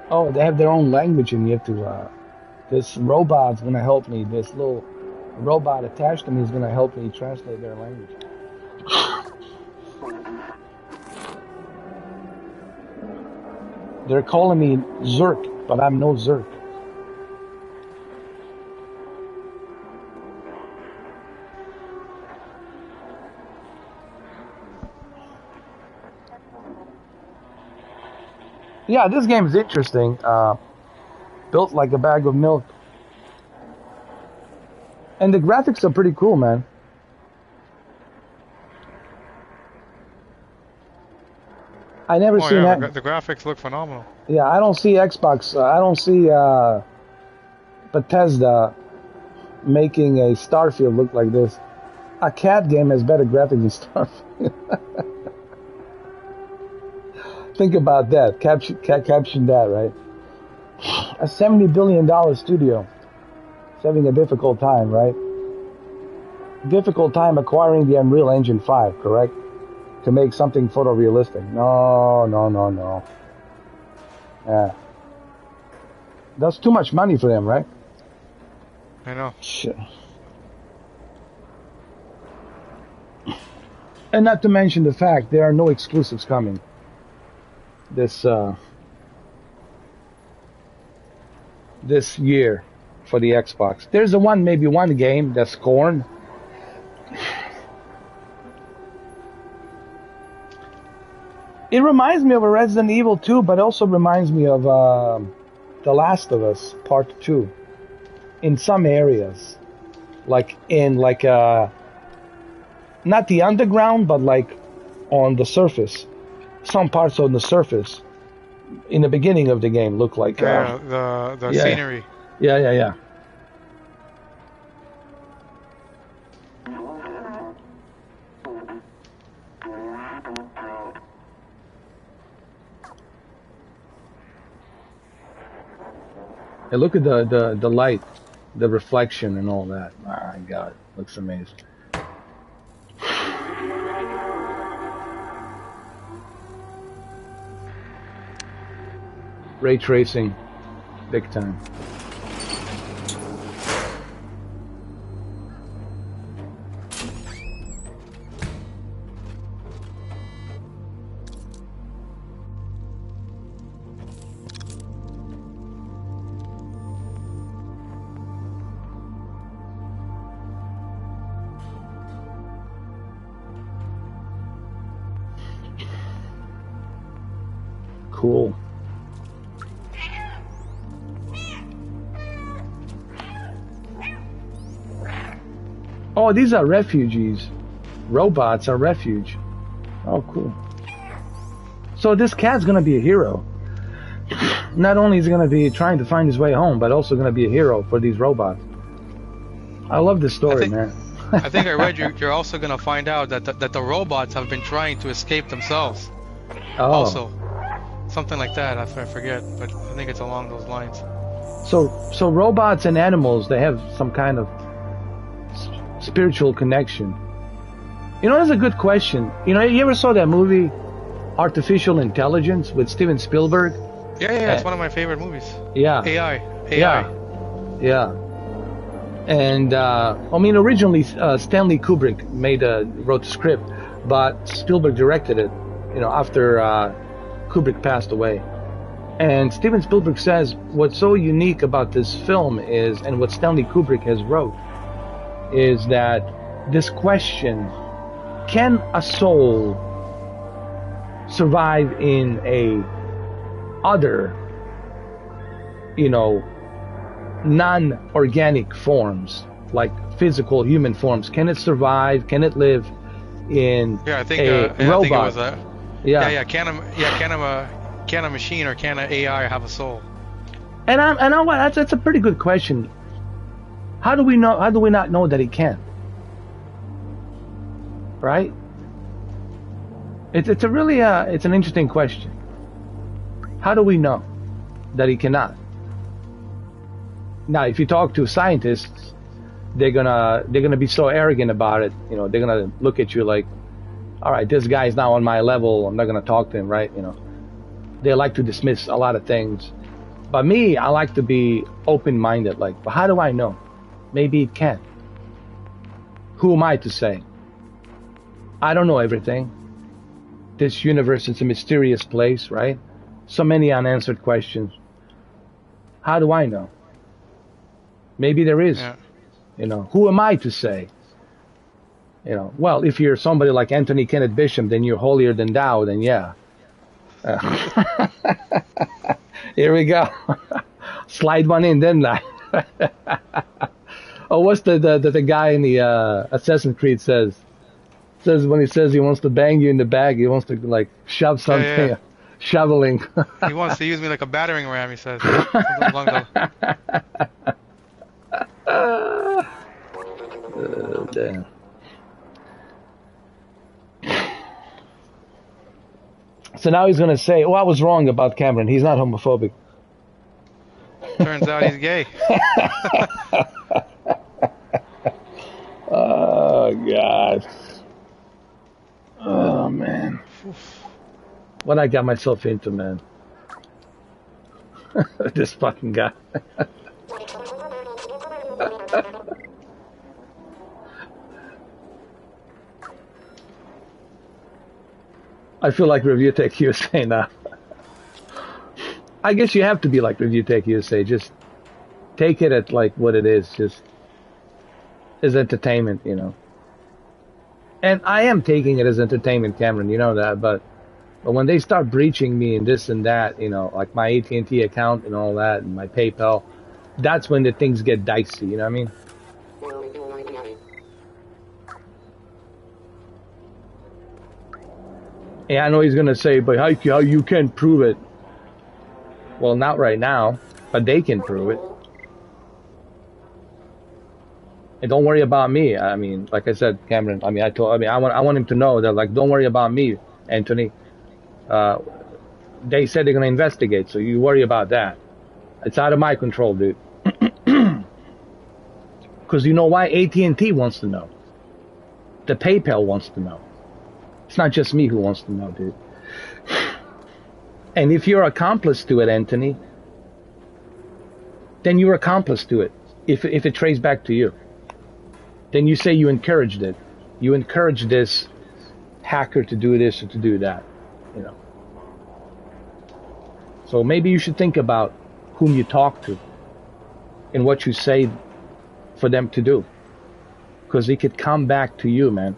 Oh, they have their own language, and you have to. This robot's gonna help me. This little robot attached to me is gonna help me translate their language. They're calling me Zerk, but I'm no Zerk. Yeah, this game is interesting. Built like a bag of milk. And the graphics are pretty cool, man. I never seen that. The graphics look phenomenal. Yeah, I don't see Xbox. I don't see Bethesda making a Starfield look like this. A cat game has better graphics than Starfield. Think about that. Caption that, right? A $70 billion studio is having a difficult time, right? Difficult time acquiring the Unreal Engine 5, correct? To make something photorealistic. No. Yeah. That's too much money for them, right? I know. Shit. And not to mention the fact there are no exclusives coming this year for the Xbox. There's maybe one game that's Scorn. It reminds me of a Resident Evil 2, but also reminds me of The Last of Us Part 2 in some areas. Like in not the underground, but like on the surface. Some parts on the surface in the beginning of the game look like the scenery. Yeah. And look at the light, the reflection and all that. My God, looks amazing. Ray tracing, big time. Cool. Oh, these are refugees. Robots are refuge. Oh, cool. So this cat's gonna be a hero. Not only is he gonna be trying to find his way home, but also gonna be a hero for these robots. I love this story, man. I think I read you're also gonna find out that the robots have been trying to escape themselves. Oh. Also, something like that. I forget, but I think it's along those lines. So robots and animals, they have some kind of spiritual connection. You know, that's a good question. You know, you ever saw that movie Artificial Intelligence with Steven Spielberg? Yeah, it's one of my favorite movies. Yeah. AI. Yeah. And I mean, originally Stanley Kubrick wrote the script, but Spielberg directed it. You know, after Kubrick passed away. And Steven Spielberg says what's so unique about this film is, and what Stanley Kubrick has wrote, is that this question, can a soul survive in a other, you know, non-organic forms, like physical human forms? Can it survive? Can it live in I think a robot? I think it was that. Can a machine or can an AI have a soul? And that's a pretty good question. How do we know? How do we not know that it can? Right? It's a really it's an interesting question. How do we know that it cannot? Now, if you talk to scientists, they're gonna be so arrogant about it. You know, they're gonna look at you like, all right, this guy's now on my level. I'm not gonna talk to him, right? You know, they like to dismiss a lot of things. But me, I like to be open-minded. Like, but how do I know? Maybe it can. Who am I to say? I don't know everything. This universe is a mysterious place, right? So many unanswered questions. How do I know? Maybe there is. Yeah. You know, who am I to say? You know, well, if you're somebody like Anthony Kenneth Bishop, then you're holier than thou, then yeah. Here we go. Slide one in, didn't I? Oh, what's the guy in the Assassin's Creed says when he says he wants to bang you in the bag, he wants to like shove something, shoveling. He wants to use me like a battering ram, he says. Something along those. Oh, damn. So now he's gonna say, "Oh, I was wrong about Cameron. He's not homophobic." Turns out he's gay. Oh God. Oh man. What I got myself into, man. This fucking guy. I feel like Review Tech USA now. I guess you have to be like Review Tech USA. Just take it at like what it is. Just as entertainment, you know. And I am taking it as entertainment, Cameron. You know that, but But when they start breaching me and this and that, you know, like my AT&T account and all that, and my PayPal, that's when the things get dicey. You know what I mean? Yeah, I know he's gonna say, but how you can't prove it? Well, not right now, but they can prove it. And don't worry about me. I mean, like I said, Cameron. I want him to know that, like, don't worry about me, Anthony. They said they're gonna investigate, so you worry about that. It's out of my control, dude. Because you know why? AT&T wants to know. The PayPal wants to know. It's not just me who wants to know, dude. And if you're accomplice to it, Anthony, then you're accomplice to it. If it traces back to you, then you say you encouraged it. You encouraged this hacker to do this or to do that, you know. So maybe you should think about whom you talk to and what you say for them to do, because it could come back to you, man.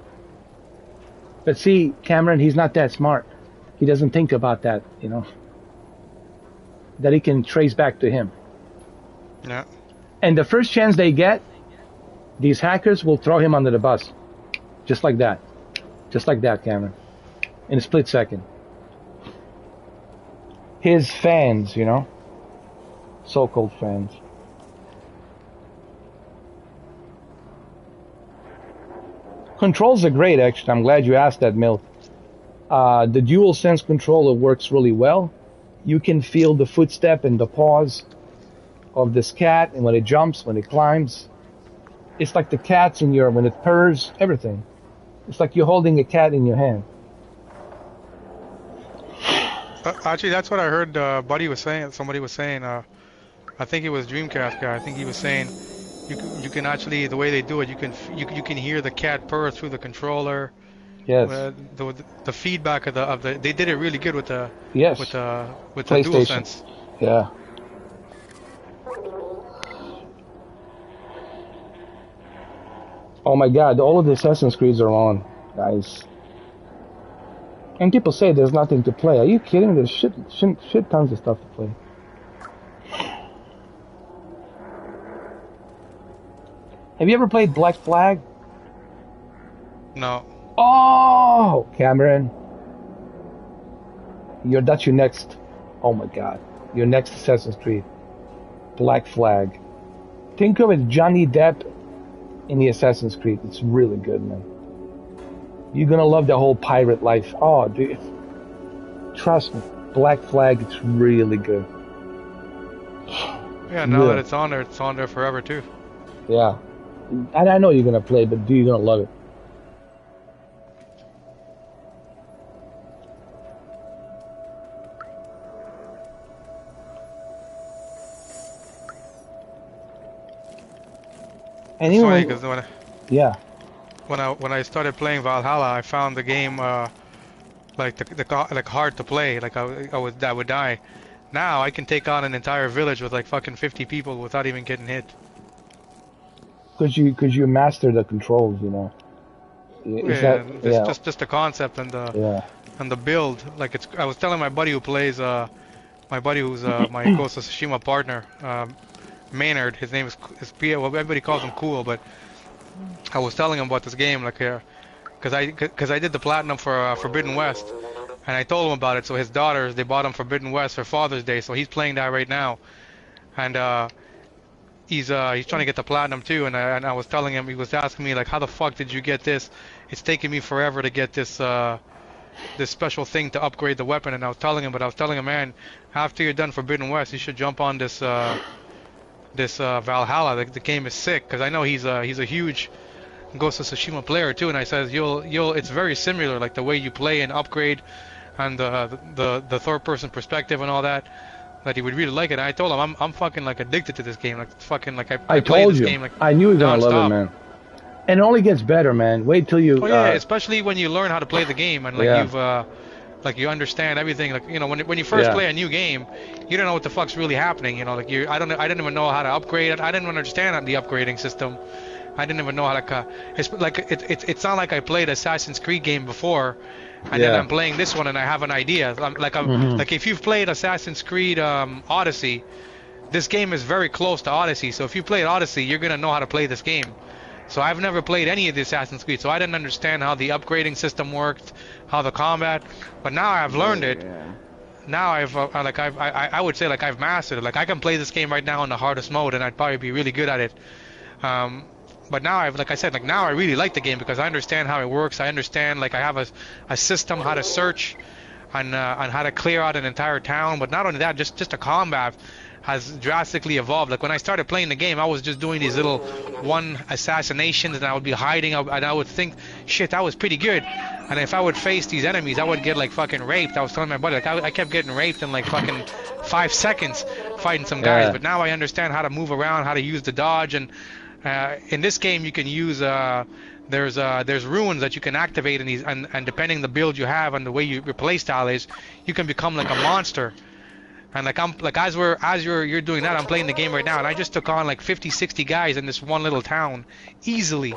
But see, Cameron, he's not that smart. He doesn't think about that, you know, that it can trace back to him. Yeah. And the first chance they get, these hackers will throw him under the bus. Just like that. Just like that, Cameron. In a split second. His fans, you know, so-called fans. Controls are great, actually. I'm glad you asked that, Milk. The DualSense controller works really well. You can feel the footstep and the paws of this cat, and when it jumps, when it climbs. It's like the cat's in your, when it purrs, everything. It's like you're holding a cat in your hand. Actually, that's what I heard Buddy was saying. Somebody was saying, I think it was Dreamcast guy. I think he was saying you can actually, the way they do it, you can hear the cat purr through the controller. Yes. The feedback of the they did it really good with the yes with the PlayStation. DualSense. Yeah. Oh my God! All of the Assassin's Creeds are on, guys. And people say there's nothing to play. Are you kidding? There's shit tons of stuff to play. Have you ever played Black Flag? No. Oh, Cameron. That's your next. Oh my God. Your next Assassin's Creed. Black Flag. Think of it, Johnny Depp in the Assassin's Creed. It's really good, man. You're gonna love the whole pirate life. Oh, dude. Trust me. Black Flag, it's really good. Yeah, now that it's on there forever too. Yeah. And I know you're gonna play, but dude, you're gonna love it. And it's funny because when I started playing Valhalla, I found the game like hard to play. Like I would die. Now I can take on an entire village with like fucking 50 people without even getting hit. Because you master the controls, you know. Just the concept and the build. Like I was telling my buddy who plays my buddy who's my Ghost of Tsushima partner, Maynard. His name is Well, everybody calls him Cool, but I was telling him about this game, like, because I did the platinum for Forbidden West, and I told him about it. So his daughters, they bought him Forbidden West for Father's Day, so he's playing that right now, and he's trying to get the platinum too. And I was telling him, he was asking me like, how the fuck did you get this? It's taking me forever to get this this special thing to upgrade the weapon. And I was telling him, man, after you're done Forbidden West, you should jump on this Valhalla. The game is sick, because I know he's a huge Ghost of Tsushima player too, and I said it's very similar, like the way you play and upgrade, and the third person perspective and all that he would really like it. And I told him I'm fucking like addicted to this game, like fucking like I told this you. Game, like, I knew you were gonna love it, man. And it only gets better, man. Wait till you. Oh yeah, especially when you learn how to play the game and like you've like you understand everything. Like, you know, when you first play a new game, you don't know what the fuck's really happening. You know, like I didn't even know how to upgrade it. I didn't understand the upgrading system. I didn't even know how to. It's like it's not like I played Assassin's Creed game before, and then I'm playing this one and I have an idea. Like if you've played Assassin's Creed Odyssey, this game is very close to Odyssey. So if you played Odyssey, you're gonna know how to play this game. So I've never played any of the Assassin's Creed, so I didn't understand how the upgrading system worked, how the combat. But now I've learned it. Now I would say like I've mastered it. Like I can play this game right now in the hardest mode, and I'd probably be really good at it. But now like I said, like now I really like the game because I understand how it works. I understand, like I have a system how to search and how to clear out an entire town. But not only that, just the combat has drastically evolved. Like when I started playing the game, I was just doing these little one assassinations, and I would be hiding, and I would think, shit, that was pretty good. And if I would face these enemies, I would get like fucking raped. I was telling my buddy, like I kept getting raped in like fucking 5 seconds fighting some guys. But now I understand how to move around, how to use the dodge, and in this game you can use there's runes that you can activate in these, and depending the build you have and the way your play style is, you can become like a monster. And like as you're doing that, I'm playing the game right now, and I just took on like 50-60 guys in this one little town easily.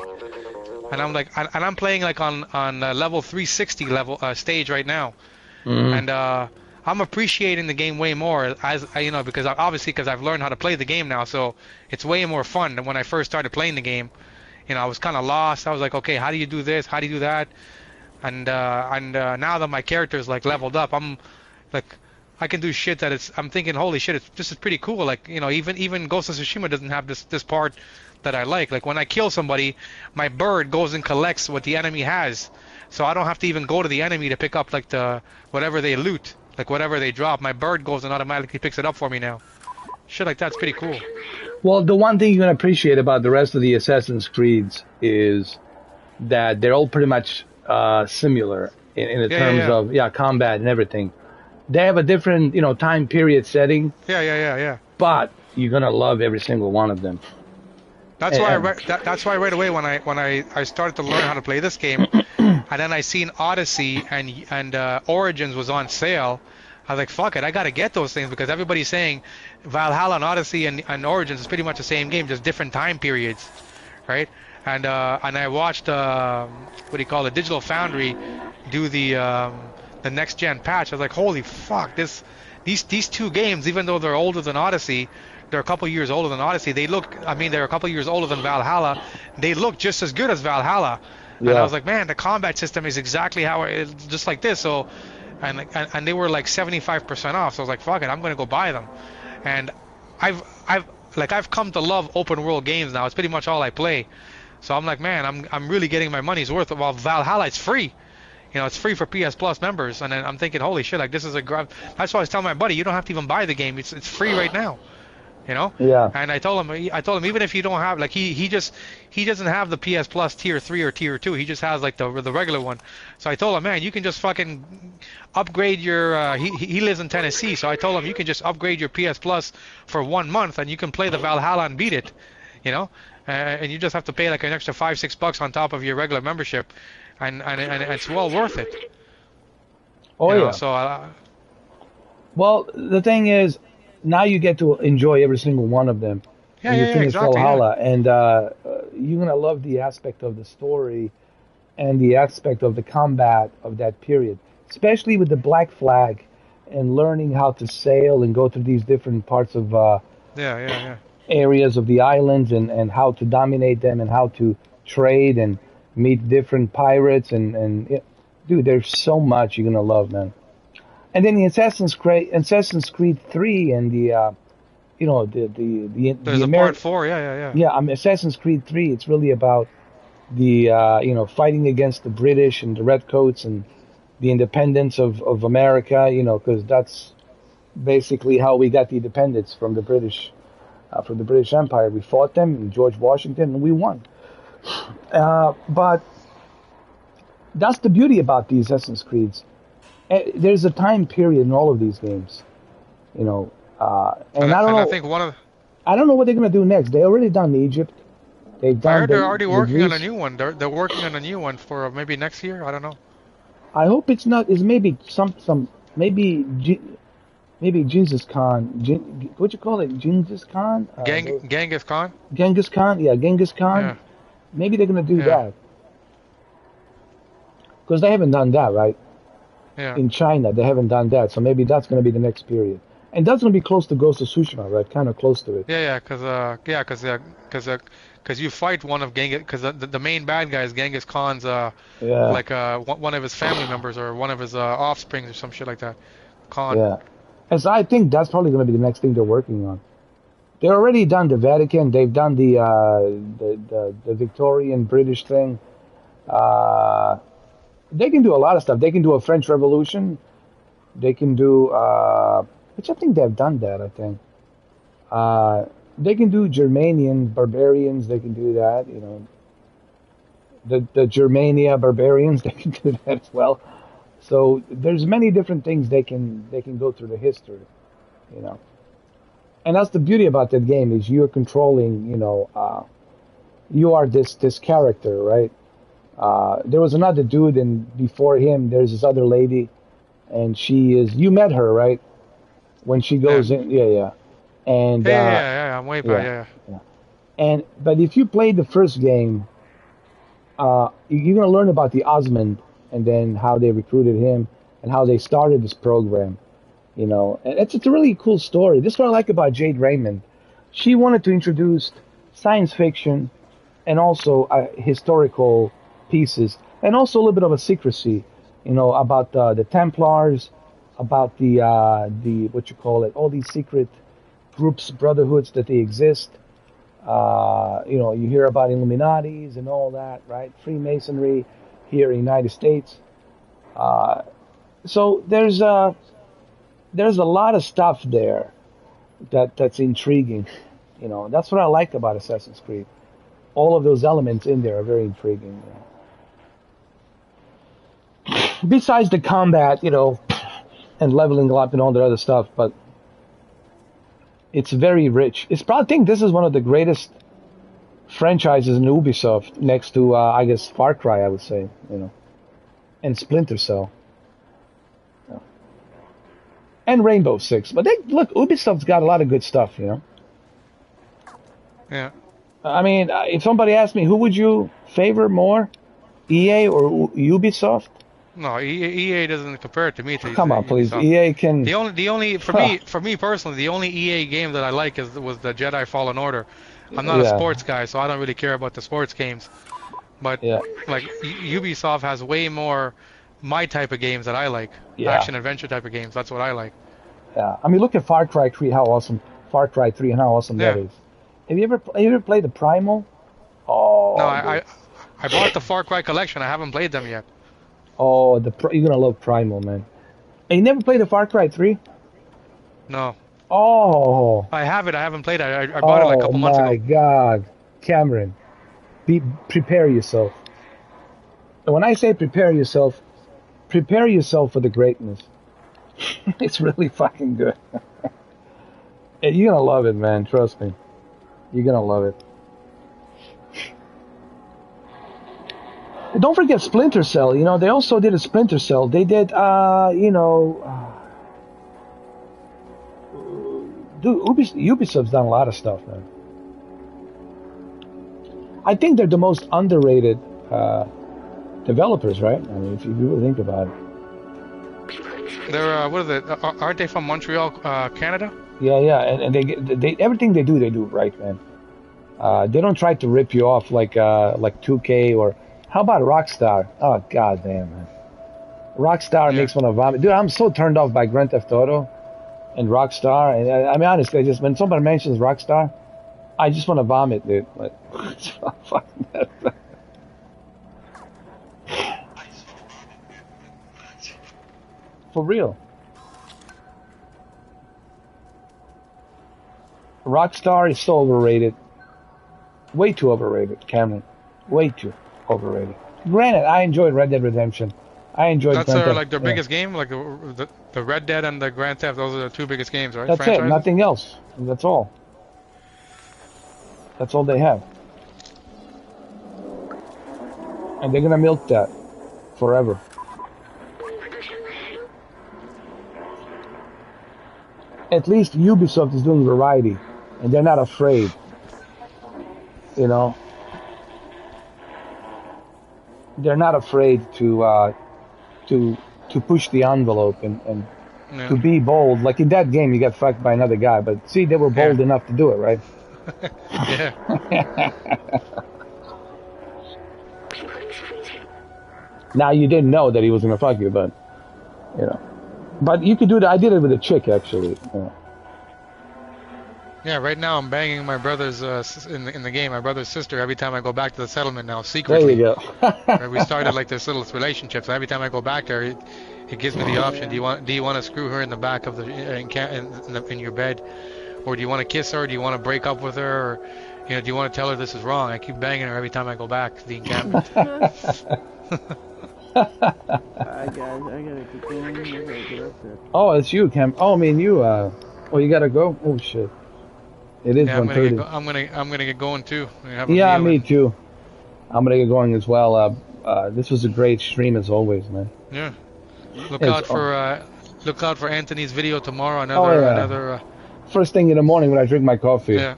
And I'm like, and I'm playing like on level 360 level stage right now. And I'm appreciating the game way more as because I've learned how to play the game now, so it's way more fun than when I first started playing the game. I was kind of lost. I was like, okay, how do you do this? How do you do that? And now that my character's like leveled up, I'm like, I can do shit that I'm thinking, holy shit, this is pretty cool. Like, even Ghost of Tsushima doesn't have this part that I like. Like when I kill somebody, my bird goes and collects what the enemy has, so I don't have to even go to the enemy to pick up like whatever they loot. Like whatever they drop, my bird goes and automatically picks it up for me now. Shit like that's pretty cool. Well, the one thing you're going to appreciate about the rest of the Assassin's Creeds is that they're all pretty much similar in the terms of combat and everything. They have a different, time period setting. Yeah. But you're going to love every single one of them. That's why right away when I started to learn how to play this game, and then I seen Odyssey and Origins was on sale, I was like, fuck it, I gotta get those things because everybody's saying Valhalla and Odyssey and Origins is pretty much the same game, just different time periods, right? And I watched Digital Foundry do the next gen patch. I was like, holy fuck, these two games, even though they're older than Odyssey, they're a couple years older than Odyssey. They're a couple years older than Valhalla. They look just as good as Valhalla. And I was like, man, the combat system is exactly how it's just like this. So, and they were like 75% off. So I was like, fuck it, I'm gonna go buy them. And I've come to love open world games now. It's pretty much all I play. So I'm like, man, I'm really getting my money's worth. While Valhalla, it's free. It's free for PS Plus members. And then I'm thinking, holy shit, like this is a grab. That's why I was telling my buddy, you don't have to even buy the game. It's free right now. Yeah. And I told him even if you don't have, like, he doesn't have the PS Plus tier 3 or tier 2. He just has like the regular one. So I told him, man, you can just fucking upgrade your he lives in Tennessee, so I told him you can just upgrade your PS Plus for 1 month and you can play the Valhalla and beat it, and you just have to pay like an extra $5-6 on top of your regular membership, and it's well worth it. Oh yeah. So well, the thing is, now you get to enjoy every single one of them. Yeah, you finish exactly, Valhalla, and you're gonna love the aspect of the story and the aspect of the combat of that period, especially with the Black Flag and learning how to sail and go through these different parts of areas of the islands and how to dominate them and how to trade and meet different pirates and dude, there's so much you're gonna love, man. And then the Assassin's Creed 3 and the there's a part 4, yeah. Yeah, Assassin's Creed 3. It's really about the fighting against the British and the Redcoats and the independence of America. Because that's basically how we got the independence from the British Empire. We fought them and George Washington, and we won. But that's the beauty about the Assassin's Creeds. There's a time period in all of these games, and I don't know. I think I don't know what they're gonna do next. They already done Egypt. They've done. I heard they're already working on a new one. They're working on a new one for maybe next year. I don't know. I hope it's not. It's maybe maybe Genghis Khan. What you call it? Genghis Khan? Genghis Khan. Genghis Khan. Yeah, Genghis Khan. Yeah. Maybe they're gonna do that because they haven't done that, right? Yeah. In China, they haven't done that, so maybe that's gonna be the next period, and that's gonna be close to Ghost of Tsushima, right? Kind of close to it. Because you fight one of Genghis, because the main bad guy is Genghis Khan's like one of his family members or one of his offsprings or some shit like that. Khan. Yeah, and so I think that's probably gonna be the next thing they're working on. They already done the Vatican. They've done the Victorian British thing. They can do a lot of stuff. They can do a French Revolution. They can do, which I think they've done that. I think they can do Germanian barbarians. They can do that. You know, the Germania barbarians. They can do that as well. So there's many different things they can go through the history. You know. And that's the beauty about that game is you're controlling, you know, you are this character, right? There was another dude, and before him, there's this other lady, and she is. You met her, right? When she goes in, and I'm way back, And but if you play the first game, you're gonna learn about the Osmond, and then how they recruited him, and how they started this program. You know, and it's a really cool story. This is what I like about Jade Raymond. She wanted to introduce science fiction and also historical pieces, and also a little bit of a secrecy, you know, about the Templars, about the what you call it, all these secret groups, brotherhoods that they exist. You know, you hear about Illuminatis and all that, right? Freemasonry here in the United States. So there's a lot of stuff there that's intriguing. You know, that's what I like about Assassin's Creed. All of those elements in there are very intriguing. You know. Besides the combat, you know, and leveling up and all the other stuff, but it's very rich. I think this is one of the greatest franchises in Ubisoft, next to I guess Far Cry, I would say. You know, and Splinter Cell. And Rainbow Six, but look, Ubisoft's got a lot of good stuff, you know. Yeah. I mean, if somebody asked me, who would you favor more, EA or Ubisoft? No, EA doesn't compare to me. Come on, please. Ubisoft. EA can. The only for me personally, the only EA game that I like was the Jedi Fallen Order. I'm not a sports guy, so I don't really care about the sports games. But like Ubisoft has way more my type of games that I like. Action adventure type of games. That's what I like. Yeah. I mean, look at Far Cry 3, how awesome. Far Cry 3 and how awesome that is. Have you ever played the Primal? Oh. No, I bought the Far Cry collection. I haven't played them yet. Oh, you're going to love Primal, man. And you never played the Far Cry 3? No. Oh. I have it. I haven't played it. I bought it like a couple months ago. Oh, my God. Cameron, prepare yourself. And when I say prepare yourself for the greatness. It's really fucking good. You're gonna love it, man. Trust me. You're gonna love it. Don't forget Splinter Cell. You know, they also did a Splinter Cell. They did, Ubisoft's done a lot of stuff, man. I think they're the most underrated developers, right? I mean, if you really think about it. They're what is it? Aren't they from Montreal, Canada? Yeah, and they everything they do right, man. They don't try to rip you off like 2K or how about Rockstar? Oh god damn, man. Rockstar makes one of vomit. Dude, I'm so turned off by Grand Theft Auto and Rockstar. And I mean, honestly, just when somebody mentions Rockstar, I just want to vomit, dude. Like, fucking that. For real. Rockstar is so overrated. Way too overrated, Cameron. Way too overrated. Granted, I enjoyed Red Dead Redemption. I enjoyed That's like their biggest game, like the Red Dead and the Grand Theft. Those are the two biggest games, right? That's Franchises? It. Nothing else. That's all. That's all they have. And they're gonna milk that forever. At least Ubisoft is doing variety, and they're not afraid. You know. they're not afraid to push the envelope and to be bold. Like in that game, you got fucked by another guy, but see, they were bold enough to do it, right? Yeah. Now you didn't know that he was gonna fuck you, but you know. But you could do that. I did it with a chick, actually. Yeah, right now I'm banging my brother's in the game. My brother's sister. Every time I go back to the settlement now, secretly. There you go. We started like this little relationship. So every time I go back there, it gives me the option. Do you want to screw her in the back of in your bed, or do you want to kiss her? Do you want to break up with her, or do you want to tell her this is wrong? I keep banging her every time I go back to the encampment. Alright guys, I gotta keep going. I gotta get up there. Oh, it's you, Cam. Oh, I mean you. Oh, you gotta go. Oh shit. It is 1:30. I'm gonna get going too. Yeah, me too. I'm gonna get going as well. This was a great stream as always, man. Yeah. Look out for Anthony's video tomorrow. Another. First thing in the morning when I drink my coffee. Yeah.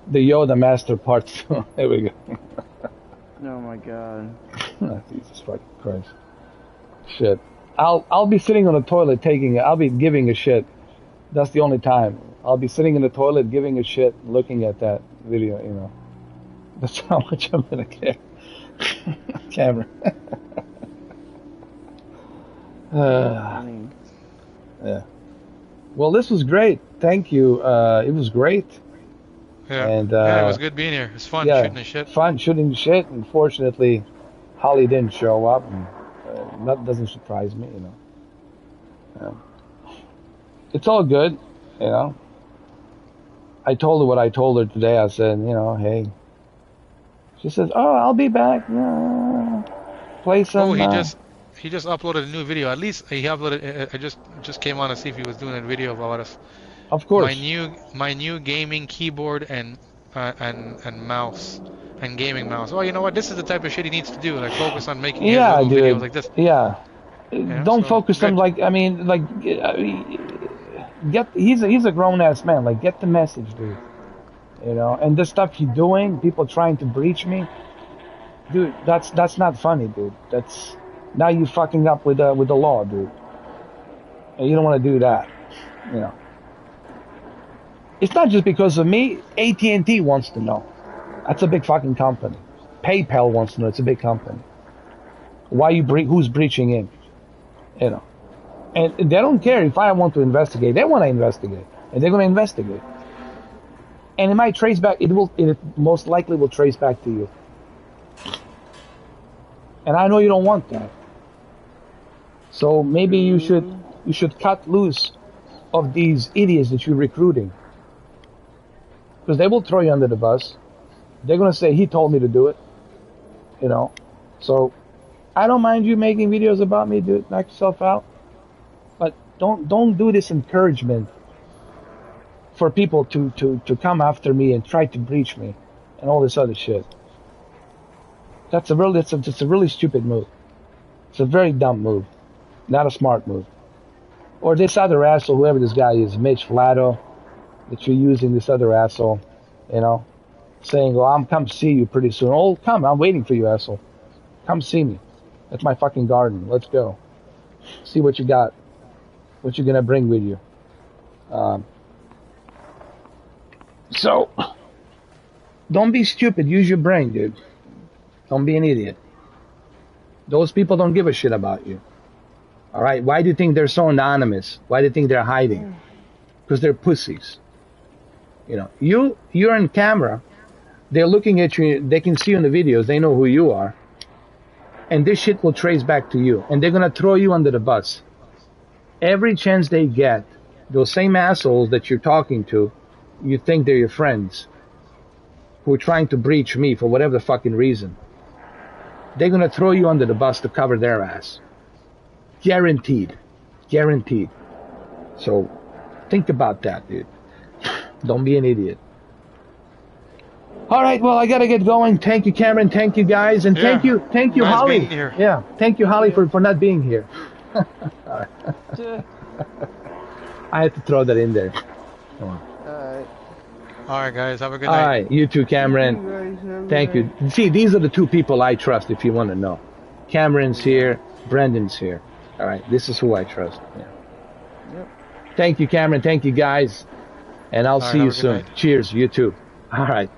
The Yoda Master Part 2. There we go. Oh my god. Jesus fucking Christ. Shit. I'll be sitting on the toilet I'll be giving a shit. That's the only time. I'll be sitting in the toilet giving a shit, looking at that video, That's how much I'm gonna care. Camera. Yeah. Well, this was great. Thank you. It was great. Yeah. And, it was good being here. It was fun shooting the shit. Fun shooting the shit. Unfortunately, Holly didn't show up. And, that doesn't surprise me, It's all good, I told her what I told her today. I said, hey. She says, "Oh, I'll be back. Play some." Oh, he just uploaded a new video. At least he uploaded. I just came on to see if he was doing a video about us. Of course. My new gaming keyboard and mouse and gaming mouse. Oh, you know what? This is the type of shit he needs to do. Like focus on making videos like this. Yeah. Don't focus on he's a grown ass man. Like, get the message, dude. And the stuff you're doing, people trying to breach me, dude. That's not funny, dude. Now you fucking up with the law, dude. And you don't want to do that, It's not just because of me. AT&T wants to know. That's a big fucking company. PayPal wants to know. It's a big company. Why who's breaching in? And they don't care if I want to investigate. They want to investigate, and they're going to investigate. And it might trace back. It most likely will trace back to you. And I know you don't want that. So maybe you should cut loose of these idiots that you're recruiting. Because they will throw you under the bus. They're going to say, he told me to do it. So I don't mind you making videos about me, dude. Knock yourself out. But don't do this encouragement for people to come after me and try to breach me and all this other shit. It's a really stupid move. It's a very dumb move. Not a smart move. Or this other asshole, whoever this guy is, Mitch Flatto, that you're using, this other asshole, saying, well, I'm come see you pretty soon. Oh, come, I'm waiting for you, asshole. Come see me. That's my fucking garden. Let's go. See what you got. What you're gonna bring with you. So, don't be stupid. Use your brain, dude. Don't be an idiot. Those people don't give a shit about you. All right? Why do you think they're so anonymous? Why do you think they're hiding? Because they're pussies. You're on camera. They're looking at you. They can see you in the videos. They know who you are. And this shit will trace back to you. And they're going to throw you under the bus. Every chance they get, those same assholes that you're talking to, you think they're your friends, who are trying to breach me for whatever the fucking reason. They're going to throw you under the bus to cover their ass. Guaranteed. Guaranteed. So, think about that, dude. Don't be an idiot. All right, well, I got to get going. Thank you, Cameron. Thank you, guys. And thank you, nice Holly. Yeah, thank you, Holly, for not being here. I had to throw that in there. Come on. All right, guys. Have a good night. All right, you too, Cameron. Thank you. See, these are the two people I trust, if you want to know. Cameron's here. Brendan's here. All right, this is who I trust. Yeah. Yep. Thank you, Cameron. Thank you, guys. And I'll see you soon. Cheers, you too. All right.